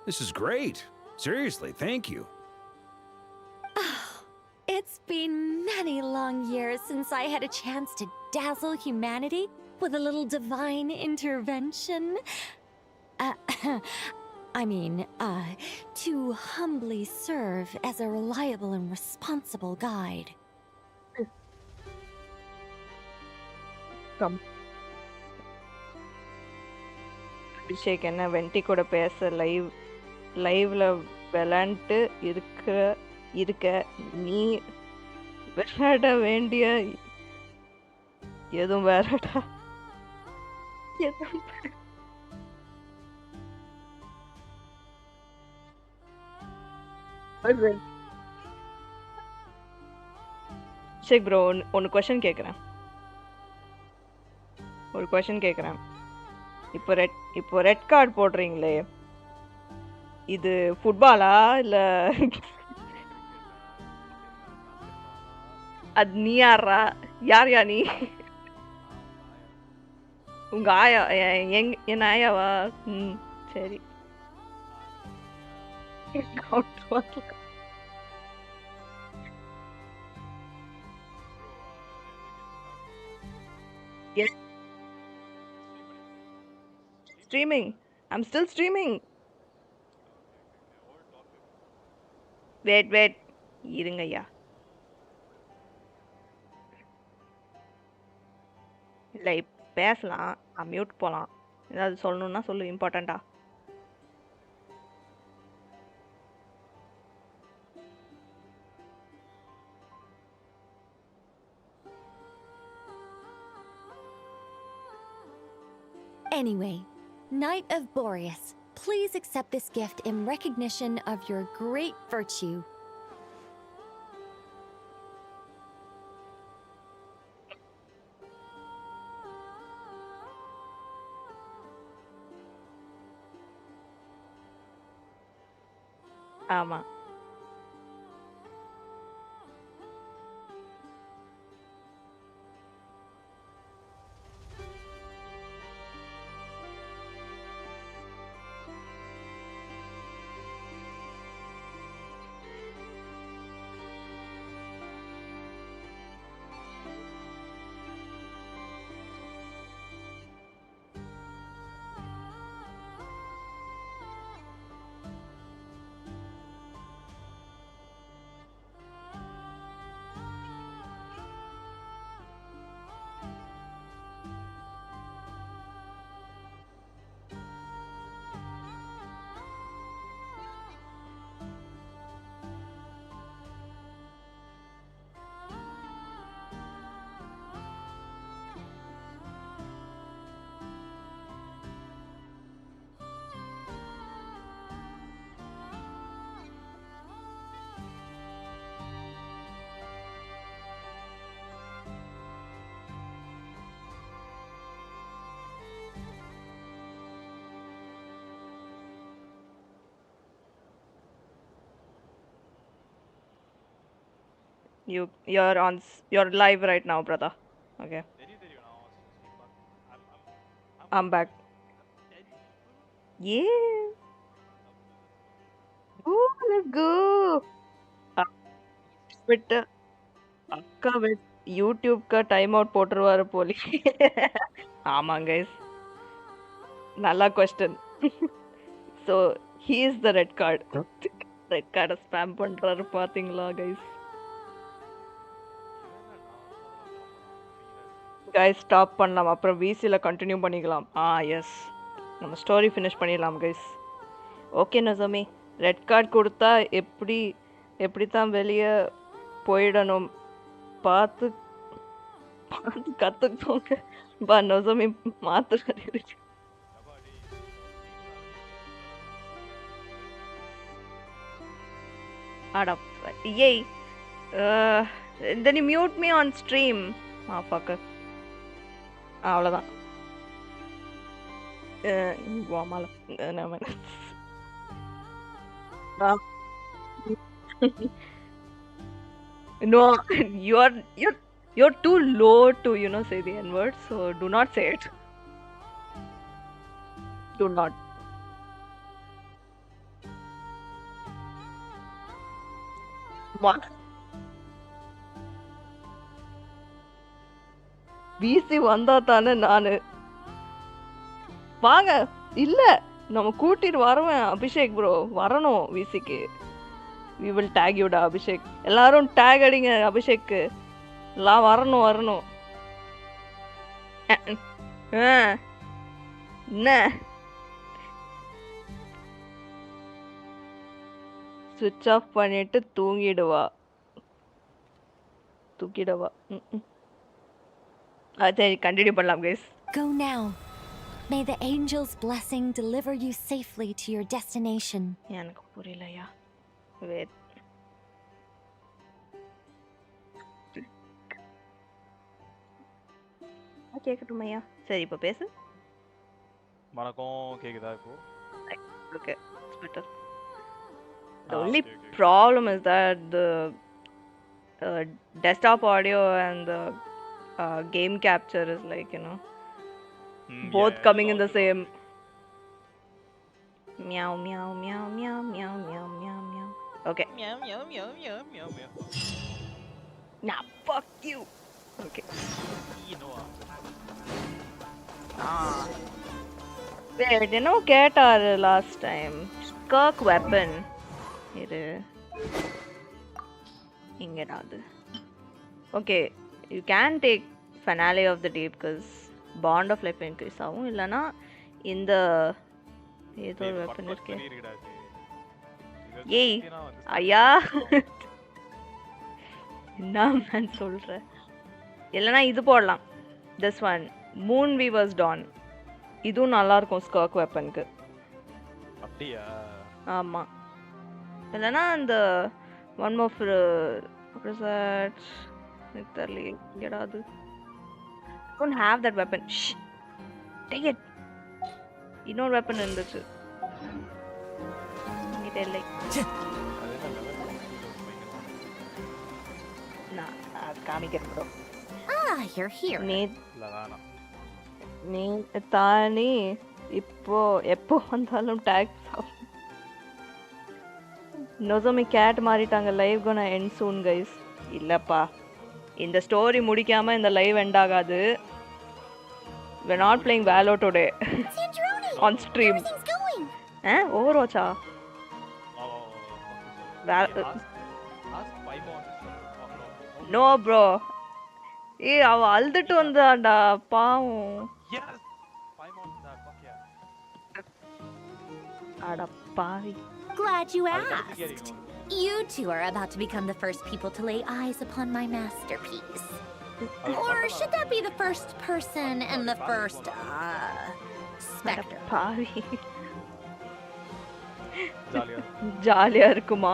This is great. Seriously, thank you. It's been many long years since I had a chance to dazzle humanity with a little divine intervention. To humbly serve as a reliable and responsible guide. Come. Abhishek என்ன வெண்டி கூட பேச லைவ்ல விளையாண்டு இருக்க நீ விளையாட வேண்டிய எதுவும் வேறடா. அபிஷேக் ப்ரோ ஒரு கொஸ்டின் கேட்குறேன். இப்போ ரெட் கார்டு போடுறீங்களே, இது ஃபுட்பாலா இல்ல அது நீ யாரா? யார் நீ? உங்க ஆயா? என் ஆயாவா? ம் சரி. Yes. Streaming. I'm still streaming. Wait. இருங்கய்யா. இல்லை பேசலாம், மியூட் போகலாம். ஏதாவது சொல்லணும்னா சொல்லு, இம்பார்ட்டண்டா. Anyway, Knight of Boreas, please accept this gift in recognition of your great virtue. ஆமா. You're live right now, brother. Okay. I'm back. Yeah. Oh, let's go. But அக்கா யூடியூப்க்கு time out போட்டுருவாரு போலி. ஆமாங்க கைஸ், நல்ல question. So he is the red card. Red கார்டை spam பண்றாரு பாத்தீங்களா guys? Guys stop பண்ணலாம், அப்புறம் விசியில் கண்டினியூ பண்ணிக்கலாம். எஸ், நம்ம ஸ்டோரி ஃபினிஷ் பண்ணிடலாம் guys. Okay Nozomi, red card கொடுத்தா எப்படி தான் வெளியே போயிடணும் பார்த்து பார்த்து கத்துக்கோங்க. பா நொசோமி மாத்துறாரு. அட ஏய் then you mute me on stream. fucker. அவ்வளவுதான். வாமால நம்ம no, you're too low to say the N word, so do not say it. Do not. Busy வந்தா தானே நானு வாங்க. இல்ல நம்ம கூட்டிட்டு வருவேன் அபிஷேக் ப்ரோ, வரணும் விசிக்கு. we will tag you டா அபிஷேக். எல்லாரும் டேக் அடிங்க அபிஷேக்கு. எல்லாம் வரணும். என்ன சுவிட்ச் ஆஃப் பண்ணிட்டு தூங்கிடுவா. சரி கண்டினியூ பண்ணலாம் guys. Go now. May the angel's blessing deliver you safely to your destination. எனக்கு புரியலையா. வெயிட். கேக்கட்டுமையா? சரி இப்போ பேசு. வணக்கம், கேக்குதா இப்போ? Okay, it's better. The only problem is that the desktop audio and the game capture is like, both coming in the same. Meow, meow, meow, meow, meow, meow, meow, meow. Okay. Meow, meow, meow, meow, meow, meow. Nah, fuck you. Okay. Wait, கேட்டாரு last time. Skirk weapon. இரு. இங்கடா அது. Okay, you can take finale of the deep because bond of life increase ஆகும். இல்லனா இந்த ஏதோ weapon இருக்கு. ஏய் ஐயா என்ன நான் சொல்றேன். இல்லனா இது போடலாம். This one, Moon Weaver's Dawn. இதுவும் நல்லா இருக்கும் ஸ்கர்க் வெப்பனுக்கு. அப்படியா? ஆமா. இல்லனா அந்த one more for what is that? Literally get out. Don't have that weapon. Shh. Take it. இன்னொரு வெப்பன் இருந்துச்சு. இங்க இல்லை. நான் காமிக்கிறேன் bro. You're here. நீ தானே இப்போ எப்போ வந்தாலும் டேக் நொசோமி கேட் மாறிட்டாங்க. Live gonna end soon guys. இல்லப்பா, இந்த ஸ்டோரி முடிக்காம இந்த லைவ் எண்ட் ஆகாது. we're not playing Valo today on stream. ஓவர்வாட்சா? No bro. அவ அழுதுட்டு வந்தாடா பாவம். அட பாவி. Glad you asked. You two are about to become the first people to lay eyes upon my masterpiece. Or should that be the first person and the first, specter? பாவி. ஜாலியா இருக்குமா?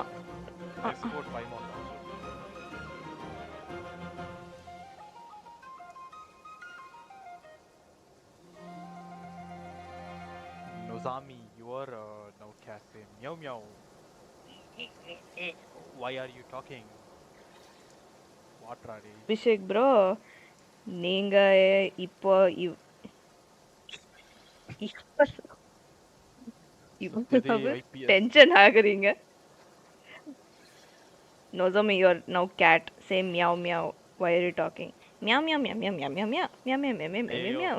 Nozomi, you are now casting. Meow meow. Why are you talking? What Radi? Abhishek bro, நீங்க இப்போ tension ஆகுறீங்க. Nozomi, you are now cat. Say meow meow. Why are you talking? Meow meow meow meow meow meow meow meow meow meow meow meow.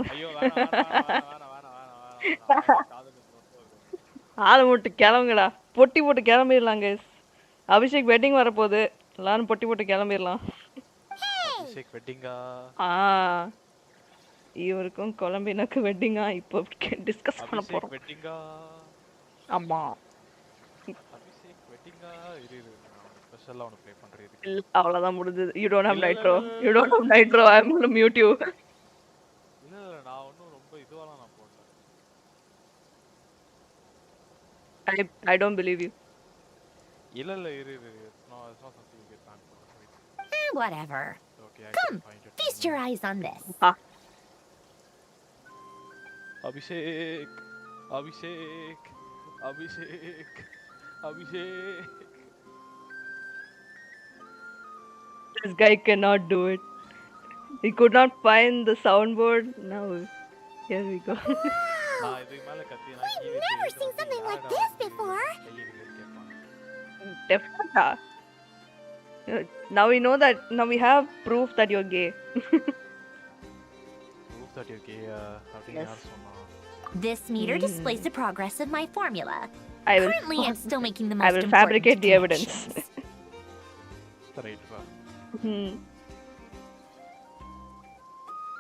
ஆளை போட்டு கிளம்புங்கடா. பொட்டி போட்டு கிளம்பிடலாம் guys. Abhishek wedding வரப்போகுது. எல்லாரும் பொட்டி போட்டு கிளம்பிடலாம். அபிஷேக் வெட்டிங்கா? இவருக்கும் கொலம்பினாக்கு வெட்டிங்கா? இப்போ டிஸ்கஸ் பண்ண போறோம். வெட்டிங்கா? ஆமா. அபிஷேக் வெட்டிங்கா? இரு ஸ்பெஷலா ஒன்னு ப்ளே பண்றதுக்கு. இல்ல அவ்வளவுதான் முடிஞ்சது. You don't have இல்ல இல்ல nitro. இல்ல You இல்ல don't have இல்ல nitro. இல்ல. I'm gonna mute you. இல்ல இல்ல நான் ஒன்னும் ரொம்ப இதுவாலாம் நான் போடல. I don't believe you. இல்ல இல்ல இரு இரு. It's not something you get banned for. Wait. Whatever. Okay, I Come, couldn't find it. feast your eyes on this. Abhishek. Abhishek. Abhishek. Abhishek. This guy cannot do it. He could not find the soundboard. Now, here we go. நான் இதுக்கு மேல கத்தினா We've never seen something like this before. Definitely. Now we know that. Now we have proof that you're gay. Proof that you're gay. அப்படின்னு யார் சொன்னா? This meter displays the progress of my formula. I will. Currently, I'm still making the I most will important fabricate the evidence. Right, bro.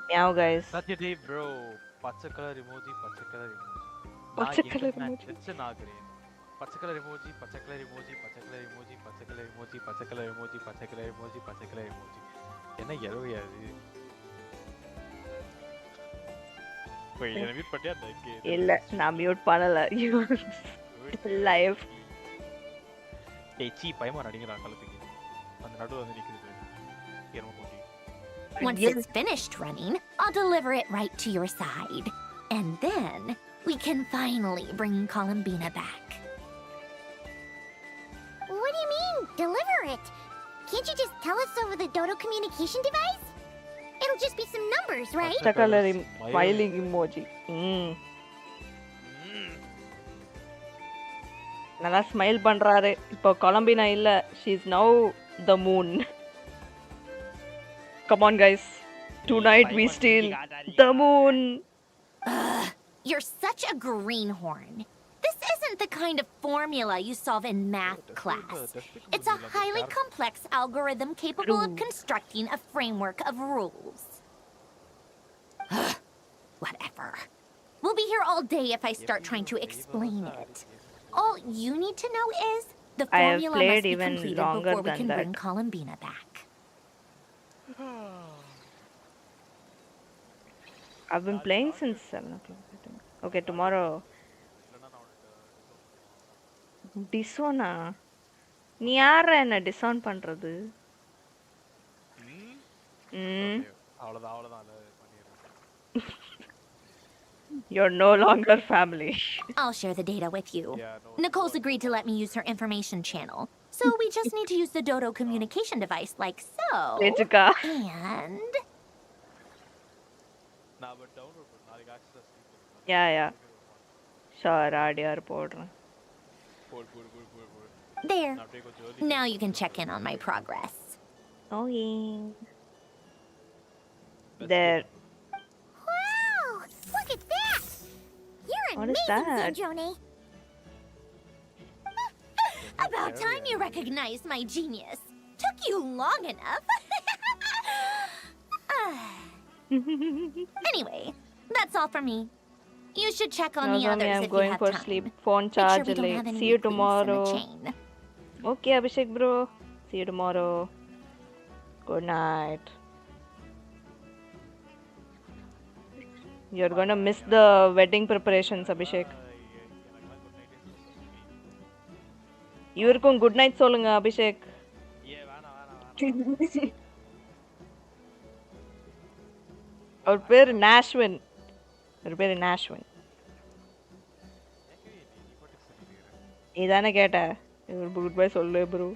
Meow, guys. Saturday, bro. பச்சை colour emoji, பச்சை colour emoji. பச்சை colour emoji. Tension ஆகுறேன். பச்சை colour emoji, பச்சை colour emoji, பச்சை colour emoji, பச்சை colour emoji, பச்சை colour emoji, பச்சை colour emoji, பச்சை கலர் emoji. என்ன எரவையா இது? போய் என்ன மியூட் பண்ணியா தக்கே? இல்ல நான் மியூட் பண்ணல. You live. டேய் சீ பயமா நடிங்கடா கழுத்துக்கு. அந்த நடுவுல வந்து நிக்குது. எரம போட்டி. Once it's finished running, I'll deliver it right to your side. And then we can finally bring Columbina back. What do you mean, deliver it? Can't you just tell us over the Dodo communication device? It'll just be some numbers, right? பச்சை colour smiling emoji. நல்லா smile பண்றாரு. இப்போ கொலம்பினா இல்ல. She is now the moon. Come on, guys. Tonight we steal the moon. You're such a greenhorn. This isn't the kind of formula you solve in math class. It's a highly complex algorithm capable of constructing a framework of rules. Whatever. We'll be here all day if I start trying to explain it. All you need to know is the I have formula played must be even completed longer before we than can that. bring Columbina back. I've been playing since 7 o'clock, I think. Okay, tomorrow. Disona? நீ யார என்ன டிசவுன் பண்றது? அவ்வளவுதான் அவ்வளவுதான் பண்ணிடுறேன். You're no longer family. I'll share the data with you. Nicole's agreed to let me use her information channel. So we just need to use the Dodo communication device like so. Jessica. And... Yeah. Sure, RDR போடுறேன். There. Now you can check in on my progress. Okay. There. Wow! Look at that! You're What is amazing, that? Sandrone. About time you recognized my genius. Took you long enough. Anyway, that's all for me. You should check on the Nozomi, others I'm if you going have for time. sleep. Phone Make sure charge we don't late. have any See you weak links in the tomorrow. chain. Okay, Abhishek bro. See you tomorrow. Good night. You're gonna miss the wedding preparations, Abhishek. இவருக்கும் good night சொல்லுங்க அபிஷேக். அவர் பேரு நாஷ்வின். நீ தானே கேட்ட? Good bye சொல்லு bro.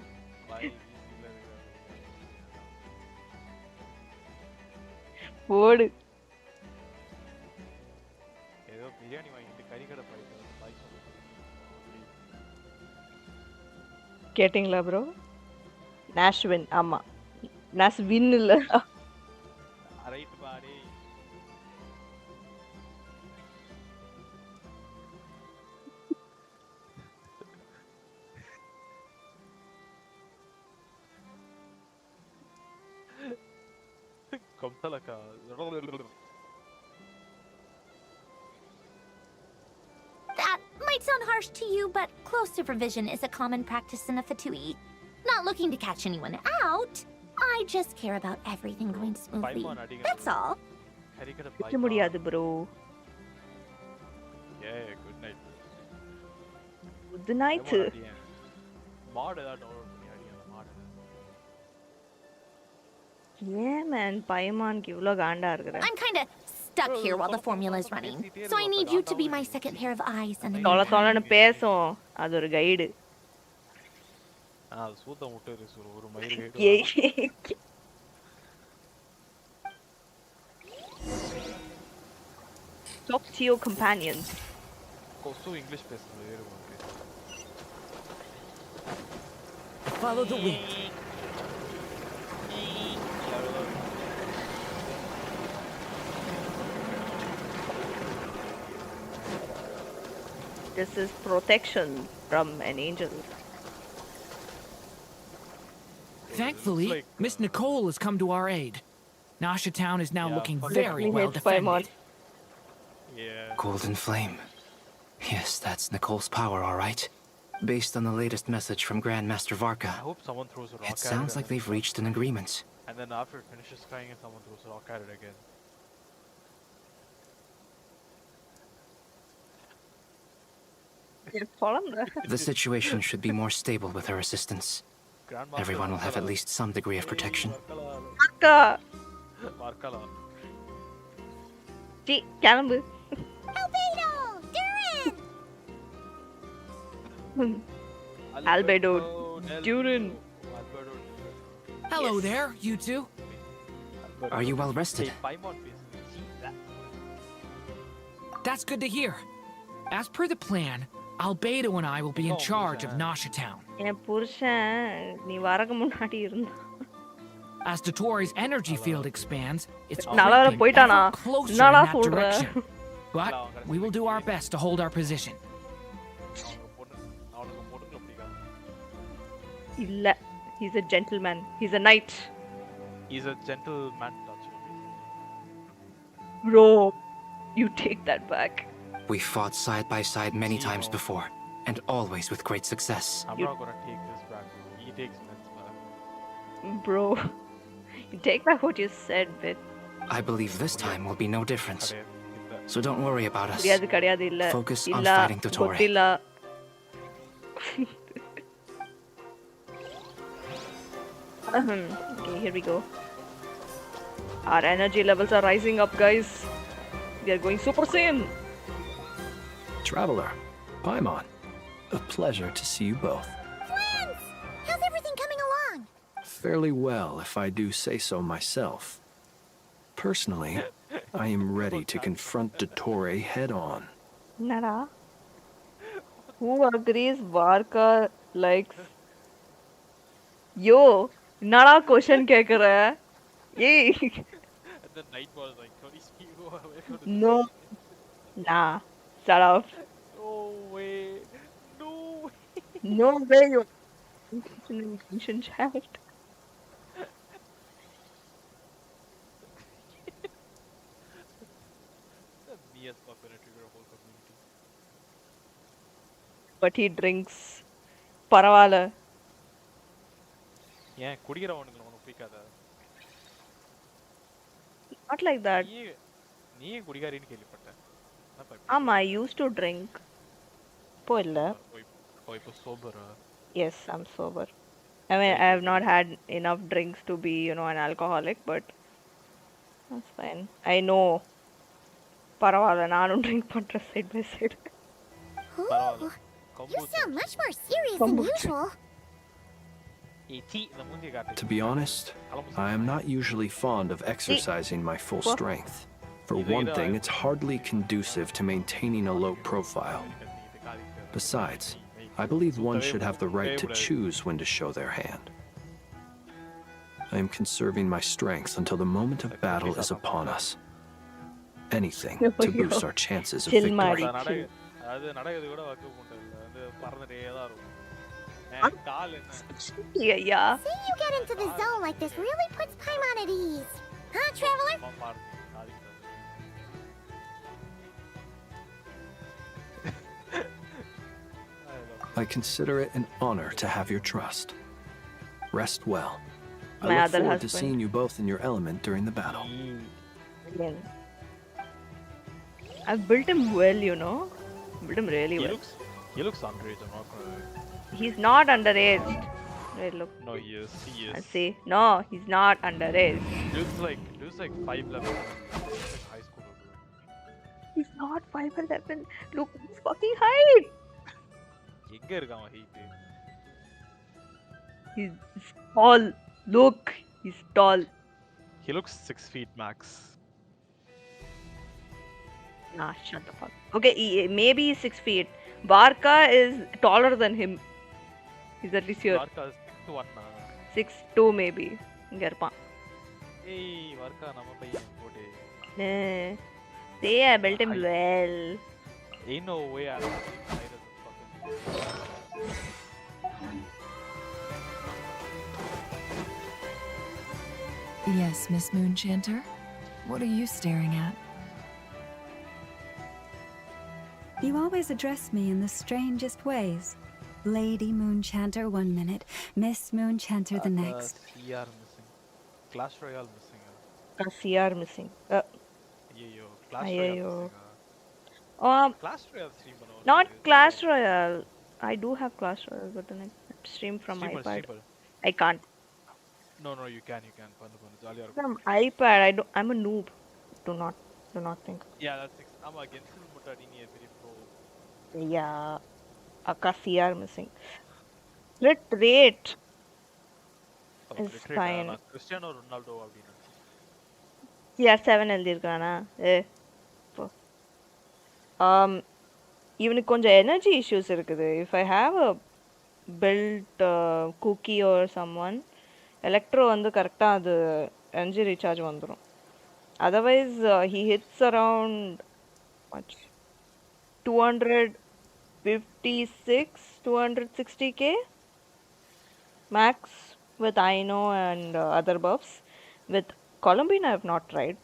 போடு. ஏதோ பிரியாணி வாங்கிட்டு கறி கடை போயிட்டு பாய் சொல்லு. கேட்டிங்களா ப்ரோ? நாஷ்வின். ஆமா, நாஷ்வின் இல்ல. Right body. Komtalaka. That might sound harsh to you, but close supervision is a common practice in a Fatui. Not not looking to catch anyone out. I just care about everything going smoothly. That's all. வைக்க முடியாது bro. Yeah, good night. Good night. Mod ஏதாவது download பண்ணி அடி அந்த mod. Yeah man, பைமானுக்கு இவ்ளோ காண்டா இருக்குற. I'm kind of stuck here while the formula is running. So I need you to be my second pair of eyes and the தொலைன்னு பேசும். அது ஒரு guide. அது சூத்த முட்டை ஒரு மயிர் guide. Talk to your companions. கொசு இங்கிலீஷ் பேசுறது வேற மாதிரி. Follow the wind. This is protection from an angel. Thankfully, Miss Nicole has come to our aid. Nasha Town is now looking very well Hit by defended. Yeah. Golden Flame. Yes, that's Nicole's power, all right. Based on the latest message from Grandmaster Varka. I hope someone throws a rock It at sounds it like they've reached an agreement. And then after it finishes crying, and someone throws a rock at it again. The situation should be more stable with her assistance. Everyone will have at least some degree of protection. Varka. Gee, கிளம்பு. Albedo! Durin! Albedo Durin. Hello there, you two. Are you well rested? That's good to hear. As per the plan, Albedo and I will be in charge of Nasha Town. என் புருஷன் நீ வரக்கு முன்னாடி இருந்தா. As Dotori's energy field expands, it's நல்லா creeping போயிட்டானா? ever closer in என்னடா that சொல்ற? direction. But we will do our best to hold our position. இல்ல. He's a gentleman. He's a knight. He's a gentleman. Bro, you take that back. We fought side by side many times before, and always with great success. I'm not gonna take this back. He takes men's back. Bro, you take back what you said, bit. I believe this time will be no different. So don't worry about us. கிடையாது இல்ல. Focus on இல்ல, fighting Dottore. கொத்தில. Okay, here we go. Our energy levels are rising up, guys. We are going Super Saiyan. Traveler, Paimon, a pleasure to see you both. Friends! How's everything coming along? Fairly well, if I do say so myself. Personally, I am ready to confront Dottore head-on. Nada. Who agrees Varka likes? Yo, nada question கேக்குற? Yay! And the night was like, No. Nah. Shut up. No way. No way. No way, you Asian child. Me as popular trigger a whole community. But he drinks. பரவாயில்ல. ஏன் குடிக்கிறவனுக்கு உனக்கு பிடிக்காதா? Not like that. நீ குடிகாரின்னு கேள்விப்பட்டேன். ஆமா, I used to drink. இப்போ இல்ல. இப்போ sober. Yes, I'm sober. I mean, I have not had enough drinks to be, an alcoholic, but that's fine. I know. பரவாயில்ல, நானும் drink பண்றேன் side by side. Ooh, you sound much more serious than usual. To be honest, I am not usually fond of exercising my full strength. For one thing, it's hardly conducive to maintaining a low profile. Besides, I believe one should have the right to choose when to show their hand. I am conserving my strength until the moment of battle is upon us. Anything to boost our chances of victory. Yeah. Seeing you get into the zone like this really puts Paimon at ease. Huh, Traveler? I consider it an honor to have your trust. Rest well. I My look other forward to husband. seeing you both in your element during the battle. Again. I've built him well, you know. Built him really well. He looks underage, I'm not gonna lie. He's not underage. Wait, look. No, he is. He I is. see. No, he's not underage. Dude's like 5'11". He's like high school, dude. He's not 5'11". Look his fucking height. எங்க இருக்கான் height? He's tall. Look, he's tall. He looks 6 feet max. Nah, shut the fuck. Okay, maybe he's 6 feet. Varka is taller than him. He's at least here. Varka is 6'1". 6'2" maybe. இங்க இருப்பான். Hey, Varka, நம்ம பையன் போடு. See, I built him well. Ain't no way I'm the same height as this fucking. Yes, Miss Moonchanter? What are you staring at? You always address me in the strangest ways. Lady Moonchanter 1 minute, Miss Moonchanter the next. CR missing. Clash Royale missing. CR missing. Ayyo, Clash Royale missing. Clash Royale stream banana. Not Clash Royale. I do have Clash Royale, but then I stream from iPad. Streamer. I can't. No, you can. Pannu jolly From iPad, I'm a noob. Do not think. Yeah, that's I'm against Mutadini every pro. Yeah. Akka CR missing. Rate is fine. Cristiano Ronaldo அப்படினா. CR7 எழுதிருக்கானா? இவனுக்கு கொஞ்சம் energy issues இருக்குது. If I have a built cookie or someone, electro வந்து கரெக்டா அது energy recharge வந்துரும். Otherwise he hits around much 256-260k max with Aino and other buffs. With Columbine I have not tried.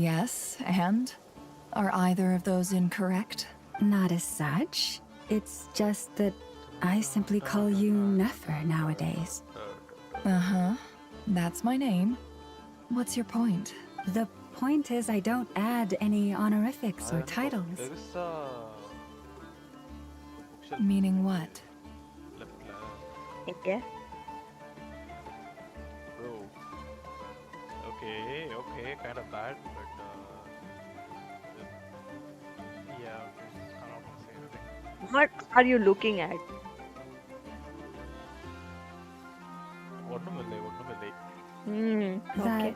Yes, and? Are either of those incorrect? Not as such. It's just that I simply call you Nefer nowadays. Uh-huh. That's my name. What's your point? The point is I don't add any honorifics or titles. Meaning what? Okay. Bro. Okay, kind of bad, but yeah, I'm not gonna say anything. What are you looking at? ஒண்ணுமில்லை. Okay. That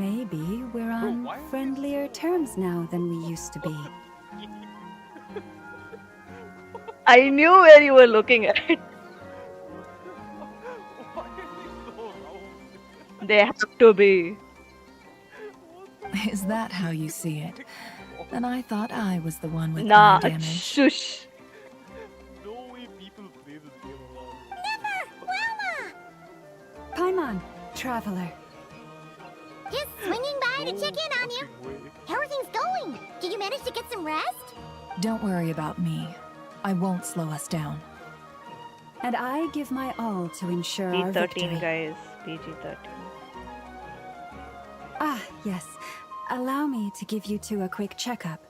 maybe we're on friendlier terms now than we used to be. I knew where you were looking at. They have to be. Is that how you see it? And I thought I was the one with Nah, eye damage. shush. No way people play this game alone. Paimon, traveler. Just swinging by to check in on you. How are things going? Did you manage to get some rest? Don't worry about me. I won't slow us down. And I give my all to ensure our PG-13 victory. guys. PG-13. Ah, yes. Allow me to give you two a quick checkup.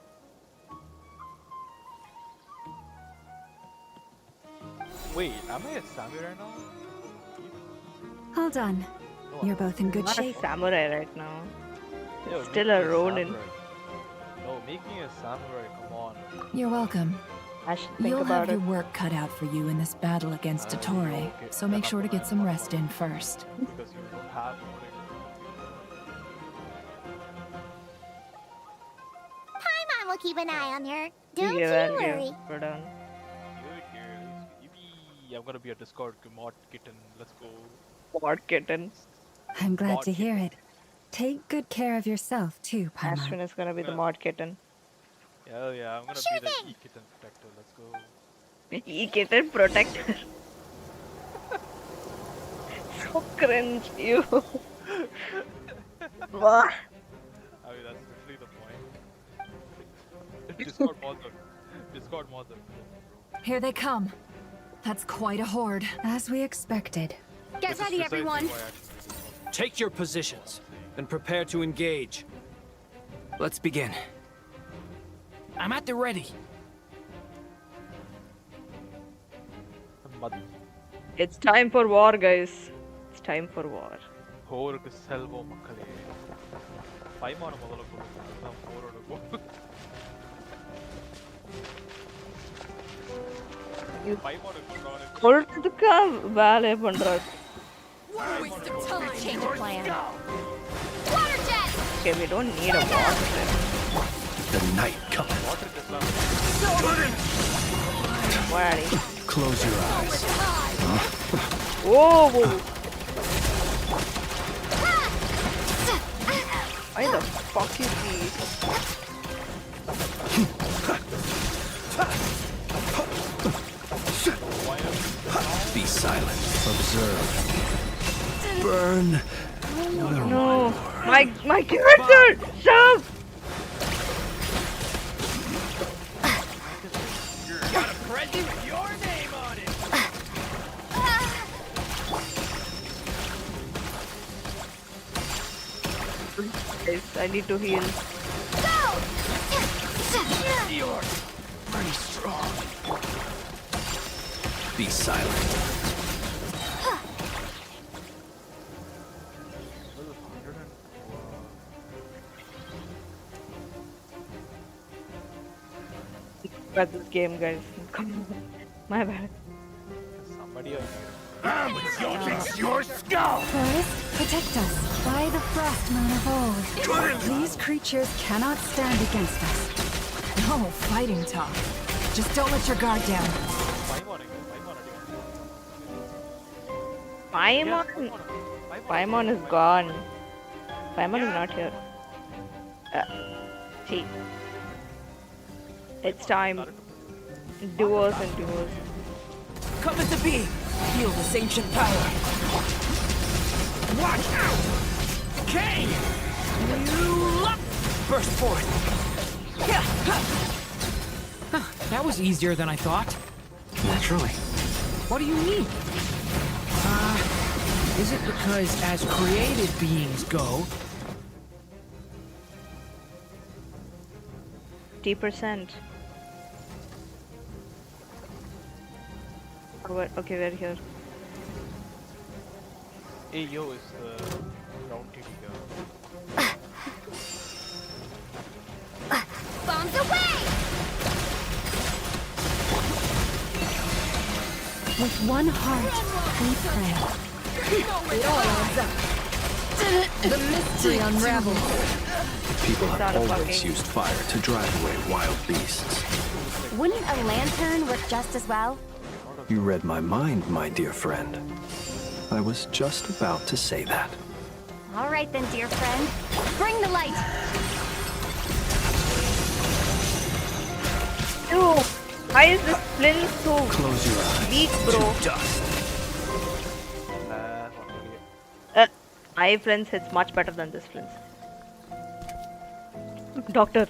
Wait, am I a samurai now? Hold on. You're both in good Not shape. a samurai right now. Yo, Still make a me Ronin. samurai. No, make me a samurai, come on. You're welcome. I should think You'll about have it. your work cut out for you in this battle against Dottore, okay. so make sure to get some rest in first. Because you don't have Paimon will keep an eye on her. Don't Yeah, you worry. Put on. I'm gonna be a Discord mod kitten. Let's go. Mod kitten. I'm glad Mod to hear it. Take good care of yourself too, Paimon. Ashwin is gonna be the mod kitten. Hell yeah, I'm gonna be the e-kitten protector. Let's go. E-kitten protector. So cringe, you. Wah. I mean, that's literally the point. Discord mod. Here they come. That's quite a horde. As we expected. Get ready, everyone. Take your positions and prepare to engage. Let's begin. I'm at the ready. It's time for war, guys. It's time for war. ಹೋರ್ಗೆ ಸೆಲ್ವೋ ಮಕ್ಕಳೇ ಪೈಮಾನ ಮೊದಲು ನಾವು ಹೋರಾಡಬೇಕು ಪೈಮಾನ கொள்றதுக்கா வேலை பண்றாரு. Change of plan. Okay, we don't need a water jet. The night comes. Why? Close your eyes. Whoa! Why the fuck is he? Be silent. Observe. Burn. No, my character! Stop! Got a present with your name on it. Guys, I need to heal. You're pretty strong. Be silent. At this game, guys. Come on. My bad. somebody It's your skull! Forest, protect us. By the frost moon of old. These creatures cannot stand against us. No, fighting talk. Just don't let your guard down. Paimon is gone. Paimon is not here. See. It's time. Duos and duos. Come at the bee. Feel this ancient power. Watch out! Kane! Burst forth. That was easier than I thought. Naturally. What do you mean? Is it because as created beings go... 50%. What? Okay, we're here. Hey yo, is the round TD girl. Bombs away! With one heart, we pray. It all adds up. The mystery unravels. People have always used fire to drive away wild beasts. Wouldn't a lantern work just as well? You read my mind, my dear friend. I was just about to say that. All right then, dear friend. Bring the light! Ew! Why is this flint so Close your eyes. weak, bro? Dust. My flint hits much better than this flint. Doctor.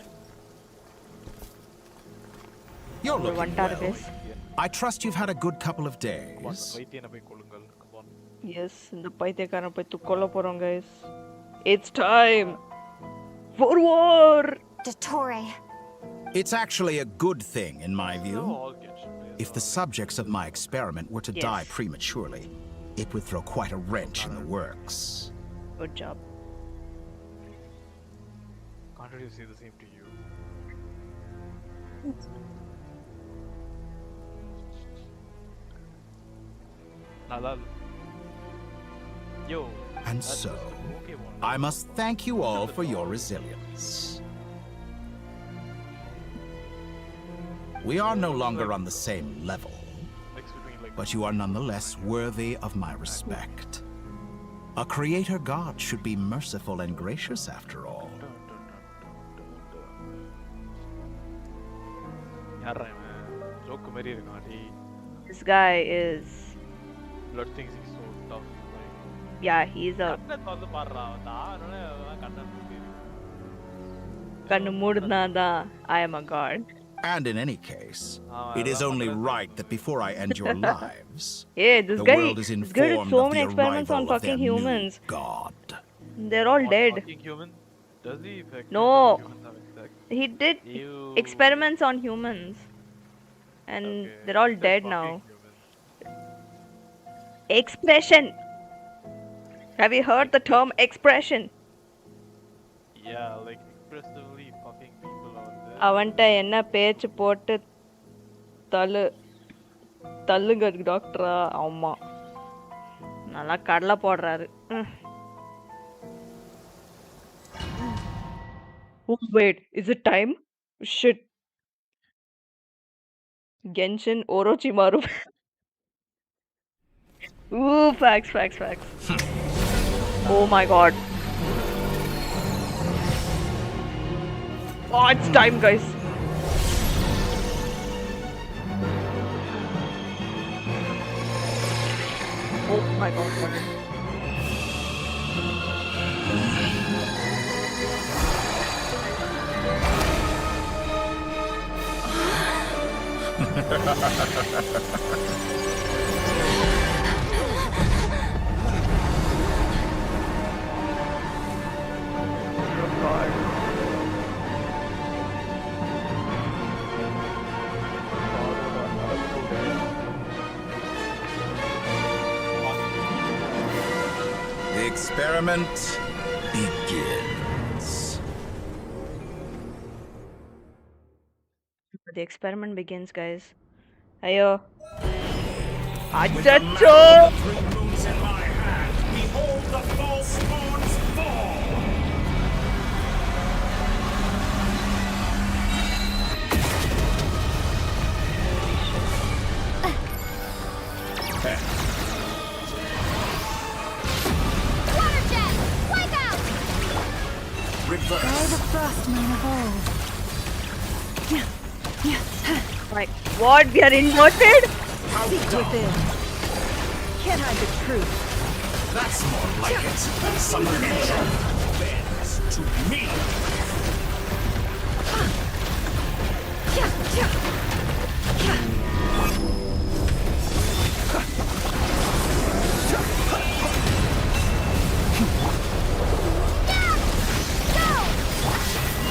You're looking one well. database. I trust you've had a good couple of days. Yes, இந்த பைத்தியக்காரன் போய் கொல்ல போறோம் guys. It's time for war. Dottore. It's actually a good thing, in my view. If the subjects of my experiment were to die prematurely, it would throw quite a wrench in the works. Good job. Can't really say the same to you. Nalal. Yo. And so, I must thank you all for your resilience. We are no longer on the same level, but you are nonetheless worthy of my respect. A creator god should be merciful and gracious after all. This guy is. Blood thinks he's so tough. Yeah, he's a. கண்ணு மூடுனாதான் I am a god. And in any case, it is only right that before I end your lives, Yeah, this the guy world is did informed so of many the experiments on arrival of their fucking new humans. god. They're all On dead. fucking humans? Does he experiment on No, humans having sex? he did Ew. experiments on humans, and Okay. they're all He said dead fucking now. humans. Expression. Have you heard the term expression? Yeah, like expressively fucking people out there. அவன்ட்ட என்ன பேச்சு போட்டு தள்ளுங்க டாக்டரா. ஆமா, நல்லா கடலை போடுறாரு. Oh, wait, is it time? Shit. Genshin Orochimaru. Ooh, facts. Oh my god. Oh, it's time, guys. Oh my god. The experiment begins. The experiment begins, guys. Ayo. Achacho! Behold the false spawns fall! Water jet! Wipe out! By the frost mine of old. Like, what? We are inverted? Seek within. Can't hide the truth. That's more like it. Some nature bends to me.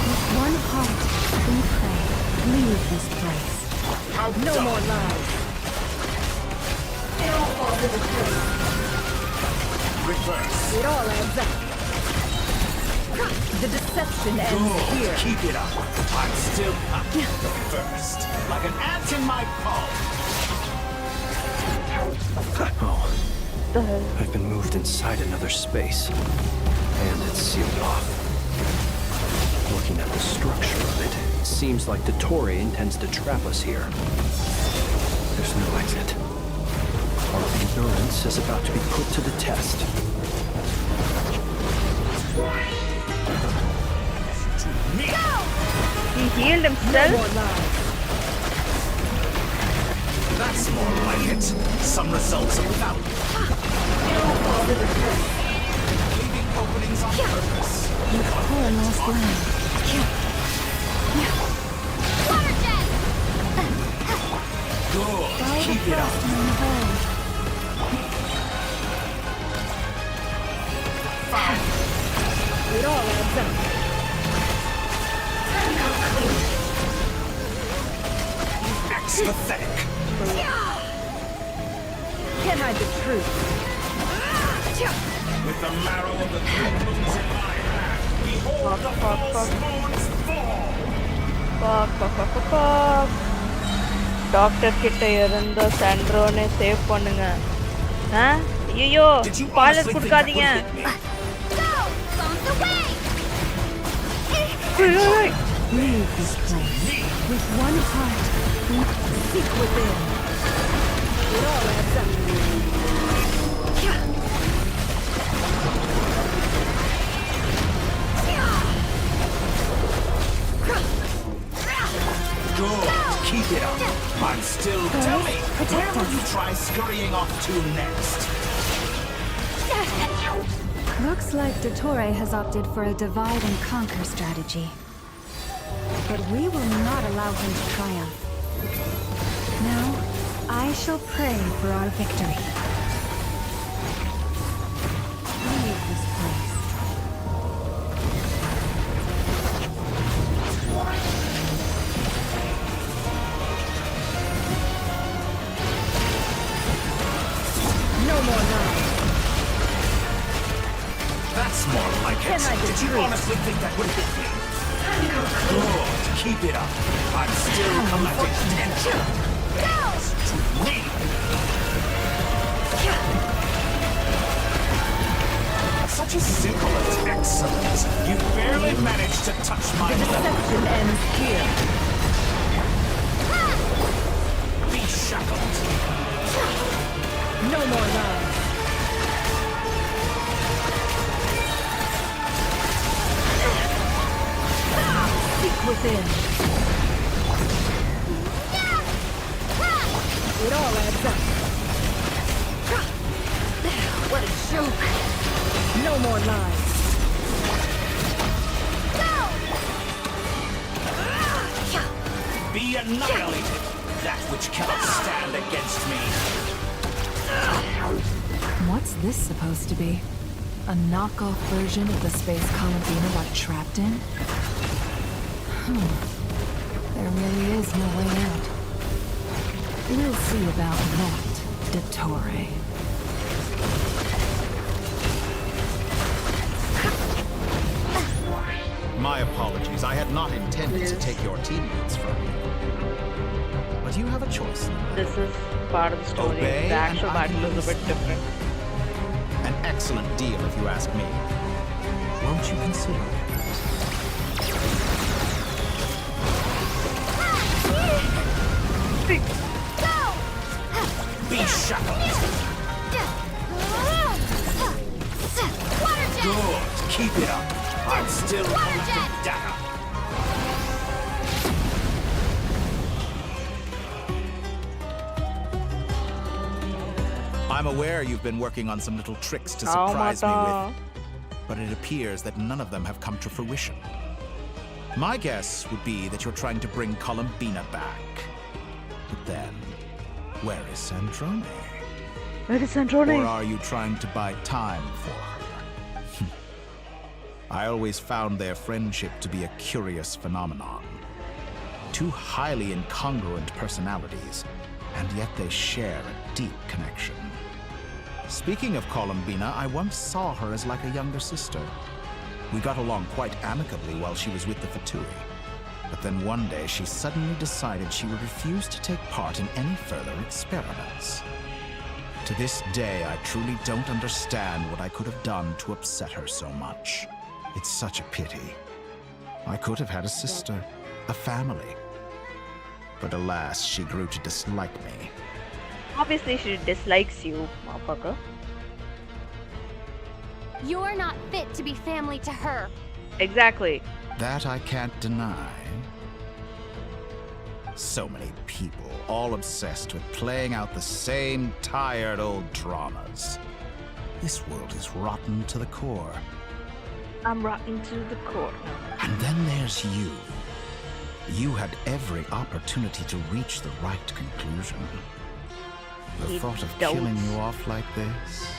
With one heart, we pray. Leave this place. No more lies. Reverse. It all adds up. The deception ends here. Keep it up. I'm still up. First, like an ant in my palm. Oh. I've been moved inside another space. And it's sealed off. Looking at the structure of it, it seems like the Torii intends to trap us here. There's no exit. Our endurance is about to be put to the test. He healed himself? That's more like it. Some results of value. Leaving openings on purpose. With poor lost land. Water jet! Good. By the Keep it up. frost mine of old. It all adds up. Ex-pathetic. Can't hide the truth. With the marrow of the great moons in my hand, behold the false spawns fall. Fuck. Doctor கிட்ட இருந்து சாண்ட்ரோனை save பண்ணுங்க. ஐயோ, spoiler கொடுக்காதீங்க. Leave this place. With one heart, we seek within. It all adds up. Good. Keep it up. I'm still. Tell me, where will you try scurrying off to next? Looks like Dottore has opted for a divide and conquer strategy. but we will not allow him to triumph. Now, I shall pray for our victory. Leave this place. No more now. That's more like it. Did you honestly think that would hit me? Good. Keep it up. I'm still collecting attention. Thanks to me. Such a symbol of excellence. You barely managed to touch my deception ends here. Be shackled. No more love. Seek within. It all adds up. What a joke. No more lies. Be annihilated. That which cannot stand against me. What's this supposed to be? A knockoff version of the space Columbina got trapped in? There really is no way out. We'll see about that, Dottore. My apologies. I had not intended to take your teammates from you. But you have a choice. This is part of the story. Obey The actual and I battle is a bit different. An excellent deal, if you ask me. Won't you consider it? Be shackled. Good. Keep it up. I'm still collecting data. I'm aware you've been working on some little tricks to surprise me with, but it appears that none of them have come to fruition. My guess would be that you're trying to bring Columbina back. But then, where is Sandrone? Where is Sandrone? Or are you trying to buy time for her? I always found their friendship to be a curious phenomenon. Two highly incongruent personalities, and yet they share a deep connection. Speaking of Columbina, I once saw her as like a younger sister. We got along quite amicably while she was with the Fatui. But then one day she suddenly decided she would refuse to take part in any further experiments. To this day, I truly don't understand what I could have done to upset her so much. It's such a pity. I could have had a sister, a family. But alas, she grew to dislike me. Obviously, she dislikes you, motherfucker. You're not fit to be family to her. Exactly. That I can't deny. So many people, all obsessed with playing out the same tired old dramas. This world is rotten to the core. I'm rotten to the core. And then there's you. You had every opportunity to reach the right conclusion. The thought of killing you off like this?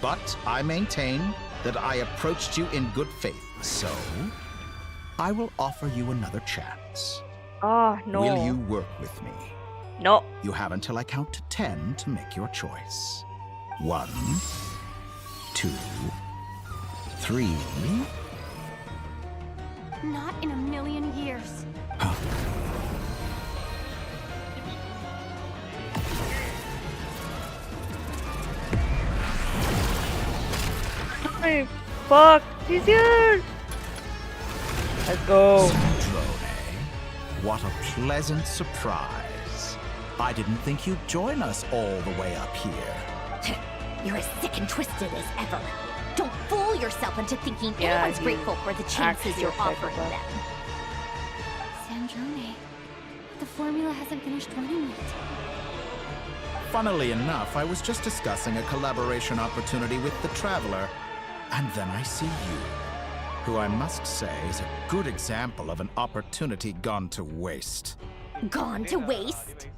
But I maintain that I approached you in good faith, so I will offer you another chance. Oh, no. Will you work with me? No. You have until I count to 10 to make your choice. 1, 2, 3. Not in a million years. Hey, fuck, he's here! Let's go. Sandrone, what a pleasant surprise. I didn't think you'd join us all the way up here. You're as sick and twisted as ever. Don't fool yourself into thinking Yeah, anyone's grateful for the chances you're offering them. Sandrone, the formula hasn't finished running yet. Funnily enough, I was just discussing a collaboration opportunity with the Traveler, and then I see you, who I must say is a good example of an opportunity gone to waste. Gone to waste?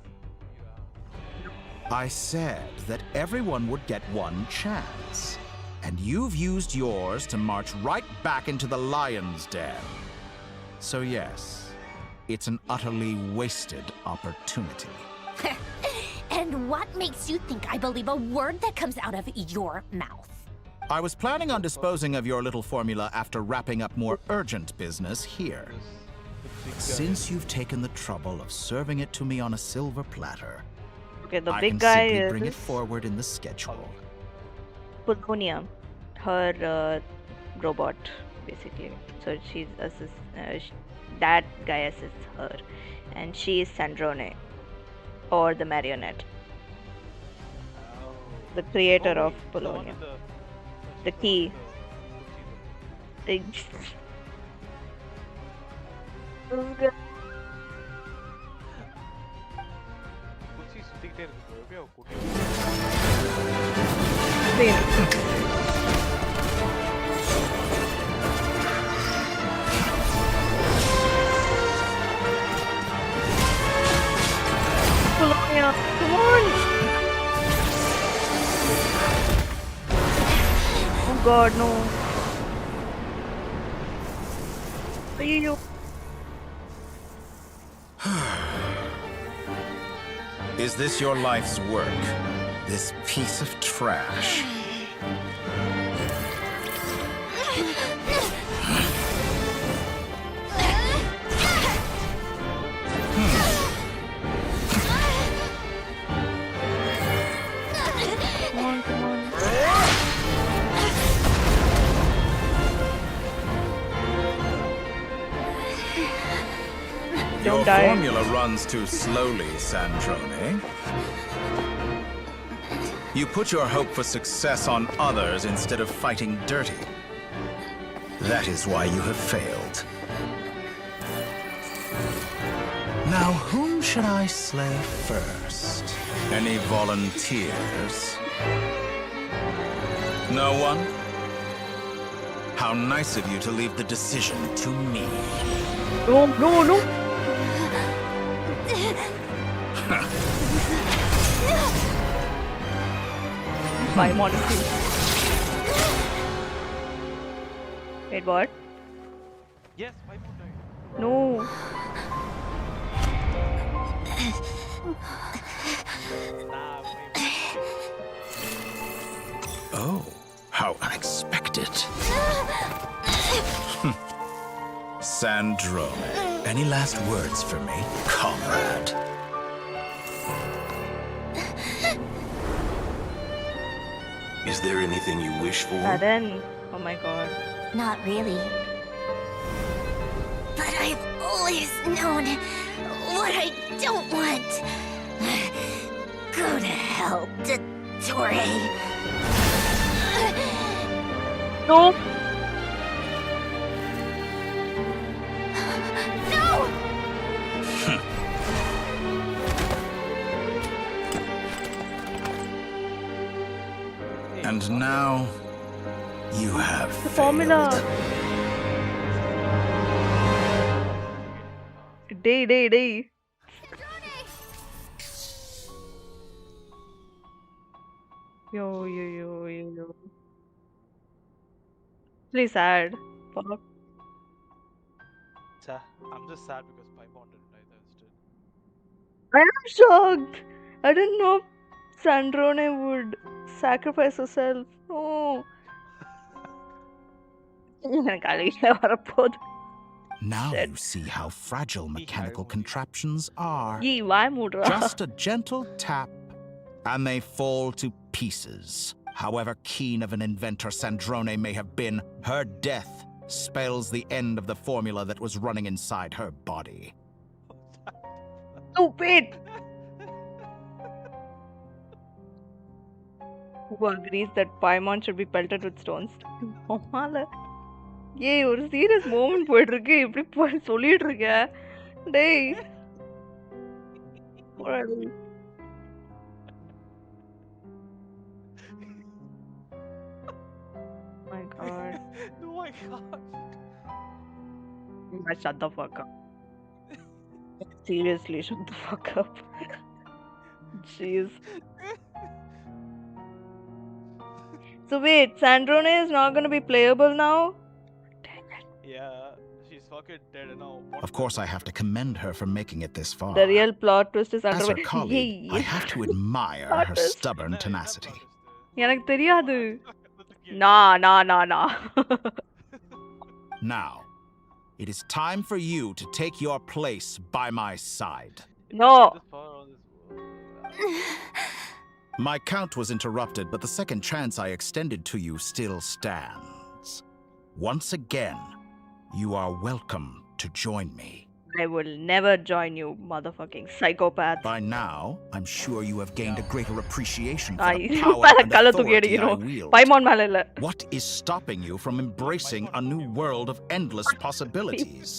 I said that everyone would get one chance, and you've used yours to march right back into the lion's den. So yes, it's an utterly wasted opportunity. And what makes you think I believe a word that comes out of your mouth? I was planning on disposing of your little formula after wrapping up more urgent business here. Since you've taken the trouble of serving it to me on a silver platter, Okay, the I big can guy simply is bring it forward in the schedule. Polonia, her robot, basically. So that guy assists her, and she is Sandrone, or the marionette, the creator of Polonia, the key. குச்சி சுத்திக்கிட்டே இருக்கு எப்படியோ கூட்டி Polonia, come on! Oh God, no! Ayyo. Is this your life's work? This piece of trash? Come on, come on. Your Don't die. formula runs too slowly, Sandrone. You put your hope for success on others instead of fighting dirty. That is why you have failed. Now, whom should I slay first? Any volunteers? No one? How nice of you to leave the decision to me. No, no, no! Paimon. Wait, what? Yes, Paimon died. No. Oh, how unexpected. Sandrone, any last words for me, comrade? Is there anything you wish for? Then, oh my God. Not really. But I've always known what I don't want. Go to hell, Dottore. No! No! And now, you have The formula! Day. Yo. Really sad. Fuck. I'm just sad because Paimon didn't die instead. I am shocked! I didn't know Sandrone would sacrifice herself. No. Now you see how fragile mechanical contraptions are. Yee, why Mudra? Just a gentle tap, and they fall to pieces. However keen of an inventor Sandrone may have been, her death spells the end of the formula that was running inside her body. Stupid! Who agrees that Paimon should be pelted with stones? ஏய் ஒரு serious moment போயிட்டு இருக்கு இப்படி போய் சொல்லிட்டு இருக்க டேய் my god. Shut the fuck up. Seriously, shut the fuck up. Jeez. So wait, Sandrone is not gonna be playable now? Yeah, she's fucking dead now. Of course, I have to commend her for making it this far. The real plot twist is As her underway. colleague, I have to admire Plot her twist. stubborn tenacity. எனக்கு தெரியாது. Nah. Now, it is time for you to take your place by my side. No. My count was interrupted, but the second chance I extended to you still stands. Once again, you are welcome to join me. I will never join you, motherfucking psychopath. By now, I'm sure you have gained a greater appreciation for I the power and authority I wield. Paimon மேல இல்ல. What is stopping you from embracing a new world of endless possibilities?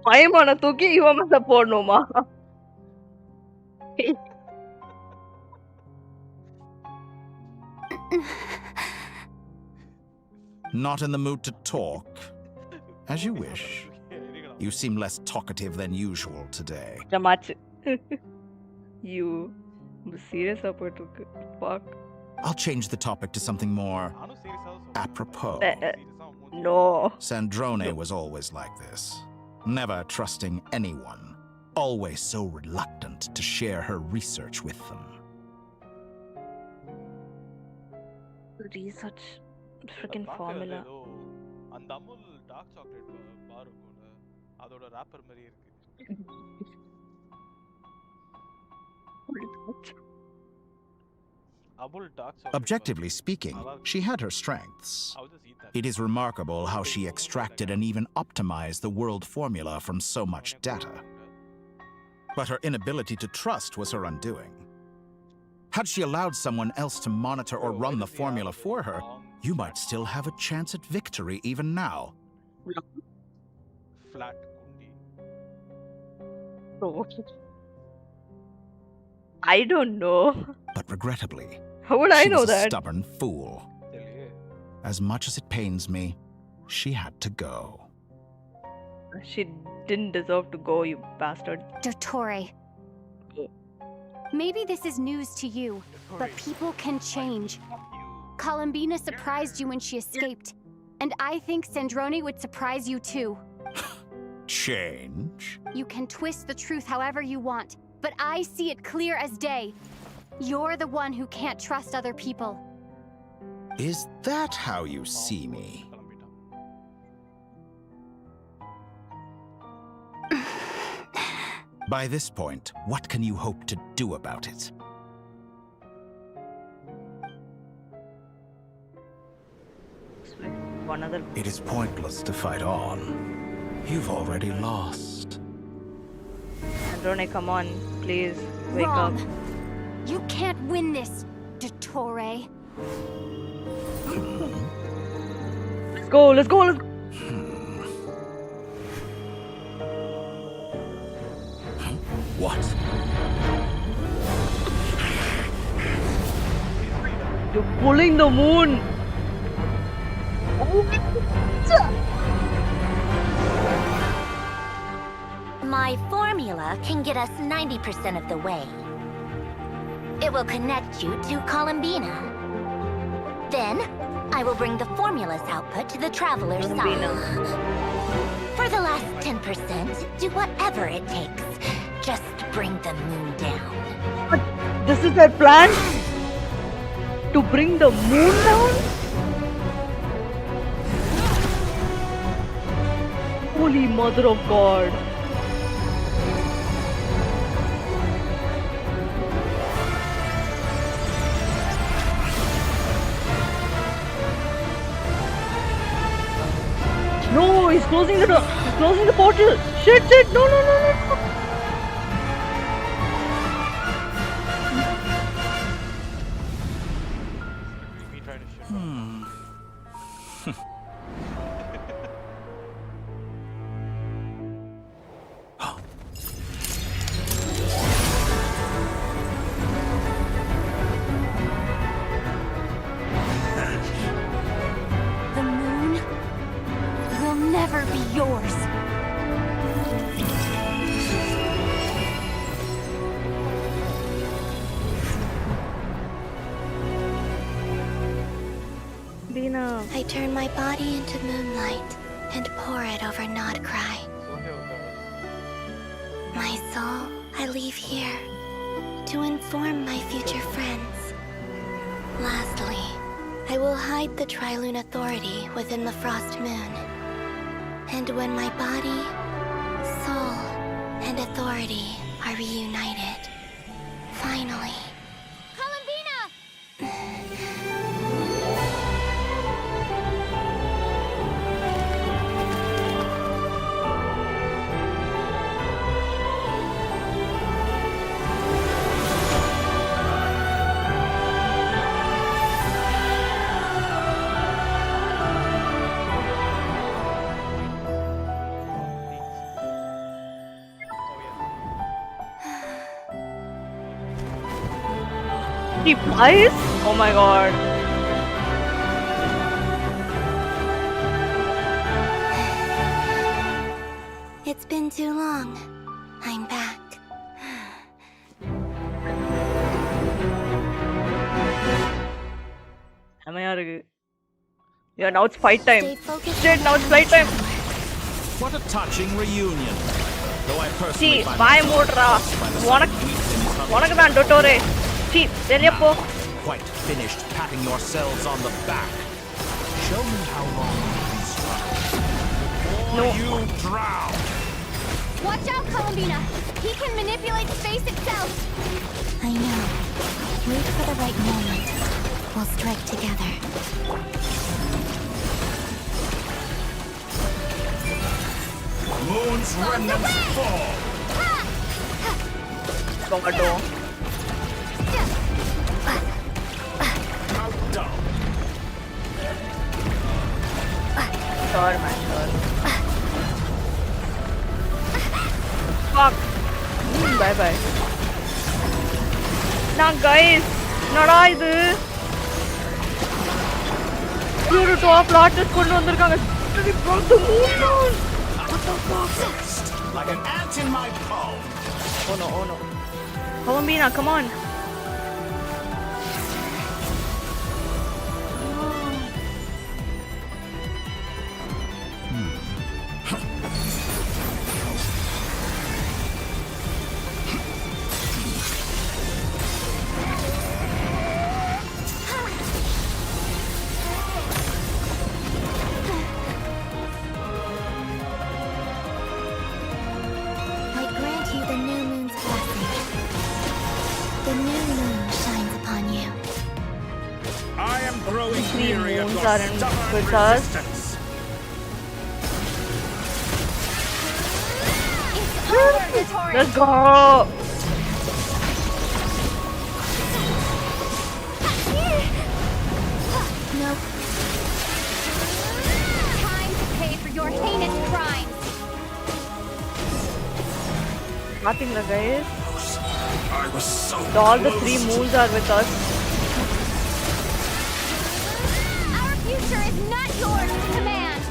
Paimon தூக்கி இவன் மேல போடணுமா? Not in the mood to talk? As you wish. You seem less talkative than usual today. ஜமாச்சு. You serious about it? Fuck. I'll change the topic to something more apropos. No. Sandrone was always like this. Never trusting anyone. Always so reluctant to share her research with them. Research freaking formula. அந்த Amul dark chocolate bar இருக்கும்ல அதோட wrapper மாதிரி இருக்கு. Objectively speaking, she had her strengths. It is remarkable how she extracted and even optimized the world formula from so much data. But her inability to trust was her undoing. Had she allowed someone else to monitor or run the formula for her, you might still have a chance at victory even now. Flat kundi. I don't know. But regrettably, how would I know she was a that? Stubborn fool. As much as it pains me, she had to go. She didn't deserve to go, you bastard. Dottore. Maybe this is news to you, but people can change. Columbina surprised you when she escaped, and I think Sandrone would surprise you too. Change? You can twist the truth however you want, but I see it clear as day. You're the one who can't trust other people. Is that how you see me? By this point, what can you hope to do about it? It is pointless to fight on. You've already lost. Sandrone, come on. Please, wake Wrong. up. You can't win this, Dottore. Let's go, let's go, let's go. What? You're pulling the moon. My formula can get us 90% of the way. It will connect you to Columbina. Then, I will bring the formula's output to the Traveler's side. For the last 10%, do whatever it takes. Just bring the moon down. But this is their plan? To bring the moon down? Holy Mother of God. No, he's closing the door. He's closing the portal. Shit, no. I turn my body into moonlight and pour it over Nodcry. My soul, I leave here to inform my future friends. Lastly, I will hide the Trilune Authority within the Frost Moon. And when my body, soul, and authority are reunited, finally... He flies? Oh my god. It's been too long. I'm back. Yeah, now it's fight time. Shit, now it's fight time. What a touching reunion. Though I personally See, find bye myself Modra. impressed by the sudden weakness of Wanna Dotore. See, Telyapo. quite finished patting yourselves on the back. Show me how long you can struggle. Or you drown. Watch out, Columbina! He can manipulate space itself! I know. Wait for the right moment. We'll strike together. Moon's remnants fall. Tomato. How dull. Sure, man, sure. Fuck. Bye bye. Nah, guys. Nada idu. Pure top largest கொண்டு வந்திருக்காங்க. They broke the moon. What the fuck? Like an ant in my palm. Oh no, oh no. Columbina, come on. I grant you the new moon's blessing. The new moon shines upon you. I am growing Three weary of moons your are in stubborn with us. resistance. Let's go. Nope. Time to pay for your heinous crimes! Nothing, guys. I was so All the close three to- moons are with us. Our future is not yours to command!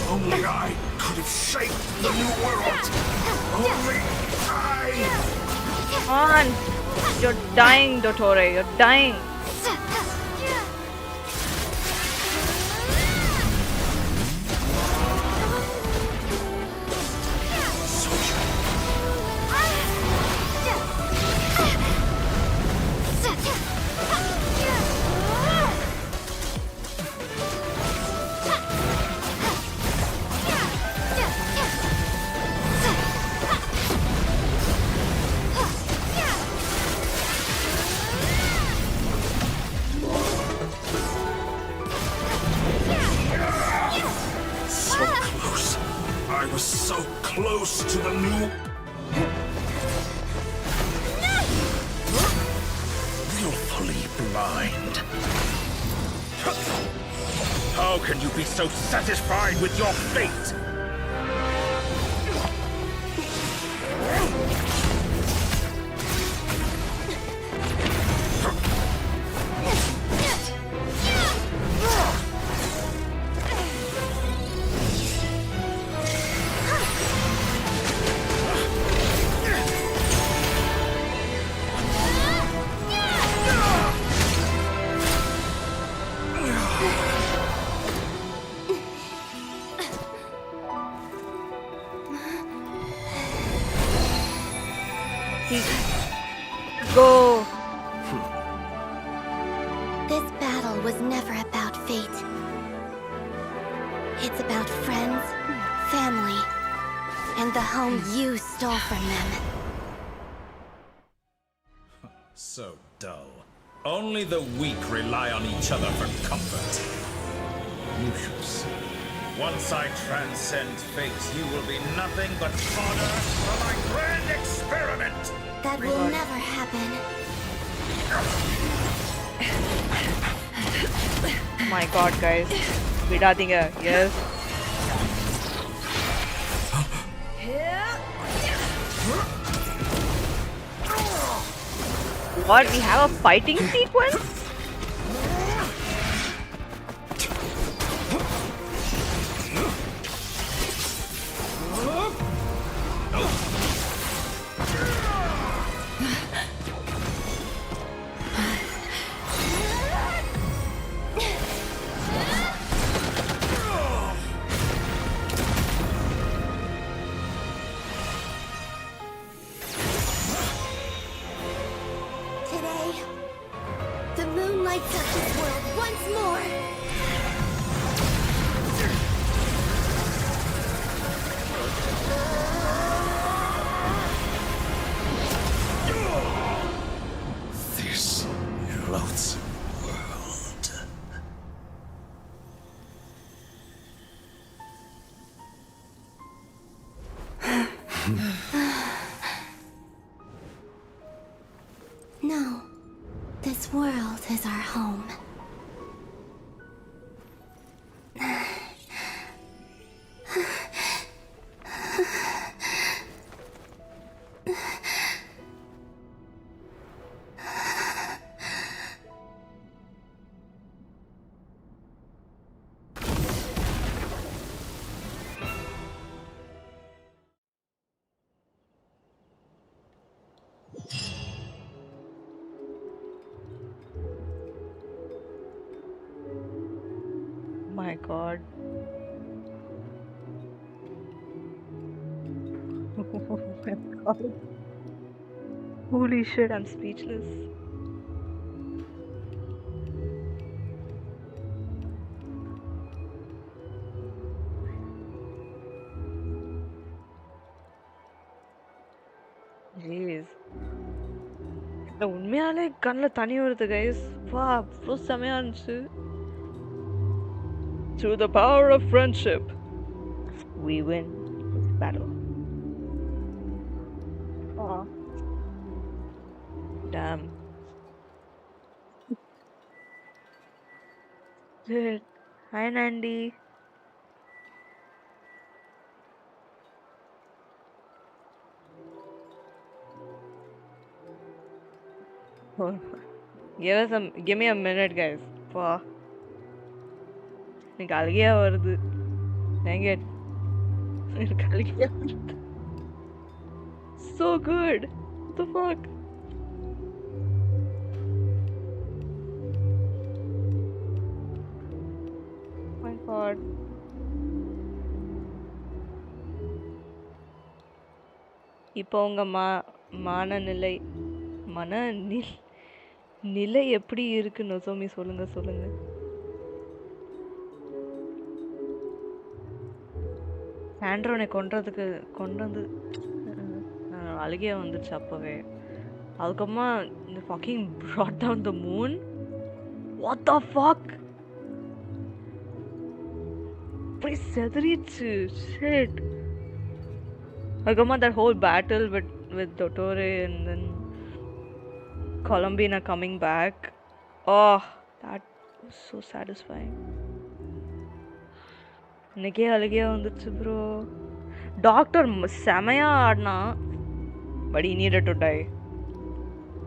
Only I could have shaped the new world. Only I. Come on. You're dying, Dottore. You're dying. So close. I was so close to the new. Willfully blind. How can you be so satisfied with your fate? go. This battle was never about fate. It's about friends, family, and the home you stole from them. So dull. Only the weak rely on each other for comfort. You shall see. Once I transcend fate, you will be nothing but fodder for my grand experiment! That will never happen. My god, guys. விடாதீங்க. Yes. What? We have a fighting sequence? Today, the moon lights up this world once more. This loathsome world. No, this world is our home. My god. Oh my god. Holy shit, I'm speechless. Jeez. இந்த உண்மையாலே கண்ணுல தண்ணி வருது guys. வா, அவ்வளோ செமையா இருந்துச்சு. Through the power of friendship, we win this battle. Aw. Damn. Shit. Hi, Nandi. Oh. Give me a minute, guys. Wow. எனக்கு அழுகையா வருது. Dang it. எனக்கு அழுகையா வருது. So good. What the fuck? My god. இப்போ உங்க மனநிலை நிலை எப்படி இருக்கு நொசோமி, சொல்லுங்க சொல்லுங்க. சாண்ட்ரோனை கொண்டு வந்து அழுகையா வந்துச்சு அப்பவே. அதுக்கப்புறமா இந்த fucking brought down the moon. What the fuck? அப்படி செதறிச்சு. Shit. Agama, that whole battle with Dottore and then Columbina coming back. Oh, that was so satisfying. எனக்கே அழுகையா வந்துச்சு ப்ரோ. டாக்டர் செமையா ஆடினா, but he needed to die.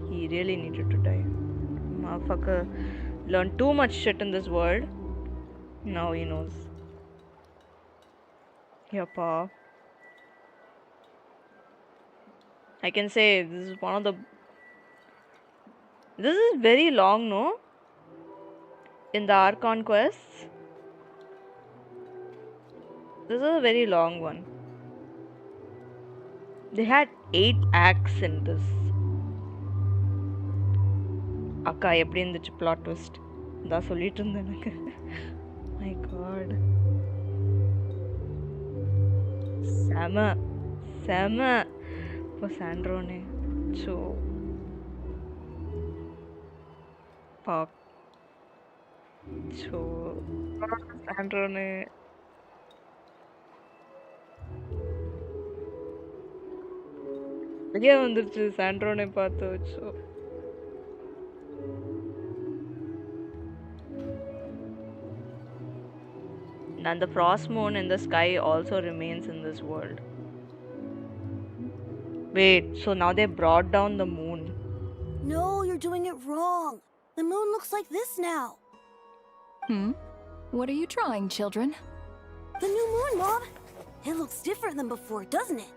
He really needed to die. Motherfucker learned too much shit in this world. Now he knows. Yapa. I can say this is one of the. This is very long, no? In the Archon quests. This is a very long one. They had 8 acts in this. அக்கா எப்படி இருந்துச்சு plot twist? தான் சொல்லிட்டு இருந்தேன் எனக்கு. My God, செம செம. இப்போ சாண்ட்ரோனே ஸோ பாக் ஸோ சாண்ட்ரோனே வெளியே வந்துருச்சு சாண்ட்ரோனே பார்த்து வச்சோ. And the frost moon in the sky also remains in this world. Wait, so now they brought down the moon. No, you're doing it wrong. The moon looks like this now. What are you drawing, children? The new moon, Mom. It looks different than before, doesn't it?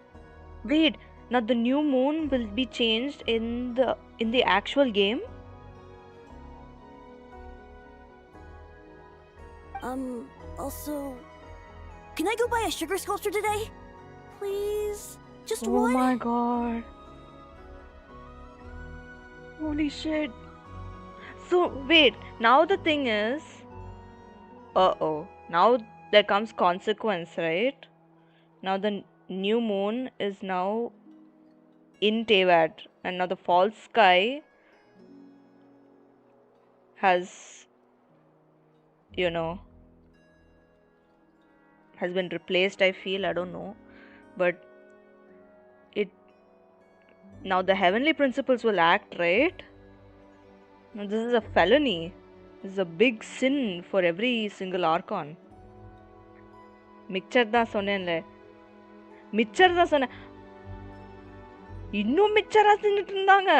Wait, now the new moon will be changed in the actual game? Also, can I go buy a sugar sculpture today? Please? Just Oh one? my god. Holy shit. So, wait, now the thing is... Uh-oh. Now there comes consequence, right? Now the new moon is now in Tevat. And now the false sky has... You know... has been replaced, I feel. I don't know. But... it... Now the heavenly principles will act, right? Now this is a felony. This is a big sin for every single Archon. Mixture தான் சொன்னேன்ல, mixer தான் சொன்னேன். இன்னும் மிக்சரா தின்னுட்டு இருந்தாங்க.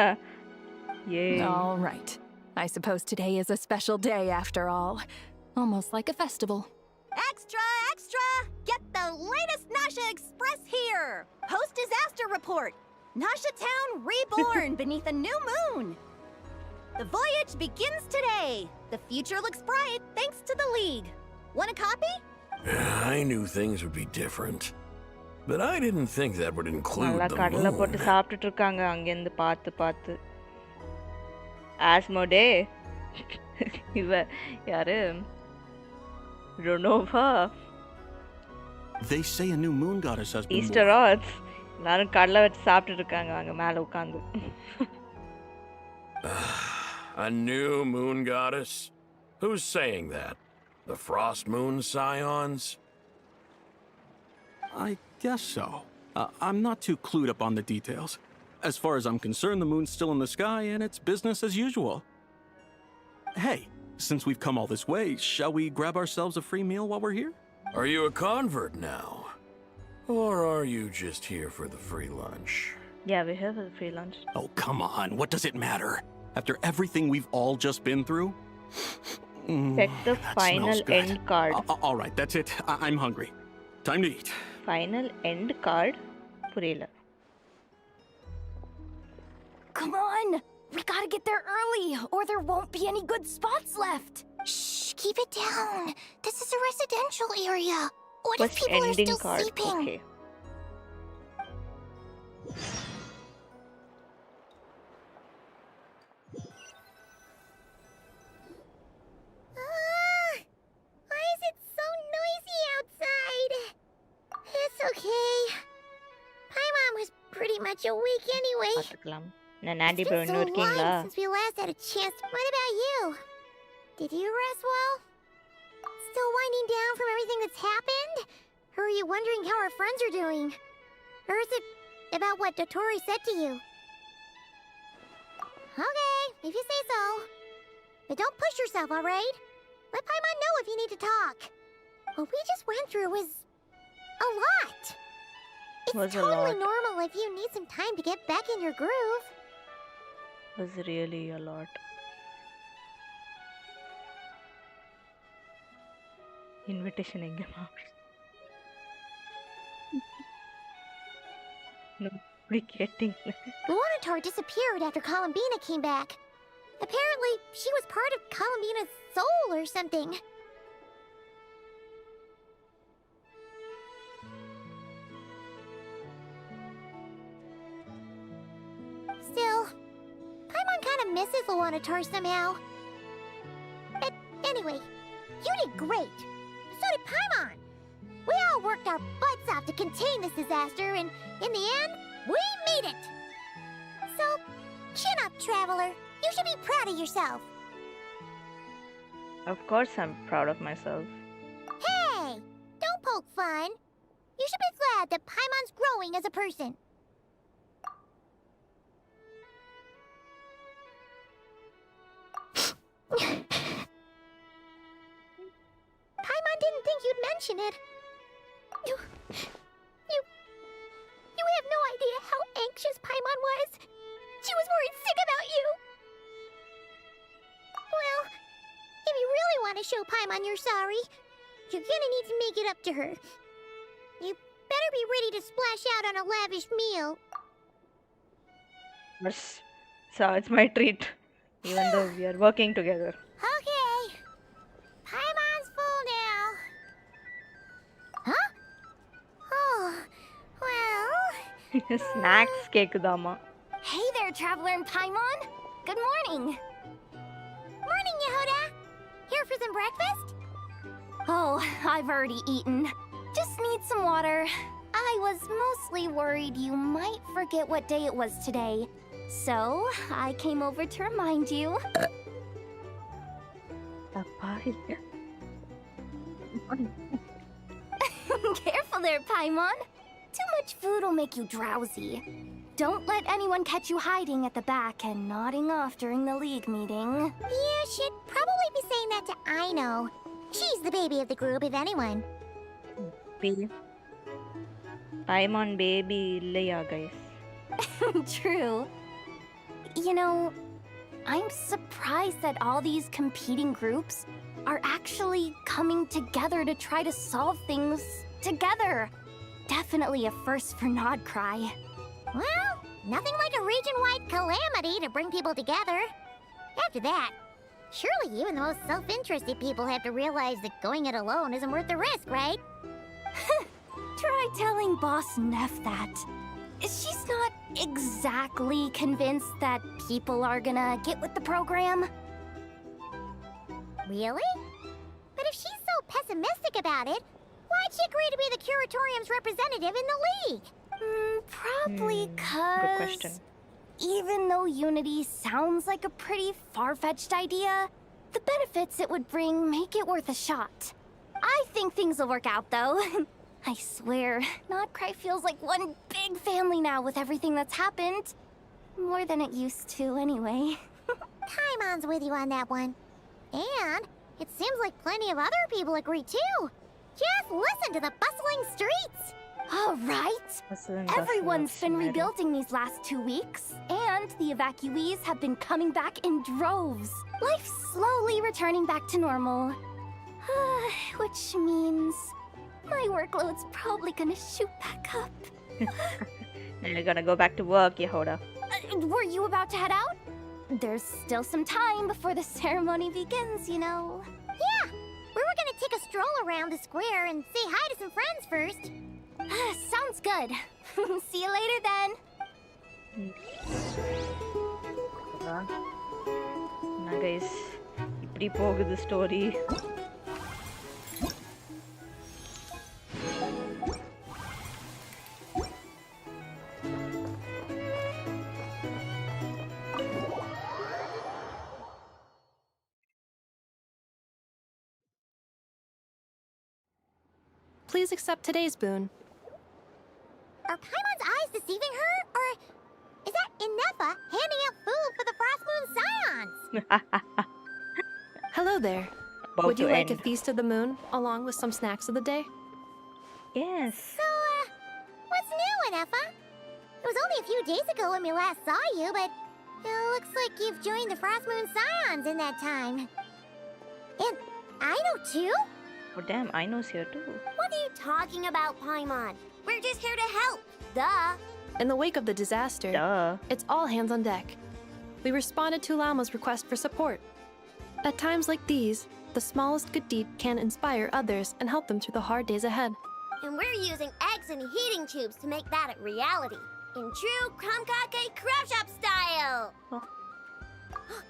All right. I suppose today is a special day after all. Almost like a festival. Extra, extra! Get the latest Nasha Express here! Post disaster report! Nasha Town reborn beneath a new moon! The voyage begins today! The future looks bright thanks to the League. Want a copy? I knew things would be different, but I didn't think that would include நல்லா the கடலை போட்டு moon. சாப்பிட்டுட்டு இருக்காங்க அங்கேருந்து பார்த்து பார்த்து. Asmoday இவ யாரு, Ronova, They say a new moon goddess has been Easter born. ஆட்ஸ் எல்லாரும் கடலை வச்சு சாப்பிட்டுட்டு இருக்காங்க அங்க மேல உட்காந்து. A new moon goddess? Who's saying that? The Frost Moon Scions? I guess so. I'm not too clued up on the details. As far as I'm concerned, the moon's still in the sky and it's business as usual. Hey, since we've come all this way, shall we grab ourselves a free meal while we're here? Are you a convert now? Or are you just here for the free lunch? Yeah, we have a free lunch. Oh, come on. What does it matter? After everything we've all just been through? Check the That final smells good. end card. All right, that's it. I'm hungry. Time to eat. Final end card புரியல. Come on! We gotta get there early, or there won't be any good spots left! Shh, keep it down. This is a residential area. What if First people are ending still card. sleeping? Okay. Why is it so noisy outside? It's okay. Paimon was pretty much awake anyway. பார்த்துக்கலாம். நான் நாண்டி It's bro been இன்னும் so இருக்கீங்களா? long since we last had a chance. What about you? Did you rest well? Still winding down from everything that's happened? Or are you wondering how our friends are doing? Or is it about what Dotori said to you? Okay, if you say so. But don't push yourself, alright? Let Paimon know if you need to talk. What we just went through was a lot. It's Was a totally lot. normal if you need some time to get back in your groove. Was really a lot. Invitation எங்க மாமா? Nobody getting. Lunatar disappeared after Columbina came back. Apparently, she was part of Columbina's soul or something. Still, Paimon kind of Paimon misses Luanatar somehow. But anyway, you did great. So did Paimon. We all worked our butts off to contain this disaster, and in the end, we made it. So, chin up, Traveler. You should be proud of yourself. Of course I'm proud of myself. Hey! Don't poke fun. You should be glad that Paimon's growing as a person. Paimon didn't think you'd mention it. You have no idea how anxious Paimon was. She was worried sick about you. Well, if you really want to show Paimon you're sorry, you're gonna need to make it up to her. You better be ready to splash out on a lavish meal. Yes. So it's my treat, even though we are working together. Okay. Paimon's full now. Huh? Oh, well... Snacks, Kekudama. Hey there, Traveler and Paimon. Good morning. Morning, Yehoda. Here for some breakfast? Oh, I've already eaten. Just need some water. I was mostly worried you might forget what day it was today. So, I came over to remind you. Careful there, Paimon. Too much food will make you drowsy. Don't let anyone catch you hiding at the back and nodding off during the league meeting. You should probably be saying that to Aino. She's the baby of the group, if anyone. Baby. Paimon baby Leia, guys. True. You know, I'm surprised that all these competing groups are actually coming together to try to solve things together. Definitely a first for Nodcry. Well, nothing like a region-wide calamity to bring people together. After that, surely even the most self-interested people have to realize that going it alone isn't worth the risk, right? Try telling Boss Neff that. She's not exactly convinced that people are gonna get with the program. Really? But if she's so pessimistic about it, why'd she agree to be the Curatorium's representative in the league? Probably Good 'cause question. even though Unity sounds like a pretty far-fetched idea, the benefits it would bring make it worth a shot. I think things will work out, though. I swear, Nodcry feels like one big family now with everything that's happened. More than it used to, anyway. Paimon's with you on that one. And it seems like plenty of other people agree, too. Just listen to the bustling streets. All right. Everyone's been rebuilding these last 2 weeks, and the evacuees have been coming back in droves. Life's slowly returning back to normal. Which means my workload's probably gonna shoot back up. And you're gonna go back to work, Yehoda. Were you about to head out? There's still some time before the ceremony begins, you know. Yeah, we were gonna take a stroll around the square and say hi to some friends first. Sounds good. See you later then. Now guys, இப்படி போகுது story. Please accept today's boon. Are Paimon's eyes deceiving her? Or is that Inepa handing out food for the Frost Moon Scions? Hello there. About Would you to like a end. feast of the moon, along with some snacks of the day? Yes. So, what's new, Inepa? It was only a few days ago when we last saw you, but it looks like you've joined the Frost Moon Scions in that time. And Aino too? Oh damn, Aino's here too. What are you talking about, Paimon? We're just here to help. Duh. In the wake of the disaster, it's all hands on deck. We responded to Lama's request for support. At times like these, the smallest good deed can inspire others and help them through the hard days ahead. And we're using eggs and heating tubes to make that a reality. In true Krumkake Crab Shop style.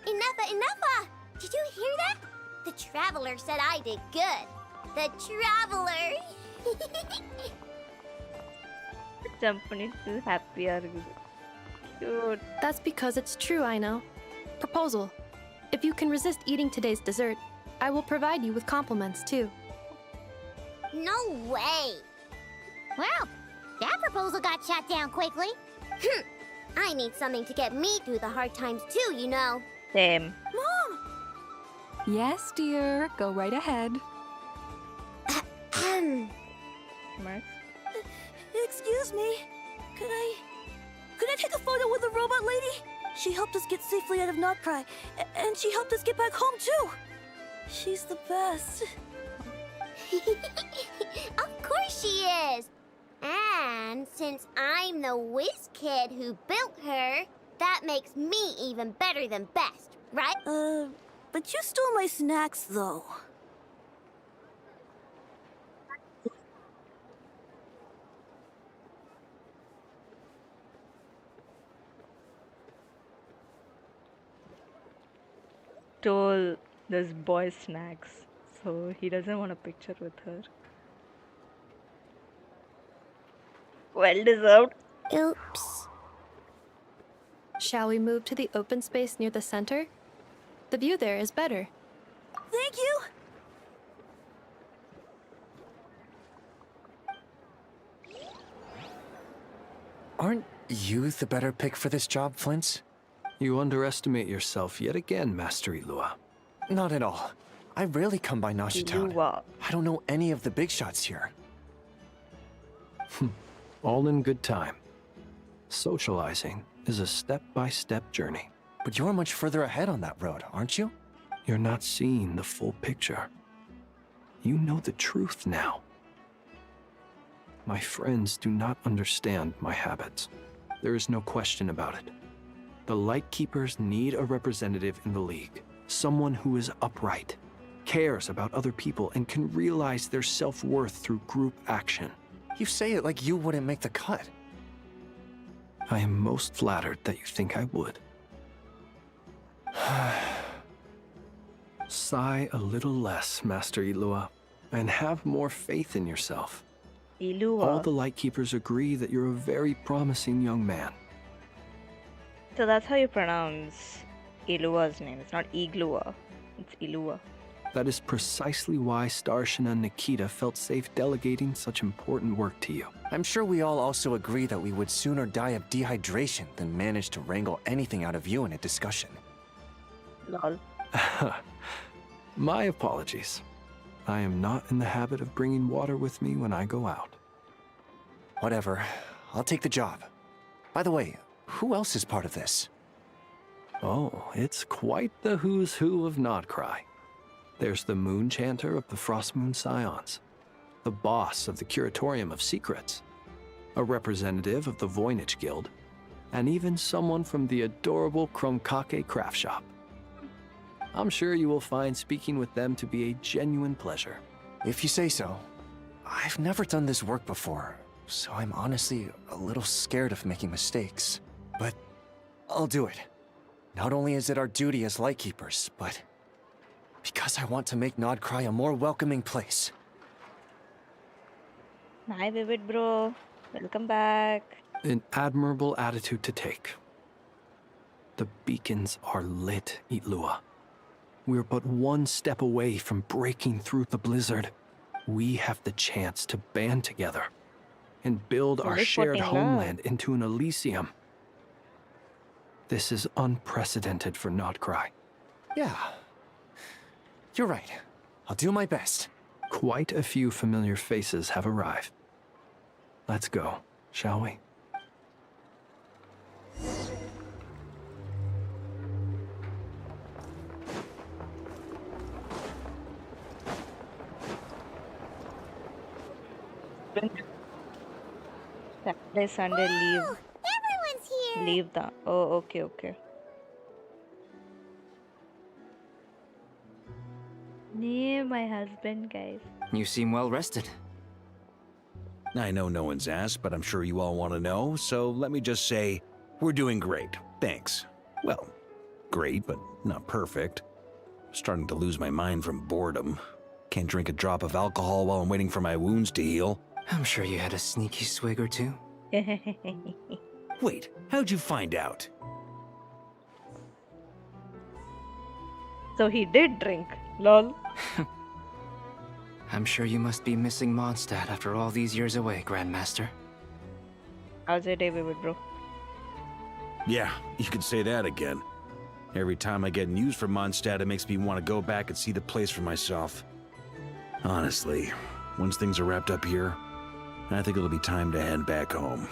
Enough! Did you hear that? The Traveler said I did good. The Traveler! Jumping is happier. Cute. That's because it's true, I know. Proposal. If you can resist eating today's dessert, I will provide you with compliments too. No way! Well, that proposal got shot down quickly. I need something to get me through the hard times too, you know. Same. Mom! Yes, dear. Go right ahead. Max? Excuse me. Could I take a photo with the robot lady? She helped us get safely out of Notcry, and she helped us get back home too. She's the best. Of course she is. And since I'm the whiz kid who built her, that makes me even better than best, right? But you stole my snacks though. Stole this boy's snacks, so he doesn't want a picture with her. Well deserved. Oops. Shall we move to the open space near the center? The view there is better. Thank you. Aren't you the better pick for this job, Flint? You underestimate yourself yet again, Master Ilua. Not at all. I rarely come by Nasha Town. Ilua. I don't know any of the big shots here. All in good time. Socializing is a step-by-step journey. But you're much further ahead on that road, aren't you? You're not seeing the full picture. You know the truth now. My friends do not understand my habits. There is no question about it. The Lightkeepers need a representative in the League. Someone who is upright, cares about other people, and can realize their self-worth through group action. You say it like you wouldn't make the cut. I am most flattered that you think I would. Sigh a little less, Master Ilua, and have more faith in yourself. Ilua. All the Lightkeepers agree that you're a very promising young man. So that's how you pronounce Ilua's name. It's not Iglua. It's Ilua. That is precisely why Starshina and Nikita felt safe delegating such important work to you. I'm sure we all also agree that we would sooner die of dehydration than manage to wrangle anything out of you in a discussion. Lol. My apologies. I am not in the habit of bringing water with me when I go out. Whatever. I'll take the job. By the way, who else is part of this? Oh, it's quite the who's who of Notcry. There's the Moon Chanter of the Frostmoon Scions, the boss of the Curatorium of Secrets, a representative of the Voynich Guild, and even someone from the adorable Kromkake craft shop. I'm sure you will find speaking with them to be a genuine pleasure. If you say so. I've never done this work before, so I'm honestly a little scared of making mistakes. But I'll do it. Not only is it our duty as Lightkeepers, but because I want to make Notcry a more welcoming place. Hi, Vivid Bro. Welcome back. An admirable attitude to take. The beacons are lit, Ilua. We're but one step away from breaking through the blizzard. We have the chance to band together and build our shared homeland into an Elysium. This is unprecedented for Notcry. Yeah. You're right. I'll do my best. Quite a few familiar faces have arrived. Let's go, shall we? Saturday, Sunday, leave. Everyone's here! Leave that. Oh, okay, okay. Near my husband, guys. You seem well rested. I know no one's asked, but I'm sure you all want to know, so let me just say, we're doing great. Thanks. Well, great, but not perfect. Starting to lose my mind from boredom. Can't drink a drop of alcohol while I'm waiting for my wounds to heal. I'm sure you had a sneaky swig or two. Wait, how'd you find out? So he did drink. Lol. I'm sure you must be missing Mondstadt after all these years away, Grandmaster. How's your day, Vivid bro? Yeah, you could say that again. Every time I get news from Mondstadt, it makes me want to go back and see the place for myself. Honestly, once things are wrapped up here, I think it'll be time to head back home.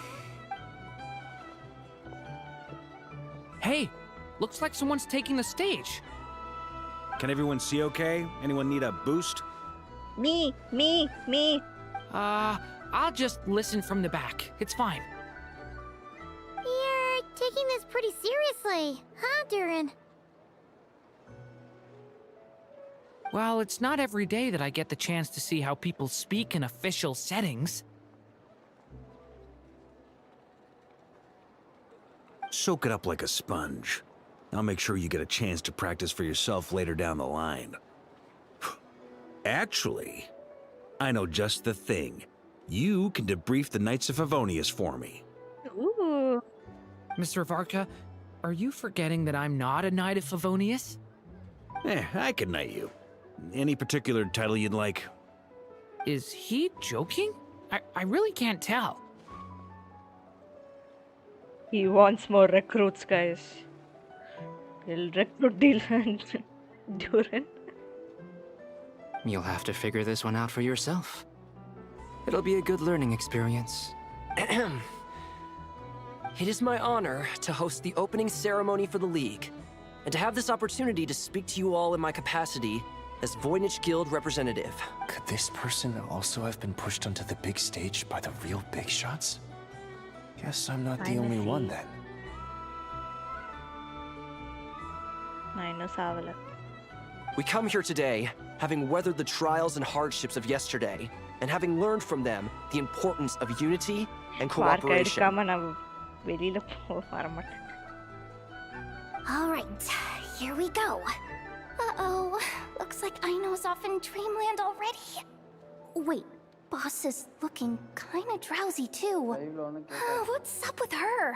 Hey, looks like someone's taking the stage. Can everyone see okay? Anyone need a boost? Me. I'll just listen from the back. It's fine. You're taking this pretty seriously, huh, Durin? Well, it's not every day that I get the chance to see how people speak in official settings. Soak it up like a sponge. I'll make sure you get a chance to practice for yourself later down the line. Actually, I know just the thing. You can debrief the Knights of Favonius for me. Ooh. Mr. Varka, are you forgetting that I'm not a Knight of Favonius? I can knight you. Any particular title you'd like? Is he joking? I really can't tell. He wants more recruits, guys. He'll recruit Dylan and Durin. You'll have to figure this one out for yourself. It'll be a good learning experience. It is my honor to host the opening ceremony for the League, and to have this opportunity to speak to you all in my capacity as Voynich Guild representative. Could this person also have been pushed onto the big stage by the real big shots? Guess I'm not the only one then. We come here today, having weathered the trials and hardships of yesterday, and having learned from them the importance of unity and cooperation. Alright, here we go. Uh-oh, looks like Aino's off in Dreamland already. Wait, boss is looking kinda drowsy too. What's up with her?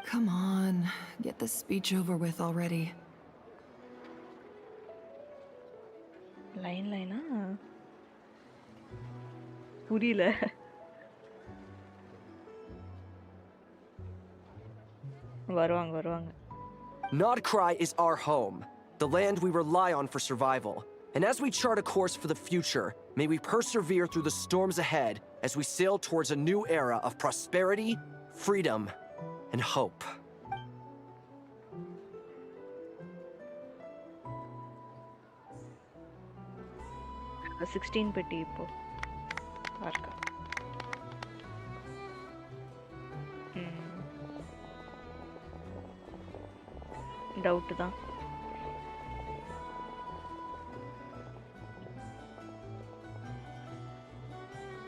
Come on, get the speech over with already. Line புரியல. வருவாங்க. Nodcry is our home, the land we rely on for survival. And as we chart a course for the future, may we persevere through the storms ahead as we sail towards a new era of prosperity, freedom, and hope. 16 பெட்டி இப்போ Varka. Doubt தான்.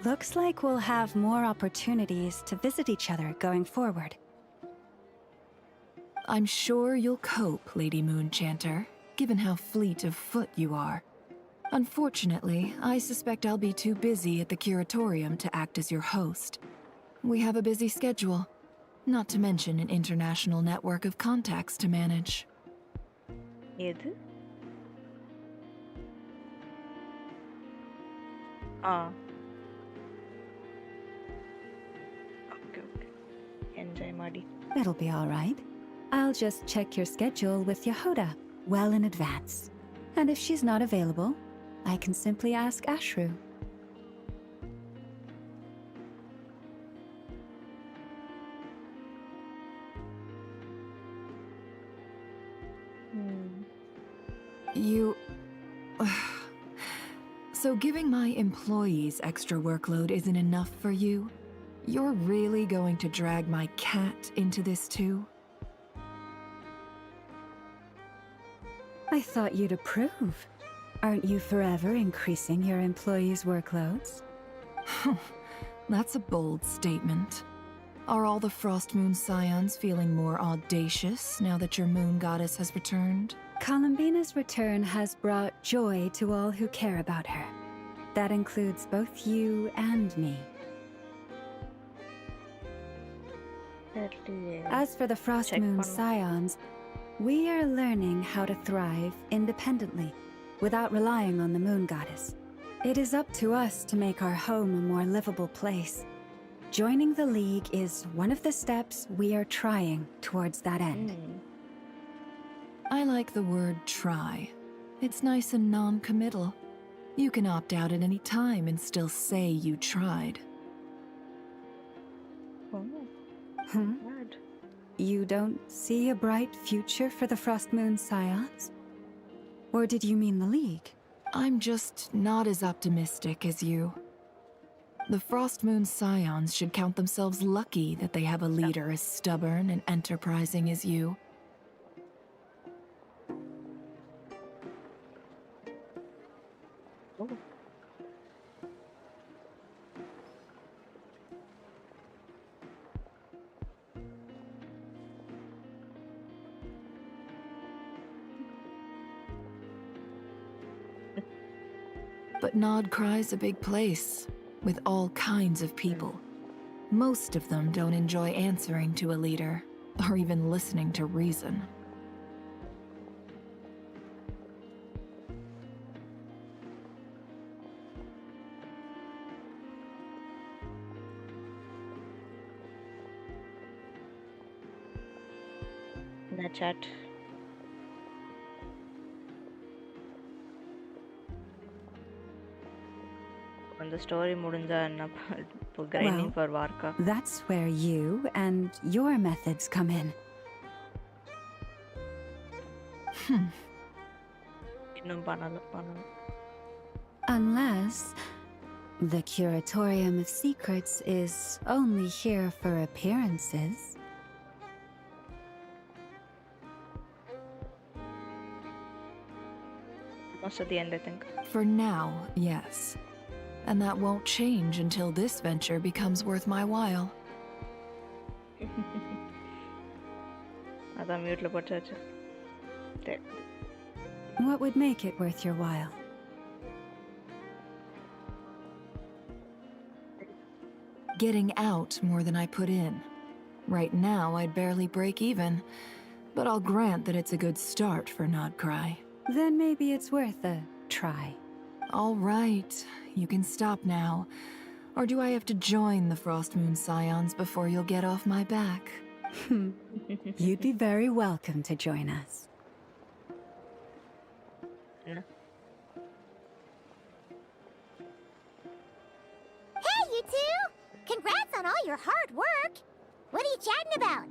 Looks like we'll have more opportunities to visit each other going forward. I'm sure you'll cope, Lady Moonchanter, given how fleet of foot you are. Unfortunately, I suspect I'll be too busy at the curatorium to act as your host. We have a busy schedule, not to mention an international network of contacts to manage. எது? Okay. Enjoy, Madi. It'll be all right. I'll just check your schedule with Yehoda well in advance. And if she's not available, I can simply ask Ashru. So giving my employees extra workload isn't enough for you? You're really going to drag my cat into this too? I thought you'd approve. Aren't you forever increasing your employees' workloads? That's a bold statement. Are all the Frost Moon Scions feeling more audacious now that your moon goddess has returned? Columbina's return has brought joy to all who care about her. That includes both you and me. As for the Frost Moon Scions, we are learning how to thrive independently, without relying on the moon goddess. It is up to us to make our home a more livable place. Joining the League is one of the steps we are trying towards that end. I like the word try. It's nice and non-committal. You can opt out at any time and still say you tried. You don't see a bright future for the Frost Moon Scions? Or did you mean the League? I'm just not as optimistic as you. The Frost Moon Scions should count themselves lucky that they have a leader as stubborn and enterprising as you. But Nodcry's a big place, with all kinds of people. Most of them don't enjoy answering to a leader, or even listening to reason. In the chat. When the story mudunja and grinding for Varka. That's where you and your methods come in. Unless the Curatorium of Secrets is only here for appearances. Most at the end, I think. For now, yes. And that won't change until this venture becomes worth my while. What would make it worth your while? Getting out more than I put in. Right now, I'd barely break even, but I'll grant that it's a good start for Nodcry. Then maybe it's worth a try. All right, you can stop now. Or do I have to join the Frost Moon Scions before you'll get off my back? You'd be very welcome to join us. Hey, you two! Congrats on all your hard work! What are you chatting about?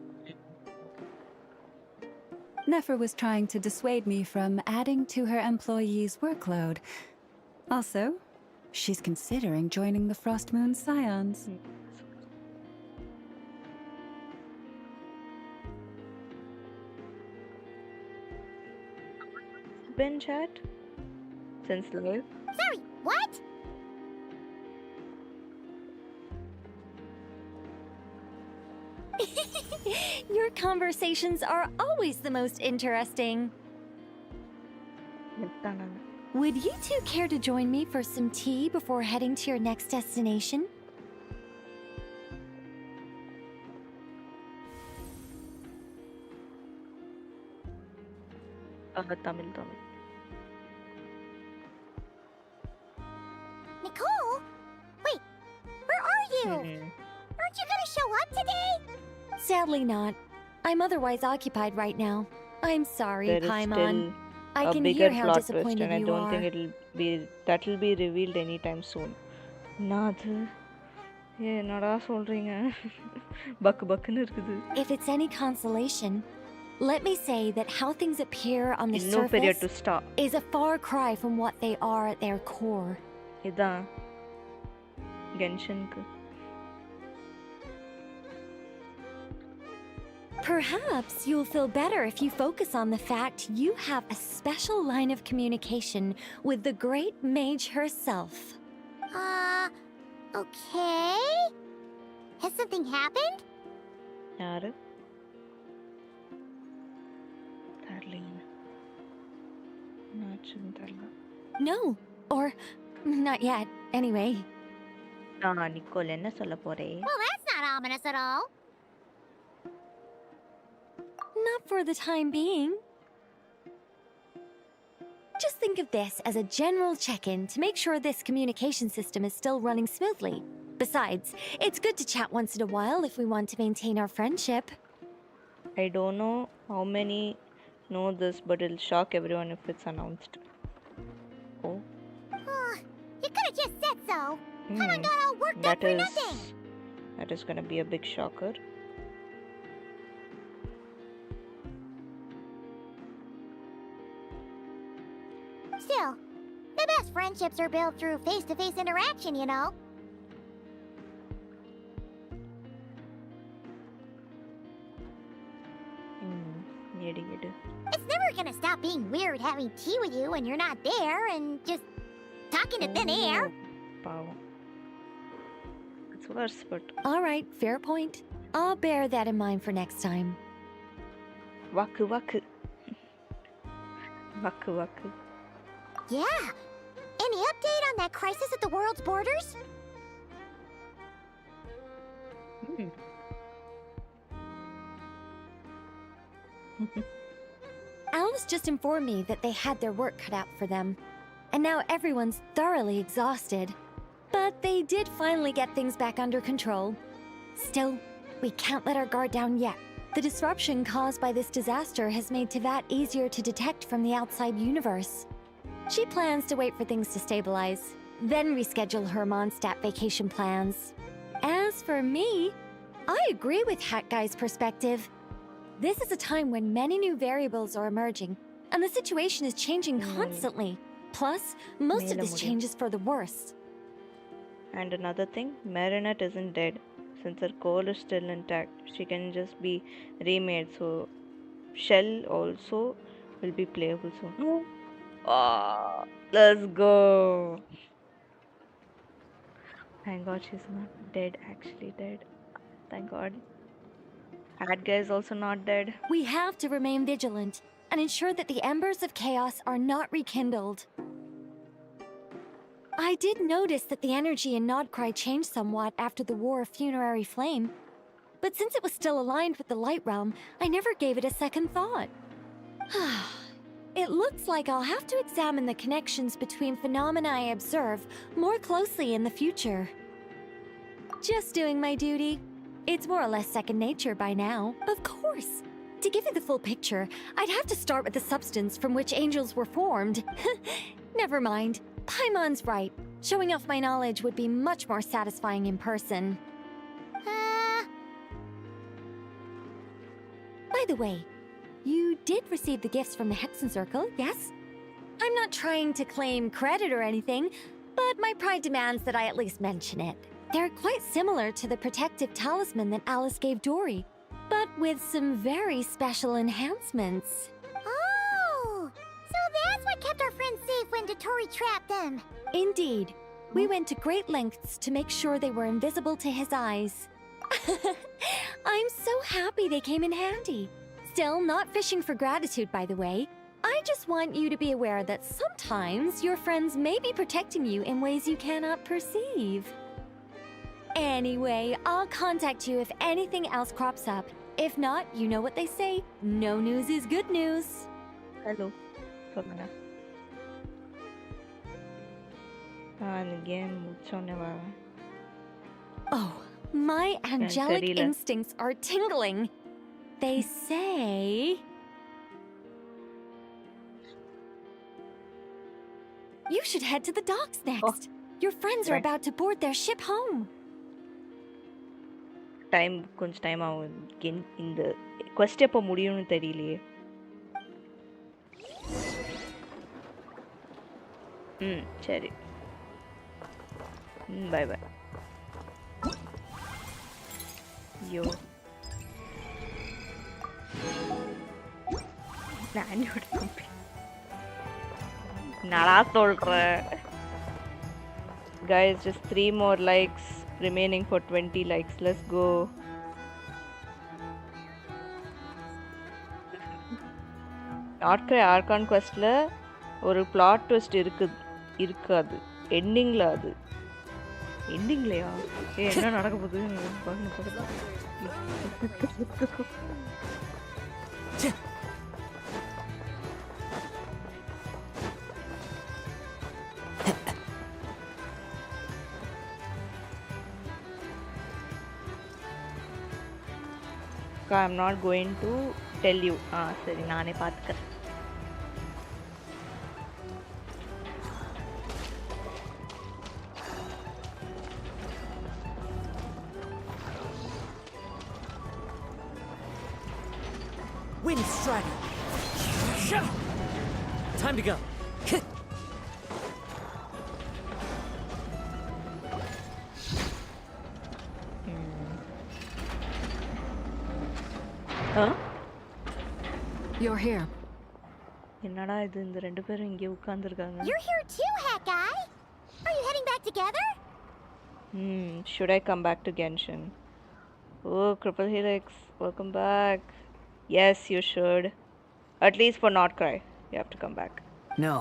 Nefer was trying to dissuade me from adding to her employees' workload. Also, she's considering joining the Frost Moon Scions. Been chat? Since live? Sorry, what? Your conversations are always the most interesting. Would you two care to join me for some tea before heading to your next destination? Tamil. Nicole? Wait, where are you? Aren't you gonna show up today? Sadly not. I'm otherwise occupied right now. I'm sorry, There is Paimon. still I a can bigger hear how plot twist, disappointed and I you don't are. think that'll be revealed anytime soon. Nadu, என்னடா சொல்றீங்க பக்கு பக்குன்னு இருக்குது. If it's any consolation, let me say that how things appear on the No period surface to stop. is a far cry from what they are at their core. இதான் Genshinக்கு. Perhaps you'll feel better if you focus on the fact you have a special line of communication with the great mage herself. Okay. Has something happened? யாரு? தெரியல. என்னாச்சுன்னு தெரியல. No, or not yet, anyway. Nicole என்ன சொல்ல போறே? Well, that's not ominous at all. Not for the time being. Just think of this as a general check-in to make sure this communication system is still running smoothly. Besides, it's good to chat once in a while if we want to maintain our friendship. I don't know how many know this, but it'll shock everyone if it's announced. Oh. You could have just said so. Paimon got all worked up for nothing. That is gonna be a big shocker. Still, the best friendships are built through face-to-face interaction, you know. It's never gonna stop being weird having tea with you when you're not there and just talking to thin air. It's worse, but... Alright, fair point. I'll bear that in mind for next time. Waku waku. Waku waku. Yeah. Any update on that crisis at the world's borders? Alice just informed me that they had their work cut out for them, and now everyone's thoroughly exhausted. But they did finally get things back under control. Still, we can't let our guard down yet. The disruption caused by this disaster has made Teyvat easier to detect from the outside universe. She plans to wait for things to stabilize, then reschedule her Mondstadt vacation plans. As for me, I agree with Hat Guy's perspective. This is a time when many new variables are emerging, and the situation is changing constantly. Plus, most of this change is for the worse. And another thing, Marinette isn't dead. Since her core is still intact, she can just be remade, so Shell also will be playable soon. Oh, let's go. Thank God she's not dead, actually dead. Thank God. That guy is also not dead. We have to remain vigilant and ensure that the embers of chaos are not rekindled. I did notice that the energy in Nodcry changed somewhat after the War of Funerary Flame, but since it was still aligned with the Light Realm, I never gave it a second thought. It looks like I'll have to examine the connections between phenomena I observe more closely in the future. Just doing my duty. It's more or less second nature by now. Of course. To give you the full picture, I'd have to start with the substance from which angels were formed. Never mind. Paimon's right. Showing off my knowledge would be much more satisfying in person. By the way, you did receive the gifts from the Hexen Circle, yes? I'm not trying to claim credit or anything, but my pride demands that I at least mention it. They're quite similar to the protective talisman that Alice gave Dory, but with some very special enhancements. Oh! So that's what kept our friends safe when Dotori trapped them. Indeed. We went to great lengths to make sure they were invisible to his eyes. I'm so happy they came in handy. Still, not fishing for gratitude, by the way. I just want you to be aware that sometimes your friends may be protecting you in ways you cannot perceive. Anyway, I'll contact you if anything else crops up. If not, you know what they say, no news is good news. Hello. Oh, my angelic instincts are tingling. They say... You should head to the docks next. Your friends are about to board their ship home. கொஞ்சம் time ஆகும் இந்த quest எப்போ முடியும்னு தெரியலையே. சரி. By by. நானியோட கம்பி நானா சொல்றேன். Guys, just 3 more likes remaining for 20 likes. Let's go. நாட்கரை argon குவெஸ்ட்ல ஒரு பிளாட் ட்விஸ்ட் இருக்காது எண்டிங்ல. அது எண்டிங்லையா? என்ன நடக்க போகுது? I'm not going to tell you. சரி நானே பார்த்துக்கிறேன். Wind Strider. Time to go. You're here. என்னடா இது இந்த ரெண்டு பேரும் இங்கே உட்கார்ந்திருக்காங்க. You're here too, Hat Guy. Are you heading back together? Should I come back to Genshin? Oh, Cripple Helix, welcome back. Yes, you should. At least for not cry. You have to come back. No.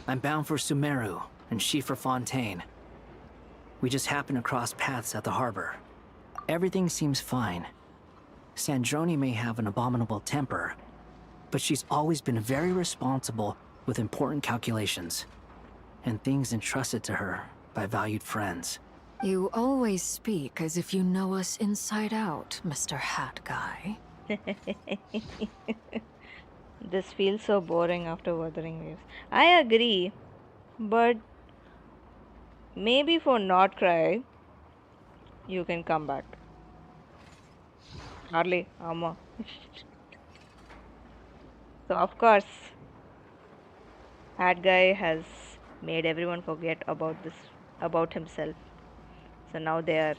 I'm bound for Sumeru, and she for Fontaine. We just happened to cross paths at the harbor. Everything seems fine. Sandrone may have an abominable temper, but she's always been very responsible with important calculations, and things entrusted to her by valued friends. You always speak as if you know us inside out, Mr. Hat Guy. This feels so boring after Wuthering Waves. I agree, but maybe for not cry, you can come back. Hardly, Amma. So of course, Hat Guy has made everyone forget about himself. So now they are.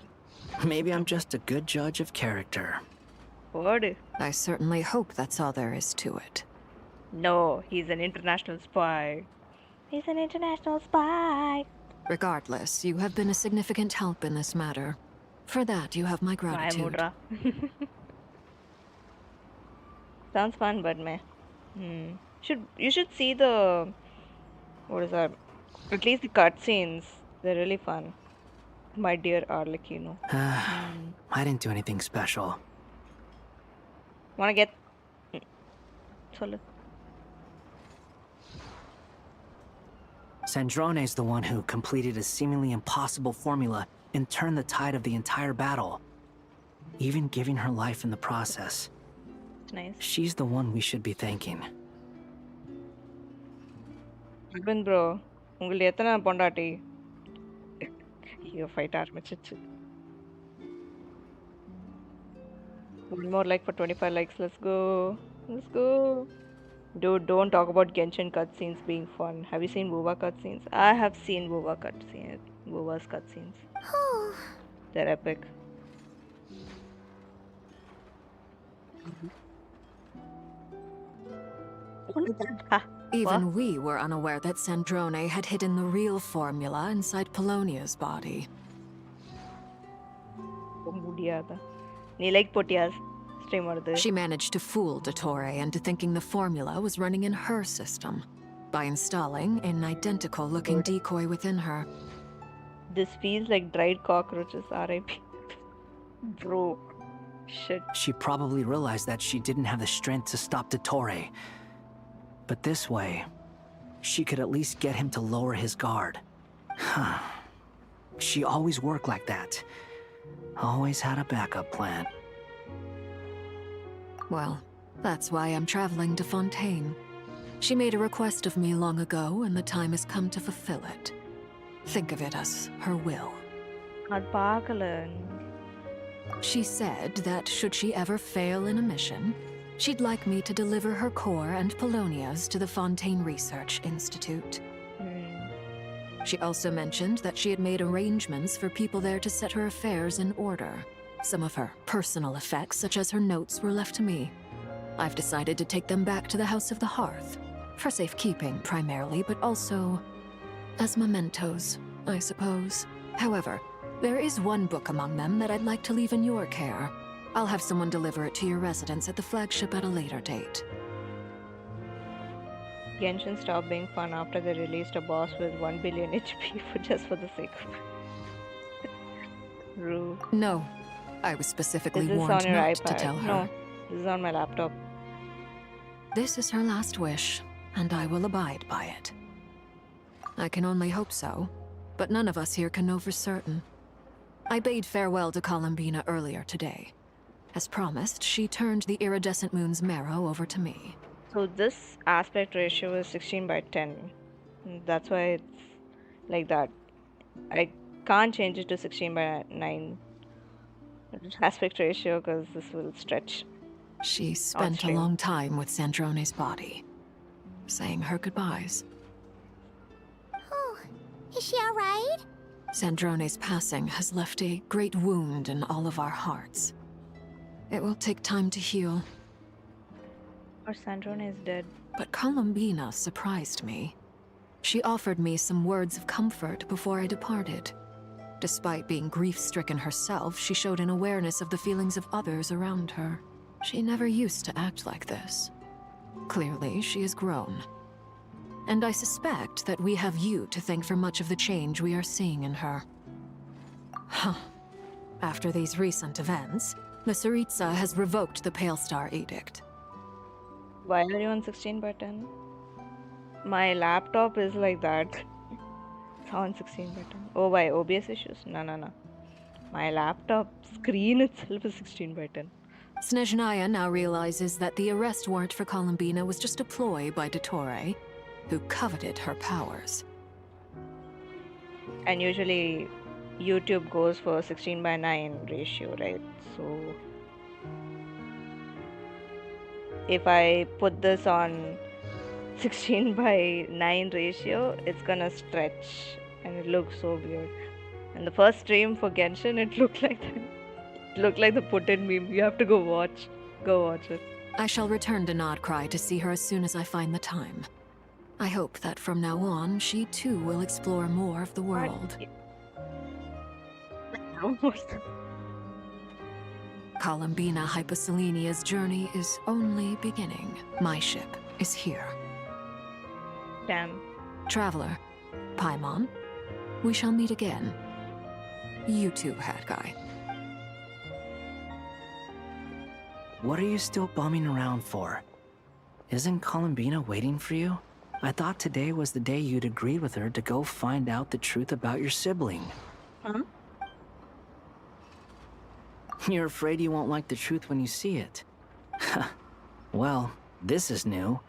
Maybe I'm just a good judge of character. What? I certainly hope that's all there is to it. No, he's an international spy. He's an international spy. Regardless, you have been a significant help in this matter. For that, you have my gratitude. Bye, Mudra. Sounds fun, but meh. You should see the, what is that? At least the cutscenes. They're really fun. My dear Arlecchino. I didn't do anything special. Wanna get? Solo. Sandrone is the one who completed a seemingly impossible formula and turned the tide of the entire battle, even giving her life in the process. Nice. She's the one we should be thanking. Arvind bro, உங்களுக்கு எத்தனை பொண்டாட்டி? ஐயோ fight ஆரம்பிச்சிச்சு. One more like for 25 likes. Let's go. Let's go. Dude, don't talk about Genshin cutscenes being fun. Have you seen WoWa cutscenes? I have seen WoWa's cutscenes. They're epic. Even we were unaware that Sandrone had hidden the real formula inside Polonia's body. She managed to fool Dottore into thinking the formula was running in her system by installing an identical-looking decoy within her. This feels like dried cockroaches, R.I.P. Bro. Shit. She probably realized that she didn't have the strength to stop Dottore. But this way, she could at least get him to lower his guard. She always worked like that. Always had a backup plan. Well, that's why I'm traveling to Fontaine. She made a request of me long ago, and the time has come to fulfill it. Think of it as her will. She said that should she ever fail in a mission, she'd like me to deliver her core and Polonia's to the Fontaine Research Institute. She also mentioned that she had made arrangements for people there to set her affairs in order. Some of her personal effects, such as her notes, were left to me. I've decided to take them back to the House of the Hearth. For safekeeping, primarily, but also as mementos, I suppose. However, there is one book among them that I'd like to leave in your care. I'll have someone deliver it to your residence at the flagship at a later date. Genshin stopped being fun after they released a boss with 1 billion HP just for the sake of it. Rude. No, I was specifically Is this warned on your not iPad? to tell her. No, this is on my laptop. This is her last wish, and I will abide by it. I can only hope so, but none of us here can know for certain. I bade farewell to Columbina earlier today. As promised, she turned the iridescent moon's marrow over to me. So this aspect ratio is 16:10. That's why it's like that. I can't change it to 16:9 aspect ratio because this will stretch. She spent a long time with Sandrone's body, saying her goodbyes. Oh, is she alright? Sandrone's passing has left a great wound in all of our hearts. It will take time to heal. Or Sandrone is dead. But Columbina surprised me. She offered me some words of comfort before I departed. Despite being grief-stricken herself, she showed an awareness of the feelings of others around her. She never used to act like this. Clearly, she has grown. And I suspect that we have you to thank for much of the change we are seeing in her. Huh. After these recent events, the Tsaritsa has revoked the Pale Star Edict. Why are you on 16:10? My laptop is like that. It's on 16:10. Oh, why? OBS issues? No. My laptop screen itself is 16:10. Snezhnaya now realizes that the arrest warrant for Columbina was just a ploy by Dottore, who coveted her powers. And usually YouTube goes for 16:9 ratio, right? So if I put this on 16:9 ratio, it's gonna stretch and it looks so weird. And the first stream for Genshin, it looked like that. It looked like the Putin meme. You have to go watch. Go watch it. I shall return to Nodcry to see her as soon as I find the time. I hope that from now on, she too will explore more of the world. Columbina Hyposelenia's journey is only beginning. My ship is here. Damn. Traveler, Paimon, we shall meet again. You too, Hat Guy. What are you still bumming around for? Isn't Columbina waiting for you? I thought today was the day you'd agreed with her to go find out the truth about your sibling. Huh? You're afraid you won't like the truth when you see it. Well, this is new.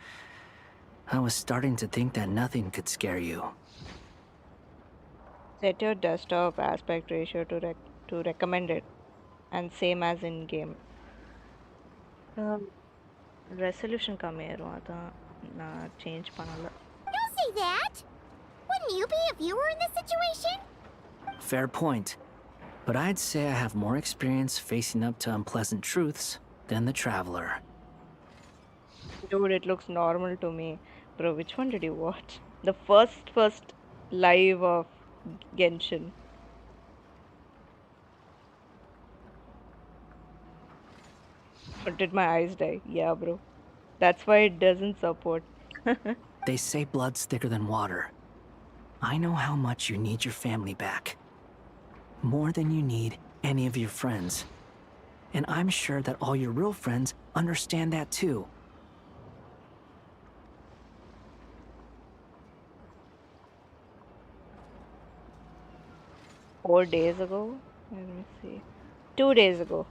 I was starting to think that nothing could scare you. Set your desktop aspect ratio to recommend it, and same as in game. Resolution கம்மியாயிரும் அதான் நான் change பண்ணல. Don't say that! Wouldn't you be if you were in this situation? Fair point. But I'd say I have more experience facing up to unpleasant truths than the Traveler. Dude, it looks normal to me. Bro, which one did you watch? The first live of Genshin. Or did my eyes die? Yeah, bro. That's why it doesn't support. They say blood's thicker than water. I know how much you need your family back. More than you need any of your friends. And I'm sure that all your real friends understand that too. Four days ago? Let me see. 2 days ago.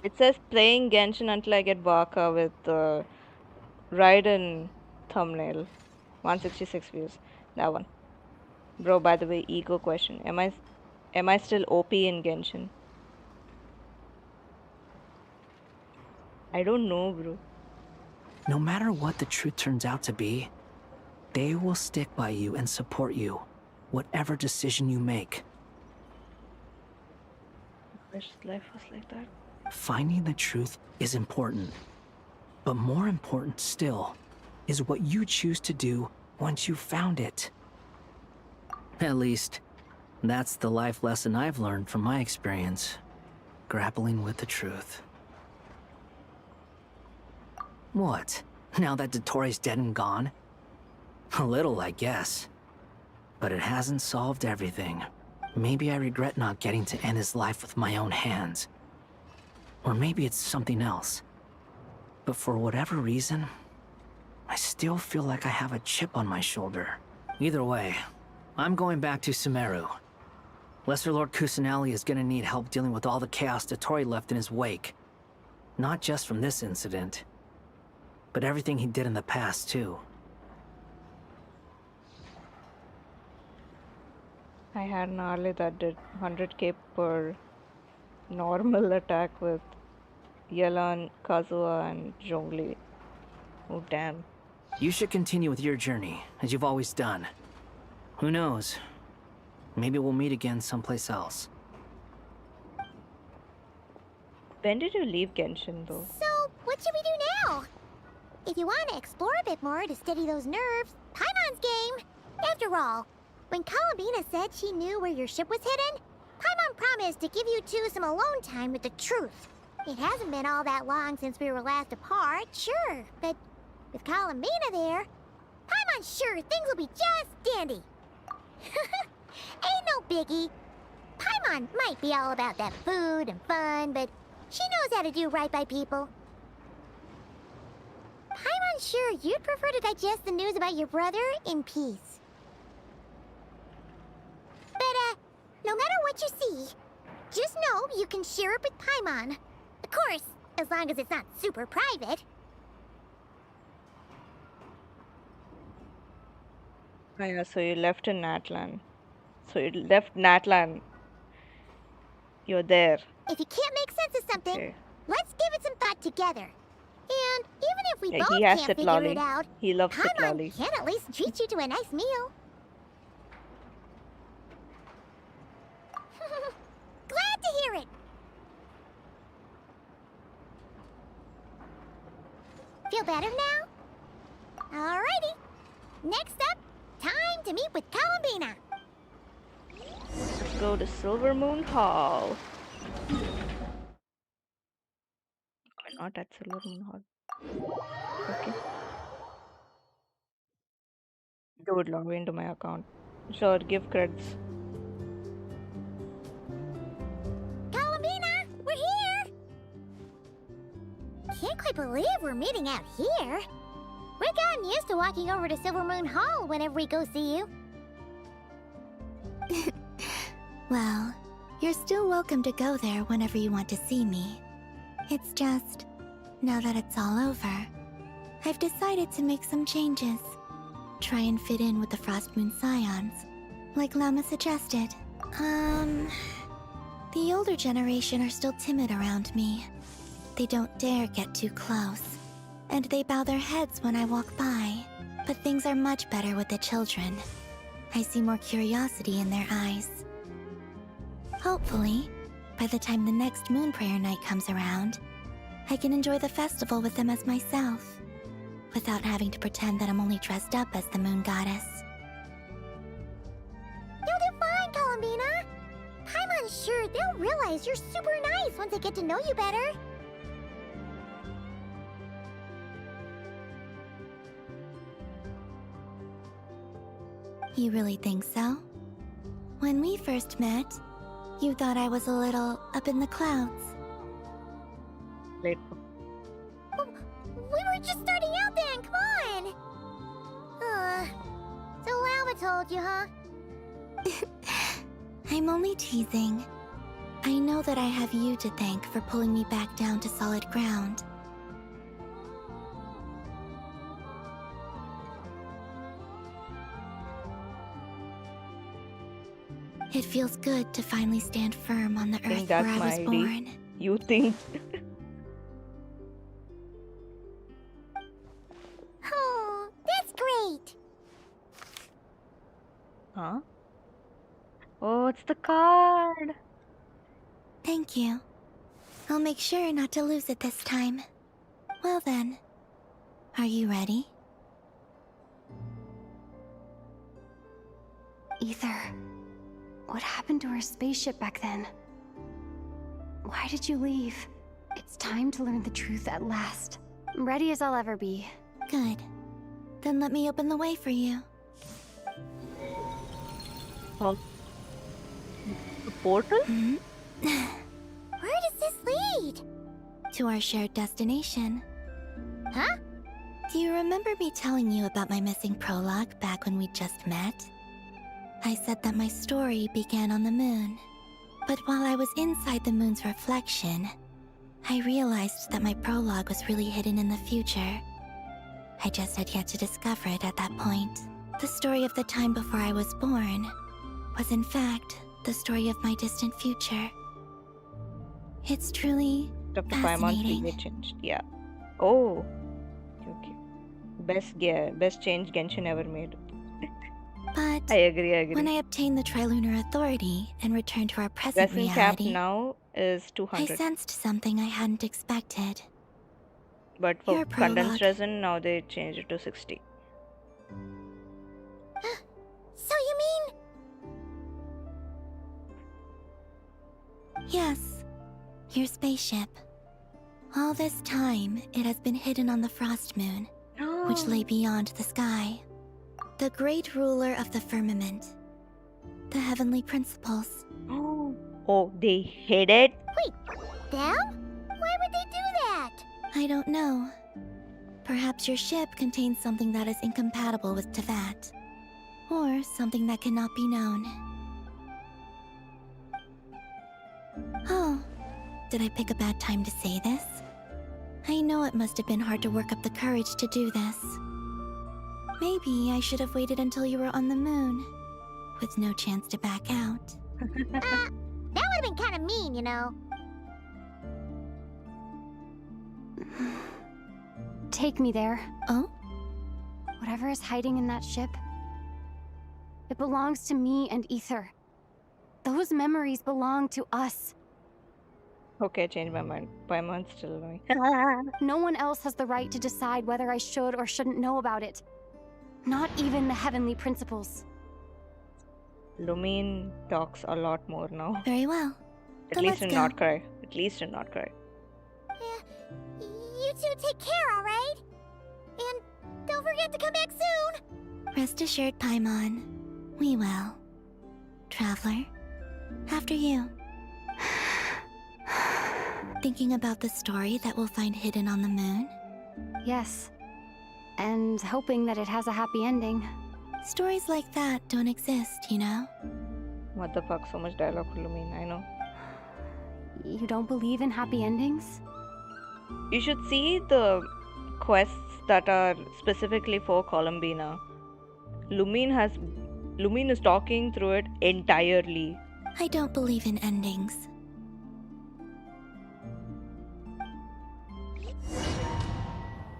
It says playing Genshin until I get Varka with Raiden thumbnail. 166 views. That one. Bro, by the way, ego question. Am I still OP in Genshin? I don't know, bro. No matter what the truth turns out to be, they will stick by you and support you, whatever decision you make. I wish life was like that. Finding the truth is important. But more important still is what you choose to do once you've found it. At least, that's the life lesson I've learned from my experience, grappling with the truth. What? Now that Dottoro's dead and gone? A little, I guess. But it hasn't solved everything. Maybe I regret not getting to end his life with my own hands. Or maybe it's something else. But for whatever reason, I still feel like I have a chip on my shoulder. Either way, I'm going back to Sumeru. Lesser Lord Kusanali is gonna need help dealing with all the chaos Dottori left in his wake. Not just from this incident, but everything he did in the past, too. I had an ally that did 100k per normal attack with Yelan, Kazuha, and Zhongli. Oh, damn. You should continue with your journey, as you've always done. Who knows? Maybe we'll meet again someplace else. When did you leave Genshin, though? So, what should we do now? If you want to explore a bit more to steady those nerves, Paimon's game. After all, when Columbina said she knew where your ship was hidden, Paimon promised to give you two some alone time with the truth. It hasn't been all that long since we were last apart, sure, but with Columbina there, Paimon's sure things will be just dandy. Ain't no biggie. Paimon might be all about that food and fun, but she knows how to do right by people. Paimon's sure you'd prefer to digest the news about your brother in peace. But, no matter what you see, just know you can share it with Paimon. Of course, as long as it's not super private. Oh, yeah, so you left in Natlan. So you left Natlan. You're there. If you can't make sense of something, Okay. let's give it some thought together. And even if we Yeah, both he has can't figure Sitlali. it out, He loves Paimon Sitlali. can at least treat you to a nice meal. Glad to hear it. Feel better now? Alrighty. Next up, time to meet with Columbina. Let's go to Silver Moon Hall. Why not at Silver Moon Hall? Okay. Dude, log into my account. Sure, give creds. Columbina, we're here! Can't quite believe we're meeting out here. We've gotten used to walking over to Silver Moon Hall whenever we go see you. Well, you're still welcome to go there whenever you want to see me. It's just, now that it's all over, I've decided to make some changes. Try and fit in with the Frost Moon Scions, like Lama suggested. The older generation are still timid around me. They don't dare get too close, and they bow their heads when I walk by. But things are much better with the children. I see more curiosity in their eyes. Hopefully, by the time the next Moon Prayer Night comes around, I can enjoy the festival with them as myself, without having to pretend that I'm only dressed up as the Moon Goddess. You'll do fine, Columbina. Paimon's sure they'll realize you're super nice once they get to know you better. You really think so? When we first met, you thought I was a little up in the clouds. Late. We were just starting out then, come on! So Lama told you, huh? I'm only teasing. I know that I have you to thank for pulling me back down to solid ground. It feels good to finally stand firm on the I think earth that's where I my was ID. born. You think? Oh, that's great! Huh? Oh, it's the card. Thank you. I'll make sure not to lose it this time. Well then, are you ready? Ether, what happened to our spaceship back then? Why did you leave? It's time to learn the truth at last. I'm ready as I'll ever be. Good. Then let me open the way for you. Oh. The portal? Where does this lead? To our shared destination. Huh? Do you remember me telling you about my missing prologue back when we just met? I said that my story began on the moon. But while I was inside the moon's reflection, I realized that my prologue was really hidden in the future. I just had yet to discover it at that point. The story of the time before I was born was in fact the story of my distant future. It's truly After 5 months, we fascinating. get changed. Yeah. Oh. Okay. Best change Genshin ever made. But I agree. when I obtained the Trilunar Authority and returned to our present Resin cap reality, now is I 200. sensed something I hadn't expected. But for Your condensed prologue. resin, now they changed it to 60. So you mean... Yes, your spaceship. All this time, it has been hidden on the Frost Moon, which lay beyond the sky. The great ruler of the firmament. The heavenly principles. Oh, they hid it? Wait, them? Why would they do that? I don't know. Perhaps your ship contains something that is incompatible with Tevat. Or something that cannot be known. Oh, did I pick a bad time to say this? I know it must have been hard to work up the courage to do this. Maybe I should have waited until you were on the moon, with no chance to back out. That would have been kind of mean, you know. Take me there. Oh? Whatever is hiding in that ship, it belongs to me and Ether. Those memories belong to us. Okay, I changed my mind. 5 months still annoying. No one else has the right to decide whether I should or shouldn't know about it. Not even the heavenly principles. Lumine talks a lot more now. Very well. At Then least let's in go. Not Cry. At least in Not Cry. You two take care, alright? And don't forget to come back soon! Rest assured, Paimon. We will. Traveler, after you. Thinking about the story that we'll find hidden on the moon? Yes. And hoping that it has a happy ending. Stories like that don't exist, you know? What the fuck, so much dialogue for Lumine, I know. You don't believe in happy endings? You should see the quests that are specifically for Columbina. Lumine is talking through it entirely. I don't believe in endings.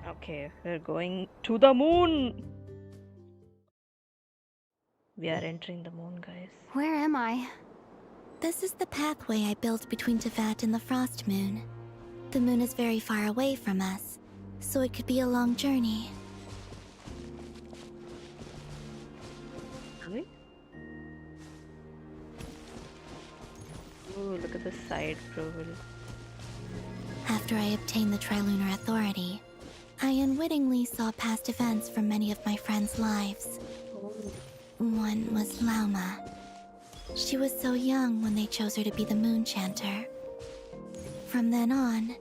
Okay, we're going to the moon. We are entering the moon, guys. Where am I? This is the pathway I built between Tevat and the Frost Moon. The moon is very far away from us, so it could be a long journey. Really? Ooh, look at the side profile. After I obtained the Trilunar Authority, I unwittingly saw past events from many of my friends' lives. One was Lauma. She was so young when they chose her to be the Moon Chanter. From then on,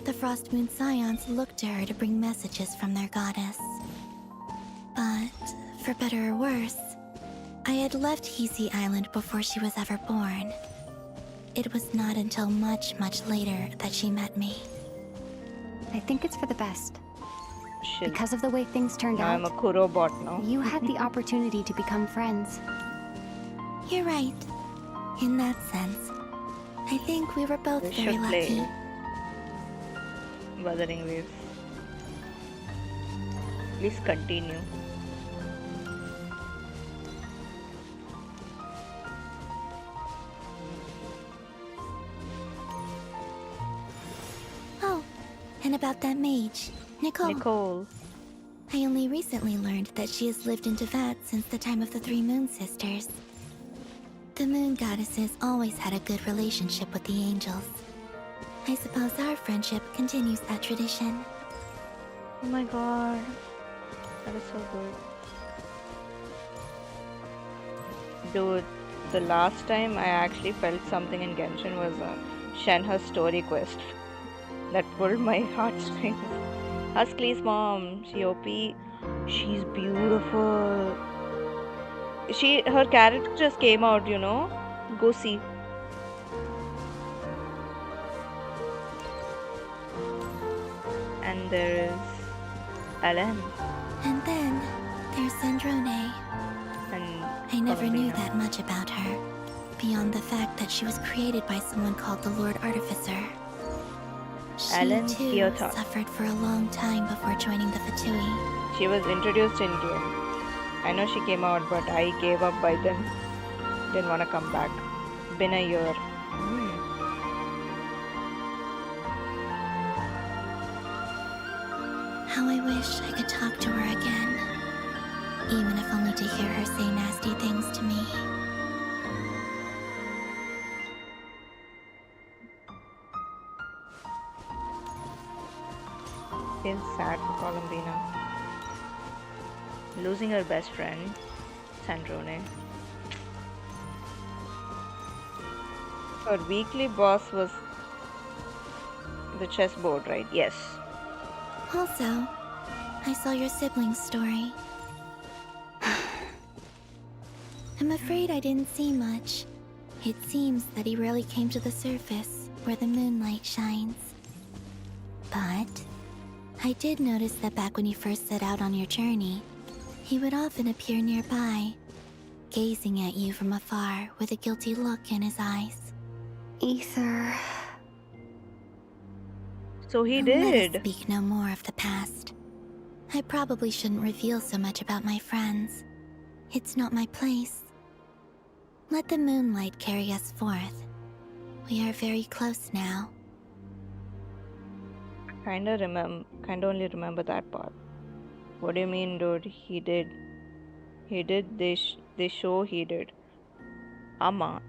the Frost Moon Scions looked to her to bring messages from their goddess. But, for better or worse, I had left Hehhe Island before she was ever born. It was not until much later that she met me. I think it's for the best. Shit. Because of the way things turned Now out, I'm a Kuro bot now. you had the opportunity to become friends. You're right. In that sense, I think we were both We very should lucky. play Wuthering Waves. Please continue. And about that mage, Nicole. Nicole. I only recently learned that she has lived in Tevat since the time of the Three Moon Sisters. The moon goddesses always had a good relationship with the angels. I suppose our friendship continues that tradition. Oh my god. That is so good. Dude, the last time I actually felt something in Genshin was Shenhe's story quest. That pulled my heartstrings. Huskly's mom, she OP. She's beautiful. Her character just came out, you know? Go see. And there is Ellen. And then there's Sandrone. And I never knew Columbina. that much about her, beyond the fact that she was created by someone called the Lord Artificer. She Ellen too Theotot. suffered for a long time before joining the Fatui. She was introduced in game. I know she came out, but I gave up by then. Didn't want to come back. Been a year. How I wish I could talk to her again, even if only to hear her say nasty things to me. Feels sad for Columbina. Losing her best friend, Sandrone. Her weekly boss was the chessboard, right? Yes. Also, I saw your siblings' story. I'm afraid I didn't see much. It seems that he rarely came to the surface where the moonlight shines. But I did notice that back when you first set out on your journey, he would often appear nearby, gazing at you from afar with a guilty look in his eyes. Ether. So he Let us did. speak no more of the past. I probably shouldn't reveal so much about my friends. It's not my place. Let the moonlight carry us forth. We are very close now. Kinda only remember that part. What do you mean, dude? He did. He did. They show he did. Amma.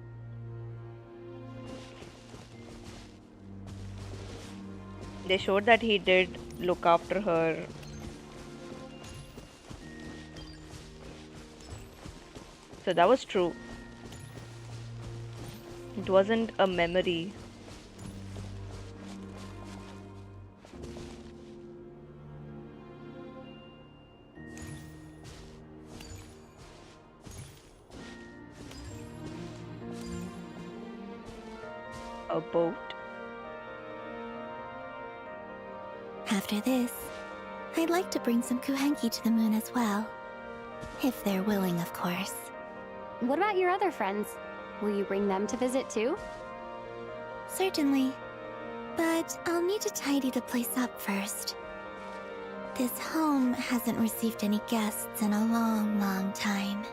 They showed that he did look after her. So that was true. It wasn't a memory. A boat. After this, I'd like to bring some kuhenki to the moon as well. If they're willing, of course. What about your other friends? Will you bring them to visit too? Certainly. But I'll need to tidy the place up first. This home hasn't received any guests in a long, long time.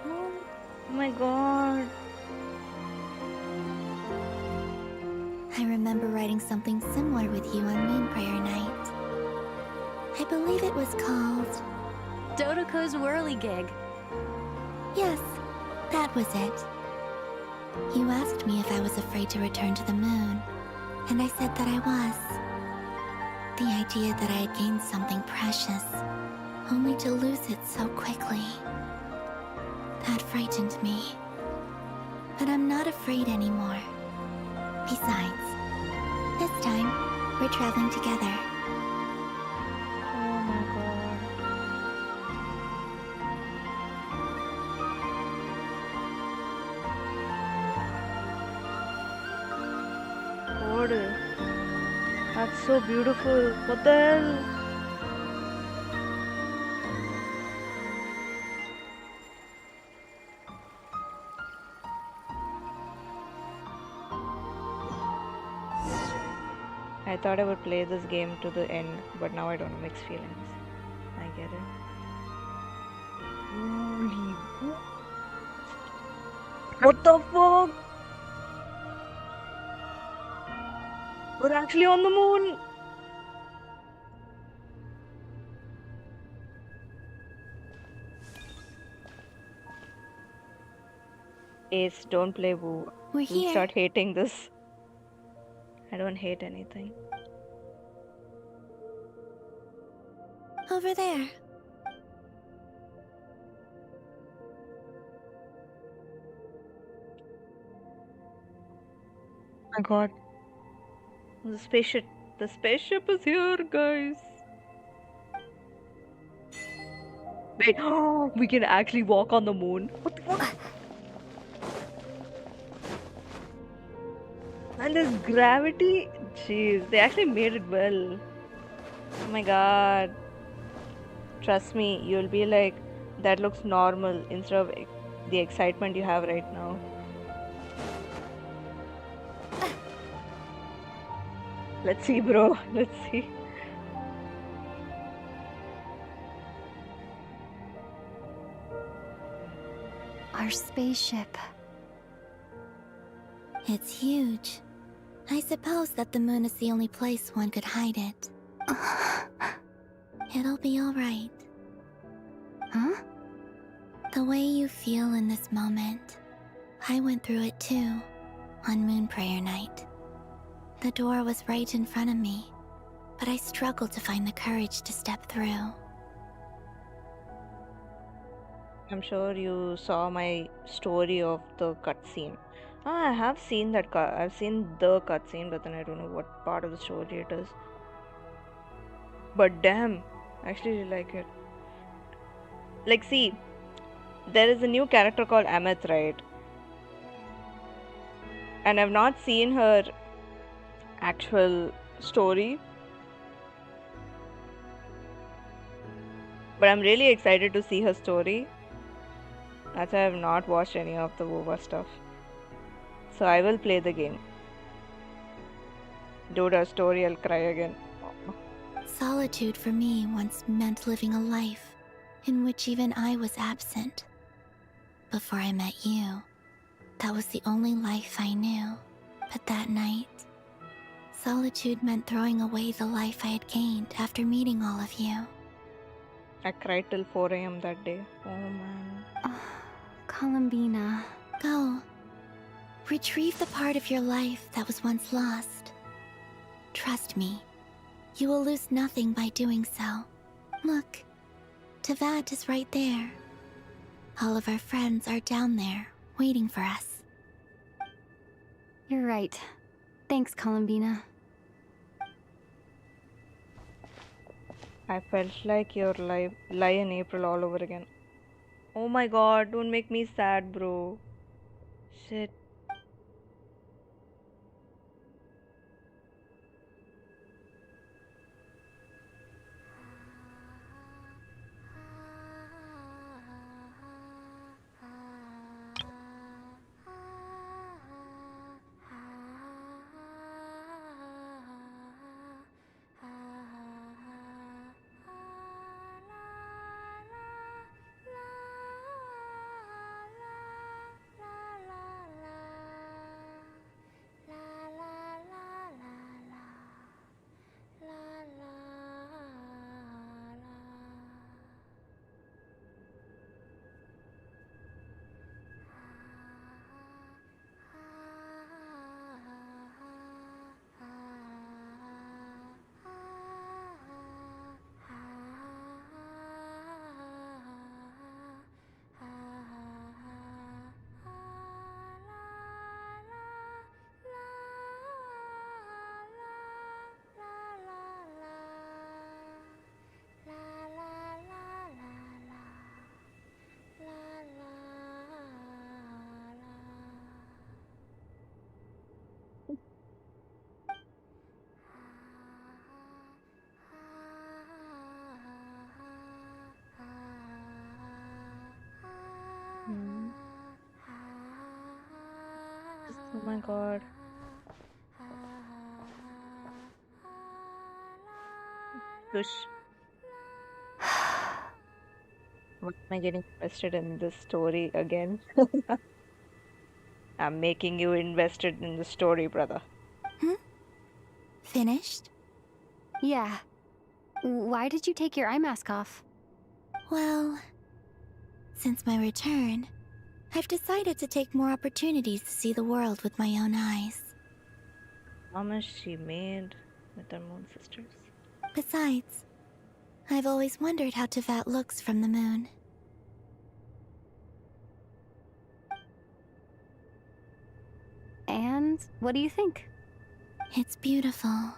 Oh my god. I remember writing something similar with you on Moon Prayer Night. I believe it was called... Dodoko's Whirligig. Yes, that was it. You asked me if I was afraid to return to the moon, and I said that I was. The idea that I had gained something precious, only to lose it so quickly. That frightened me. But I'm not afraid anymore. Besides, this time, we're traveling together. Oh my god. God. That's so beautiful. What the hell? I thought I would play this game to the end, but now I don't know, mixed feelings. I get it. Holy What the fuck? We're actually on the moon. Ace, don't play Woo. We're We'll here. start hating this. I don't hate anything. Over there. My god. The spaceship. The spaceship is here, guys. Wait, we can actually walk on the moon. What the fuck? And this gravity. Jeez, they actually made it well. Oh my god. Trust me, you'll be like, that looks normal instead of the excitement you have right now. Let's see, bro. Let's see. Our spaceship. It's huge. I suppose that the moon is the only place one could hide it. It'll be alright. Huh? The way you feel in this moment, I went through it too, on Moon Prayer Night. The door was right in front of me, but I struggled to find the courage to step through. I'm sure you saw my story of the cutscene. I have seen that cut. I've seen the cutscene, but then I don't know what part of the story it is. But damn, I actually really like it. Like, see, there is a new character called Ameth, right? And I've not seen her actual story, but I'm really excited to see her story. That's why I have not watched any of the WoWa stuff. So I will play the game. Dude, her story, I'll cry again. Solitude for me once meant living a life in which even I was absent. Before I met you, that was the only life I knew. But that night, solitude meant throwing away the life I had gained after meeting all of you. I cried till 4 AM that day. Oh man. Columbina. Go. Retrieve the part of your life that was once lost. Trust me, you will lose nothing by doing so. Look, Tavad is right there. All of our friends are down there, waiting for us. You're right. Thanks, Columbina. I felt like your lie in April all over again. Oh my god, don't make me sad, bro. Shit. Oh my god. Push. Why am I getting invested in this story again? I'm making you invested in the story, brother. Finished? Yeah. Why did you take your eye mask off? Well, since my return, I've decided to take more opportunities to see the world with my own eyes. Promise she made with her moon sisters. Besides, I've always wondered how Tevat looks from the moon. And what do you think? It's beautiful.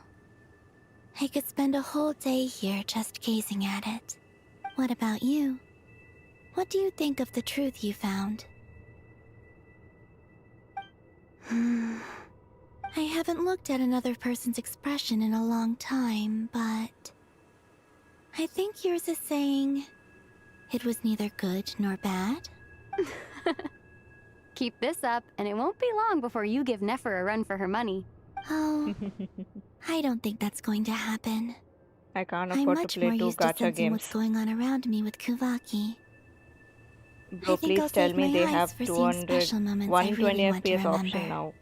I could spend a whole day here just gazing at it. What about you? What do you think of the truth you found? I haven't looked at another person's expression in a long time, but I think yours is saying it was neither good nor bad. Keep this up, and it won't be long before you give Nefer a run for her money. Oh, I don't think that's going to happen. I can't I'm afford much to play more 2 used to gacha sensing what's games. going on around me with Kuvaki. Bro, I think I'll please tell save me my they eyes have for seeing 200, special moments I 120 really want to FPS option remember. now.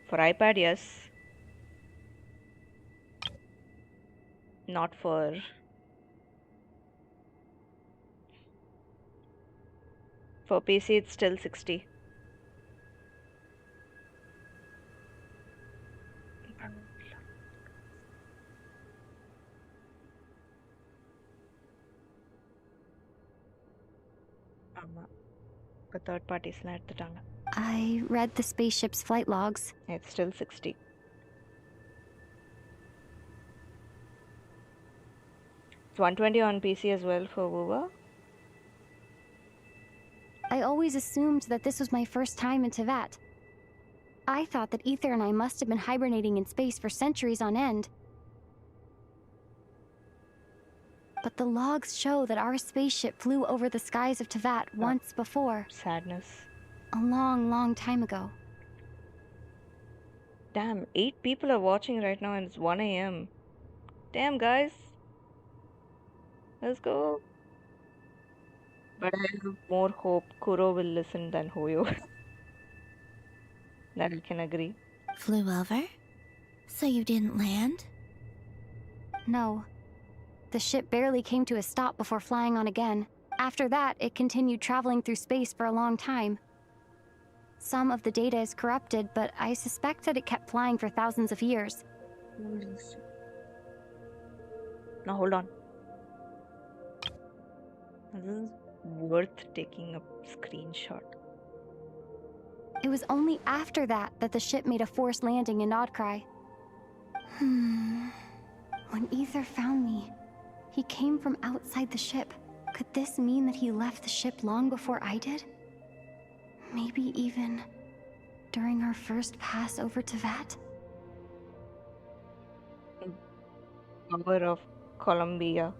For iPad, yes. Not for... For PC, it's still 60. A third party slide the tongue. I read the spaceship's flight logs. It's still 60. It's 120 on PC as well for Wuwa. I always assumed that this was my first time in Tevat. I thought that Ether and I must have been hibernating in space for centuries on end. But the logs show that our spaceship flew over the skies of Tevat once before. Sadness. A long, long time ago. Damn, 8 people are watching right now and it's 1 AM. Damn, guys. Let's go. But I have more hope Kuro will listen than Hoyo. That I can agree. Flew over? So you didn't land? No. The ship barely came to a stop before flying on again. After that, it continued traveling through space for a long time. Some of the data is corrupted, but I suspect that it kept flying for thousands of years. Now hold on. This is worth taking a screenshot. It was only after that that the ship made a forced landing in Nodcry. When Ether found me, he came from outside the ship. Could this mean that he left the ship long before I did? Maybe even during our first pass over Tevat? Power of Columbia.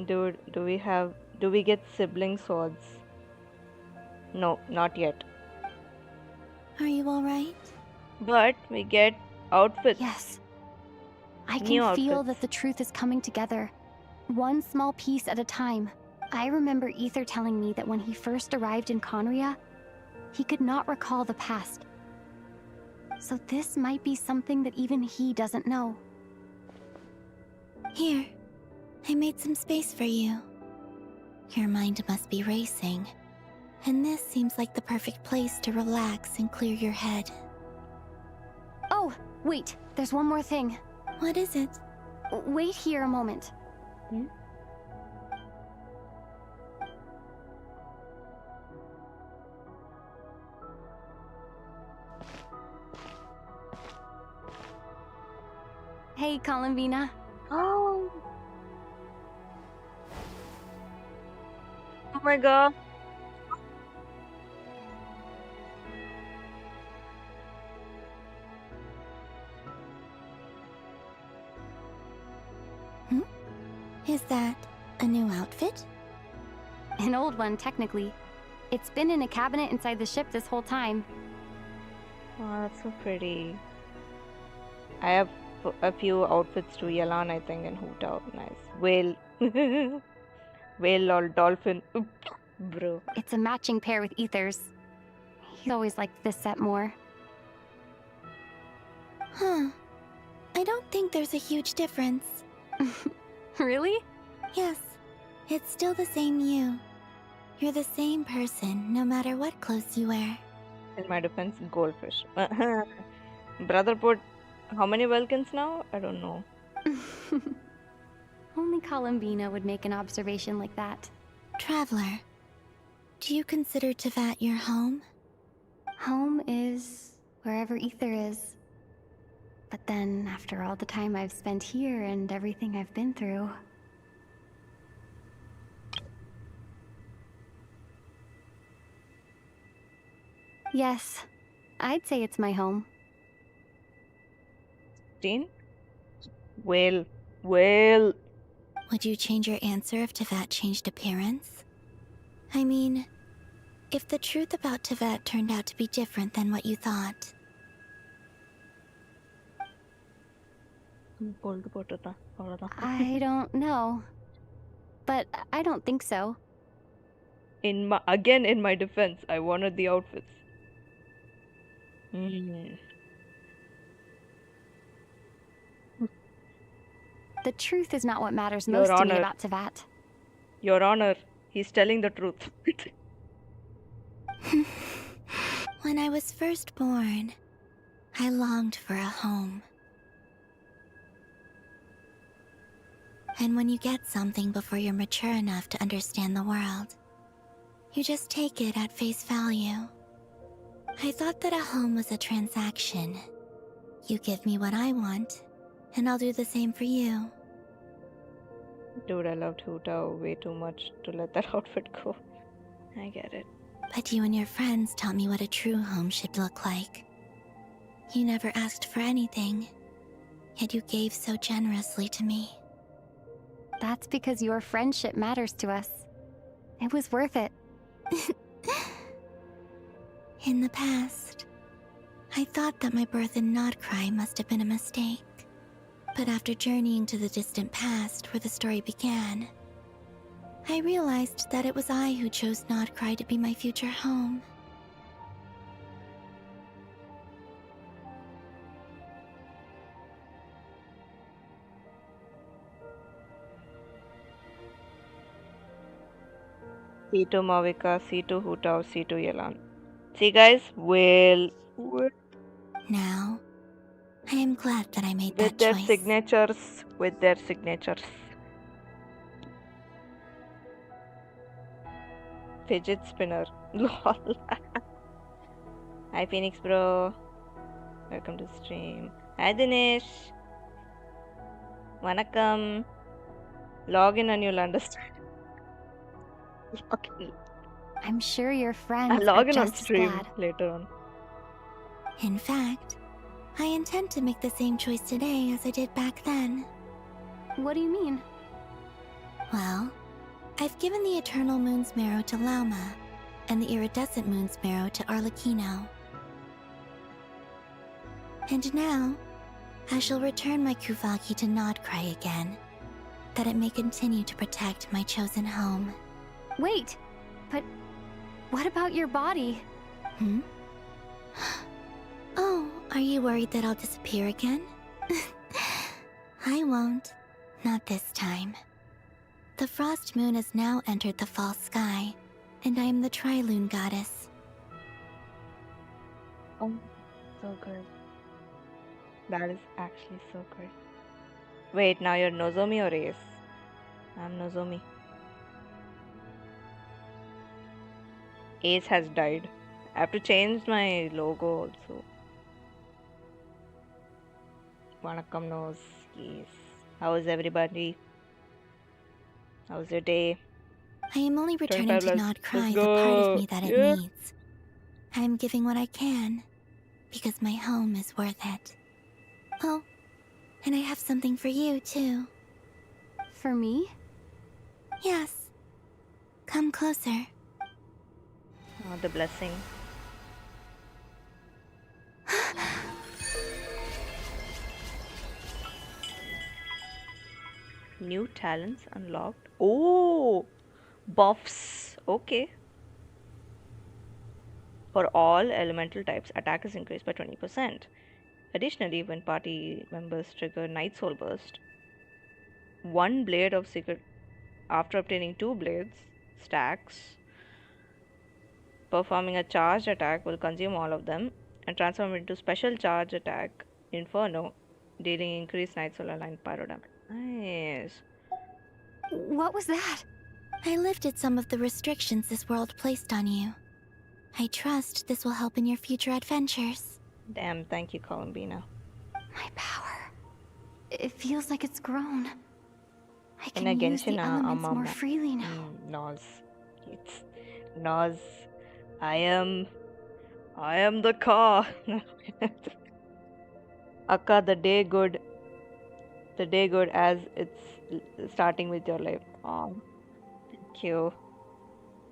Dude, do we get sibling swords? No, not yet. Are you alright? But we get outfits. Yes. I New can feel outfits. that the truth is coming together. One small piece at a time. I remember Ether telling me that when he first arrived in Conria, he could not recall the past. So this might be something that even he doesn't know. Here, I made some space for you. Your mind must be racing, and this seems like the perfect place to relax and clear your head. Oh, wait, there's one more thing. What is it? Wait here a moment. Hey, Columbina. Oh. Oh my god. Is that a new outfit? An old one, technically. It's been in a cabinet inside the ship this whole time. Oh, that's so pretty. I have a few outfits to Yalan, I think, and Hoot Out. Nice. Whale. Whale or dolphin. Oop. Bro. It's a matching pair with Ether's. He always liked this set more. Huh. I don't think there's a huge difference. Really? Yes. It's still the same you. You're the same person, no matter what clothes you wear. In my defense, goldfish. Brother put how many Vulcans now? I don't know. Only Columbina would make an observation like that. Traveler, do you consider Tevat your home? Home is wherever Ether is. But then, after all the time I've spent here and everything I've been through... Yes, I'd say it's my home. 16? Well. Would you change your answer if Tevat changed appearance? I mean, if the truth about Tevat turned out to be different than what you thought. I don't know. But I don't think so. In my defense, I wanted the outfits. The truth is not what matters Your most to me Honor. about Tevat. Your Honor, he's telling the truth. When I was first born, I longed for a home. And when you get something before you're mature enough to understand the world, you just take it at face value. I thought that a home was a transaction. You give me what I want, and I'll do the same for you. Dude, I loved Hu Tao way too much to let that outfit go. I get it. But you and your friends taught me what a true home should look like. You never asked for anything, yet you gave so generously to me. That's because your friendship matters to us. It was worth it. In the past, I thought that my birth in Nodcry must have been a mistake. But after journeying to the distant past where the story began, I realized that it was I who chose Nodcry to be my future home. C2 Mavika, C2 Hu Tao, C2 Yelan. See guys, well, Now, I am glad that I made that with their choice. signatures. Fidget spinner. Lol. Hi Phoenix bro. Welcome to stream. Hi Dinesh. Vanakkam. Log in and you'll understand. Log in. I'm sure your I'll friends are log in on just as stream glad. later on. In fact, I intend to make the same choice today as I did back then. What do you mean? Well, I've given the Eternal Moon's Marrow to Lauma, and the Iridescent Moon's Marrow to Arlecchino. And now, I shall return my Kuvagi to Nodcry again, that it may continue to protect my chosen home. Wait, but what about your body? Oh, are you worried that I'll disappear again? I won't. Not this time. The Frost Moon has now entered the false sky, and I am the Tri-Lune goddess. Oh, so good. That is actually so good. Wait, now you're Nozomi or Ace? I'm Nozomi. Ace has died. I have to change my logo also. Vanakkam Nose. Yes. How is everybody? How's your day? I am only returning to 25 Nodcry let's the part of go. me that it Yeah. needs. I am giving what I can, because my home is worth it. Oh, and I have something for you, too. For me? Yes. Come closer. Oh, the blessing. New talents unlocked. Oh, buffs. Okay. For all elemental types, attack is increased by 20%. Additionally, when party members trigger Night Soul Burst, one blade of secret after obtaining 2 blades stacks, performing a charged attack will consume all of them and transform into special charge attack Inferno, dealing increased Night Soul aligned pyro damage. Nice. What was that? I lifted some of the restrictions this world placed on you. I trust this will help in your future adventures. Damn, thank you, Columbina. My power. It feels like it's grown. I In can a use the Genshin, elements more freely now. Noz. It's Noz. I am the car. Akka, the day good. The day good as it's starting with your life. Oh, thank you.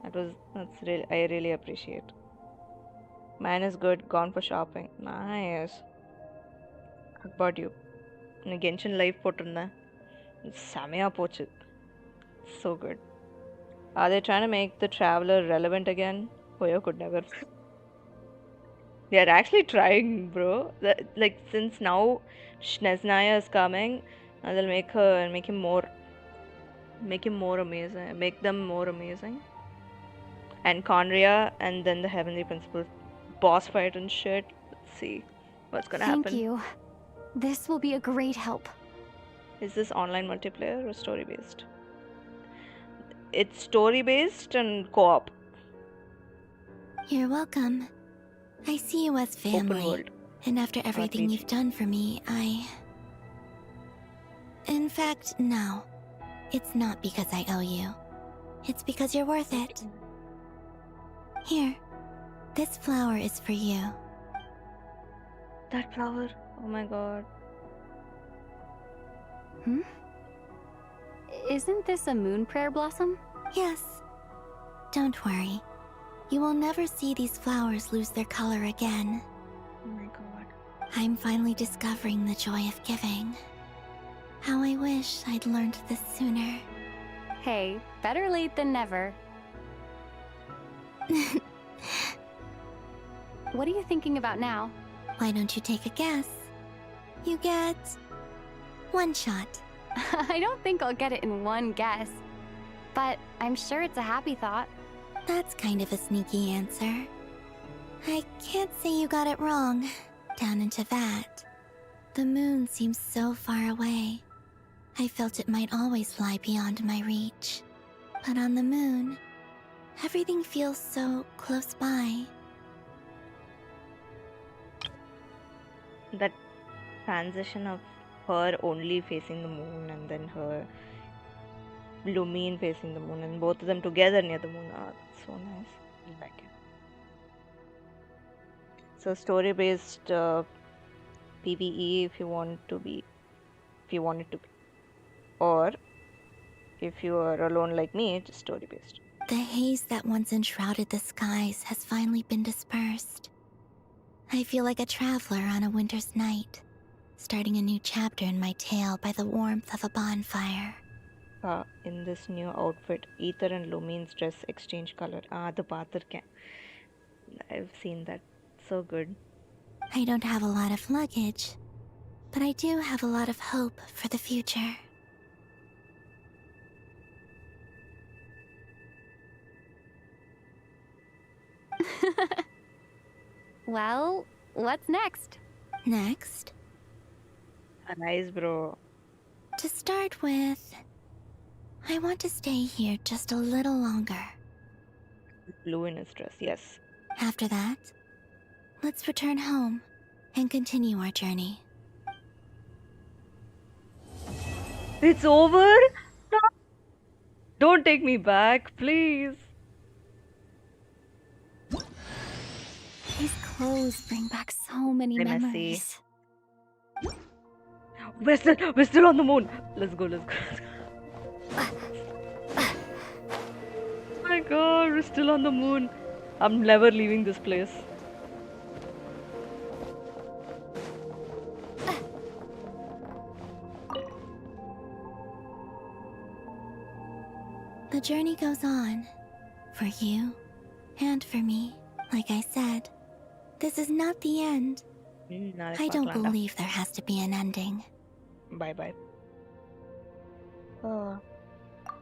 That's really, I really appreciate. Man is good, gone for shopping. Nice. What about you? In a Genshin life போட்டிருந்தேன். செமையா போச்சு. So good. Are they trying to make the traveler relevant again? Hoyo could never. They are actually trying, bro. Like since now Shneznaya is coming, and they'll make him more amazing. Make them more amazing. And Conria, and then the Heavenly Principle boss fight and shit. Let's see what's gonna happen. Thank you. This will be a great help. Is this online multiplayer or story based? It's story based and co-op. You're welcome. I see you as family. Open world. And after everything you've done for me, In fact, no. It's not because I owe you. It's because you're worth it. Here. This flower is for you. That flower? Oh my god. Isn't this a moon prayer blossom? Yes. Don't worry. You will never see these flowers lose their color again. Oh my god. I'm finally discovering the joy of giving. How I wish I'd learned this sooner. Hey, better late than never. What are you thinking about now? Why don't you take a guess? You get 1 shot. I don't think I'll get it in one guess. But I'm sure it's a happy thought. That's kind of a sneaky answer. I can't say you got it wrong. Down into that. The moon seems so far away. I felt it might always lie beyond my reach. But on the moon, everything feels so close by. That transition of her only facing the moon and then her Lumine facing the moon and both of them together near the moon. Oh, that's so nice. I like it. So story based PvE if you want it to be. Or if you are alone like me, just story based. The haze that once enshrouded the skies has finally been dispersed. I feel like a traveler on a winter's night, starting a new chapter in my tale by the warmth of a bonfire. In this new outfit, Ether and Lumine's dress exchange color. The paathirken. I've seen that. So good. I don't have a lot of luggage, but I do have a lot of hope for the future. Well, what's next? Next? Nice, bro. To start with, I want to stay here just a little longer. Blue in his dress, yes. After that, let's return home and continue our journey. It's over? No. Don't take me back, please. These clothes bring back so many memories. We're still on the moon. Let's go. Oh my god, we're still on the moon. I'm never leaving this place. The journey goes on, for you and for me. Like I said, this is not the end. I don't believe there has to be an ending. Bye bye.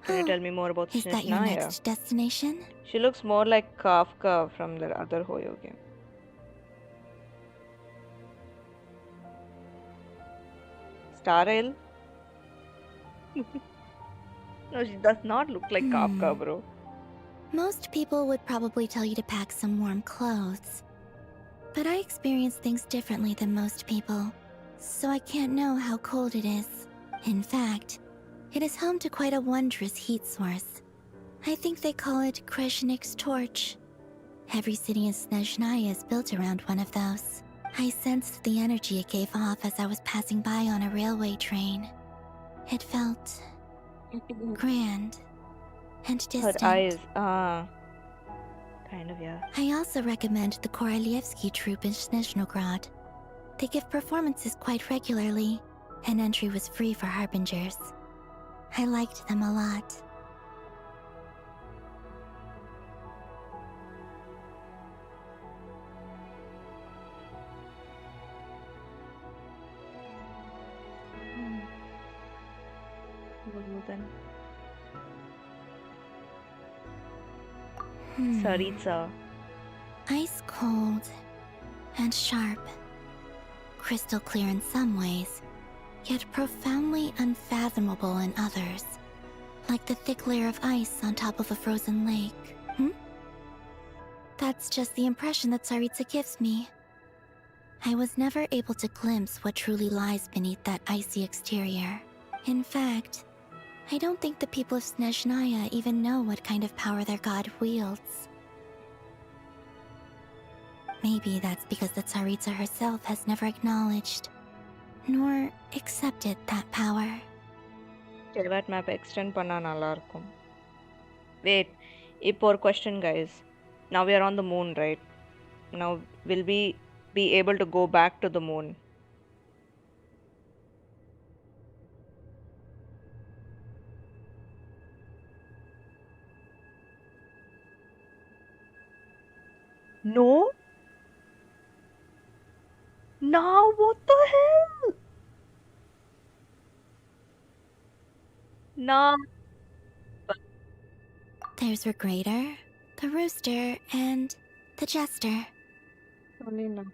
Can you tell me more about Is that your Snezhnaya? next destination? She looks more like Kafka from the other Hoyo game. Star Ale? No, she does not look like Kafka, bro. Most people would probably tell you to pack some warm clothes. But I experience things differently than most people, so I can't know how cold it is. In fact, it is home to quite a wondrous heat source. I think they call it Kreshnik's torch. Every city in Snezhnaya is built around one of those. I sensed the energy it gave off as I was passing by on a railway train. It felt grand and distant. Her eyes, kind of, yeah. I also recommend the Korolievsky troupe in Snezhnograd. They give performances quite regularly, and entry was free for harbingers. I liked them a lot. Saritsa. Ice cold and sharp. Crystal clear in some ways, yet profoundly unfathomable in others. Like the thick layer of ice on top of a frozen lake. That's just the impression that Saritsa gives me. I was never able to glimpse what truly lies beneath that icy exterior. In fact, I don't think the people of Snezhnaya even know what kind of power their god wields. Maybe that's because the Tsaritsa herself has never acknowledged, nor accepted that power. That map extend பண்ணா நல்லா இருக்கும். Wait, இப்போ ஒரு question guys. Now we are on the moon, right? Now will we be able to go back to the moon? No? Now what the hell? Nah. There's Regrator, the Rooster, and the Jester. Only no.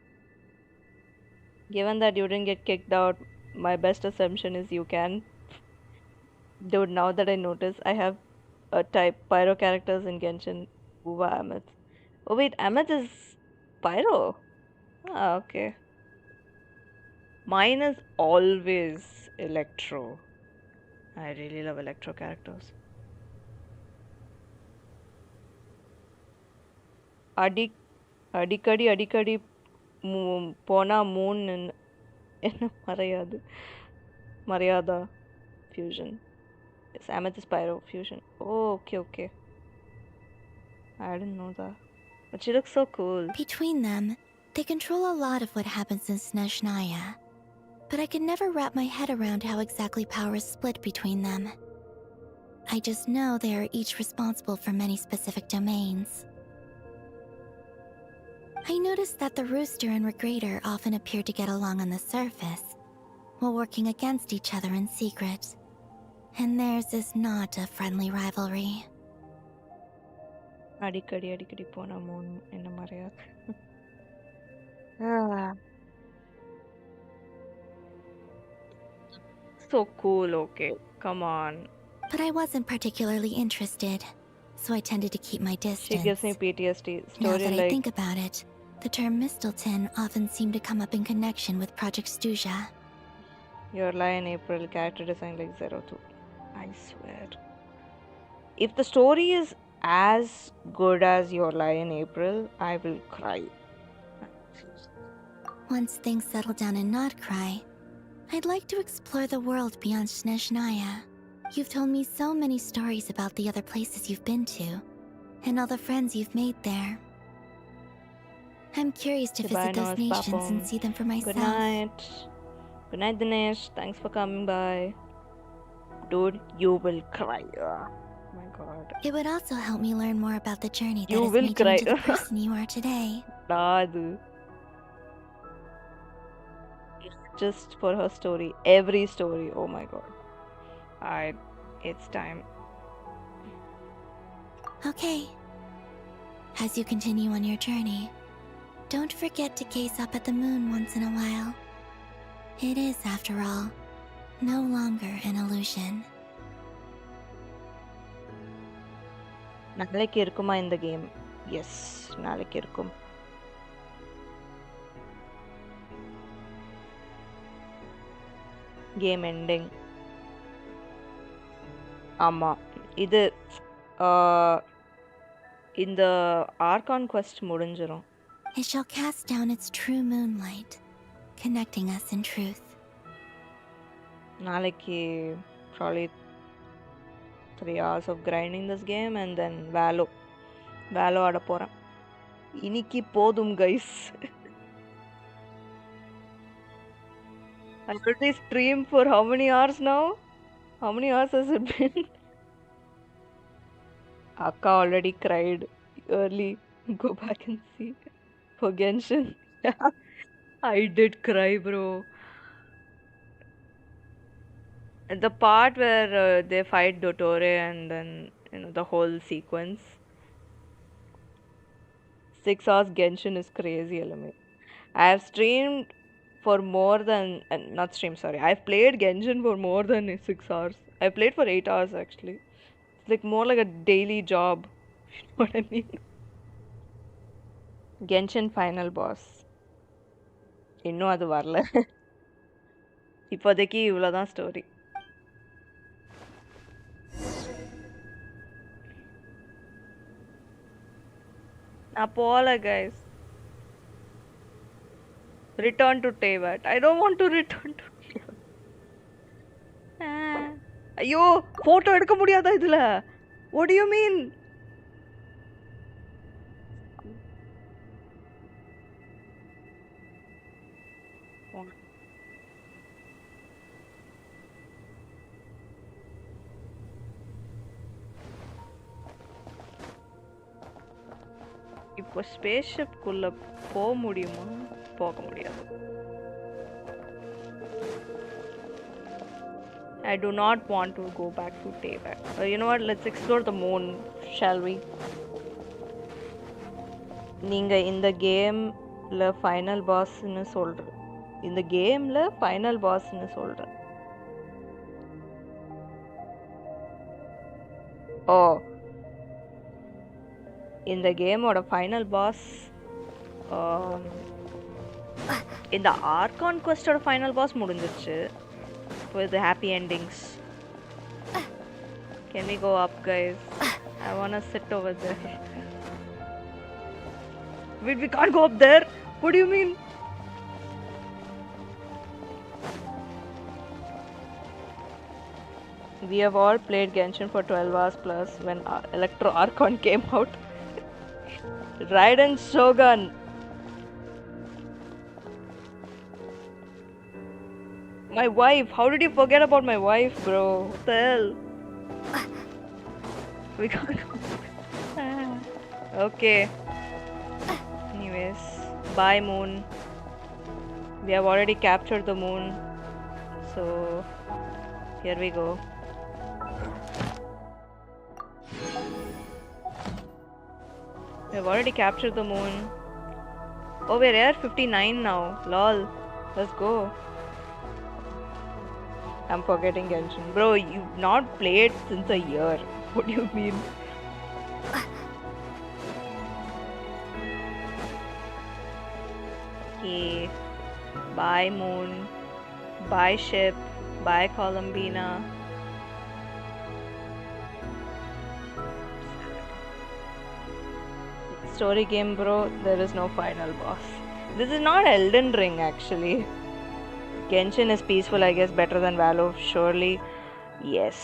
Given that you didn't get kicked out, my best assumption is you can. Dude, now that I notice, I have a type Pyro characters in Genshin. Uva Ameth. Oh wait, Ameth is Pyro? Ah, okay. Mine is always Electro. I really love Electro characters. அடிக்கடி போனா moon என்ன Maryada fusion. Yes, Amethyst Pyro fusion. Oh, okay. I didn't know that. But she looks so cool. Between them, they control a lot of what happens in Snezhnaya. But I can never wrap my head around how exactly power is split between them. I just know they are each responsible for many specific domains. I noticed that the Rooster and Regrator often appear to get along on the surface, while working against each other in secret. And theirs is not a friendly rivalry. அடிக்கடி போனா moon என்ன மரியாதை. So cool, okay. Come on. But I wasn't particularly interested, so I tended to keep my distance. She gives me PTSD. Now Story that I like think about it, the term Mistelton often seemed to come up in connection with Project Stuja. Your Lie in April, character design like 02. I swear. If the story is as good as Your Lie in April, I will cry. Once things settle down in Nodcry, I'd like to explore the world beyond Snezhnaya. You've told me so many stories about the other places you've been to, and all the friends you've made there. I'm curious to Goodbye, visit those Noz, nations Papam. and see them for myself. Good night. Good night, Dinesh. Thanks for coming by. Dude, you will cry. Oh my god. It would also help me learn more about the journey that You has will made you cry. into the person you are today. Nadu. Just for her story. Every story. Oh my god. It's time. Okay. As you continue on your journey, don't forget to gaze up at the moon once in a while. It is, after all, no longer an illusion. நாளைக்கு இருக்குமா இந்த game? S, நாளைக்கு இருக்கும். Game ending. ஆமா, இது இந்த argon quest முடிஞ்சிரும். It shall cast down its true moonlight, connecting us in truth. நாளைக்கு probably 3 hours of grinding this game and then Valo ஆட போறேன். இன்னைக்கு போதும் guys. I already streamed for how many hours now? How many hours has it been? Akka already cried early. Go back and see for Genshin. I did cry, bro. The part where they fight Dottore and then the whole sequence. 6 hours Genshin is crazy, Elame. I have streamed for more than not streamed, sorry. I've played Genshin for more than 6 hours. I played for 8 hours actually. It's like more like a daily job. You know what I mean? Genshin final boss. இன்னும் அது வரல. இப்போதைக்கு இவ்வளோதான் story. நான் போகல guys. Return to Teyvat. I don't want to return to Teyvat. ஐயோ, photo எடுக்க முடியாதா இதுல? What do you mean? இப்போ ஸ்பேஸ்ஷிப் குள்ள போக முடியுமா? போக முடியாது. I do not want to go back to Teyvat. You know what? Let's explore the moon, shall we? நீங்க இந்த கேம்ல ஃபைனல் பாஸ்னு சொல்ற. இந்த கேம்ல ஃபைனல் பாஸ்னு சொல்ற. ஓ, இந்த கேமோட ஃபைனல் பாஸ் இந்த ஆர்கான் குவெஸ்டோட ஃபைனல் பாஸ் முடிஞ்சிருச்சு. With the happy endings. Can we go up, guys? I wanna sit over there. Wait, we can't go up there? What do you mean? We have all played Genshin for 12 hours plus when Electro Archon came out. Raiden Shogun. My wife. How did you forget about my wife, bro? What the hell? We can't go. Okay. Anyways, bye moon. We have already captured the moon. So, here we go. We have already captured the moon. Oh, we're Air 59 now. Lol. Let's go. I'm forgetting Genshin. Bro, you've not played since a year. What do you mean? Okay. Bye moon. Bye ship. Bye Columbina. Story game, bro. There is no final boss. This is not Elden Ring actually. Genshin is peaceful, I guess, better than Valo, surely. Yes,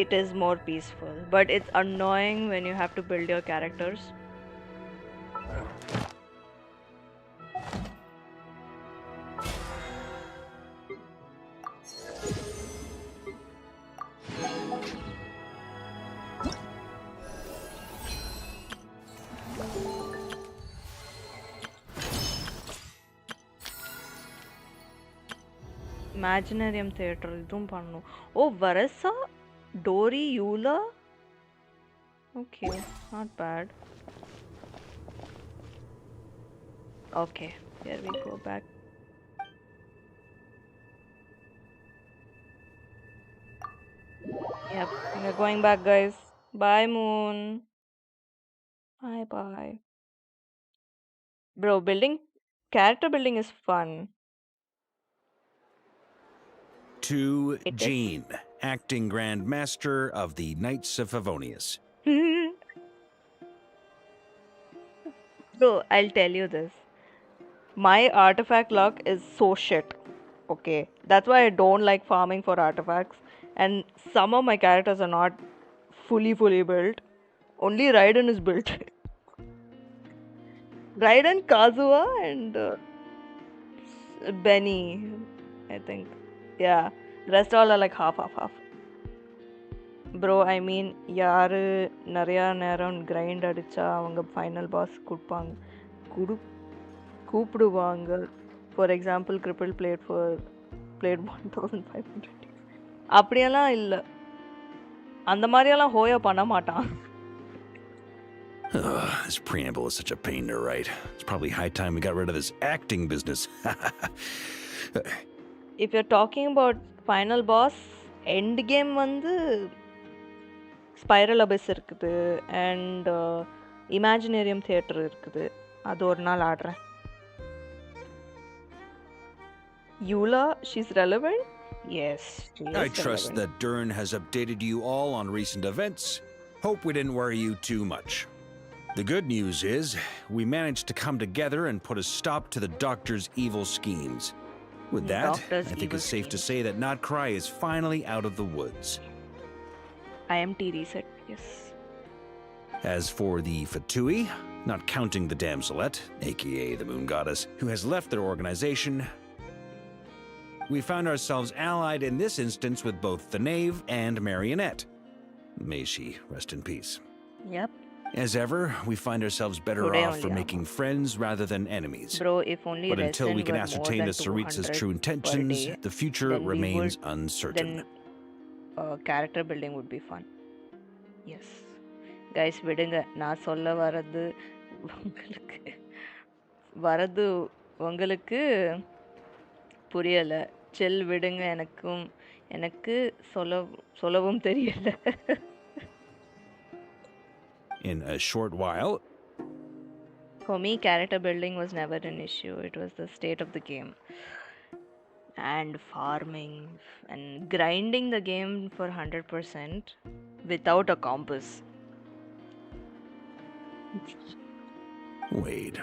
it is more peaceful, but it's annoying when you have to build your characters. Imaginarium theater இதுவும் பண்ணணும். ஓ Varasa, Dory, Eula. Okay, not bad. Okay, here we go back. Yep, we're going back, guys. Bye, Moon. Bye, bye. Bro, character building is fun. To It is. Jean, acting Grand Master of the Knights of Favonius. Bro, I'll tell you this. My artifact luck is so shit. Okay, that's why I don't like farming for artifacts. And some of my characters are not fully built. Only Raiden is built. Raiden, Kazuha, and Benny, I think. Yeah, the rest all are like half. Bro, I mean, யாரு நிறையா நேரம் grind அடிச்சா அவங்க final boss கூப்பிடுவாங்க. For example cripple blade 1500. அப்படியெல்லாம் இல்லை, அந்த மாதிரியெல்லாம் ஹோயா பண்ண மாட்டான். This preamble is such a pain to write. It's probably high time we got rid of this acting business. If you're talking about final boss, end game வந்து spiral அபிஸ் இருக்குது and இமேஜினேரியம் theatre இருக்குது. அது ஒரு நாள் ஆடுறேன். Eula, she's relevant? Yes, she is I trust relevant. that Dern has updated you all on recent events. Hope we didn't worry you too much. The good news is, we managed to come together and put a stop to the Doctor's evil schemes. With that, I think it's safe to say that Notcry is finally out of the woods. IMT reset, yes. As for the Fatui, not counting the Damselette, aka the Moon Goddess, who has left their organization, we found ourselves allied in this instance with both the Knave and Marionette. May she rest in peace. Yep. As ever, we find ourselves better Today off only, for making friends rather than enemies. Bro, if only But until we resident can were more ascertain than the Saritsa's 200 true per intentions, day, the future then we remains would- uncertain. then character building would be fun. Yes. Guys, விடுங்க. நான் சொல்ல வரது உங்களுக்கு புரியல. செல் விடுங்க, எனக்கு சொல்லவும் தெரியல. In a short while, For me, character building was never an issue. It was the state of the game. And farming and grinding the game for 100% without a compass. wait.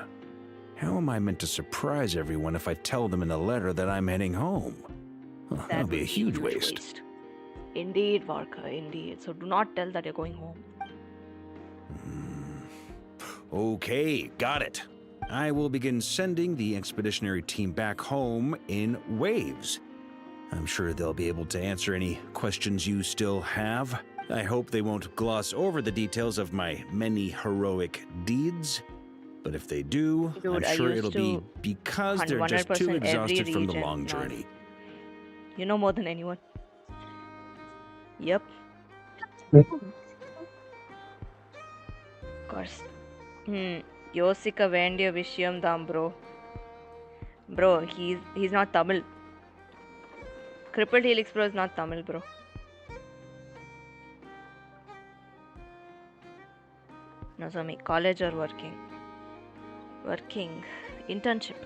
How am I meant to surprise everyone if I tell them in a letter that I'm heading home? Well, that'll be a huge waste. Indeed, Varka, indeed. So do not tell that you're going home. Okay, got it. I will begin sending the expeditionary team back home in waves. I'm sure they'll be able to answer any questions you still have. I hope they won't gloss over the details of my many heroic deeds. But if they do, Dude, I'm I sure used it'll to be because they're just 100% too every exhausted from the region, long not- journey. You know more than anyone. Yep. Of course. யோசிக்க வேண்டிய விஷயம் தான் bro. Bro, he's not Tamil. Crippled Helix bro is not Tamil, bro. Nozomi, college or working? Working. Internship.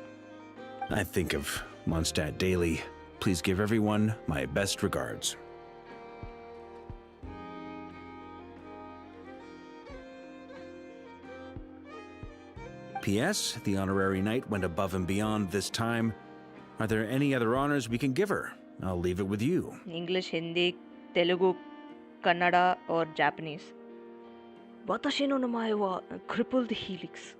I think of Mondstadt daily. Please give everyone my best regards. P.S. The honorary knight went above and beyond this time. Are there any other honors we can give her? I'll leave it with you. English, Hindi, Telugu, Kannada or Japanese. Watashi no namae wa Crippled Helix.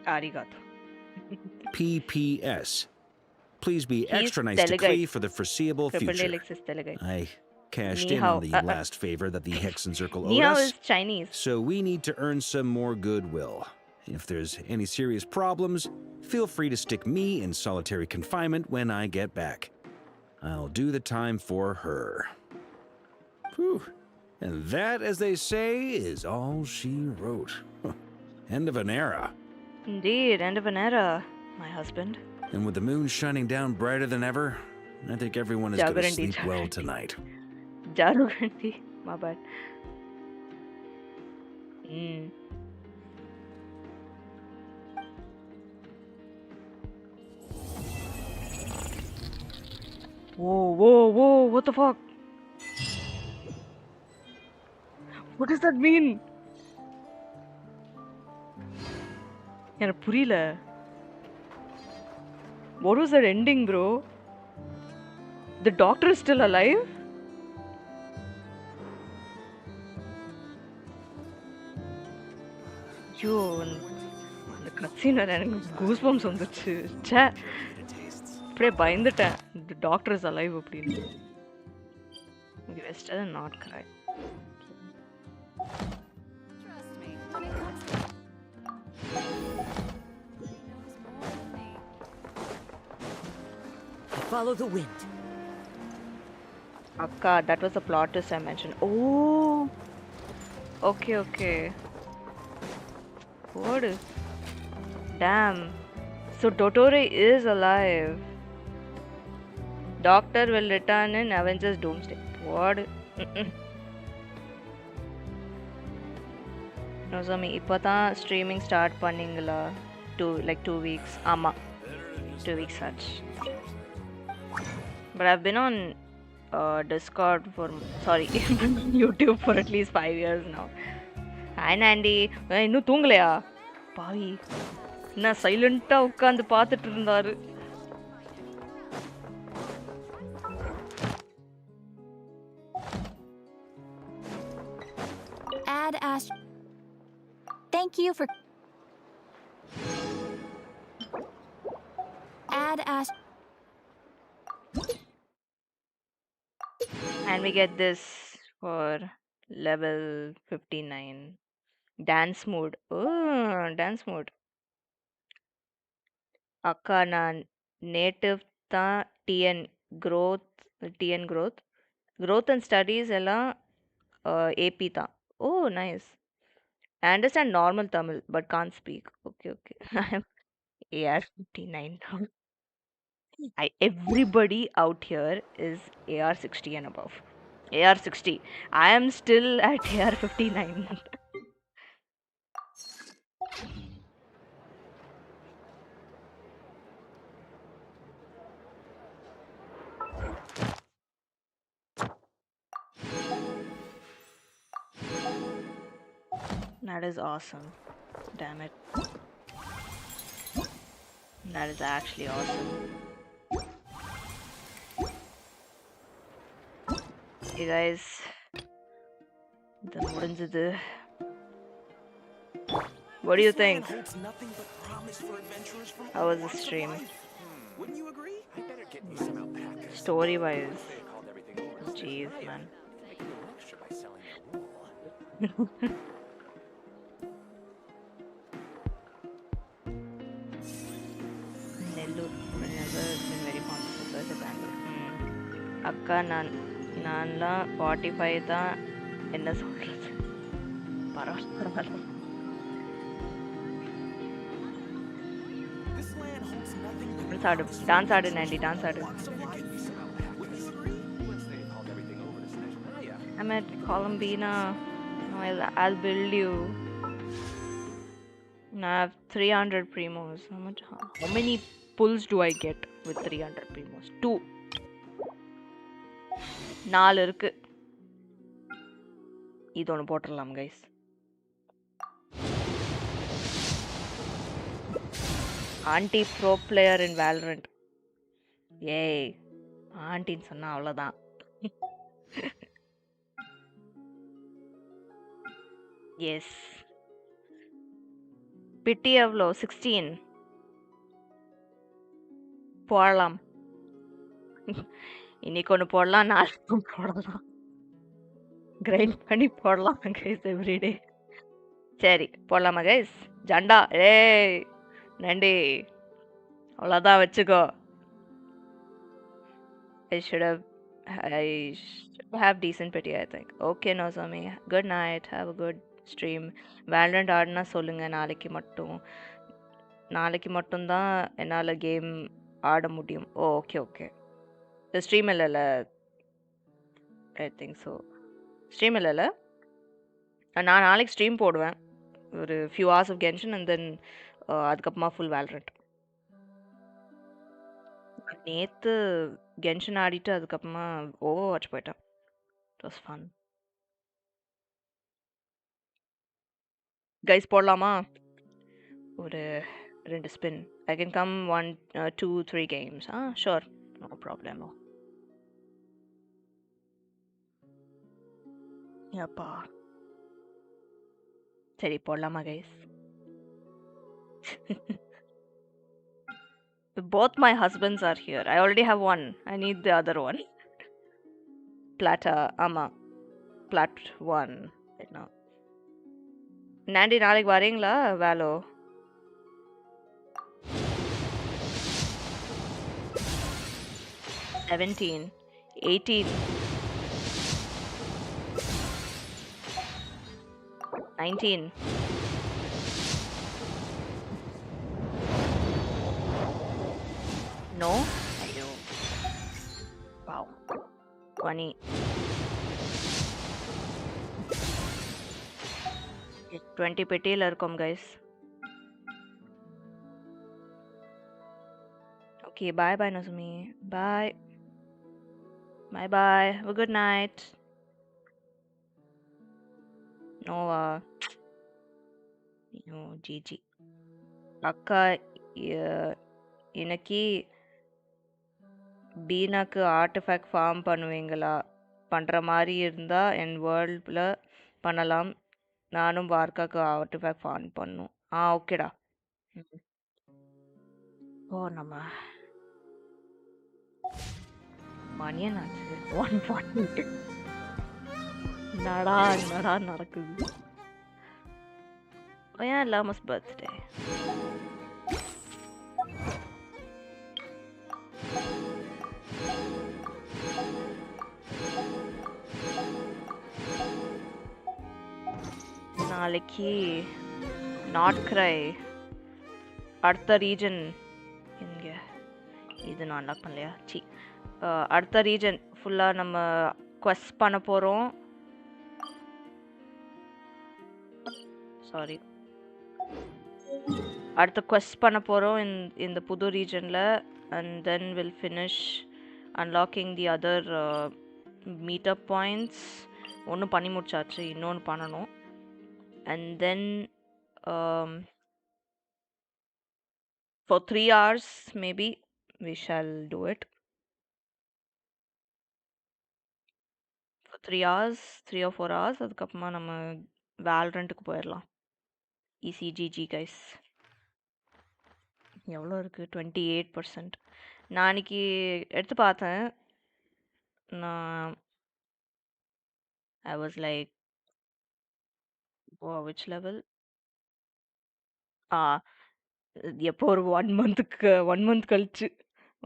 Arigato. P.P.S. Please be He's extra nice to Telugu. Klee for the foreseeable Crippled future. Helix is Telugu. I cashed Ni in on hao. the last favor that the Hexen Circle Ni owed hao us. is Chinese. So we need to earn some more goodwill. If there's any serious problems, feel free to stick me in solitary confinement when I get back. I'll do the time for her. Whew. And that, as they say, is all she wrote. End of an era. Indeed, end of an era, my husband. And with the moon shining down brighter than ever, I think everyone is going to Jagaranti, sleep well Jagaranti. tonight. Jaruganti. My bad. Whoa, whoa, whoa, what the fuck? What does that mean? எனக்கு புரியல. What was that ending, bro? The doctor is still alive? ஐயோ, அந்த கட்சின் எனக்கு goose bumps வந்துச்சு. ச்சே, அப்படியே பயந்துட்டேன். The doctor is alive அப்படின்னு. Okay, let's still not cry. Follow the wind. Akka, that was the plot twist I mentioned. Oh, okay, okay. What is? Damn. So Dottore is alive. Doctor will return in Avengers Doomsday. What? Nozomi, இப்பதான் streaming start பண்ணீங்களா? 2 weeks. ஆமா, 2 weeks such. But I've been on Discord for, sorry, YouTube for at least 5 years now. Hi Nandi. இன்னும் தூங்கலையா? பாவி. நான் சைலண்டா உட்கார்ந்து பார்த்துட்டு இருந்தாரு. Add Ast. Thank you for. Add Ast. And we get this for level 59. Dance mode. Oh, dance mode. Akka, நான் native தான் TN growth, TN growth. Growth and studies எல்லாம் AP தான். Oh, nice. I understand normal Tamil, but can't speak. Okay, okay. I'm AR 59 now. Everybody out here is AR 60 and above. AR 60. I am still at AR 59. That is awesome. Damn it. That is actually awesome. Hey guys. இது முடிஞ்சது. What do you think? How was the stream? Wouldn't you agree? I better get me some alpacas. Story wise. Jeez, man. Nellore never been very fond of such a Bangalore. அக்கா, நான்லாம் 45 தான். என்ன சொல்றது? பரவாயில்ல. Dance ஆடு நாண்டி, dance ஆடு. I'm at Columbina. No, I'll build you. I have 300 primos. How many pulls do I get with 300 primos? 2. 4 இருக்கு. இது ஒன்று போட்டுடலாம் guys. Auntie pro player in Valorant. Yay. ஆண்டின்னு சொன்னா அவ்வளோதான். Yes. பிட்டி எவ்வளோ? 16. போடலாம். இன்னைக்கு ஒன்று போடலாம், நாளைக்கு போடலாம். கிரைண்ட் பண்ணி போடலாம் கைஸ் எவ்ரிடே. சரி போடலாமா கைஸ்? ஜண்டா ஏய் நண்டி அவ்வளோதான் வச்சுக்கோ. I should have I should have decent pity, I think. Okay, Nozomi. Good night. Have a good stream. Valorant ஆடுனா சொல்லுங்க நாளைக்கு மட்டும். நாளைக்கு மட்டும்தான் என்னால் கேம் ஆட முடியும். ஓ ஓகே ஓகே. ஸ்ட்ரீம் இல்லைல்ல? I think so. ஸ்ட்ரீம் இல்லைல்ல? நான் நாளைக்கு ஸ்ட்ரீம் போடுவேன். ஒரு few hours of Genshin and then அதுக்கப்புறமா ஃபுல் வேலரண்ட். நேற்று கென்ஷன் ஆடிட்டு அதுக்கப்புறமா ஓவர் வாட்ச் போயிட்டேன். It was fun. கைஸ் போடலாமா? ஒரு 2 spin. I can come 1 2 3 games. Sure, no problemo. அப்பா சரி போடலாமா guys? Both my husbands are here. I already have one. I need the other one. Plata, ஆமா. Plat 1 right now. நாண்டி நாளைக்கு வரீங்களா வேலோ? $17, $18, $19. No? ஐயோ. Wow. 20. 20 பெட்டியில் இருக்கோம் guys. Okay bye bye Nozomi. Bye bye bye. Have a good night. நோவா ஐயோ GG. அக்கா இன்னைக்கு பீனாக்கு ஆர்டிஃபேக்ட் ஃபார்ம் பண்ணுவீங்களா? பண்ணுற மாதிரி இருந்தால் என் வேர்ல்டில் பண்ணலாம். நானும் வார்க்காக்கு ஆர்டிஃபேக்ட் ஃபார்ம் பண்ணும். ஓகேடா. ஓ நம்ம மணி என்னாச்சு? 1:40. என்னடா என்னடா நடக்குது? ஏன் லாமஸ் பர்த்டே? நாளைக்கு நாட் கிரை அடுத்த ரீஜன் எங்கே? இது நான் அன்லாக் பண்ணலையா? அடுத்த ரீஜன் ஃபுல்லாக நம்ம குவெஸ்ட் பண்ண போகிறோம். சாரி, அடுத்த குவெஸ்ட் பண்ண போகிறோம் இந்த புது ரீஜனில். And then will finish unlocking the other meetup points. ஒன்று பண்ணி முடிச்சாச்சு, இன்னொன்று பண்ணணும். And then for 3 hours maybe we shall do it. For 3 hours, 3 or 4 hours அதுக்கப்புறமா நம்ம வேலரண்ட்டுக்கு போயிடலாம். ECGG guys. எவ்வளோ இருக்குது? 28%. நான் அன்றைக்கி எடுத்து பார்த்தேன். நான் I was like, oh, which level? எப்போ ஒரு 1 month கழிச்சு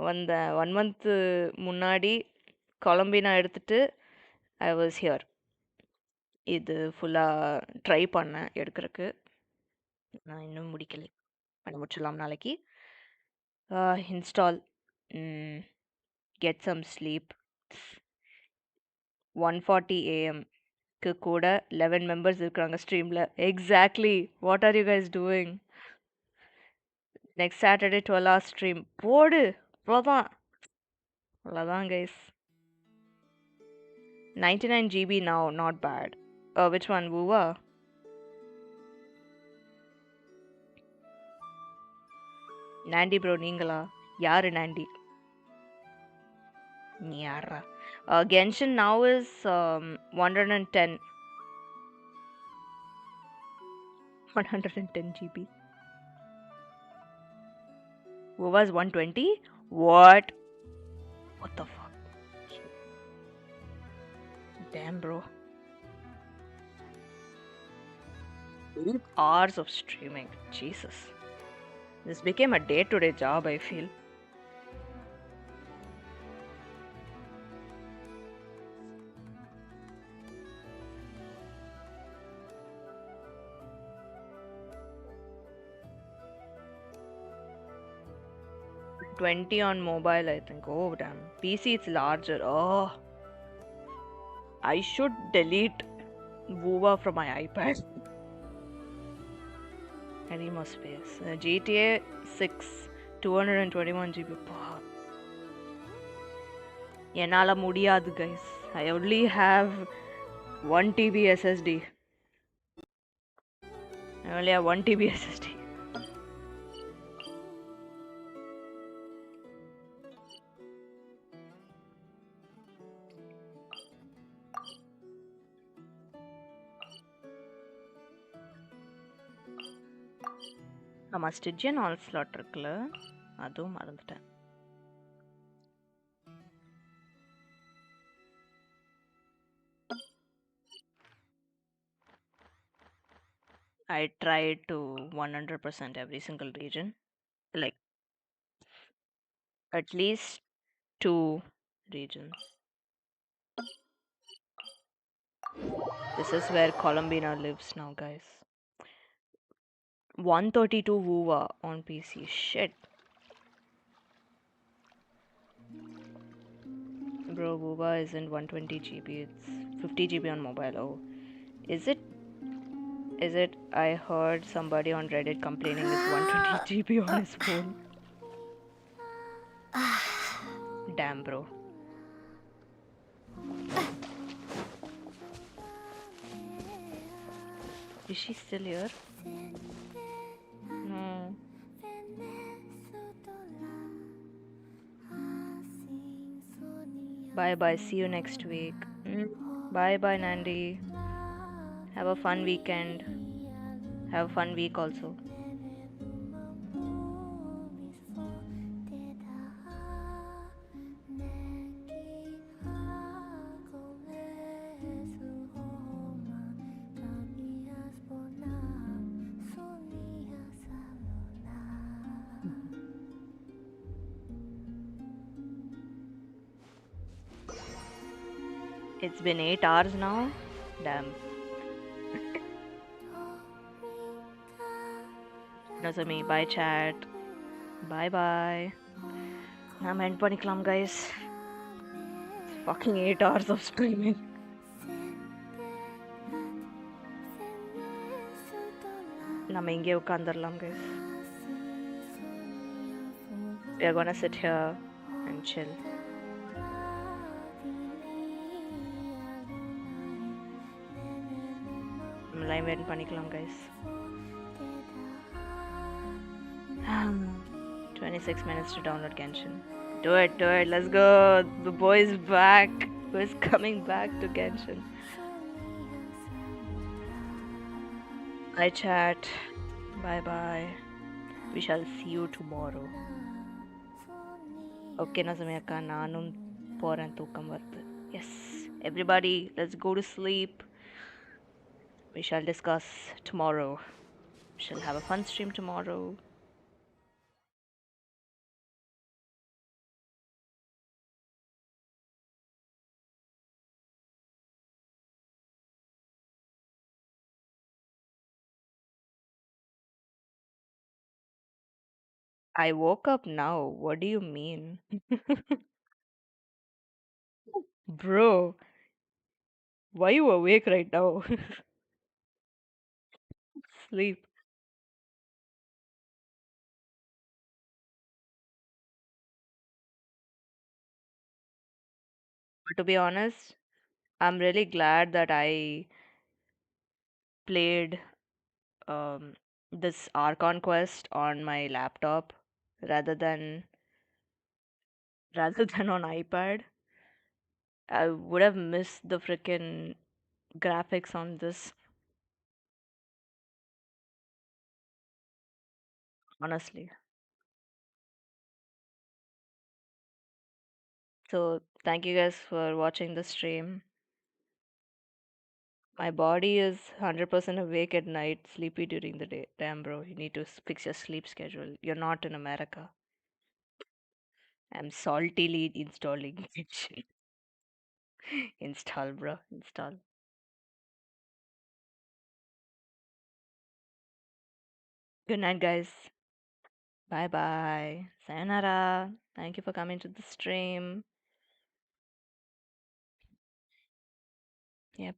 வந்த 1 month முன்னாடி கொலம்பினா எடுத்துட்டு ஐ வாஸ் ஹியர். இது ஃபுல்லாக ட்ரை பண்ணேன் எடுக்கிறதுக்கு. நான் இன்னும் முடிக்கலை. பண்ண முடிச்சிடலாம் நாளைக்கு. Install, get some sleep. 1:40 AM-க்கு கூட 11 மெம்பர்ஸ் இருக்கிறாங்க ஸ்ட்ரீமில். Exactly. What are you guys doing? Next Saturday 12 hours stream போடு. அவ்வளோதான் அவ்வளோதான் guys. 99 GB now, not bad. Which one, Wuwa? Nandi bro, நீங்களா? யாரு Nandi? நீ யாரா? Genshin now is 110. 110 GB. Wuwa is 120? What? What the fuck? Damn bro. 8 hours of streaming. Jesus. This became a day-to-day job, I feel. $20 on mobile, I think. Oh, damn. PC, it's larger. Oh, I should delete Woowa from my iPad. I need more space. GTA 6, 221 GB. என்னால முடியாது, guys. I only have 1 TB SSD. I only have 1 TB SSD. ஆமா, ஸ்டிஜியன் all slot இருக்குல்ல, அதுவும் மறந்துட்டேன். I tried to 100% every single region. Like, at least 2 regions. This is where Columbina lives now, guys. 132 WUWA on PC. Shit. Bro, WUWA isn't 120 GB, it's 50 GB on mobile. Oh. Is it? Is it? I heard somebody on Reddit complaining it's 120 GB on his phone. Damn, bro. Is she still here? No. Bye bye. See you next week. Bye bye, Nandi. Have a fun weekend. Have a fun week also. It's been 8 hours now. Damn. Nozomi, bye chat. Bye bye. I'm end paniklam, guys. It's fucking 8 hours of streaming. நம்ம இங்கே உட்காந்துடலாம், guys. We are gonna sit here and chill. Live end பண்ணிக்கலாம், guys. 26 minutes to download Genshin. Do it, let's go. The boy's back. Boy's coming back to Genshin. Bye chat. Bye bye. We shall see you tomorrow. Okay, Nozomi akka, நானும் போறேன், தூக்கம் வருது. Yes, everybody, let's go to sleep. We shall discuss tomorrow. We shall have a fun stream tomorrow. I woke up now. What do you mean? Bro, why you awake right now? Sleep. But to be honest, I'm really glad that I played this Archon quest on my laptop rather than rather than on iPad. I would have missed the freaking graphics on this, honestly. So, thank you guys for watching the stream. My body is 100% awake at night, sleepy during the day. Damn, bro, you need to fix your sleep schedule. You're not in America. I'm saltily installing Genshin. Install, bro. Install. Good night, guys. Bye bye. Sayonara. Thank you for coming to the stream. Yep.